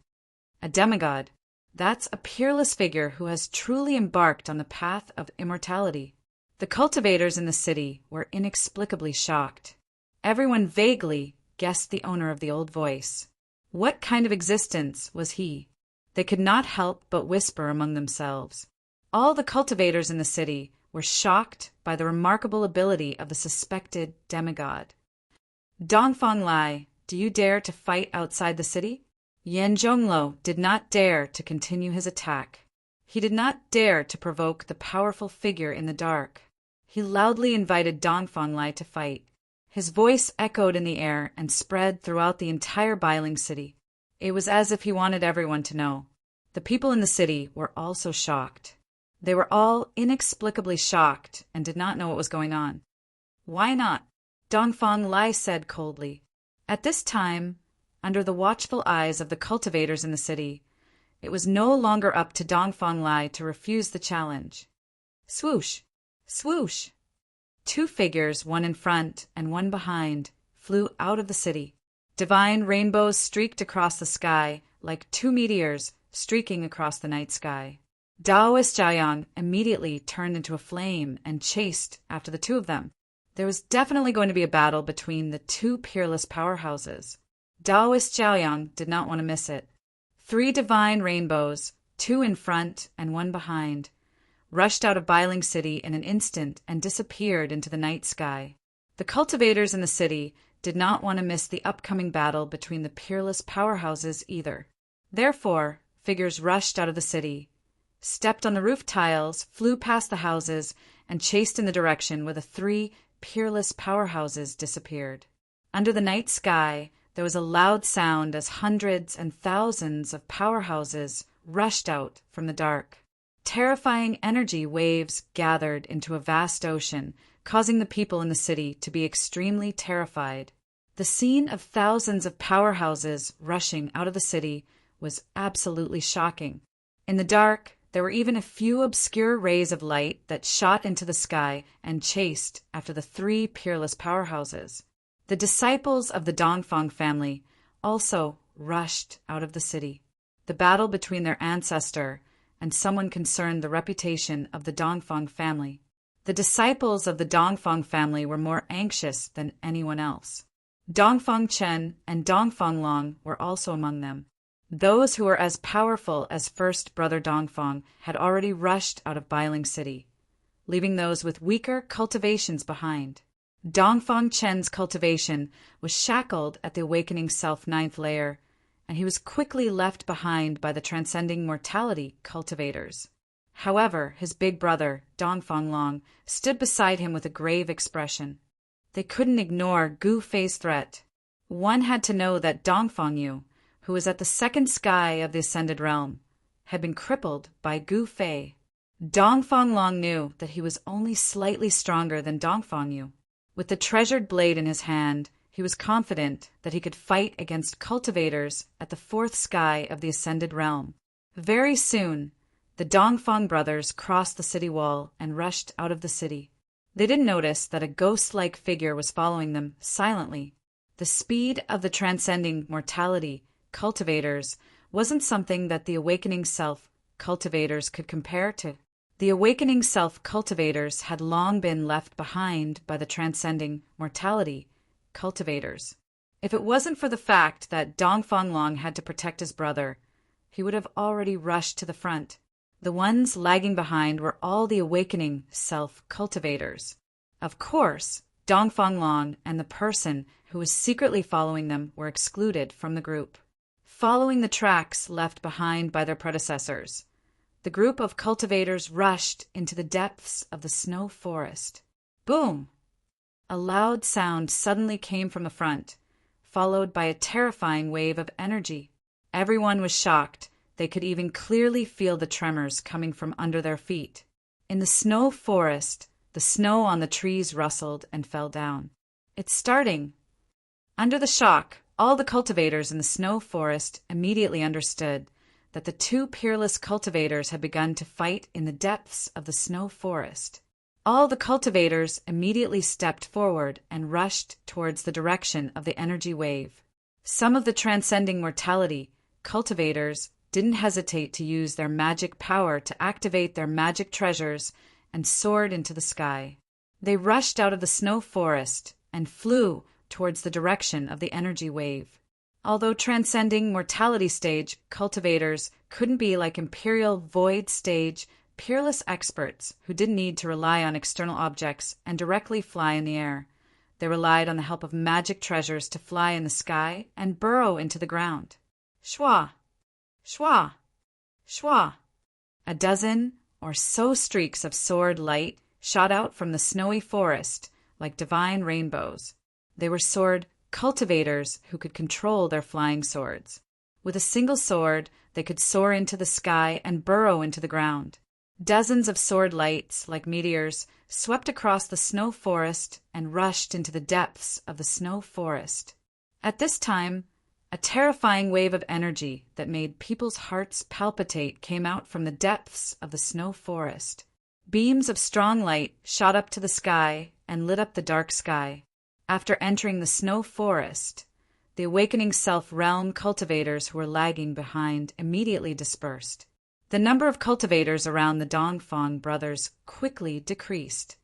A demigod. That's a peerless figure who has truly embarked on the path of immortality. The cultivators in the city were inexplicably shocked. Everyone vaguely guessed the owner of the old voice. What kind of existence was he? They could not help but whisper among themselves. All the cultivators in the city were shocked by the remarkable ability of the suspected demigod. Dongfang Lai, Do you dare to fight outside the city? Yan Zhonglo did not dare to continue his attack. He did not dare to provoke the powerful figure in the dark. He loudly invited Dongfang Lai to fight. His voice echoed in the air and spread throughout the entire Bailing city. It was as if he wanted everyone to know. The people in the city were also shocked. They were all inexplicably shocked and did not know what was going on. Why not? Dongfang Lai said coldly. At this time, under the watchful eyes of the cultivators in the city, it was no longer up to Dongfang Lai to refuse the challenge. Swoosh! Swoosh! 2 figures, one in front and one behind, flew out of the city. Divine rainbows streaked across the sky like 2 meteors streaking across the night sky. Daoist Jiayang immediately turned into a flame and chased after the 2 of them. There was definitely going to be a battle between the 2 peerless powerhouses. Daoist Jiayang did not want to miss it. 3 divine rainbows, 2 in front and 1 behind, rushed out of Bailing City in an instant and disappeared into the night sky. The cultivators in the city did not want to miss the upcoming battle between the peerless powerhouses either. Therefore, figures rushed out of the city, stepped on the roof tiles, flew past the houses, and chased in the direction where the 3 peerless powerhouses disappeared. Under the night sky, there was a loud sound as hundreds and thousands of powerhouses rushed out from the dark. Terrifying energy waves gathered into a vast ocean, causing the people in the city to be extremely terrified. The scene of thousands of powerhouses rushing out of the city was absolutely shocking. In the dark, there were even a few obscure rays of light that shot into the sky and chased after the 3 peerless powerhouses. The disciples of the Dongfang family also rushed out of the city. The battle between their ancestor and someone concerned the reputation of the Dongfang family. The disciples of the Dongfang family were more anxious than anyone else. Dongfang Chen and Dongfang Long were also among them. Those who were as powerful as first brother Dongfang had already rushed out of Bailing City, leaving those with weaker cultivations behind. Dongfang Chen's cultivation was shackled at the awakening self 9th layer, and he was quickly left behind by the transcending mortality cultivators. However, his big brother, Dongfang Long, stood beside him with a grave expression. They couldn't ignore Gu Fei's threat. One had to know that Dongfang Yu, who was at the 2nd sky of the Ascended Realm, had been crippled by Gu Fei. Dongfang Long knew that he was only slightly stronger than Dongfang Yu. With the treasured blade in his hand, he was confident that he could fight against cultivators at the 4th sky of the Ascended Realm. Very soon, the Dongfang brothers crossed the city wall and rushed out of the city. They didn't notice that a ghost-like figure was following them silently. The speed of the transcending mortality cultivators wasn't something that the awakening self cultivators could compare to. The awakening self cultivators had long been left behind by the transcending mortality cultivators. If it wasn't for the fact that Dongfang Long had to protect his brother, he would have already rushed to the front. The ones lagging behind were all the awakening self cultivators. Of course, Dongfang Long and the person who was secretly following them were excluded from the group. Following the tracks left behind by their predecessors, the group of cultivators rushed into the depths of the snow forest. Boom! A loud sound suddenly came from the front, followed by a terrifying wave of energy. Everyone was shocked. They could even clearly feel the tremors coming from under their feet. In the snow forest, the snow on the trees rustled and fell down. It's starting. Under the shock, all the cultivators in the snow forest immediately understood that the 2 peerless cultivators had begun to fight in the depths of the snow forest. All the cultivators immediately stepped forward and rushed towards the direction of the energy wave. Some of the transcending mortality cultivators didn't hesitate to use their magic power to activate their magic treasures and soared into the sky. They rushed out of the snow forest and flew towards the direction of the energy wave. Although transcending mortality stage cultivators couldn't be like imperial void stage peerless experts who didn't need to rely on external objects and directly fly in the air, They relied on the help of magic treasures to fly in the sky and burrow into the ground. Shwa! Shwa! Shwa! A dozen or so streaks of sword light shot out from the snowy forest like divine rainbows. They were sword cultivators who could control their flying swords. With a single sword, they could soar into the sky and burrow into the ground. Dozens of sword lights, like meteors, swept across the snow forest and rushed into the depths of the snow forest. At this time, a terrifying wave of energy that made people's hearts palpitate came out from the depths of the snow forest. Beams of strong light shot up to the sky and lit up the dark sky. After entering the snow forest, the awakening self-realm cultivators who were lagging behind immediately dispersed. The number of cultivators around the Dongfang brothers quickly decreased.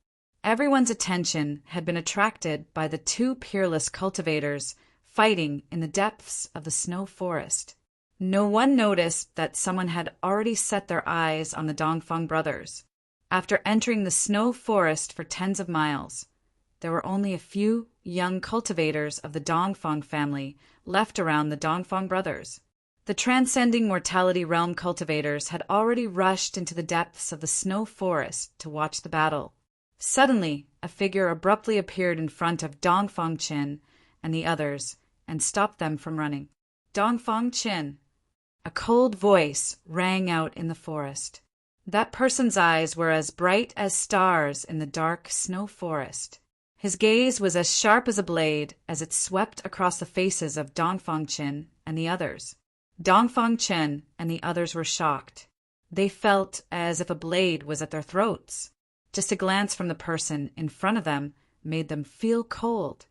Everyone's attention had been attracted by the two peerless cultivators fighting in the depths of the snow forest. No one noticed that someone had already set their eyes on the Dongfang brothers. After entering the snow forest for tens of miles, there were only a few young cultivators of the Dongfang family left around the Dongfang brothers. The transcending mortality realm cultivators had already rushed into the depths of the snow forest to watch the battle. Suddenly, a figure abruptly appeared in front of Dongfang Qin and the others and stopped them from running. Dongfang Qin. A cold voice rang out in the forest. That person's eyes were as bright as stars in the dark snow forest. His gaze was as sharp as a blade as it swept across the faces of Dongfang Qin and the others. Dongfang Qin and the others were shocked. They felt as if a blade was at their throats. Just a glance from the person in front of them made them feel cold.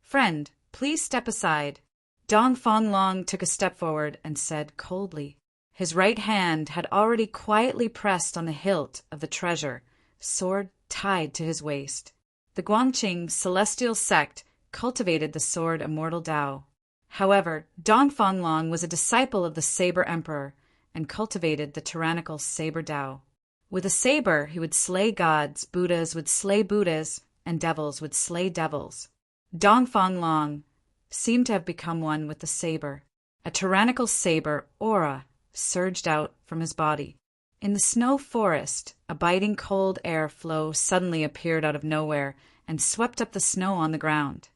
"Friend, please step aside." Dongfang Long took a step forward and said coldly. His right hand had already quietly pressed on the hilt of the treasure, sword tied to his waist. The Guangqing celestial sect cultivated the sword Immortal Tao. However, Dongfang Long was a disciple of the Saber Emperor and cultivated the tyrannical Saber Tao. With a saber, he would slay gods, Buddhas would slay Buddhas, and devils would slay devils. Dongfang Long seemed to have become one with the saber. A tyrannical saber aura surged out from his body. In the snow forest, a biting cold air flow suddenly appeared out of nowhere and swept up the snow on the ground.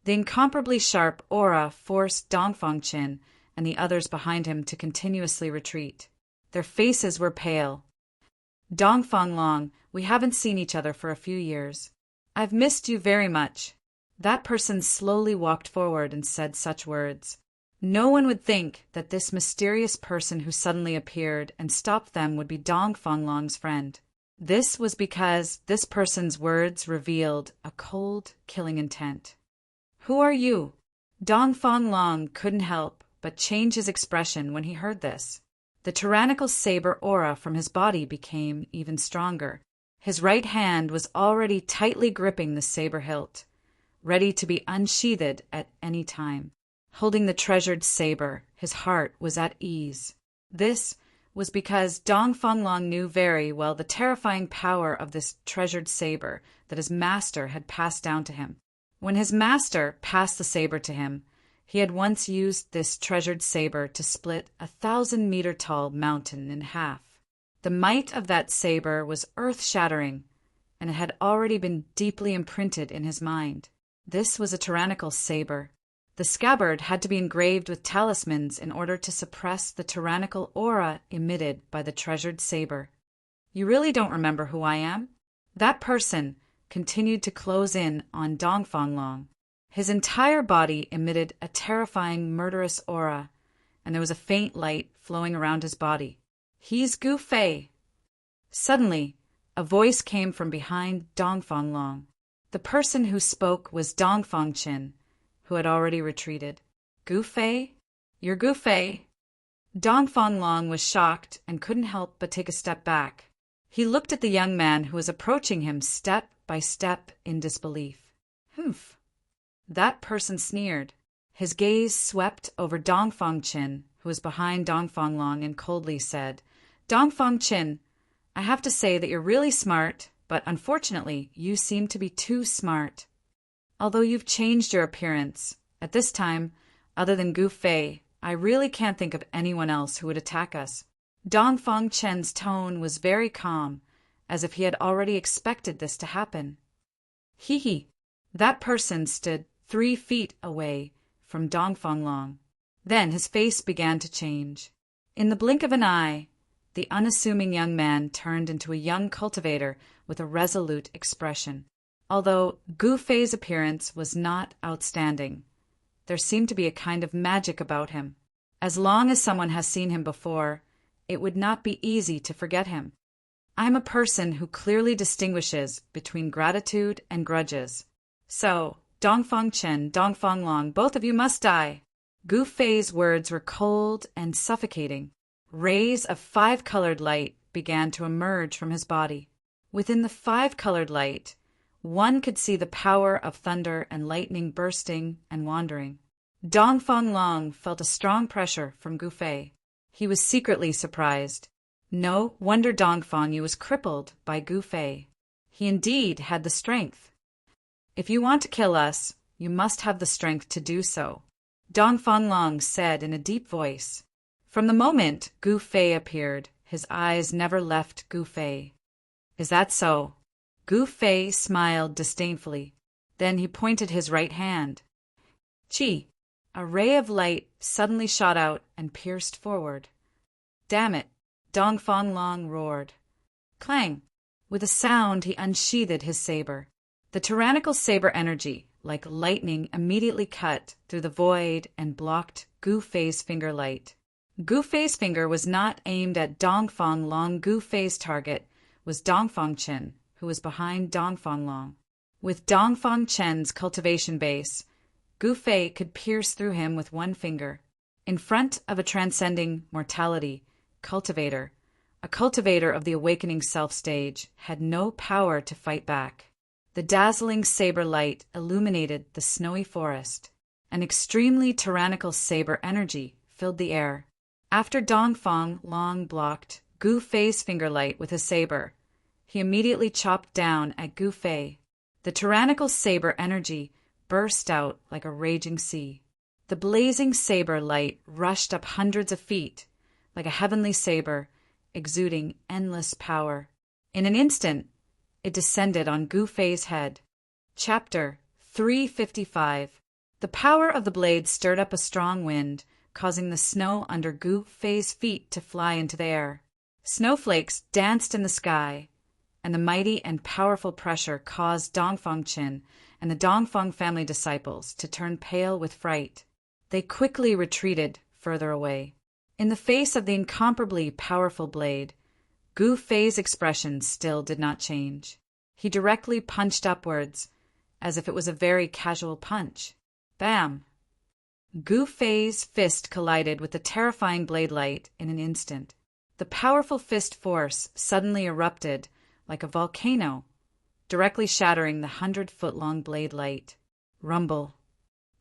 The incomparably sharp aura forced Dongfang Qin and the others behind him to continuously retreat. Their faces were pale. "Dongfang Long, we haven't seen each other for a few years. I've missed you very much." That person slowly walked forward and said such words. No one would think that this mysterious person who suddenly appeared and stopped them would be Dongfang Long's friend. This was because this person's words revealed a cold, killing intent. "Who are you?" Dongfang Long couldn't help but change his expression when he heard this. The tyrannical saber aura from his body became even stronger. His right hand was already tightly gripping the saber hilt, ready to be unsheathed at any time. Holding the treasured saber, his heart was at ease. This was because Dongfang Long knew very well the terrifying power of this treasured saber that his master had passed down to him. When his master passed the saber to him, he had once used this treasured saber to split a 1,000-meter-tall mountain in half. The might of that saber was earth-shattering, and it had already been deeply imprinted in his mind. This was a tyrannical saber. The scabbard had to be engraved with talismans in order to suppress the tyrannical aura emitted by the treasured saber. "You really don't remember who I am?" That person continued to close in on Dongfang Long. His entire body emitted a terrifying, murderous aura, and there was a faint light flowing around his body. "He's Gu Fei." Suddenly, a voice came from behind Dongfang Long. The person who spoke was Dongfang Qin, who had already retreated. "Gu Fei? You're Gu Fei?" Dongfang Long was shocked and couldn't help but take a step back. He looked at the young man who was approaching him step by step in disbelief. "Humph." That person sneered. His gaze swept over Dongfang Qin, who was behind Dongfang Long, and coldly said, "Dongfang Qin, I have to say that you're really smart, but unfortunately, you seem to be too smart." Although you've changed your appearance, at this time, other than Gu Fei, I really can't think of anyone else who would attack us." Dongfang Chen's tone was very calm, as if he had already expected this to happen. "Hee." That person stood 3 feet away from Dongfang Long. Then his face began to change. In the blink of an eye, the unassuming young man turned into a young cultivator with a resolute expression. Although Gu Fei's appearance was not outstanding, there seemed to be a kind of magic about him. As long as someone has seen him before, it would not be easy to forget him. I'm a person who clearly distinguishes between gratitude and grudges. So, Dongfang Chen, Dongfang Long, both of you must die." Gu Fei's words were cold and suffocating. Rays of 5-colored light began to emerge from his body. Within the 5-colored light, one could see the power of thunder and lightning bursting and wandering. Dongfang Long felt a strong pressure from Gu Fei. He was secretly surprised. No wonder Dongfang Yu was crippled by Gu Fei. He indeed had the strength. "If you want to kill us, you must have the strength to do so," Dongfang Long said in a deep voice. From the moment Gu Fei appeared, his eyes never left Gu Fei. "Is that so?" Gu Fei smiled disdainfully. Then he pointed his right hand. Chi! A ray of light suddenly shot out and pierced forward. "Damn it!" Dongfang Long roared. Clang! With a sound he unsheathed his saber. The tyrannical saber energy, like lightning, immediately cut through the void and blocked Gu Fei's finger light. Gu Fei's finger was not aimed at Dongfang Long. Gu Fei's target was Dongfang Chen, who was behind Dongfang Long. With Dongfang Chen's cultivation base, Gu Fei could pierce through him with one finger. In front of a transcending mortality cultivator, a cultivator of the awakening self stage had no power to fight back. The dazzling saber light illuminated the snowy forest. An extremely tyrannical saber energy filled the air. After Dongfang Long blocked Gu Fei's finger light with his saber, he immediately chopped down at Gu Fei. The tyrannical saber energy burst out like a raging sea. The blazing saber light rushed up hundreds of feet, like a heavenly saber, exuding endless power. In an instant, it descended on Gu Fei's head. Chapter 355. The power of the blade stirred up a strong wind, causing the snow under Gu Fei's feet to fly into the air. Snowflakes danced in the sky, and the mighty and powerful pressure caused Dongfang Chen and the Dongfang family disciples to turn pale with fright. They quickly retreated further away. In the face of the incomparably powerful blade, Gu Fei's expression still did not change. He directly punched upwards, as if it was a very casual punch. Bam! Gu Fei's fist collided with the terrifying blade light in an instant. The powerful fist force suddenly erupted like a volcano, directly shattering the 100-foot-long blade light. Rumble.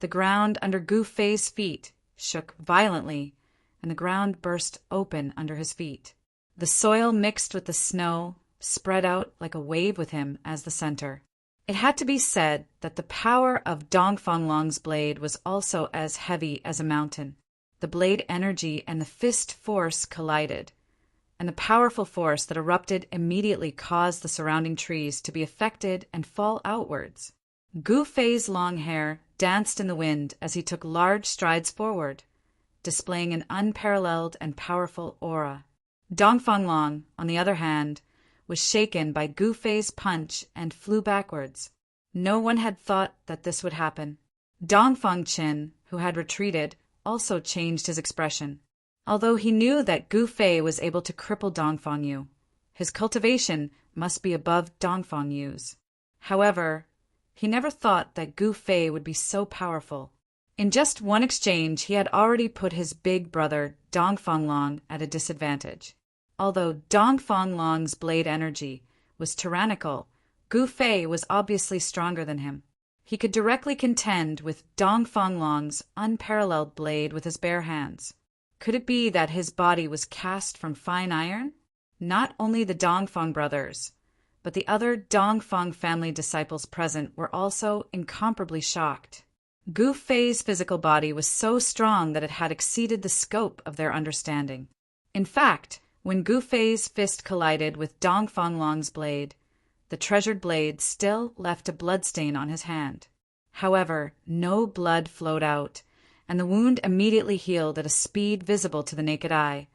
The ground under Gu Fei's feet shook violently, and the ground burst open under his feet. The soil mixed with the snow spread out like a wave with him as the center. It had to be said that the power of Dongfang Long's blade was also as heavy as a mountain. The blade energy and the fist force collided, and the powerful force that erupted immediately caused the surrounding trees to be affected and fall outwards. Gu Fei's long hair danced in the wind as he took large strides forward, displaying an unparalleled and powerful aura. Dongfang Long, on the other hand, was shaken by Gu Fei's punch and flew backwards. No one had thought that this would happen. Dongfang Chen, who had retreated, also changed his expression. Although he knew that Gu Fei was able to cripple Dongfang Yu, his cultivation must be above Dongfang Yu's. However, he never thought that Gu Fei would be so powerful. In just one exchange, he had already put his big brother, Dongfang Long, at a disadvantage. Although Dongfang Long's blade energy was tyrannical, Gu Fei was obviously stronger than him. He could directly contend with Dongfang Long's unparalleled blade with his bare hands. Could it be that his body was cast from fine iron? Not only the Dongfang brothers, but the other Dongfang family disciples present were also incomparably shocked. Gu Fei's physical body was so strong that it had exceeded the scope of their understanding. In fact, when Gu Fei's fist collided with Dongfang Long's blade, the treasured blade still left a bloodstain on his hand. However, no blood flowed out, and the wound immediately healed at a speed visible to the naked eye,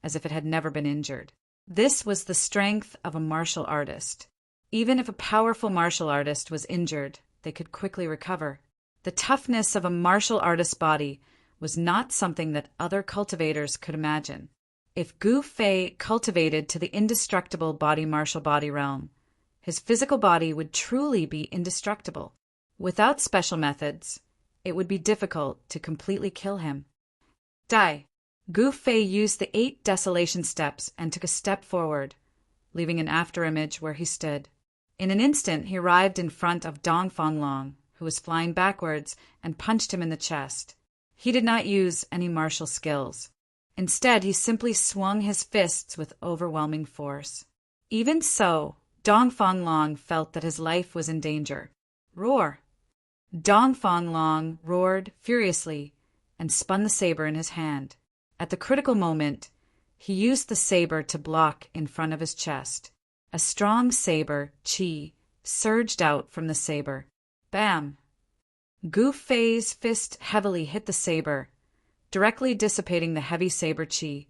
as if it had never been injured. This was the strength of a martial artist. Even if a powerful martial artist was injured, they could quickly recover. The toughness of a martial artist's body was not something that other cultivators could imagine. If Gu Fei cultivated to the indestructible body-martial body realm, his physical body would truly be indestructible. Without special methods, it would be difficult to completely kill him. Die. Gu Fei used the 8 desolation steps and took a step forward, leaving an afterimage where he stood. In an instant, he arrived in front of Dongfang Long, who was flying backwards, and punched him in the chest. He did not use any martial skills. Instead, he simply swung his fists with overwhelming force. Even so, Dongfang Long felt that his life was in danger. Roar! Dongfang Long roared furiously and spun the saber in his hand. At the critical moment, he used the saber to block in front of his chest. A strong saber, qi, surged out from the saber. Bam! Gu Fei's fist heavily hit the saber, directly dissipating the heavy saber qi,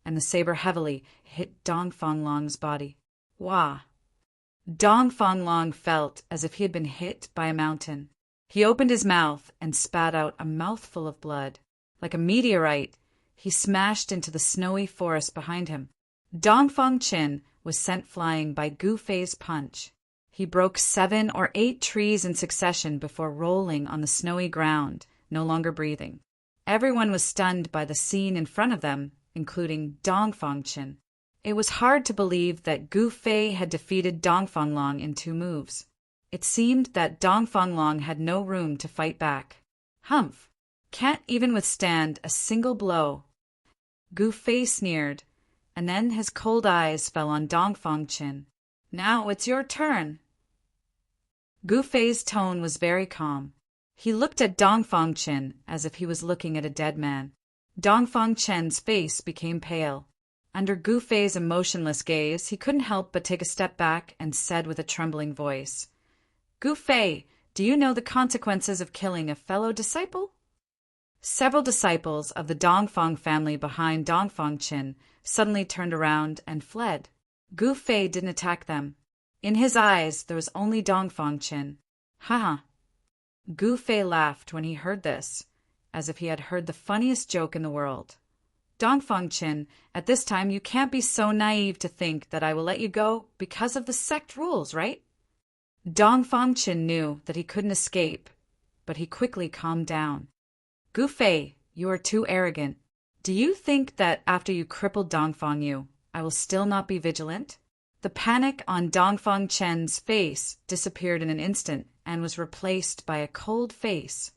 and the saber heavily hit Dongfang Long's body. Wah! Dongfang Long felt as if he had been hit by a mountain. He opened his mouth and spat out a mouthful of blood. Like a meteorite, he smashed into the snowy forest behind him. Dongfang Qin was sent flying by Gu Fei's punch. He broke 7 or 8 trees in succession before rolling on the snowy ground, no longer breathing. Everyone was stunned by the scene in front of them, including Dongfang Qin. It was hard to believe that Gu Fei had defeated Dongfang Long in 2 moves. It seemed that Dongfang Long had no room to fight back. Humph! Can't even withstand a single blow. Gu Fei sneered, and then his cold eyes fell on Dongfang Qin. Now it's your turn. Gu Fei's tone was very calm. He looked at Dongfang Qin as if he was looking at a dead man. Dongfang Qin's face became pale. Under Gu Fei's emotionless gaze, he couldn't help but take a step back and said with a trembling voice, Gu Fei, do you know the consequences of killing a fellow disciple? Several disciples of the Dongfang family behind Dongfang Qin suddenly turned around and fled. Gu Fei didn't attack them. In his eyes, there was only Dongfang Qin. Ha! Gu Fei laughed when he heard this, as if he had heard the funniest joke in the world. Dongfang Qin, at this time you can't be so naive to think that I will let you go because of the sect rules, right? Dongfang Qin knew that he couldn't escape, but he quickly calmed down. Gu Fei, you are too arrogant. Do you think that after you crippled Dongfang Yu, I will still not be vigilant? The panic on Dongfang Chen's face disappeared in an instant and was replaced by a cold face.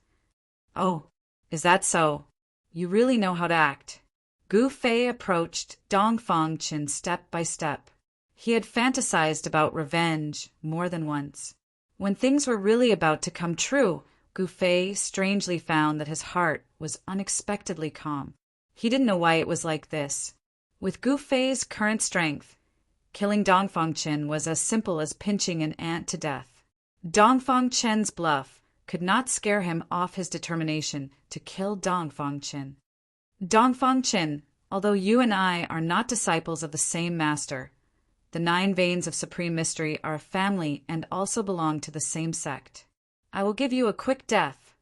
Oh, is that so? You really know how to act. Gu Fei approached Dongfang Chen step by step. He had fantasized about revenge more than once. When things were really about to come true, Gu Fei strangely found that his heart was unexpectedly calm. He didn't know why it was like this. With Gu Fei's current strength, killing Dongfang Chen was as simple as pinching an ant to death. Dongfang Chen's bluff could not scare him off his determination to kill Dongfang Chen. Dongfang Chen, although you and I are not disciples of the same master, the 9 veins of supreme mystery are a family and also belong to the same sect. I will give you a quick death.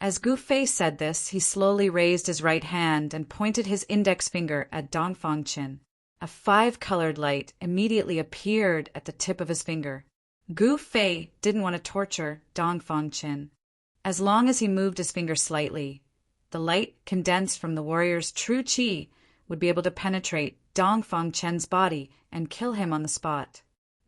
As Gu Fei said this, he slowly raised his right hand and pointed his index finger at Dongfang Chen. A 5-colored light immediately appeared at the tip of his finger. Gu Fei didn't want to torture Dongfang Chen. As long as he moved his finger slightly, the light condensed from the warrior's true qi would be able to penetrate Dongfang Chen's body and kill him on the spot.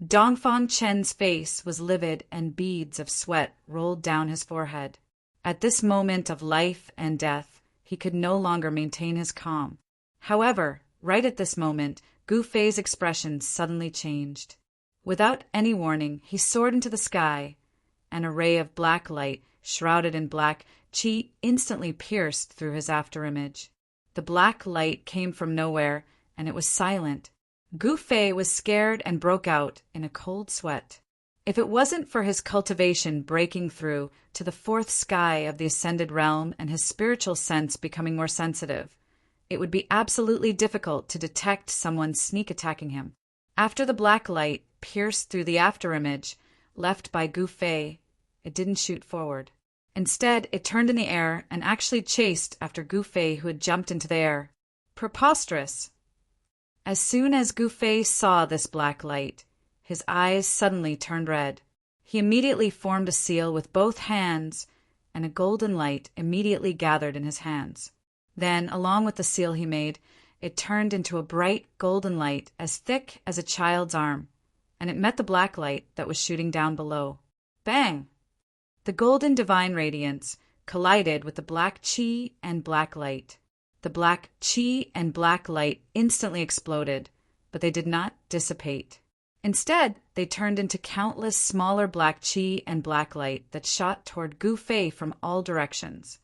Dongfang Chen's face was livid and beads of sweat rolled down his forehead. At this moment of life and death, he could no longer maintain his calm. However, right at this moment, Gu Fei's expression suddenly changed. Without any warning, he soared into the sky. An array of black light, shrouded in black chi, instantly pierced through his afterimage. The black light came from nowhere, and it was silent. Gu Fei was scared and broke out in a cold sweat. If it wasn't for his cultivation breaking through to the fourth sky of the ascended realm and his spiritual sense becoming more sensitive, it would be absolutely difficult to detect someone sneak attacking him. After the black light pierced through the afterimage left by Gu Fei, it didn't shoot forward. Instead, it turned in the air and actually chased after Gu Fei, who had jumped into the air. Preposterous! As soon as Gu Fei saw this black light, his eyes suddenly turned red. He immediately formed a seal with both hands, and a golden light immediately gathered in his hands. Then, along with the seal he made, it turned into a bright golden light as thick as a child's arm, and it met the black light that was shooting down below. Bang! The golden divine radiance collided with the black chi and black light. The black chi and black light instantly exploded, but they did not dissipate. Instead, they turned into countless smaller black chi and black light that shot toward Gu Fei from all directions.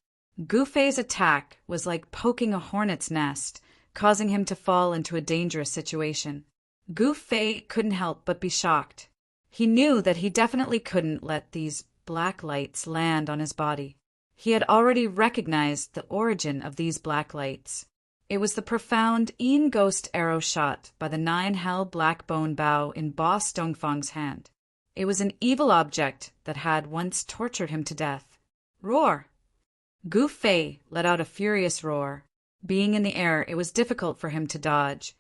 Gu Fei's attack was like poking a hornet's nest, causing him to fall into a dangerous situation. Gu Fei couldn't help but be shocked. He knew that he definitely couldn't let these black lights land on his body. He had already recognized the origin of these black lights. It was the profound Yin ghost arrow shot by the 9 hell black bone bow in Boss Dongfang's hand. It was an evil object that had once tortured him to death. Roar! Gu Fei let out a furious roar. Being in the air, it was difficult for him to dodge,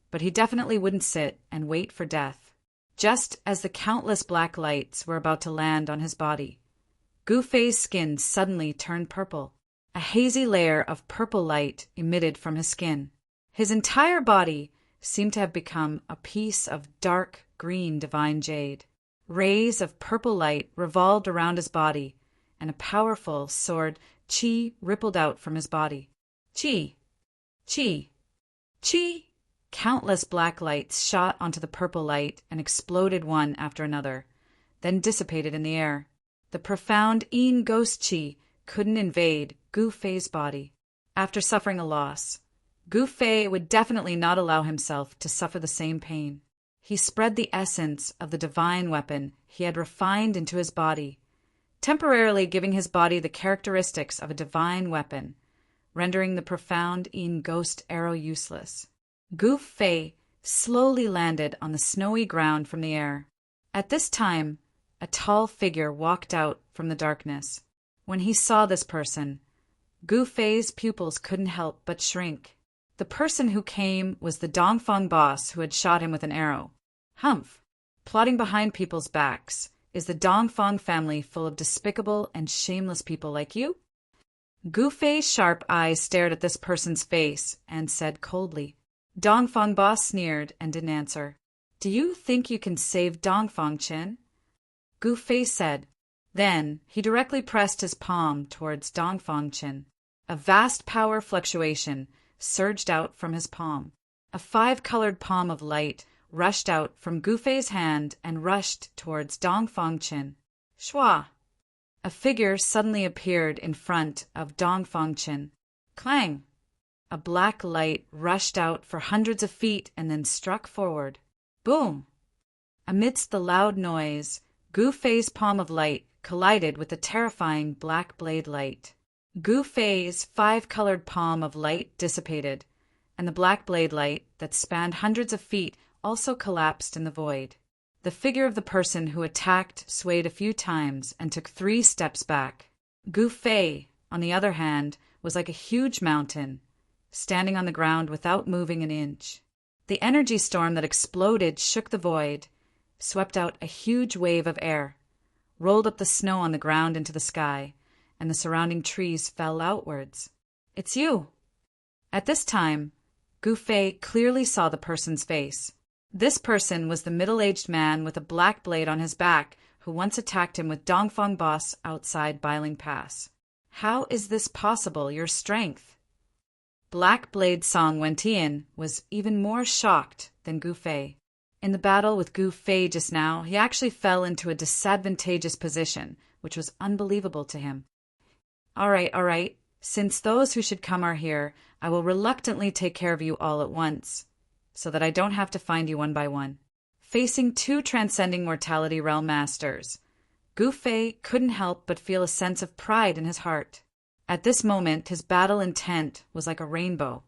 but he definitely wouldn't sit and wait for death. Just as the countless black lights were about to land on his body, Gu Fei's skin suddenly turned purple. A hazy layer of purple light emitted from his skin. His entire body seemed to have become a piece of dark green divine jade. Rays of purple light revolved around his body, and a powerful sword chi rippled out from his body. Chi! Chi! Chi! Countless black lights shot onto the purple light and exploded one after another, then dissipated in the air. The profound Yin ghost chi couldn't invade Gu Fei's body. After suffering a loss, Gu Fei would definitely not allow himself to suffer the same pain. He spread the essence of the divine weapon he had refined into his body, temporarily giving his body the characteristics of a divine weapon, rendering the profound Yin ghost arrow useless. Gu Fei slowly landed on the snowy ground from the air. At this time, a tall figure walked out from the darkness. When he saw this person, Gu Fei's pupils couldn't help but shrink. The person who came was the Dongfang boss who had shot him with an arrow. Humph! Plotting behind people's backs is the Dongfang family full of despicable and shameless people like you? Gu Fei's sharp eyes stared at this person's face and said coldly. Dongfang boss sneered and didn't answer. Do you think you can save Dongfang Chen? Gu Fei said. Then he directly pressed his palm towards Dongfang Chen. A vast power fluctuation surged out from his palm. A 5-colored palm of light rushed out from Gu Fei's hand and rushed towards Dongfang Chen. Shua! A figure suddenly appeared in front of Dongfang Chen. Clang! A black light rushed out for hundreds of feet and then struck forward. Boom! Amidst the loud noise, Gu Fei's palm of light collided with the terrifying black blade light. Gu Fei's 5-colored palm of light dissipated, and the black blade light that spanned hundreds of feet also collapsed in the void. The figure of the person who attacked swayed a few times and took 3 steps back. Gu Fei, on the other hand, was like a huge mountain, standing on the ground without moving an inch. The energy storm that exploded shook the void, swept out a huge wave of air, rolled up the snow on the ground into the sky, and the surrounding trees fell outwards. It's you! At this time, Gu Fei clearly saw the person's face. This person was the middle-aged man with a black blade on his back who once attacked him with Dongfang Boss outside Bailing Pass. How is this possible, your strength? Black Blade Song Wentian was even more shocked than Gu Fei. In the battle with Gu Fei just now, he actually fell into a disadvantageous position, which was unbelievable to him. All right. Since those who should come are here, I will reluctantly take care of you all at once, so that I don't have to find you one by one. Facing two transcending mortality realm masters, Gu Fei couldn't help but feel a sense of pride in his heart. At this moment, his battle intent was like a rainbow.